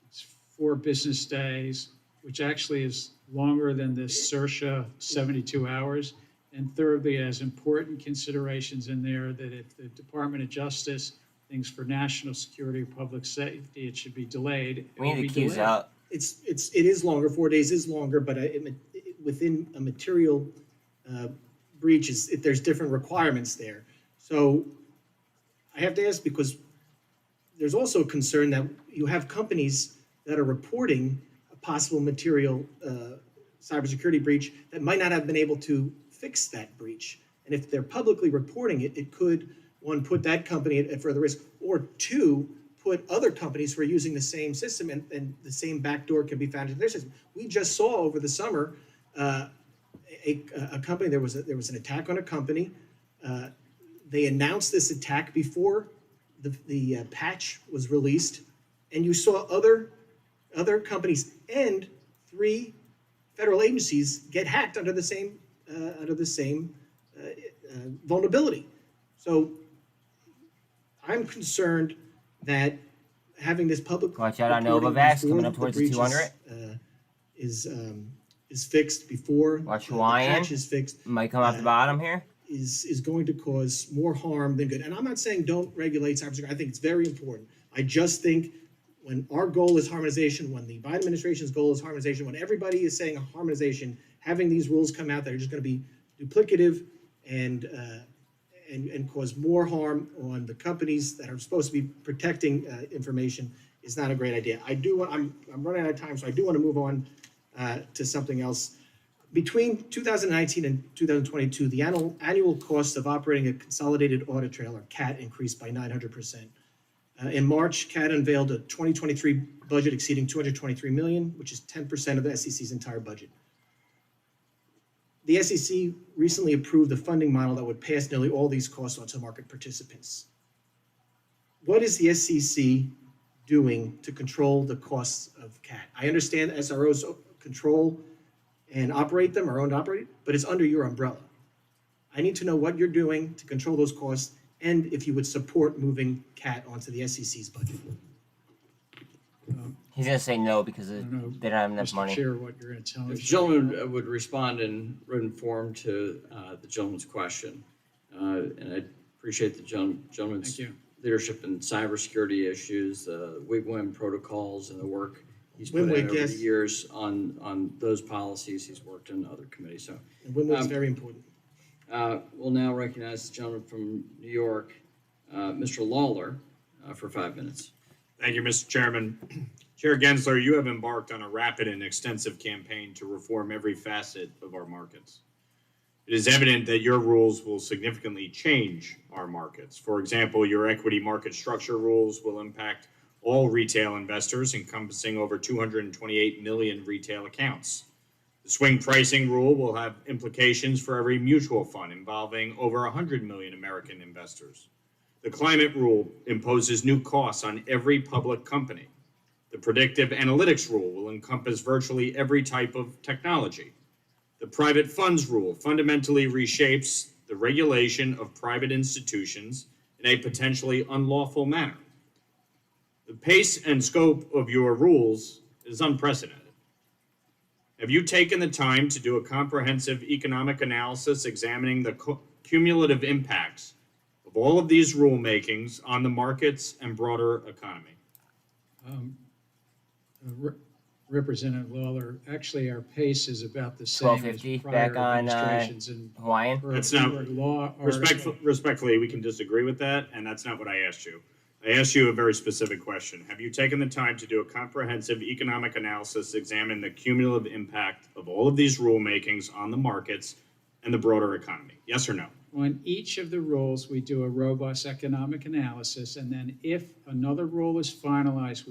It's 4 business days, which actually is longer than this CERSHA 72 hours. And thirdly, it has important considerations in there that if the Department of Justice thinks for national security or public safety, it should be delayed. We need to queues out. It is longer. 4 days is longer, but within a material breach, there's different requirements there. So I have to ask, because there's also a concern that you have companies that are reporting a possible material cybersecurity breach that might not have been able to fix that breach. And if they're publicly reporting it, it could, 1, put that company at further risk, or 2, put other companies who are using the same system and the same backdoor can be found in their system. We just saw over the summer a company, there was an attack on a company. They announced this attack before the patch was released, and you saw other companies and 3 federal agencies get hacked under the same vulnerability. So I'm concerned that having this public Watch out on Novavax coming up towards the 200. Is fixed before Watch the Hawaiian. patch is fixed. Might come off the bottom here. Is going to cause more harm than good. And I'm not saying don't regulate cybersecurity. I think it's very important. I just think when our goal is harmonization, when the Biden administration's goal is harmonization, when everybody is saying harmonization, having these rules come out that are just going to be duplicative and cause more harm on the companies that are supposed to be protecting information is not a great idea. I'm running out of time, so I do want to move on to something else. Between 2019 and 2022, the annual cost of operating a consolidated audit trail, or CAT, increased by 900%. In March, CAT unveiled a 2023 budget exceeding $223 million, which is 10% of the SEC's entire budget. The SEC recently approved a funding model that would pass nearly all these costs on to market participants. What is the SEC doing to control the costs of CAT? I understand SROs control and operate them, or own and operate, but it's under your umbrella. I need to know what you're doing to control those costs, and if you would support moving CAT onto the SEC's budget. He's going to say no because they don't have enough Mr. money. Chair, what you're going to tell If us. the gentleman would respond in written form to the gentleman's question. And I appreciate the gentleman's Thank you. leadership in cybersecurity issues, WIGWAM protocols, and the work he's put in WIGWAM, over yes. the years on those policies. He's worked in other committees. So And WIMWA is very important. we'll now recognize the gentleman from New York, Mr. Lawler, for 5 minutes. Thank you, Mr. Chairman. Chair Gensler, you have embarked on a rapid and extensive campaign to reform every facet of our markets. It is evident that your rules will significantly change our markets. For example, your equity market structure rules will impact all retail investors, encompassing over 228 million retail accounts. The swing pricing rule will have implications for every mutual fund involving over 100 million American investors. The climate rule imposes new costs on every public company. The predictive analytics rule will encompass virtually every type of technology. The private funds rule fundamentally reshapes the regulation of private institutions in a potentially unlawful manner. The pace and scope of your rules is unprecedented. Have you taken the time to do a comprehensive economic analysis examining the cumulative impacts of all of these rulemakings on the markets and broader economy? Representative Lawler, actually, our pace is about the same as 1250 prior back on administrations. And Hawaiian. for That's a not law respectfully, we can disagree with that, and that's not what I asked you. I asked you a very specific question. Have you taken the time to do a comprehensive economic analysis, examine the cumulative impact of all of these rulemakings on the markets and the broader economy? Yes or no? On each of the rules, we do a robust economic analysis, and then if another rule is finalized,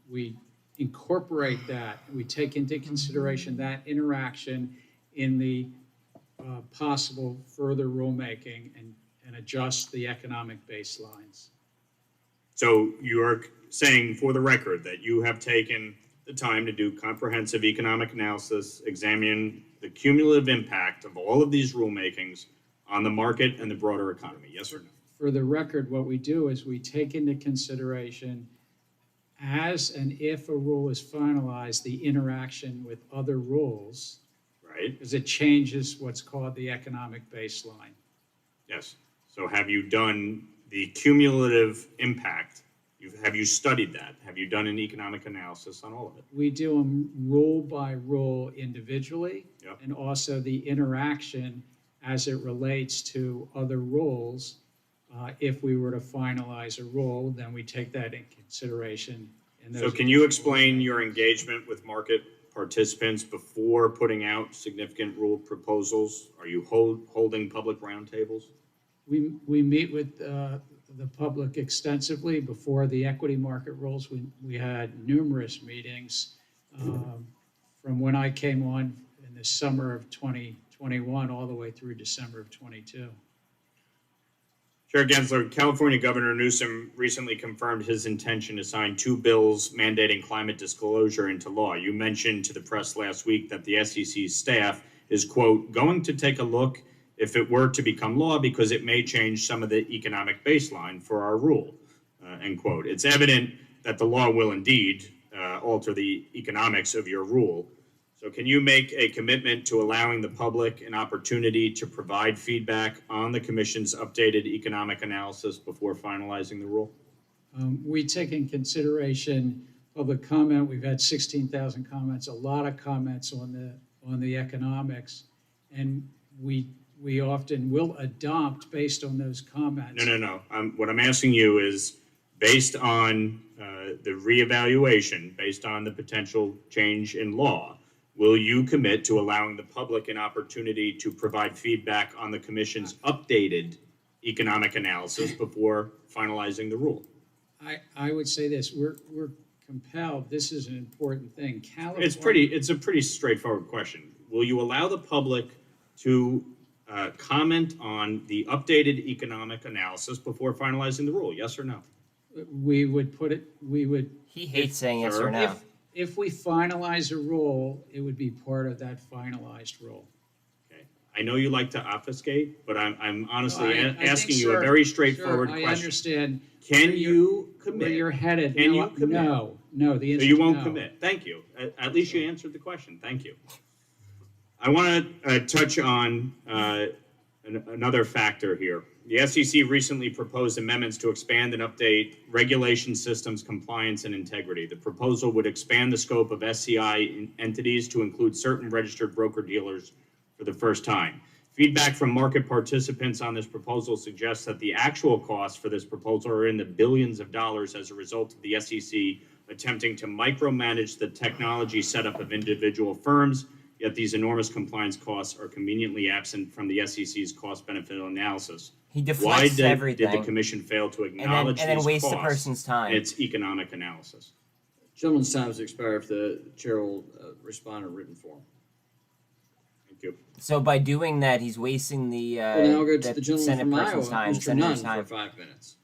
we incorporate that. We take into consideration that interaction in the possible further rulemaking and adjust the economic baselines. So you are saying, for the record, that you have taken the time to do comprehensive economic analysis, examine the cumulative impact of all of these rulemakings on the market and the broader economy, yes or no? For the record, what we do is we take into consideration as and if a rule is finalized, the interaction with other rules. Right. Because it changes what's called the economic baseline. Yes. So have you done the cumulative impact? Have you studied that? Have you done an economic analysis on all of it? We do them rule by rule individually, Yep. and also the interaction as it relates to other rules. If we were to finalize a rule, then we take that in consideration. So can you explain your engagement with market participants before putting out significant rule proposals? Are you holding public roundtables? We meet with the public extensively before the equity market rules. We had numerous meetings from when I came on in the summer of 2021 all the way through December of 22. Chair Gensler, California Governor Newsom recently confirmed his intention to sign 2 bills mandating climate disclosure into law. You mentioned to the press last week that the SEC staff is, quote, going to take a look if it were to become law because it may change some of the economic baseline for our rule, end quote. It's evident that the law will indeed alter the economics of your rule. So can you make a commitment to allowing the public an opportunity to provide feedback on the Commission's updated economic analysis before finalizing the rule? We take in consideration public comment. We've had 16,000 comments, a lot of comments on the economics, and we often will adopt based on those comments. No. What I'm asking you is, based on the reevaluation, based on the potential change in law, will you commit to allowing the public an opportunity to provide feedback on the Commission's updated economic analysis before finalizing the rule? I would say this, we're compelled, this is an important thing. California, It's a pretty straightforward question. Will you allow the public to comment on the updated economic analysis before finalizing the rule, yes or no? we would. He hates saying yes or no. If we finalize a rule, it would be part of that finalized rule. Okay. I know you like to obfuscate, but I'm honestly I asking think, you a sir, very straightforward sir, question. I understand. Can you commit? Where you're headed. Can No, you commit? No, the answer So you is won't no. commit. Thank you. At least you answered the question. Thank you. I want to touch on another factor here. The SEC recently proposed amendments to expand and update regulation systems compliance and integrity. The proposal would expand the scope of SCI entities to include certain registered broker-dealers for the first time. Feedback from market participants on this proposal suggests that the actual costs for this proposal are in the billions of dollars as a result of the SEC attempting to micromanage the technology setup of individual firms, yet these enormous compliance costs are conveniently absent from the SEC's cost-benefit analysis. He deflects Why everything. did the Commission fail to acknowledge and then these waste the costs person's time? in its economic analysis? Gentleman's time has expired. If the chair will respond in written form. Thank you. So by doing that, he's wasting the Well, now I'll go to the gentleman Senate from person's Iowa, time, Mr. senator's Nunn, time. for 5 minutes.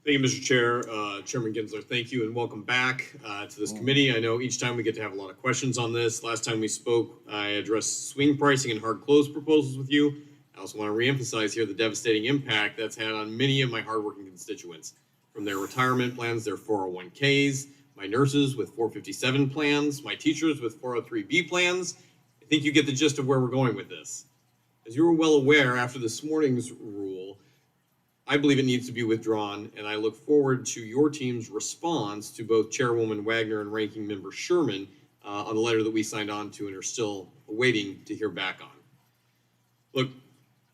Thank you, Mr. Chair. Chairman Gensler, thank you and welcome back to this committee. I know each time we get to have a lot of questions on this. Last time we spoke, I addressed swing pricing and hard close proposals with you. I also want to reemphasize here the devastating impact that's had on many of my hardworking constituents, from their retirement plans, their 401ks, my nurses with 457 plans, my teachers with 403B plans. I think you get the gist of where we're going with this. As you are well aware, after this morning's rule, I believe it needs to be withdrawn, and I look forward to your team's response to both Chairwoman Wagner and Ranking Member Sherman on the letter that we signed on to and are still waiting to hear back on. Look,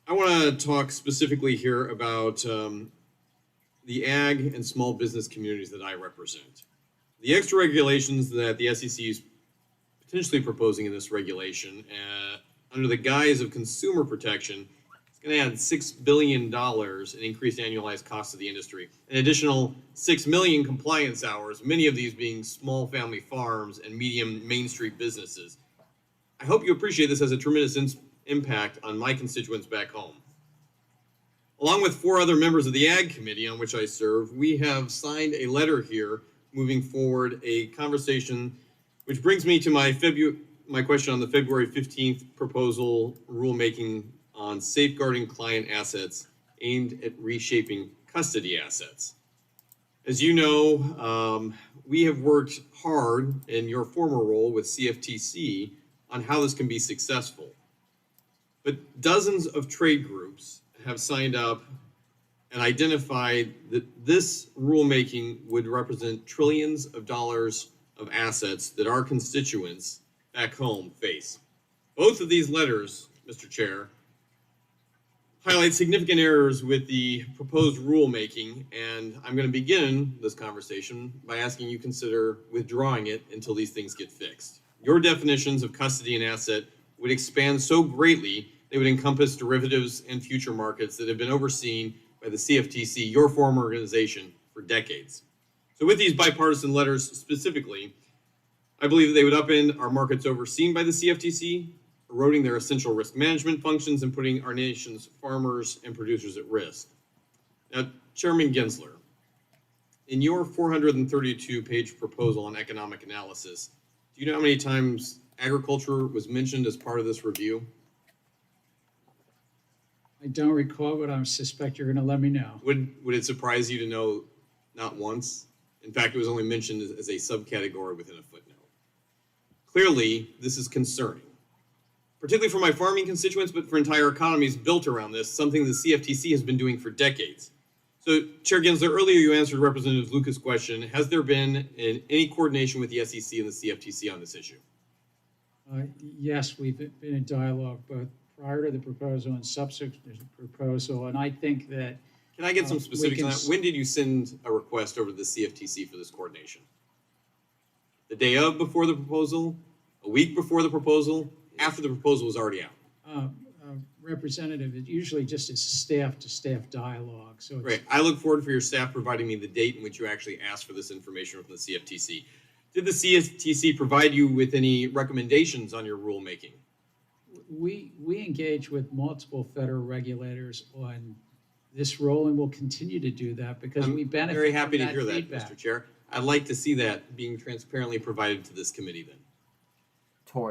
I want to talk specifically here about the ag and small business communities that I represent. The extra regulations that the SEC is potentially proposing in this regulation under the guise of consumer protection, it's going to add $6 billion in increased annualized costs to the industry, an additional 6 million compliance hours, many of these being small family farms and medium Main Street businesses. I hope you appreciate this as a tremendous impact on my constituents back home. Along with 4 other members of the Ag Committee on which I serve, we have signed a letter here moving forward a conversation, which brings me to my question on the February 15th proposal rulemaking on safeguarding client assets aimed at reshaping custody assets. As you know, we have worked hard in your former role with CFTC on how this can be successful. But dozens of trade groups have signed up and identified that this rulemaking would represent trillions of dollars of assets that our constituents back home face. Both of these letters, Mr. Chair, highlight significant errors with the proposed rulemaking, and I'm going to begin this conversation by asking you consider withdrawing it until these things get fixed. Your definitions of custody and asset would expand so greatly they would encompass derivatives and future markets that have been overseen by the CFTC, your former organization, for decades. So with these bipartisan letters specifically, I believe that they would upend our markets overseen by the CFTC, eroding their essential risk management functions and putting our nation's farmers and producers at risk. Now, Chairman Gensler, in your 432-page proposal on economic analysis, do you know how many times agriculture was mentioned as part of this review? I don't recall, but I suspect you're going to let me know. Would it surprise you to know not once? In fact, it was only mentioned as a subcategory within a footnote. Clearly, this is concerning, particularly for my farming constituents, but for entire economies built around this, something the CFTC has been doing for decades. So, Chair Gensler, earlier you answered Representative Lucas' question. Has there been any coordination with the SEC and the CFTC on this issue? Yes, we've been in dialogue both prior to the proposal and subsequent to the proposal, and I think that... Can I get some specifics on that? When did you send a request over to the CFTC for this coordination? The day of before the proposal? A week before the proposal? After the proposal was already out? Representative, it usually just is staff-to-staff dialogue. So Great. I look forward for your staff providing me the date in which you actually asked for this information from the CFTC. Did the CFTC provide you with any recommendations on your rulemaking? We engage with multiple federal regulators on this role, and we'll continue to do that because we benefit I'm very happy from to hear feedback. that, Mr. Chair. I'd like to see that being transparently provided to this committee then.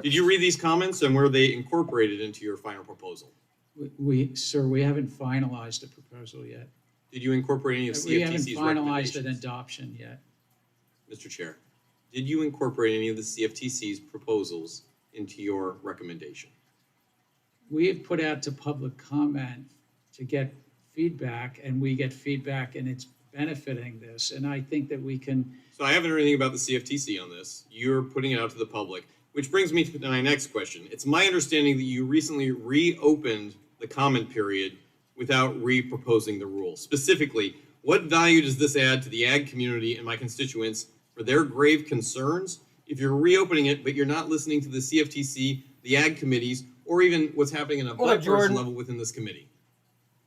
Did you read these comments, and were they incorporated into your final proposal? Sir, we haven't finalized the proposal yet. Did you incorporate any of CFTC's We haven't finalized recommendations? an adoption yet. Mr. Chair, did you incorporate any of the CFTC's proposals into your recommendation? We have put out to public comment to get feedback, and we get feedback, and it's benefiting this. And I think that we can... So I haven't heard anything about the CFTC on this. You're putting it out to the public, which brings me to my next question. It's my understanding that you recently reopened the comment period without re-proposing the rule. Specifically, what value does this add to the ag community and my constituents for their grave concerns if you're reopening it, but you're not listening to the CFTC, the ag committees, or even what's happening in a bipartisan level within this committee?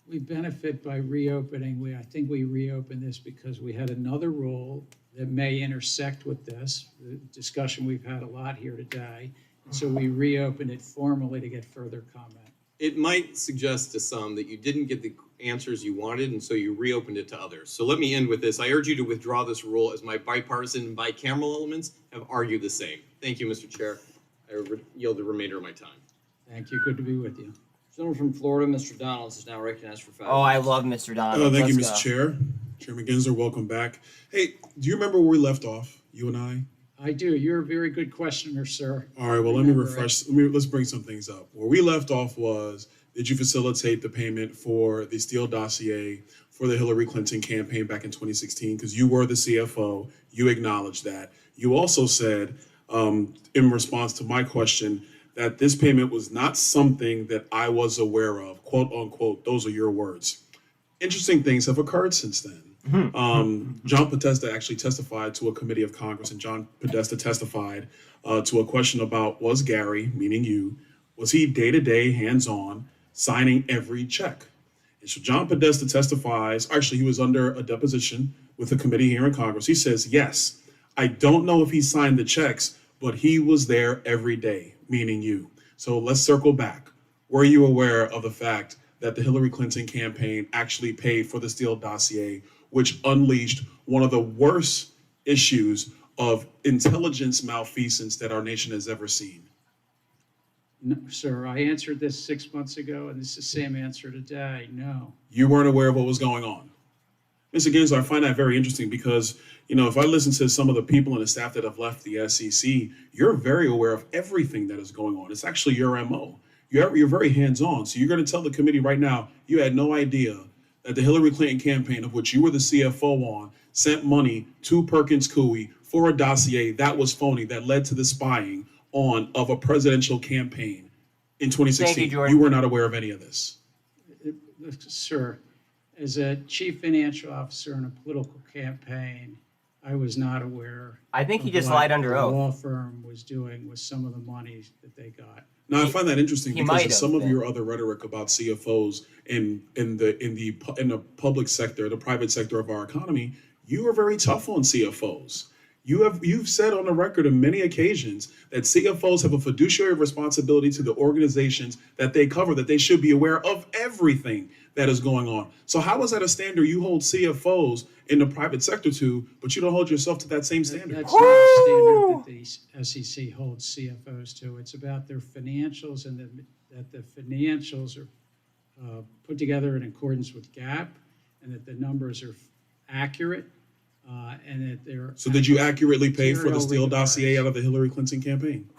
We benefit by reopening. I think we reopened this because we had another rule that may intersect with this, the discussion we've had a lot here today. And so we reopened it formally to get further comment. It might suggest to some that you didn't get the answers you wanted, and so you reopened it to others. So let me end with this. I urge you to withdraw this rule as my bipartisan and bicameral elements have argued the same. Thank you, Mr. Chair. I yield the remainder of my time. Thank you. Good to be with you. Gentleman from Florida, Mr. Donalds, is now recognized for 5 minutes. Oh, I love Mr. Donalds. Oh, thank you, Let's Mr. go. Chair. Chairman Gensler, welcome back. Hey, do you remember where we left off, you and I? I do. You're a very good questioner, sir. All right, well, let me refresh. Let's bring some things up. Where we left off was did you facilitate the payment for the Steele dossier for the Hillary Clinton campaign back in 2016? Because you were the CFO, you acknowledged that. You also said, in response to my question, that this payment was not something that I was aware of, quote unquote. Those are your words. Interesting things have occurred since then. John Podesta actually testified to a committee of Congress, and John Podesta testified to a question about, was Gary, meaning you, was he day-to-day, hands-on, signing every check? And so John Podesta testifies, actually he was under a deposition with a committee here in Congress. He says, yes, I don't know if he signed the checks, but he was there every day, meaning you. So let's circle back. Were you aware of the fact that the Hillary Clinton campaign actually paid for the Steele dossier, which unleashed one of the worst issues of intelligence malfeasance that our nation has ever seen? No, sir, I answered this 6 months ago, and it's the same answer today. No. You weren't aware of what was going on. Mr. Gensler, I find that very interesting because, if I listen to some of the people in the staff that have left the SEC, you're very aware of everything that is going on. It's actually your MO. You're very hands-on. So you're going to tell the committee right now, you had no idea that the Hillary Clinton campaign, of which you were the CFO on, sent money to Perkins Coie for a dossier that was phony, that led to the spying of a presidential campaign in 2016. Thank you, Jordan. You were not aware of any of this. Sir, as a chief financial officer in a political campaign, I was not aware. I think he of just what lied under the oath. law firm was doing with some of the money that they got. Now, I find that interesting he because might of have some of been. your other rhetoric about CFOs in the public sector, the private sector of our economy, you are very tough on CFOs. You've said on the record on many occasions that CFOs have a fiduciary responsibility to the organizations that they cover, that they should be aware of everything that is going on. So how is that a standard you hold CFOs in the private sector to, but you don't hold yourself to that same standard? That's not a standard that the SEC holds CFOs to. It's about their financials and that the financials are put together in accordance with GAAP and that the numbers are accurate and that they're. So did you accurately pay for the material Steele regards. dossier out of the Hillary Clinton campaign?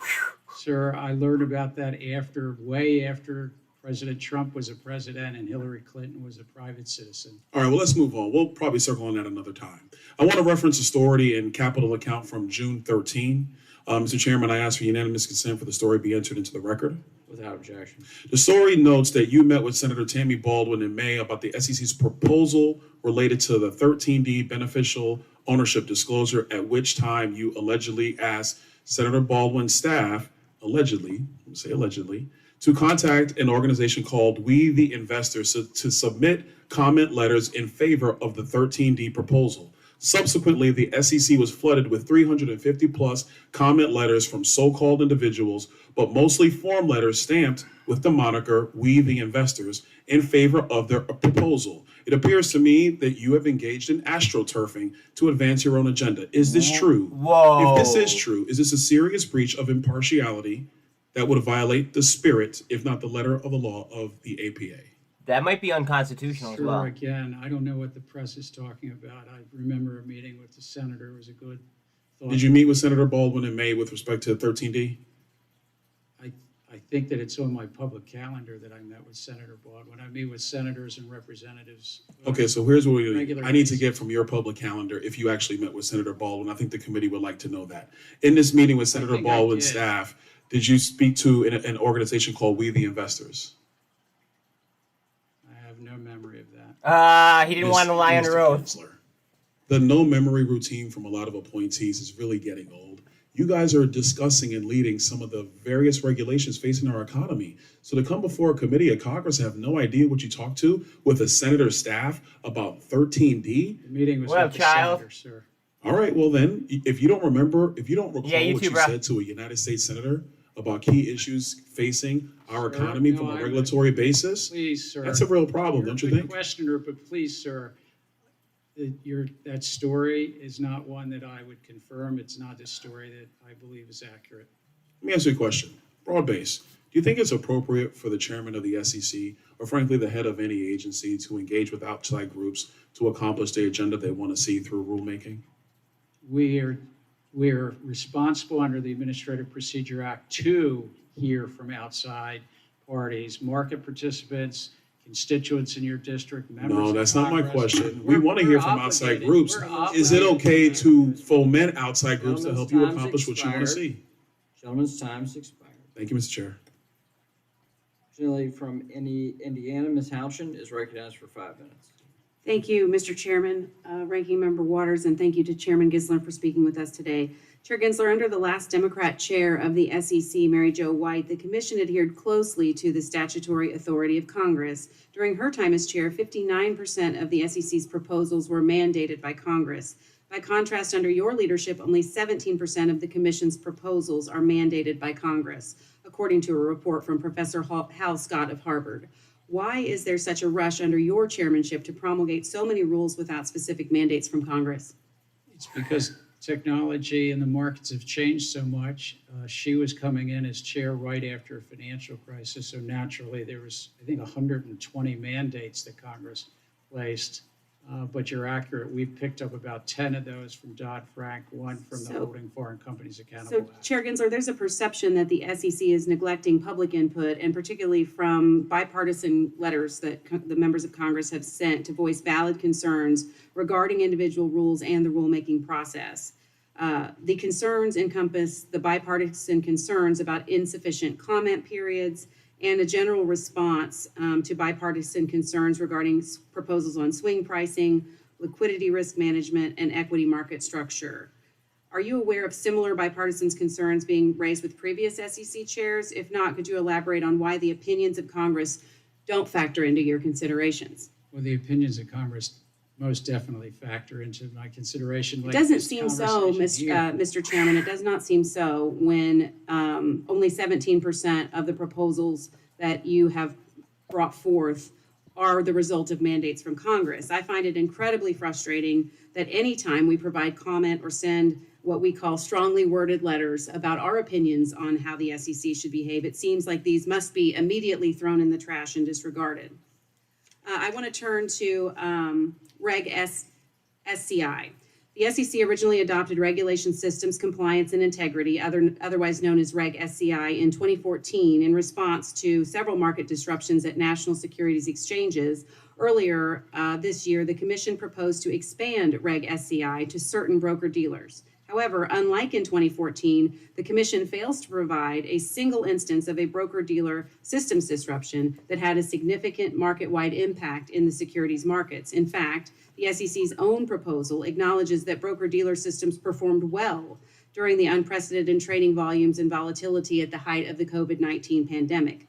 Sir, I learned about that way after President Trump was a president and Hillary Clinton was a private citizen. All right, well, let's move on. We'll probably circle on that another time. I want to reference a story in Capital Account from June 13. Mr. Chairman, I ask for unanimous consent for the story be entered into the record. Without objection. The story notes that you met with Senator Tammy Baldwin in May about the SEC's proposal related to the 13D beneficial ownership disclosure, at which time you allegedly asked Senator Baldwin's staff, allegedly, to contact an organization called We the Investors to submit comment letters in favor of the 13D proposal. Subsequently, the SEC was flooded with 350 plus comment letters from so-called individuals, but mostly form letters stamped with the moniker We the Investors in favor of their proposal. It appears to me that you have engaged in astroturfing to advance your own agenda. Is this true? Whoa. If this is true, is this a serious breach of impartiality that would violate the spirit, if not the letter of the law of the APA? That might be unconstitutional as well. Again, I don't know what the press is talking about. I remember a meeting with the senator. It was a good thought. Did you meet with Senator Baldwin in May with respect to 13D? I think that it's on my public calendar that I met with Senator Baldwin. I meet with senators and representatives. Okay, so here's what we do. Regular I need to basis. get from your public calendar if you actually met with Senator Baldwin. I think the committee would like to know that. In this meeting with Senator think I Baldwin's did. staff, did you speak to an organization called We the Investors? I have no memory of that. He didn't want to lie under Mr. oath. Gensler, the no memory routine from a lot of appointees is really getting old. You guys are discussing and leading some of the various regulations facing our economy. So to come before a committee of Congress and have no idea what you talked to with a senator's staff about 13D? The meeting was What with up, the child? senator, sir. All right, well then, if you don't recall Yeah, you what too, you bro. said to a United States senator about key issues facing our Sir, economy no, from a I regulatory basis, Please, sir. that's a real problem, You're don't you a good think? questioner, but please, sir, that story is not one that I would confirm. It's not a story that I believe is accurate. Let me ask you a question, broad base. Do you think it's appropriate for the chairman of the SEC, or frankly the head of any agency, to engage with outside groups to accomplish the agenda they want to see through rulemaking? We're responsible under the Administrative Procedure Act to hear from outside parties, market participants, constituents in your district, members No, of that's not my Congress. question. We want to hear from outside obligated- groups. we're Is it obligated okay to members. foment outside groups to help you Gentleman's time's accomplish what you want to expired. see? Gentleman's time's expired. Thank you, Mr. Chair. Representative from Indiana, Ms. Halchin, is recognized for 5 minutes. Thank you, Mr. Chairman, Ranking Member Waters, and thank you to Chairman Gensler for speaking with us today. Chair Gensler, under the last Democrat chair of the SEC, Mary Jo White, the commission adhered closely to the statutory authority of Congress. During her time as chair, 59% of the SEC's proposals were mandated by Congress. By contrast, under your leadership, only 17% of the commission's proposals are mandated by Congress, according to a report from Professor Hal Scott of Harvard. Why is there such a rush under your chairmanship to promulgate so many rules without specific mandates from Congress? It's because technology and the markets have changed so much. She was coming in as chair right after a financial crisis, so naturally there was, I think, 120 mandates that Congress placed. But you're accurate. We've picked up about 10 of those from Dodd-Frank, one from the Holding Foreign Companies Accountable So, Act. Chair Gensler, there's a perception that the SEC is neglecting public input, and particularly from bipartisan letters that the members of Congress have sent to voice valid concerns regarding individual rules and the rulemaking process. The concerns encompass the bipartisan concerns about insufficient comment periods and a general response to bipartisan concerns regarding proposals on swing pricing, liquidity risk management, and equity market structure. Are you aware of similar bipartisan concerns being raised with previous SEC chairs? If not, could you elaborate on why the opinions of Congress don't factor into your considerations? Well, the opinions of Congress most definitely factor into my consideration. It doesn't seem so, Mr. Chairman. It does not seem so when only 17% of the proposals that you have brought forth are the result of mandates from Congress. I find it incredibly frustrating that anytime we provide comment or send what we call strongly worded letters about our opinions on how the SEC should behave, it seems like these must be immediately thrown in the trash and disregarded. I want to turn to Reg SCI. The SEC originally adopted Regulation Systems Compliance and Integrity, otherwise known as Reg SCI, in 2014 in response to several market disruptions at national securities exchanges. Earlier this year, the Commission proposed to expand Reg SCI to certain broker-dealers. However, unlike in 2014, the Commission fails to provide a single instance of a broker-dealer systems disruption that had a significant market-wide impact in the securities markets. In fact, the SEC's own proposal acknowledges that broker-dealer systems performed well during the unprecedented trading volumes and volatility at the height of the COVID-19 pandemic.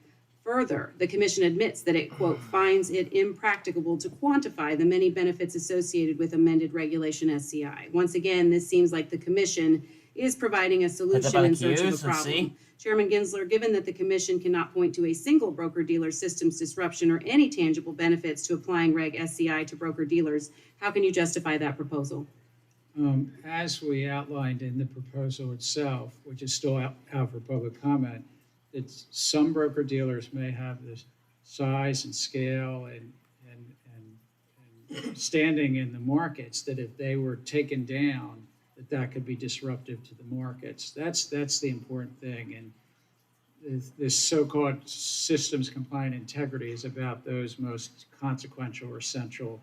Further, the Commission admits that it, quote, finds it impracticable to quantify the many benefits associated with amended Regulation SCI. Once again, this seems like the Commission is providing a solution in search of a problem. Chairman Gensler, given that the Commission cannot point to a single broker-dealer systems disruption or any tangible benefits to applying Reg SCI to broker-dealers, how can you justify that proposal? As we outlined in the proposal itself, which is still out for public comment, that some broker-dealers may have the size and scale and standing in the markets that if they were taken down, that could be disruptive to the markets. That's the important thing. And this so-called systems compliant integrity is about those most consequential or central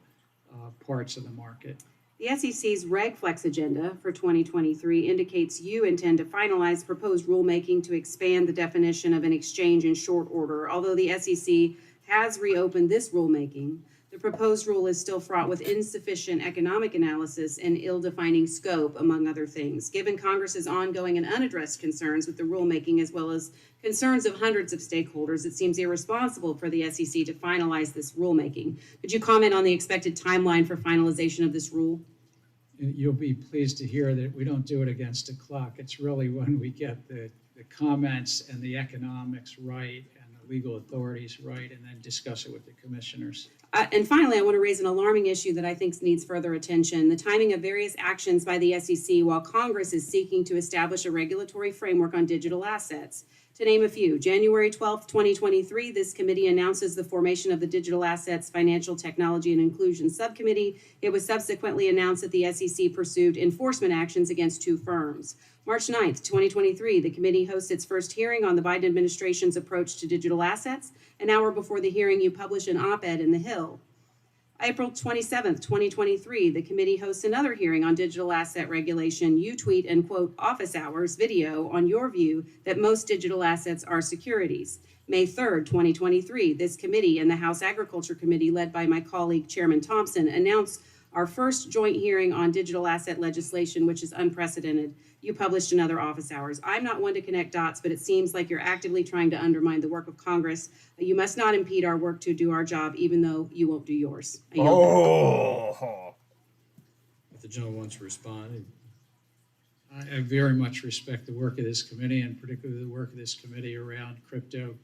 parts of the market. The SEC's Reg Flex agenda for 2023 indicates you intend to finalize proposed rulemaking to expand the definition of an exchange in short order. Although the SEC has reopened this rulemaking, the proposed rule is still fraught with insufficient economic analysis and ill-defining scope, among other things. Given Congress's ongoing and unaddressed concerns with the rulemaking, as well as concerns of hundreds of stakeholders, it seems irresponsible for the SEC to finalize this rulemaking. Could you comment on the expected timeline for finalization of this rule? You'll be pleased to hear that we don't do it against a clock. It's really when we get the comments and the economics right and the legal authorities right, and then discuss it with the commissioners. And finally, I want to raise an alarming issue that I think needs further attention. The timing of various actions by the SEC while Congress is seeking to establish a regulatory framework on digital assets. To name a few, January 12th, 2023, this committee announces the formation of the Digital Assets, Financial Technology, and Inclusion Subcommittee. It was subsequently announced that the SEC pursued enforcement actions against 2 firms. March 9th, 2023, the committee hosts its first hearing on the Biden administration's approach to digital assets. An hour before the hearing, you publish an op-ed in The Hill. April 27th, 2023, the committee hosts another hearing on digital asset regulation. You tweet and quote office hours video on your view that most digital assets are securities. May 3rd, 2023, this committee and the House Agriculture Committee, led by my colleague Chairman Thompson, announced our first joint hearing on digital asset legislation, which is unprecedented. You published another office hours. I'm not one to connect dots, but it seems like you're actively trying to undermine the work of Congress. You must not impede our work to do our job, even though you won't do yours. I yield back. If the gentleman wants to respond. I very much respect the work of this committee, and particularly the work of this committee around crypto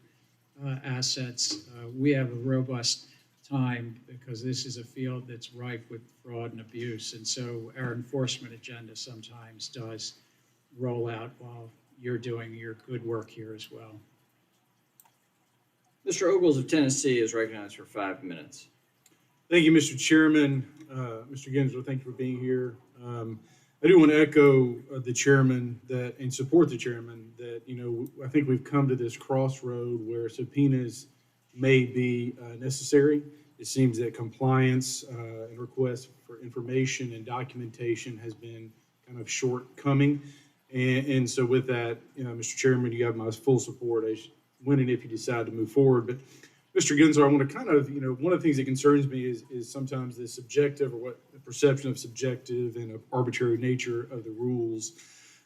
assets. We have a robust time because this is a field that's rife with fraud and abuse, and so our enforcement agenda sometimes does roll out while you're doing your good work here as well. Mr. Ogles of Tennessee is recognized for 5 minutes. Thank you, Mr. Chairman. Mr. Gensler, thank you for being here. I do want to echo the chairman that and support the chairman that, I think we've come to this crossroad where subpoenas may be necessary. It seems that compliance and requests for information and documentation has been kind of shortcoming. And so with that, Mr. Chairman, you have my full support when and if you decide to move forward. But Mr. Gensler, I want to kind of, one of the things that concerns me is sometimes the subjective or what the perception of subjective and arbitrary nature of the rules.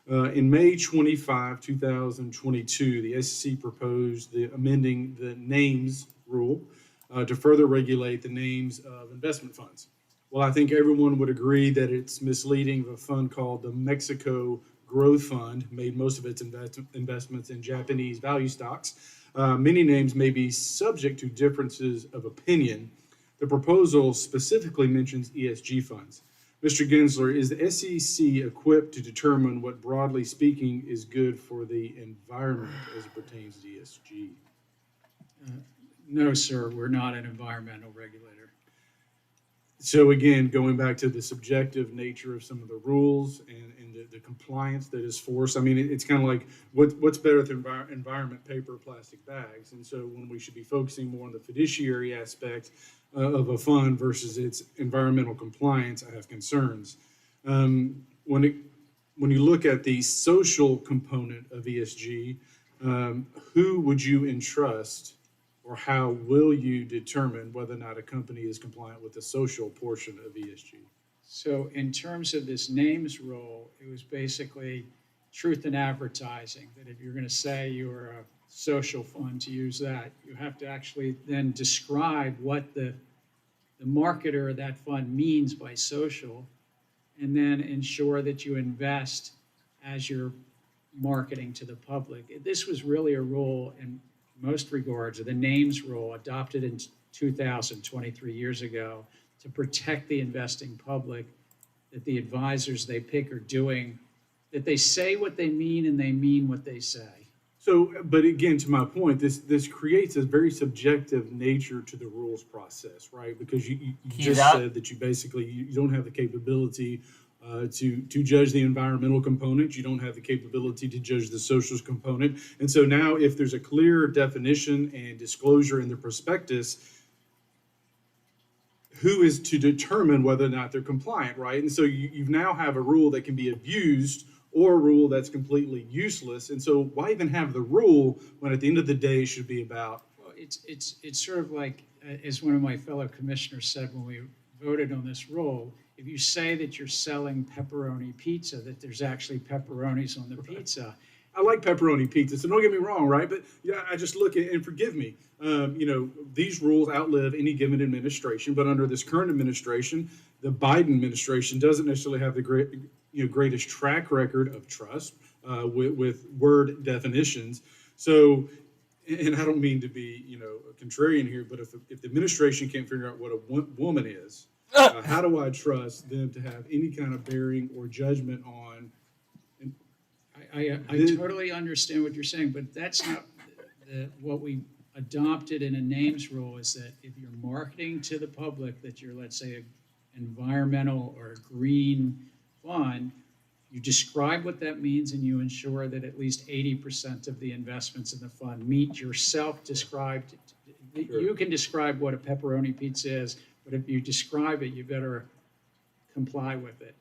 In May 25, 2022, the SEC proposed amending the names rule to further regulate the names of investment funds. Well, I think everyone would agree that it's misleading of a fund called the Mexico Growth Fund, made most of its investments in Japanese value stocks. Many names may be subject to differences of opinion. The proposal specifically mentions ESG funds. Mr. Gensler, is the SEC equipped to determine what, broadly speaking, is good for the environment as it pertains to ESG? No, sir, we're not an environmental regulator. So again, going back to the subjective nature of some of the rules and the compliance that is forced, I mean, it's kind of like what's better than environment, paper, plastic bags? And so when we should be focusing more on the fiduciary aspect of a fund versus its environmental compliance, I have concerns. When you look at the social component of ESG, who would you entrust, or how will you determine whether or not a company is compliant with the social portion of ESG? So in terms of this names rule, it was basically truth in advertising, that if you're going to say you're a social fund, to use that, you have to actually then describe what the marketer of that fund means by social, and then ensure that you invest as you're marketing to the public. This was really a rule in most regards, the names rule adopted in 2000, 23 years ago, to protect the investing public, that the advisors they pick are doing, that they say what they mean and they mean what they say. So, but again, to my point, this creates a very subjective nature to the rules process, right? Because you just said that you basically, you don't have the capability to judge the environmental component. You don't have the capability to judge the social component. And so now if there's a clear definition and disclosure in the prospectus, who is to determine whether or not they're compliant, right? And so you now have a rule that can be abused or a rule that's completely useless. And so why even have the rule when at the end of the day it should be about? Well, it's sort of like, as one of my fellow commissioners said when we voted on this rule, if you say that you're selling pepperoni pizza, that there's actually pepperonis on the pizza. I like pepperoni pizza, so don't get me wrong, right? But yeah, I just look at, and forgive me, these rules outlive any given administration, but under this current administration, the Biden administration doesn't necessarily have the greatest track record of trust with word definitions. So, and I don't mean to be, a contrarian here, but if the administration can't figure out what a woman is, how do I trust them to have any kind of bearing or judgment on? I totally understand what you're saying, but that's not what we adopted in a names rule is that if you're marketing to the public that you're, let's say, an environmental or a green fund, you describe what that means and you ensure that at least 80% of the investments in the fund meet your self-described. Sure. You can describe what a pepperoni pizza is, but if you describe it, you better comply with it.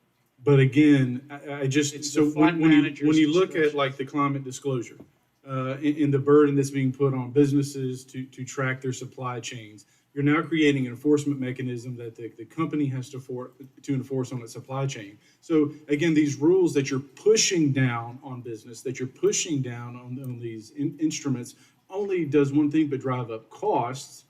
But again, I just, It's so the fund when manager's you look at discretion. like the climate disclosure, and the burden that's being put on businesses to track their supply chains, you're now creating an enforcement mechanism that the company has to enforce on its supply chain. So again, these rules that you're pushing down on business, that you're pushing down on these instruments, only does one thing but drive up costs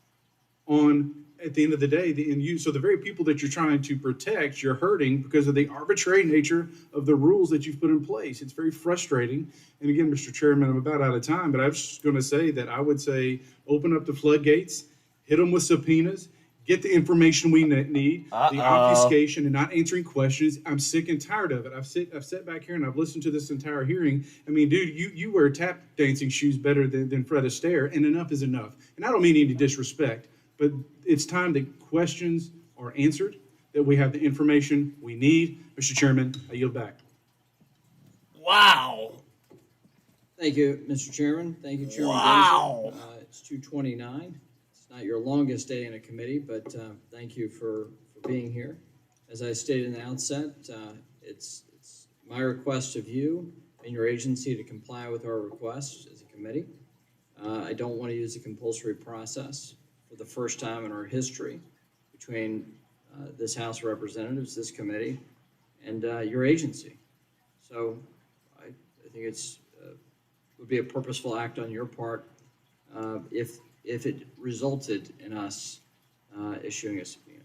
on, at the end of the day, the end use. So the very people that you're trying to protect, you're hurting because of the arbitrary nature of the rules that you've put in place. It's very frustrating. And again, Mr. Chairman, I'm about out of time, but I was just going to say that I would say open up the floodgates, hit them with subpoenas, get the information we need, the obfuscation and not answering questions. I'm sick and tired of it. I've sat back here and I've listened to this entire hearing. I mean, dude, you wear tap dancing shoes better than Fred Astaire, and enough is enough. And I don't mean any disrespect, but it's time that questions are answered, that we have the information we need. Mr. Chairman, I yield back. Wow. Thank you, Mr. Chairman. Thank you, Chairman Wow. Gensler. It's 2:29. It's not your longest day in a committee, but thank you for being here. As I stated in the outset, it's my request of you and your agency to comply with our request as a committee. I don't want to use a compulsory process for the first time in our history between this House of Representatives, this committee, and your agency. So I think it's would be a purposeful act on your part if it resulted in us issuing a subpoena.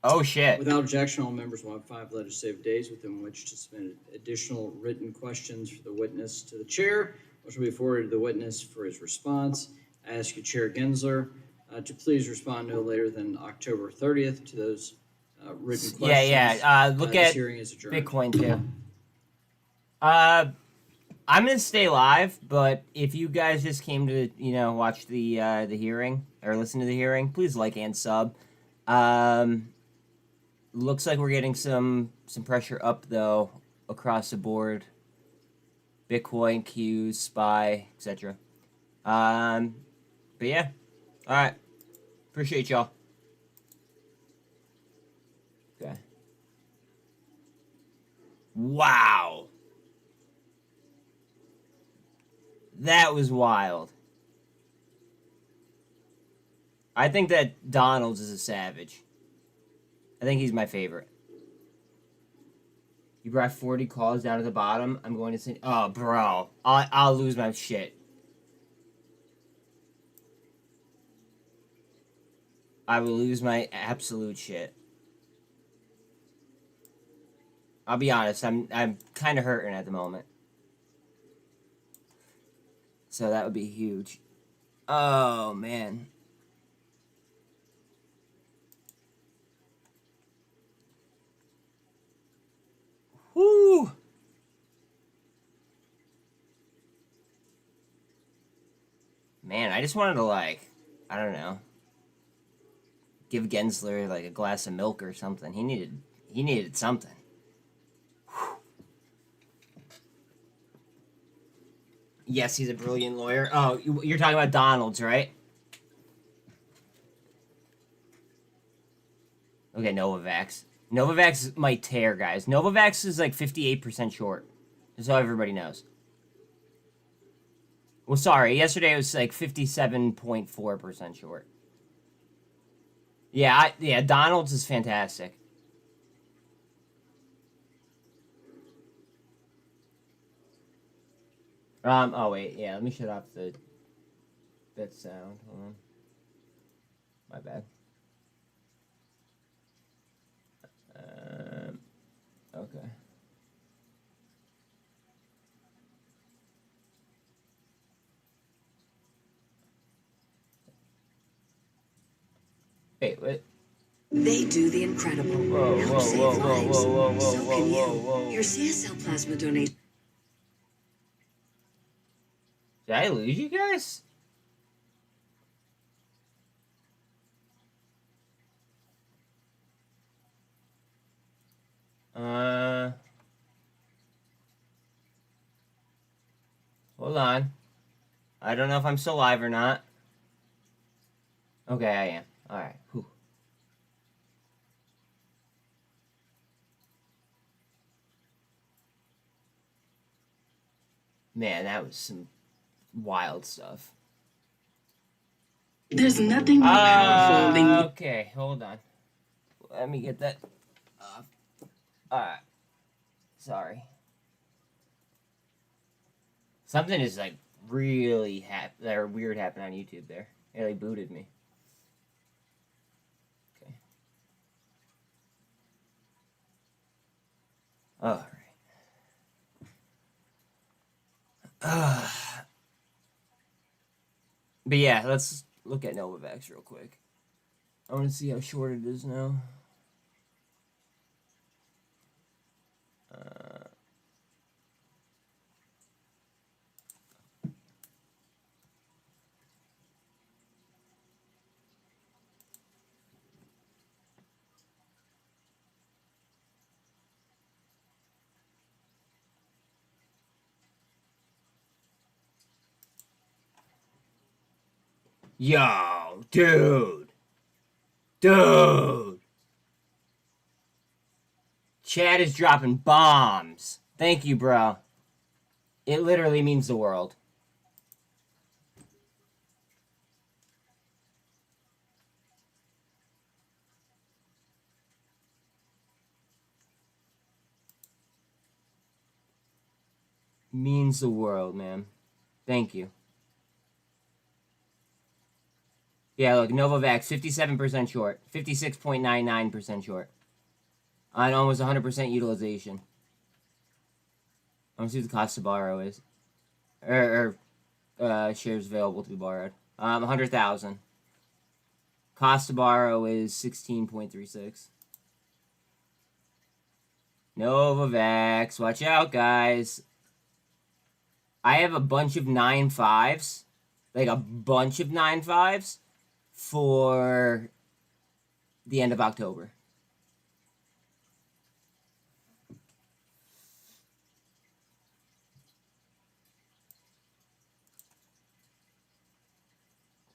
Oh, shit. Without objection, all members will have 5 legislative days within which to submit additional written questions for the witness to the chair, which will be forwarded to the witness for his response. I ask you, Chair Gensler, to please respond no later than October 30th to those written questions. Look this at hearing is adjourned. Bitcoin, too. I'm gonna stay live, but if you guys just came to, watch the hearing or listen to the hearing, please like and sub. Looks like we're getting some pressure up though across the board. Bitcoin, Qs, SPY, etc. But yeah, all right. Appreciate y'all. Okay. Wow. That was wild. I think that Donald's is a savage. I think he's my favorite. You brought 40 calls down to the bottom. I'm going to say, oh, bro. I'll lose my shit. I will lose my absolute shit. I'll be honest. I'm kind of hurting at the moment. So that would be huge. Oh, man. Whoo! Man, I just wanted to, I don't know, give Gensler, a glass of milk or something. He needed something. Whew. Yes, he's a brilliant lawyer. Oh, you're talking about Donald's, right? Okay, Novavax. Novavax might tear, guys. Novavax is 58% short. Just so everybody knows. Well, sorry. Yesterday it was 57.4% short. Yeah, Donald's is fantastic. Oh wait, yeah, let me shut off the bit sound. Hold on. My bad. Okay. Wait, what? They do the incredible. Whoa, Help whoa, save whoa, whoa, lives. whoa, whoa, whoa, So whoa, can whoa, you. whoa. Your CSL plasma donation. Did I lose you guys? Hold on. I don't know if I'm still live or not. Okay, I am. Alright. Whew. Man, that was some wild stuff. There's nothing more powerful than... Okay, hold on. Let me get that off. Alright. Sorry. Something is like really weird happened on YouTube there. It like booted me. Okay. Alright. But yeah, let's look at Novavax real quick. I want to see how short it is now. Yo, dude. Dude. Chad is dropping bombs. Thank you, bro. It literally means the world. Means the world, man. Thank you. Yeah, look, Novavax, 57% short. 56.99% short. On almost 100% utilization. Let me see what the cost to borrow is. Shares available to be borrowed. 100,000. Cost to borrow is 16.36. Novavax, watch out, guys. I have a bunch of 9.5s. Like a bunch of 9.5s for the end of October.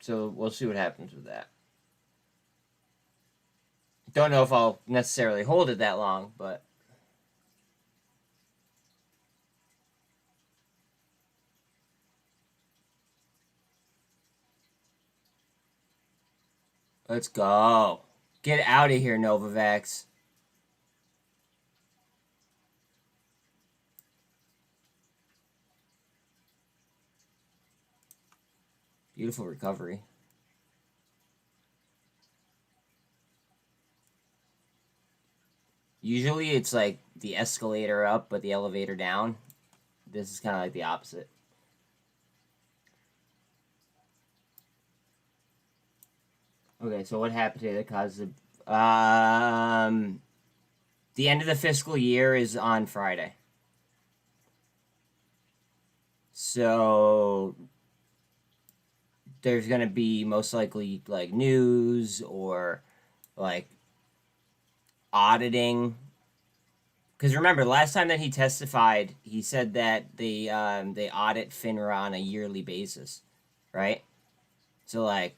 So we'll see what happens with that. Don't know if I'll necessarily hold it that long, but... Let's go. Get out of here, Novavax. Beautiful recovery. Usually it's like the escalator up, but the elevator down. This is kind of like the opposite. Okay, so what happened here that caused the end of the fiscal year is on Friday. So there's going to be most likely like news or like auditing. Because remember, last time that he testified, he said that they audit Fngr on a yearly basis, right? So like,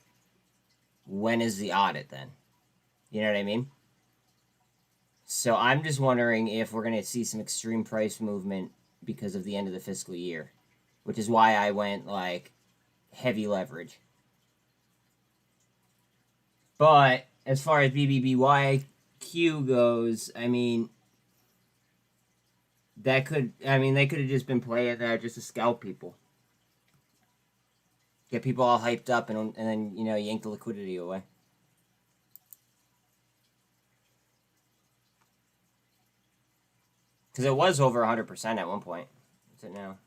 when is the audit then? You know what I mean? So I'm just wondering if we're going to see some extreme price movement because of the end of the fiscal year, which is why I went like heavy leverage. But as far as BBBYQ goes, I mean, they could have just been playing that just to scalp people. Get people all hyped up and then, you know, yank the liquidity away. Because it was over 100% at one point. What's it now?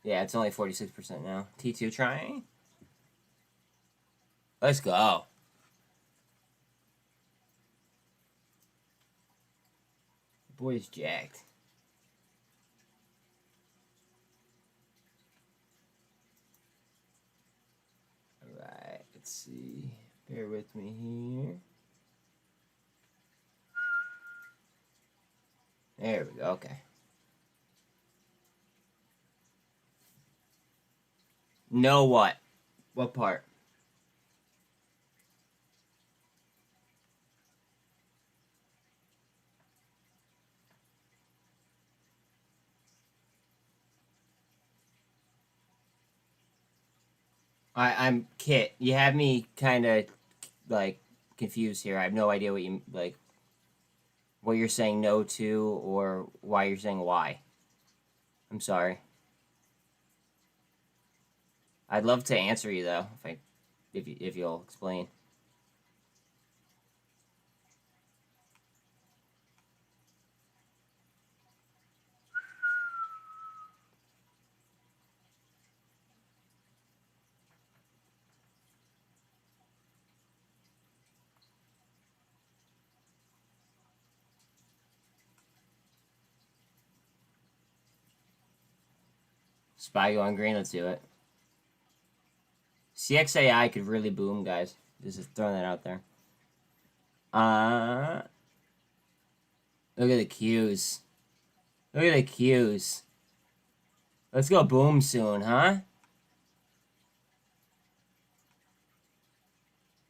Yeah, it's only 46% now. Ttoo trying. Let's go. Boy's jacked. Alright, let's see. Bear with me here. There we go, okay. No what? What part? I'm Kit. You have me kind of like confused here. I have no idea what you like. What you're saying no to, or why you're saying why. I'm sorry. I'd love to answer you though, if you'll explain. Spy going green, let's do it. CXAI could really boom, guys. Just throwing that out there. Look at the queues. Look at the queues. Let's go boom soon, huh?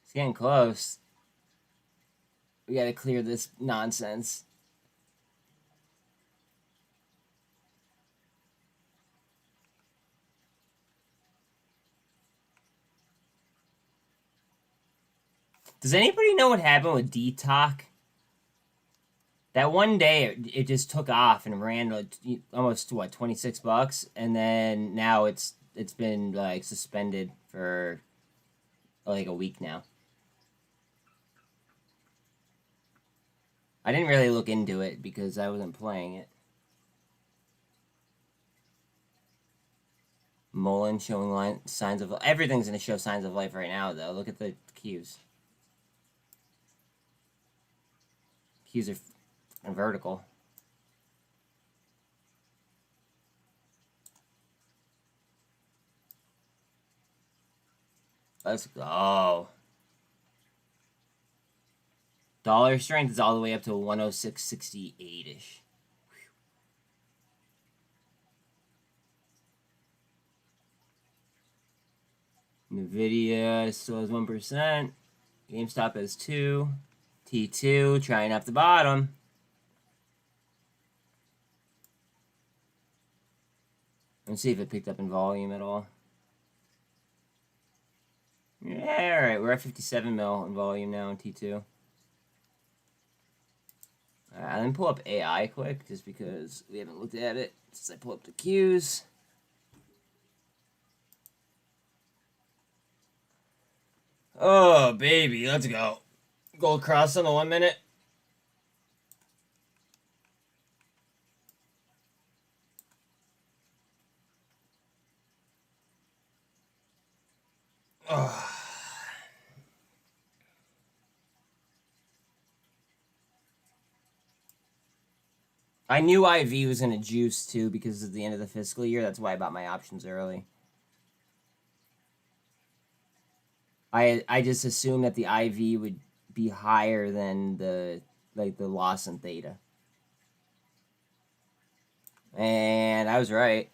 It's getting close. We gotta clear this nonsense. Does anybody know what happened with Dtalk? That one day it just took off and ran like almost what, $26, and then now it's been like suspended for like a week now. I didn't really look into it because I wasn't playing it. Mullen showing signs of everything's gonna show signs of life right now though. Look at the queues. Queues are vertical. Let's go. Dollar strength is all the way up to 106.68-ish. Nvidia still has 1%. GameStop has 2. Ttoo trying up the bottom. Let's see if it picked up in volume at all. Yeah, alright, we're at 57 mil in volume now in Ttoo. Let me pull up AI quick, just because we haven't looked at it since I pulled up the queues. Oh, baby, let's go. Gold cross on the 1 minute. Oh. I knew IV was going to juice too because of the end of the fiscal year. That's why I bought my options early. I just assumed that the IV would be higher than the loss in theta. And I was right.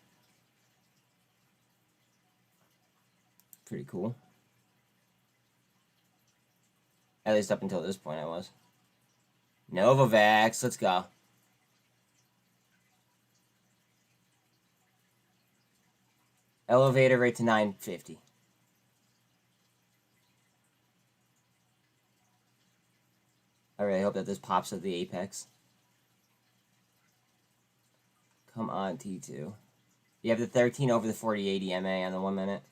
Pretty cool. At least up until this point I was. Novavax, let's go. Elevator rate to 950. I really hope that this pops at the apex. Come on, Ttoo. You have the 13 over the 4080 MA on the 1 minute.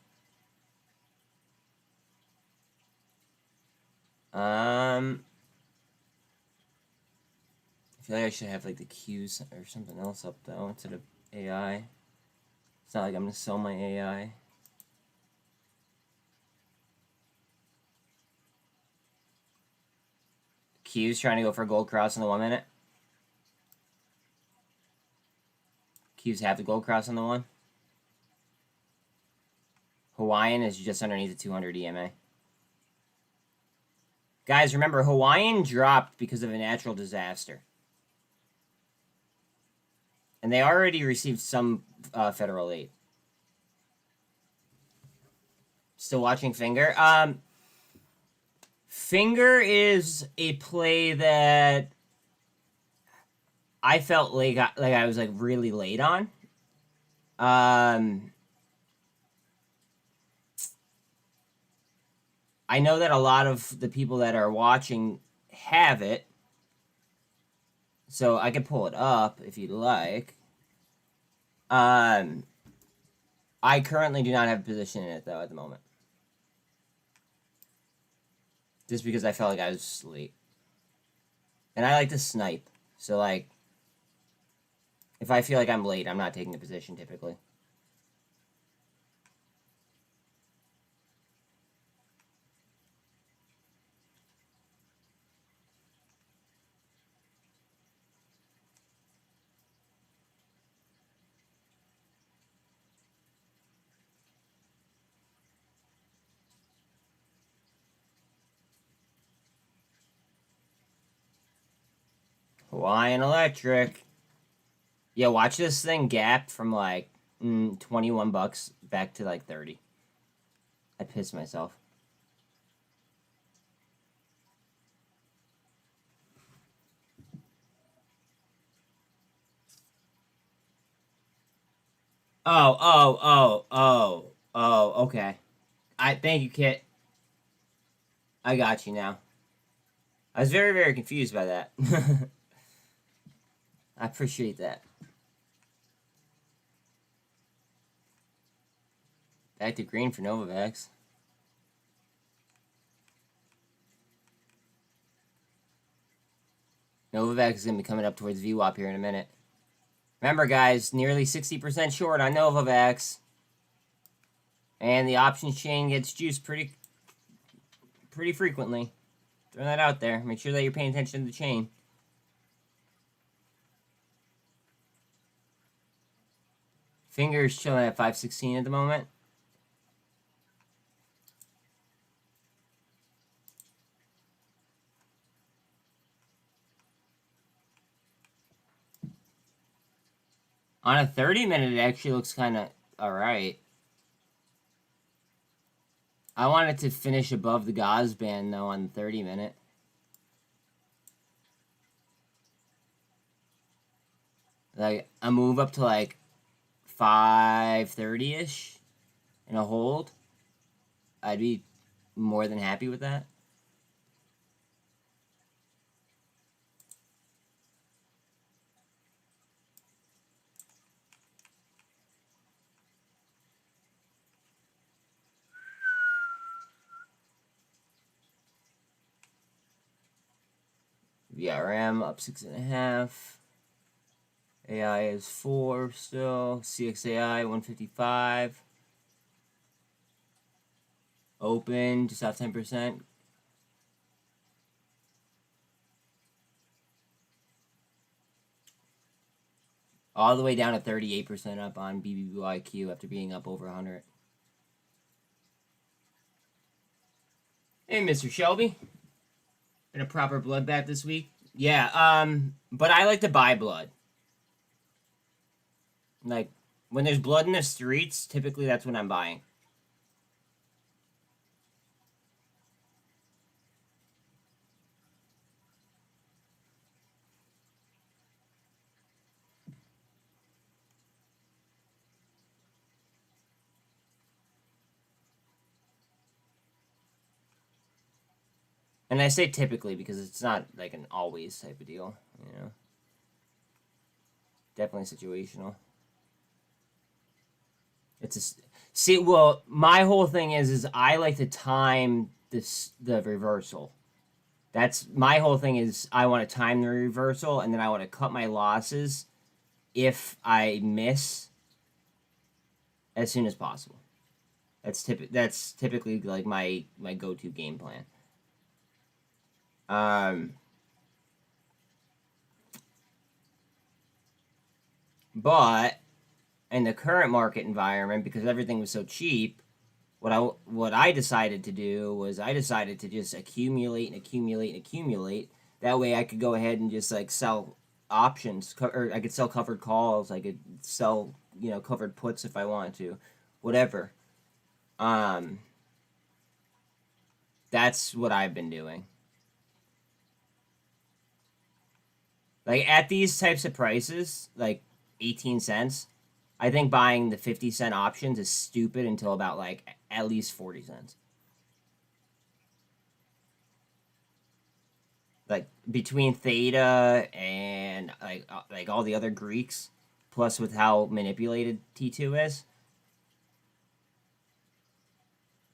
I feel like I should have like the Qs or something else up though instead of AI. It's not like I'm gonna sell my AI. Q's trying to go for a gold cross in the 1 minute. Q's have the gold cross on the one. Hawaiian is just underneath the 200 EMA. Guys, remember, Hawaiian dropped because of a natural disaster. And they already received some federal aid. Still watching Fngr. Fngr is a play that I felt like I was like really late on. I know that a lot of the people that are watching have it, so I could pull it up if you'd like. I currently do not have a position in it though at the moment, just because I felt like I was late, and I like to snipe. So like, if I feel like I'm late, I'm not taking a position typically. Hawaiian Electric. Yeah, watch this thing gap from like 21 bucks back to like 30. I pissed myself. Oh, okay. Thank you, Kit. I got you now. I was very, very confused by that. I appreciate that. Back to green for Novavax. Novavax is going to be coming up towards VWAP here in a minute. Remember, guys, nearly 60% short on Novavax. And the options chain gets juiced pretty frequently. Throw that out there. Make sure that you're paying attention to the chain. Fngr is chilling at 516 at the moment. On a 30-minute, it actually looks kind of alright. I want it to finish above the gauze band, though, on the 30-minute. Like, a move up to, like, 530-ish and a hold. I'd be more than happy with that. VRM up 6.5. AI is 4 still. CXAI 155. Open just off 10%. All the way down to 38% up on BBYQ after being up over 100. Hey, Mr. Shelby. Been a proper bloodbath this week. Yeah, but I like to buy blood. Like, when there's blood in the streets, typically that's when I'm buying. And I say typically because it's not like an always type of deal, you know. Definitely situational. Well, my whole thing is I like to time the reversal. That's my whole thing is I want to time the reversal and then I want to cut my losses if I miss as soon as possible. That's typically like my go-to game plan. But in the current market environment, because everything was so cheap, what I decided to do was I decided to just accumulate and accumulate and accumulate. That way I could go ahead and just like sell options, or I could sell covered calls, I could sell, covered puts if I wanted to, whatever. That's what I've been doing. Like at these types of prices, like 18 cents, I think buying the 50-cent options is stupid until about like at least 40 cents. Like between theta and like all the other Greeks, plus with how manipulated T2 is,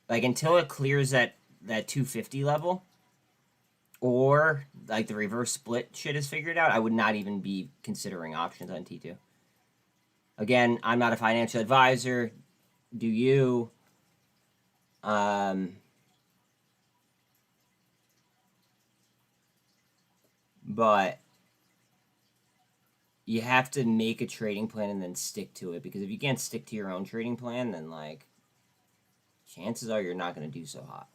like until it clears that 250 level, or like the reverse split shit is figured out, I would not even be considering options on T2. Again, I'm not a financial advisor. Do you? But you have to make a trading plan and then stick to it, because if you can't stick to your own trading plan, then like chances are you're not going to do so hot.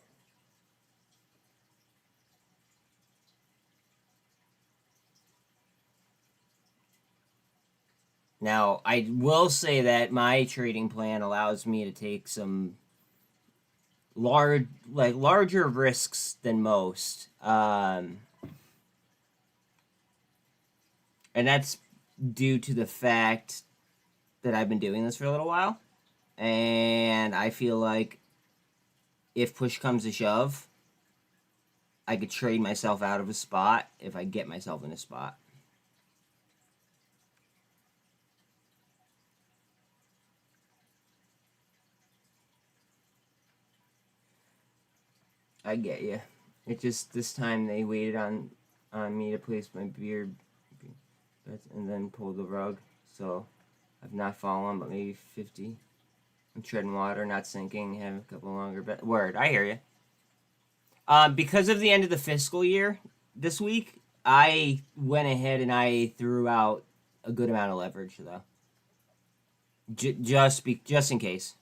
Now, I will say that my trading plan allows me to take some larger risks than most. And that's due to the fact that I've been doing this for a little while. And I feel like if push comes to shove, I could trade myself out of a spot if I get myself in a spot. I get you. It just, this time they waited on me to place my beard and then pull the rug. So I've not fallen, but maybe 50. I'm treading water, not sinking, have a couple longer bets. Word, I hear you. Because of the end of the fiscal year this week, I went ahead and I threw out a good amount of leverage, though. Just in case.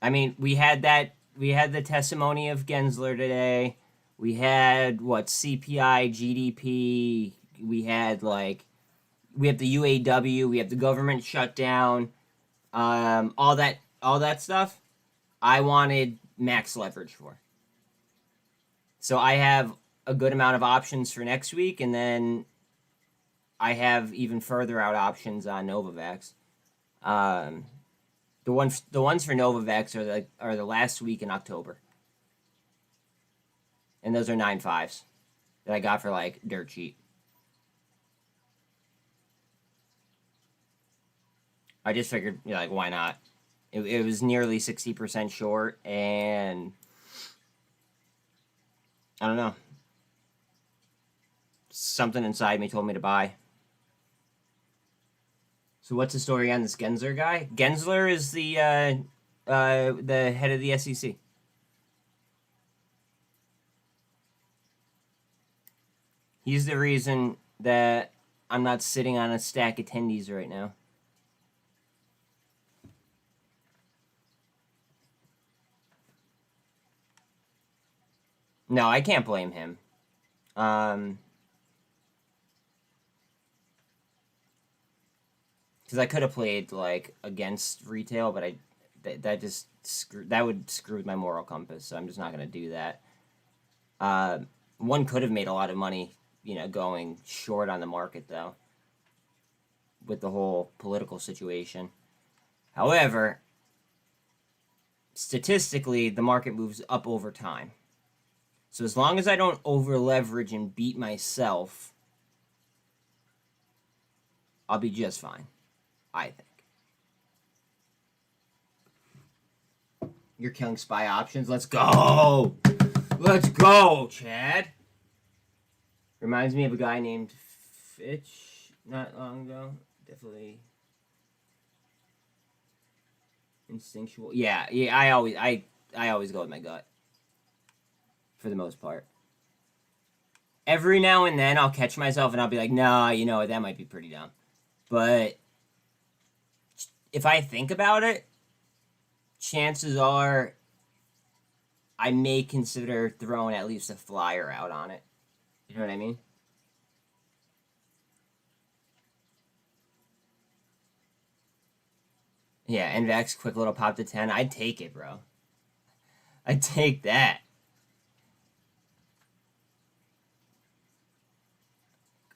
I mean, we had the testimony of Gensler today. We had CPI, GDP. We have the UAW. We have the government shutdown. All that stuff. I wanted max leverage for. So I have a good amount of options for next week, and then I have even further out options on Novavax. The ones for Novavax are the last week in October. And those are 9.5s that I got for like dirt cheap. I just figured, why not? It was nearly 60% short, and I don't know. Something inside me told me to buy. So what's the story on this Gensler guy? Gensler is the head of the SEC. He's the reason that I'm not sitting on a stack of attendees right now. No, I can't blame him. Because I could have played against retail, but that would screw with my moral compass. So I'm just not gonna do that. One could have made a lot of money, going short on the market though, with the whole political situation. However, statistically, the market moves up over time. So as long as I don't over leverage and beat myself, I'll be just fine, I think. You're killing SPY options. Let's go. Let's go, Chad. Reminds me of a guy named Fitch not long ago. Definitely instinctual. Yeah. I always go with my gut. For the most part. Every now and then I'll catch myself and I'll be like, nah, that might be pretty dumb. But if I think about it, chances are I may consider throwing at least a flyer out on it. You know what I mean? Yeah, NVAX, quick little pop to 10. I'd take it, bro. I'd take that.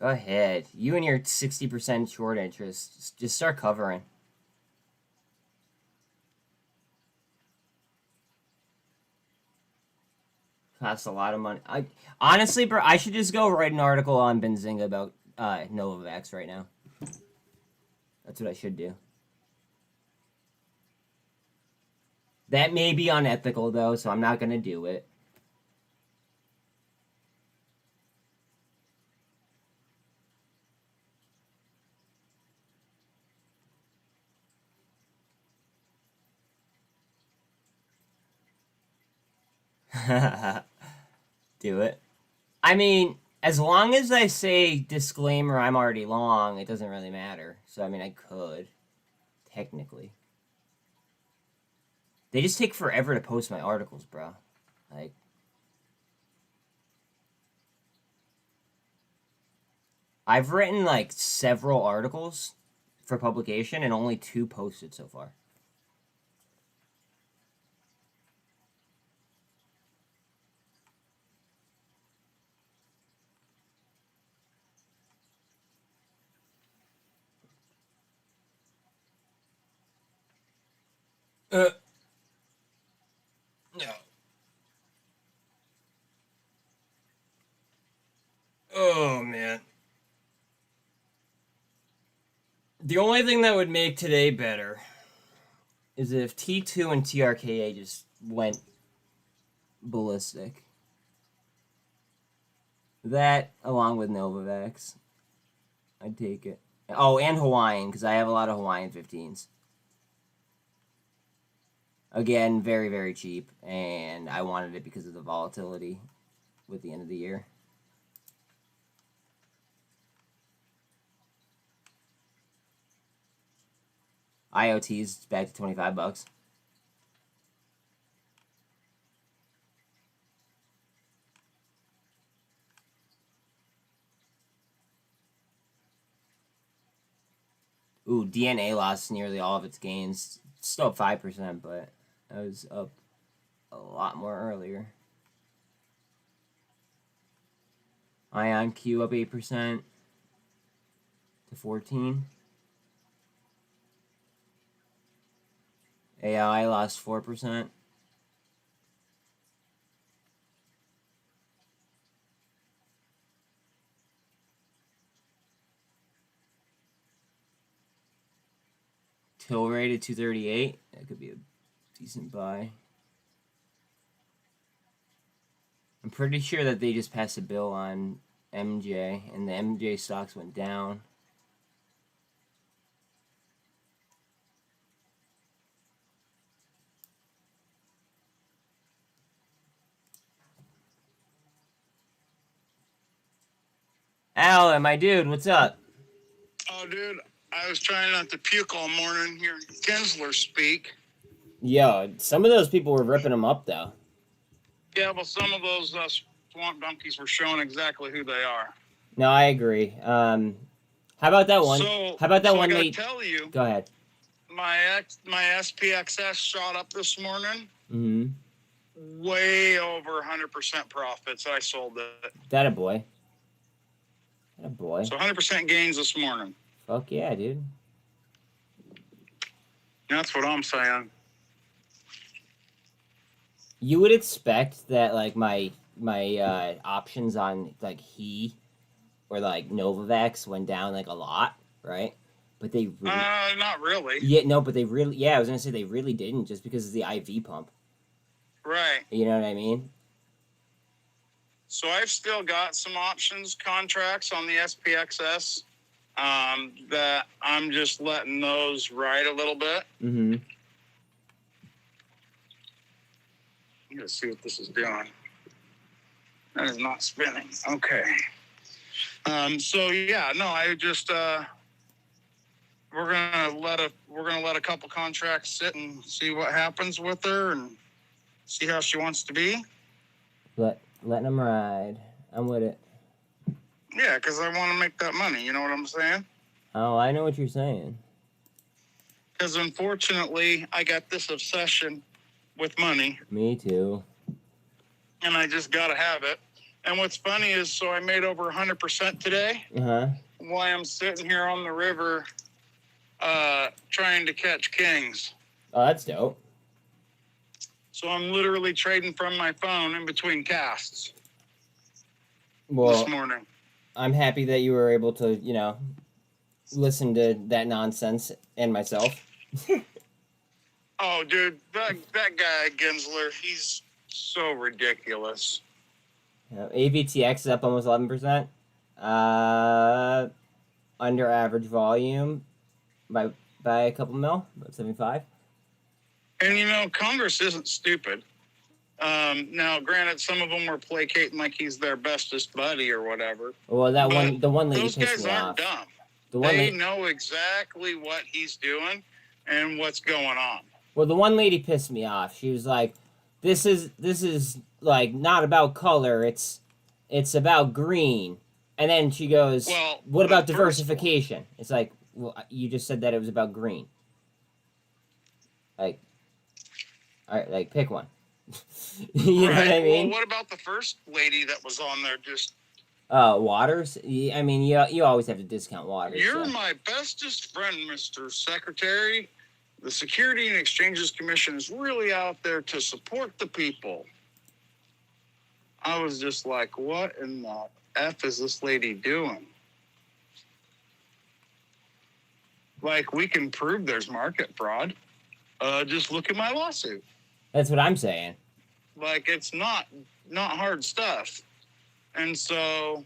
Go ahead. You and your 60% short interest. Just start covering. Costs a lot of money. Honestly, bro, I should just go write an article on Benzinga about Novavax right now. That's what I should do. That may be unethical, though, so I'm not going to do it. Do it. I mean, as long as I say disclaimer, I'm already long, it doesn't really matter. So, I mean, I could. Technically. They just take forever to post my articles, bro. Like, I've written, like, several articles for publication and only 2 posted so far. No. Oh, man. The only thing that would make today better is if Ttoo and Trka just went ballistic. That, along with Novavax, I'd take it. Oh, and Hawaiian, because I have a lot of Hawaiian 15s. Again, very, very cheap, and I wanted it because of the volatility with the end of the year. IoT's back to $25. Ooh, DNA lost nearly all of its gains. Still up 5%, but that was up a lot more earlier. IonQ up 8% to 14. AI lost 4%. Tlry to 238. That could be a decent buy. I'm pretty sure that they just passed a bill on MJ, and the MJ stocks went down. Alan, my dude, what's up? Oh, dude, I was trying not to puke all morning hearing Gensler speak. Yo, some of those people were ripping him up, though. Yeah, but some of those swamp donkeys were showing exactly who they are. No, I agree. How about that one? How about that one? I gotta tell you, go ahead. My SPXS shot up this morning. Mm-hmm. Way over 100% profits. I sold it. That a boy. That a boy. So 100% gains this morning. Fuck yeah, dude. That's what I'm saying. You would expect that, like, my options on, like, or, like, Novavax went down, like, a lot, right? But they really... Not really. Yeah, no, but they really... Yeah, I was going to say they really didn't, just because of the IV pump. Right. You know what I mean? So I've still got some options contracts on the SPXS that I'm just letting those ride a little bit. Mm-hmm. I'm going to see what this is doing. That is not spinning. Okay. So, yeah, no, I just we're gonna let a couple contracts sit and see what happens with her and see how she wants to be. Letting them ride. I'm with it. Yeah, because I want to make that money. You know what I'm saying? Oh, I know what you're saying. Because unfortunately, I got this obsession with money, Me too. and I just gotta have it. And what's funny is, so I made over 100% today. Uh-huh. While I'm sitting here on the river, trying to catch kings. Oh, that's dope. So I'm literally trading from my phone in between casts Well, this morning. I'm happy that you were able to, listen to that nonsense and myself. Oh, dude, that guy Gensler, he's so ridiculous. AVTX is up almost 11%. Under average volume by a couple mil, about 75. And Congress isn't stupid. Now, granted, some of them were placating like he's their bestest buddy or whatever. Well, the one lady Those pissed guys me aren't off. dumb. They know exactly what he's doing and what's going on. Well, the one lady pissed me off. She was like, "This is like not about color. It's about green." And then she goes, Well, "What about diversification?" It's like, well, you just said that it was about green. Like, all right, like pick one. You know what I mean? Well, what about the first lady that was on there? Just Waters. I mean, you always have to discount Waters. you're so. my bestest friend, Mr. Secretary. The Security and Exchanges Commission is really out there to support the people. I was just like, what in the F is this lady doing? Like, we can prove there's market fraud. Just look at my lawsuit. That's what I'm saying. Like, it's not hard stuff. And so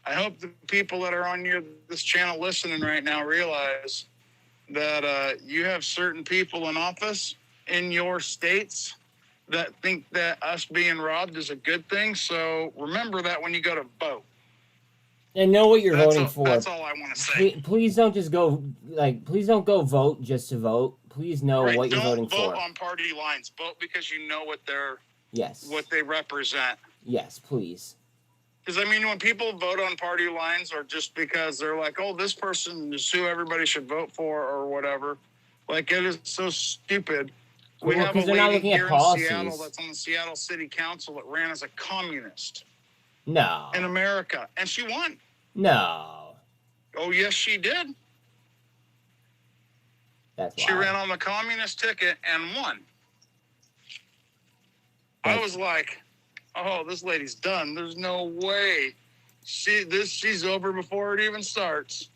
I hope the people that are on this channel listening right now realize that you have certain people in office in your states that think that us being robbed is a good thing. So remember that when you go to vote. And know what you're voting for. That's all I want to say. Please don't just go please don't go vote just to vote. Please know what you're voting for. Don't vote on party lines. Vote because you know what they represent. Yes, please. Because, I mean, when people vote on party lines or just because they're like, oh, this person is who everybody should vote for or whatever, like, it is so stupid. We have a lady here in Seattle that's on the Seattle City Council that ran as a communist. No. In America. And she won. No. Oh, yes, she did. She ran on the communist ticket and won. I was like, oh, this lady's done. There's no way. She's over before it even starts.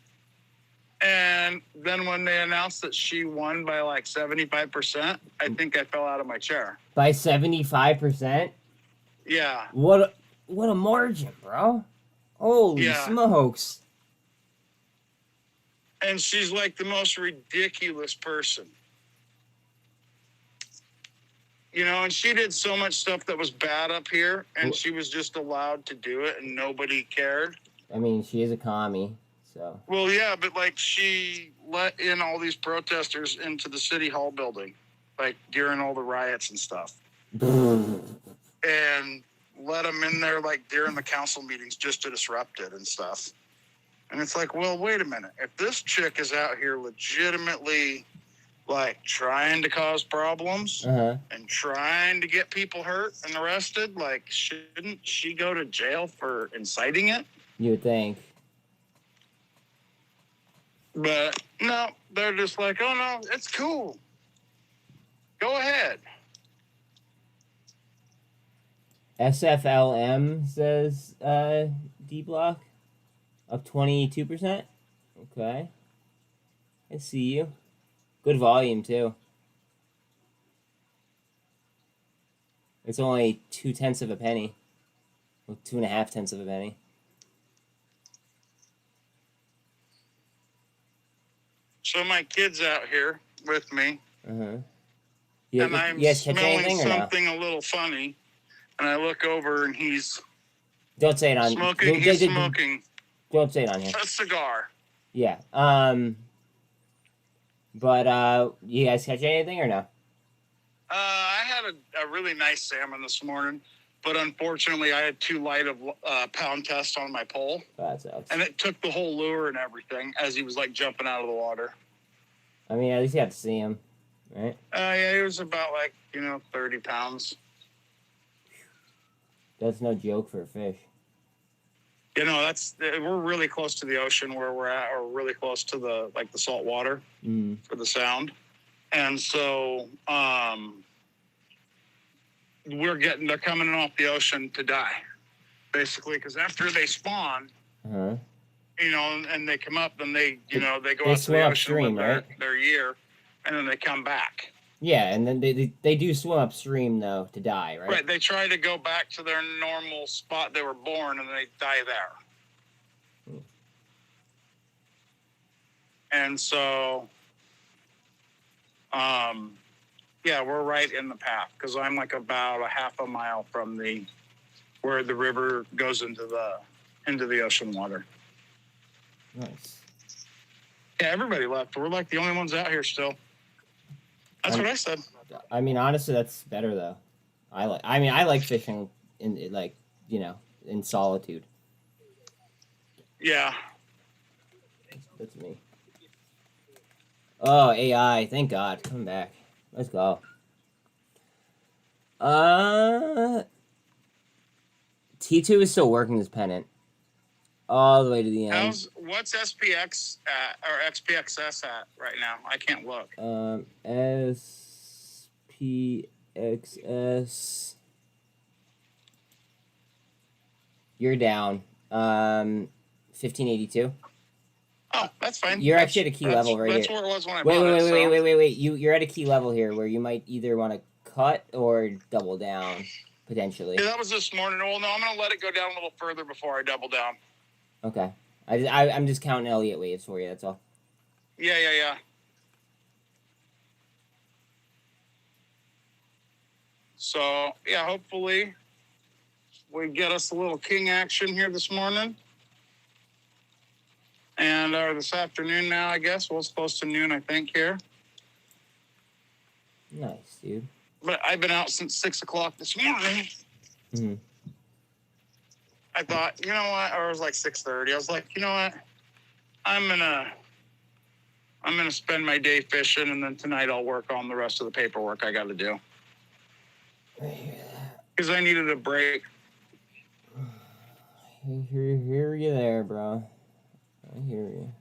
And then when they announced that she won by like 75%, I think I fell out of my chair. By 75%? Yeah. What a margin, bro. Holy smokes. And she's like the most ridiculous person. And she did so much stuff that was bad up here, and she was just allowed to do it, and nobody cared. I mean, she is a commie, so. Well, yeah, but, like, she let in all these protesters into the city hall building, like, during all the riots and stuff. And let them in there, like, during the council meetings just to disrupt it and stuff. And it's like, well, wait a minute. If this chick is out here legitimately, like, trying to cause problems and trying to get people hurt and arrested, like, shouldn't she go to jail for inciting it? You would think. But, no, they're just like, oh, no, it's cool. Go ahead. SFLM says D-Block up 22%. Okay. I see you. Good volume, too. It's only 0.2 of a penny. Well, 2.5 of a penny. So my kid's out here with me. Yeah, and I'm smelling something a little funny. And I look over and he's don't say it on smoking. He's smoking. Don't say it on here. A cigar. Yeah. But you guys catch anything or no? I had a really nice salmon this morning, but unfortunately I had too light of pound test on my pole. That sucks. And it took the whole lure and everything as he was like jumping out of the water. I mean, at least you have to see him, right? Yeah, he was about 30 pounds. That's no joke for a fish. We're really close to the ocean where we're at, or really close to the salt water for the sound. And so they're coming off the ocean to die, basically, because after they spawn, and they come up, then they go out to the ocean upstream, with their year, and then they come back. Yeah, and then they do swim upstream though to die, right? Right. They try to go back to their normal spot they were born, and they die there. And so, we're right in the path because I'm about a half a mile from where the river goes into the ocean water. Nice. Yeah, everybody left. We're the only ones out here still. That's what I said. I mean, honestly, that's better though. I like fishing in solitude. Yeah. That's me. Oh, AI! Thank God, come back. Let's go. T2 is still working this pennant all the way to the end. What's SPX at, or XPXS at right now? I can't look. SPXS. You're down. 1582. Oh, that's fine. You're actually at a key level right that's here. That's where it was when I bought it. Wait. You're at a key level here where you might either want to cut or double down, potentially. Yeah, that was this morning. Well, no, I'm going to let it go down a little further before I double down. Okay. I'm just counting Elliott waves for you, that's all. Yeah. So, hopefully we get us a little king action here this morning. And this afternoon now, I guess. Well, it's close to noon, I think, here. Nice, dude. But I've been out since 6 o'clock this morning. Mm-hmm. I thought, you know what? Or it was 6:30. I was like, you know what? I'm gonna spend my day fishing, and then tonight I'll work on the rest of the paperwork I got to do. Because I needed a break. I hear you there, bro. I hear you.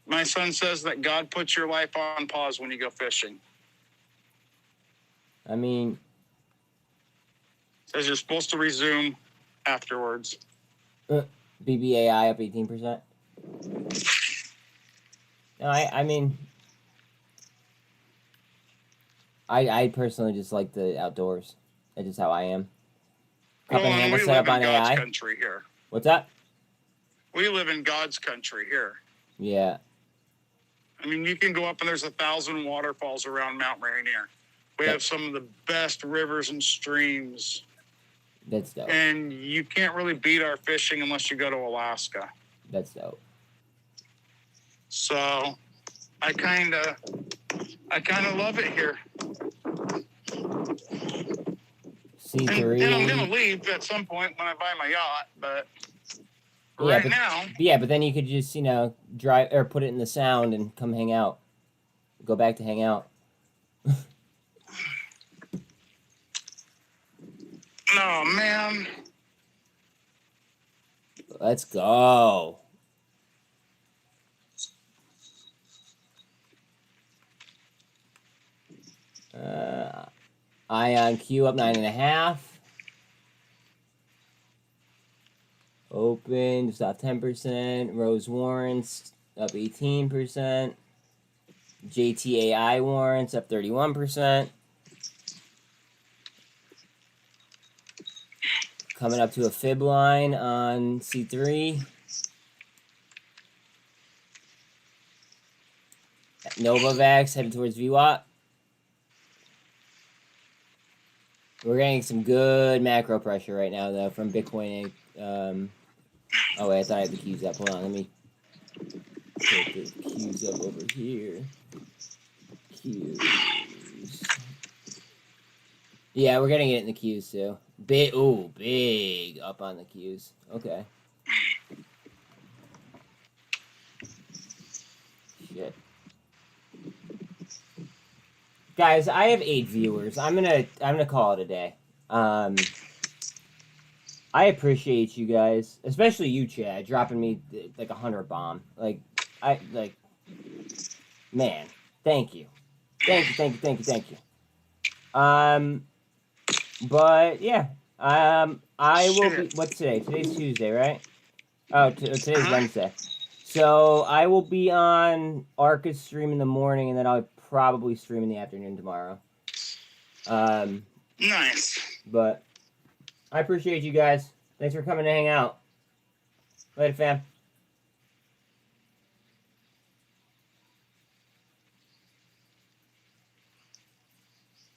My son says that God puts your life on pause when you go fishing. I mean, says you're supposed to resume afterwards. BBAI up 18%. No, I mean, I personally just like the outdoors. That's just how I am. Cup and handle set up on AI. Country here. What's that? We live in God's country here. Yeah. I mean, you can go up and there's 1,000 waterfalls around Mount Rainier. We have some of the best rivers and streams. That's dope. And you can't really beat our fishing unless you go to Alaska. That's dope. So I kind of love it here. C3. And I'm going to leave at some point when I buy my yacht, but now. Yeah, but then you could just, drive or put it in the sound and come hang out. Go back to hang out. Oh, man. Let's go. Ion Q up 9.5. Open, just off 10%. Rose warrants up 18%. JTAI warrants up 31%. Coming up to a fib line on C3. Novavax headed towards VWAP. We're getting some good macro pressure right now, though, from Bitcoin. Oh, wait, I thought I had to use that. Hold on, let me... Put the queues up over here. Queues. Yeah, we're gonna get it in the queues too. Big up on the queues. Okay. Shit. Guys, I have 8 viewers. I'm gonna call it a day. I appreciate you guys, especially you, Chad, dropping me like 100 bomb. Man, thank you. Thank you. But yeah, I will be. What's today? Today's Tuesday, right? Oh, today's Wednesday. So I will be on Arca's stream in the morning, and then I'll probably stream in the afternoon tomorrow. Nice. But I appreciate you guys. Thanks for coming to hang out. Later, fam.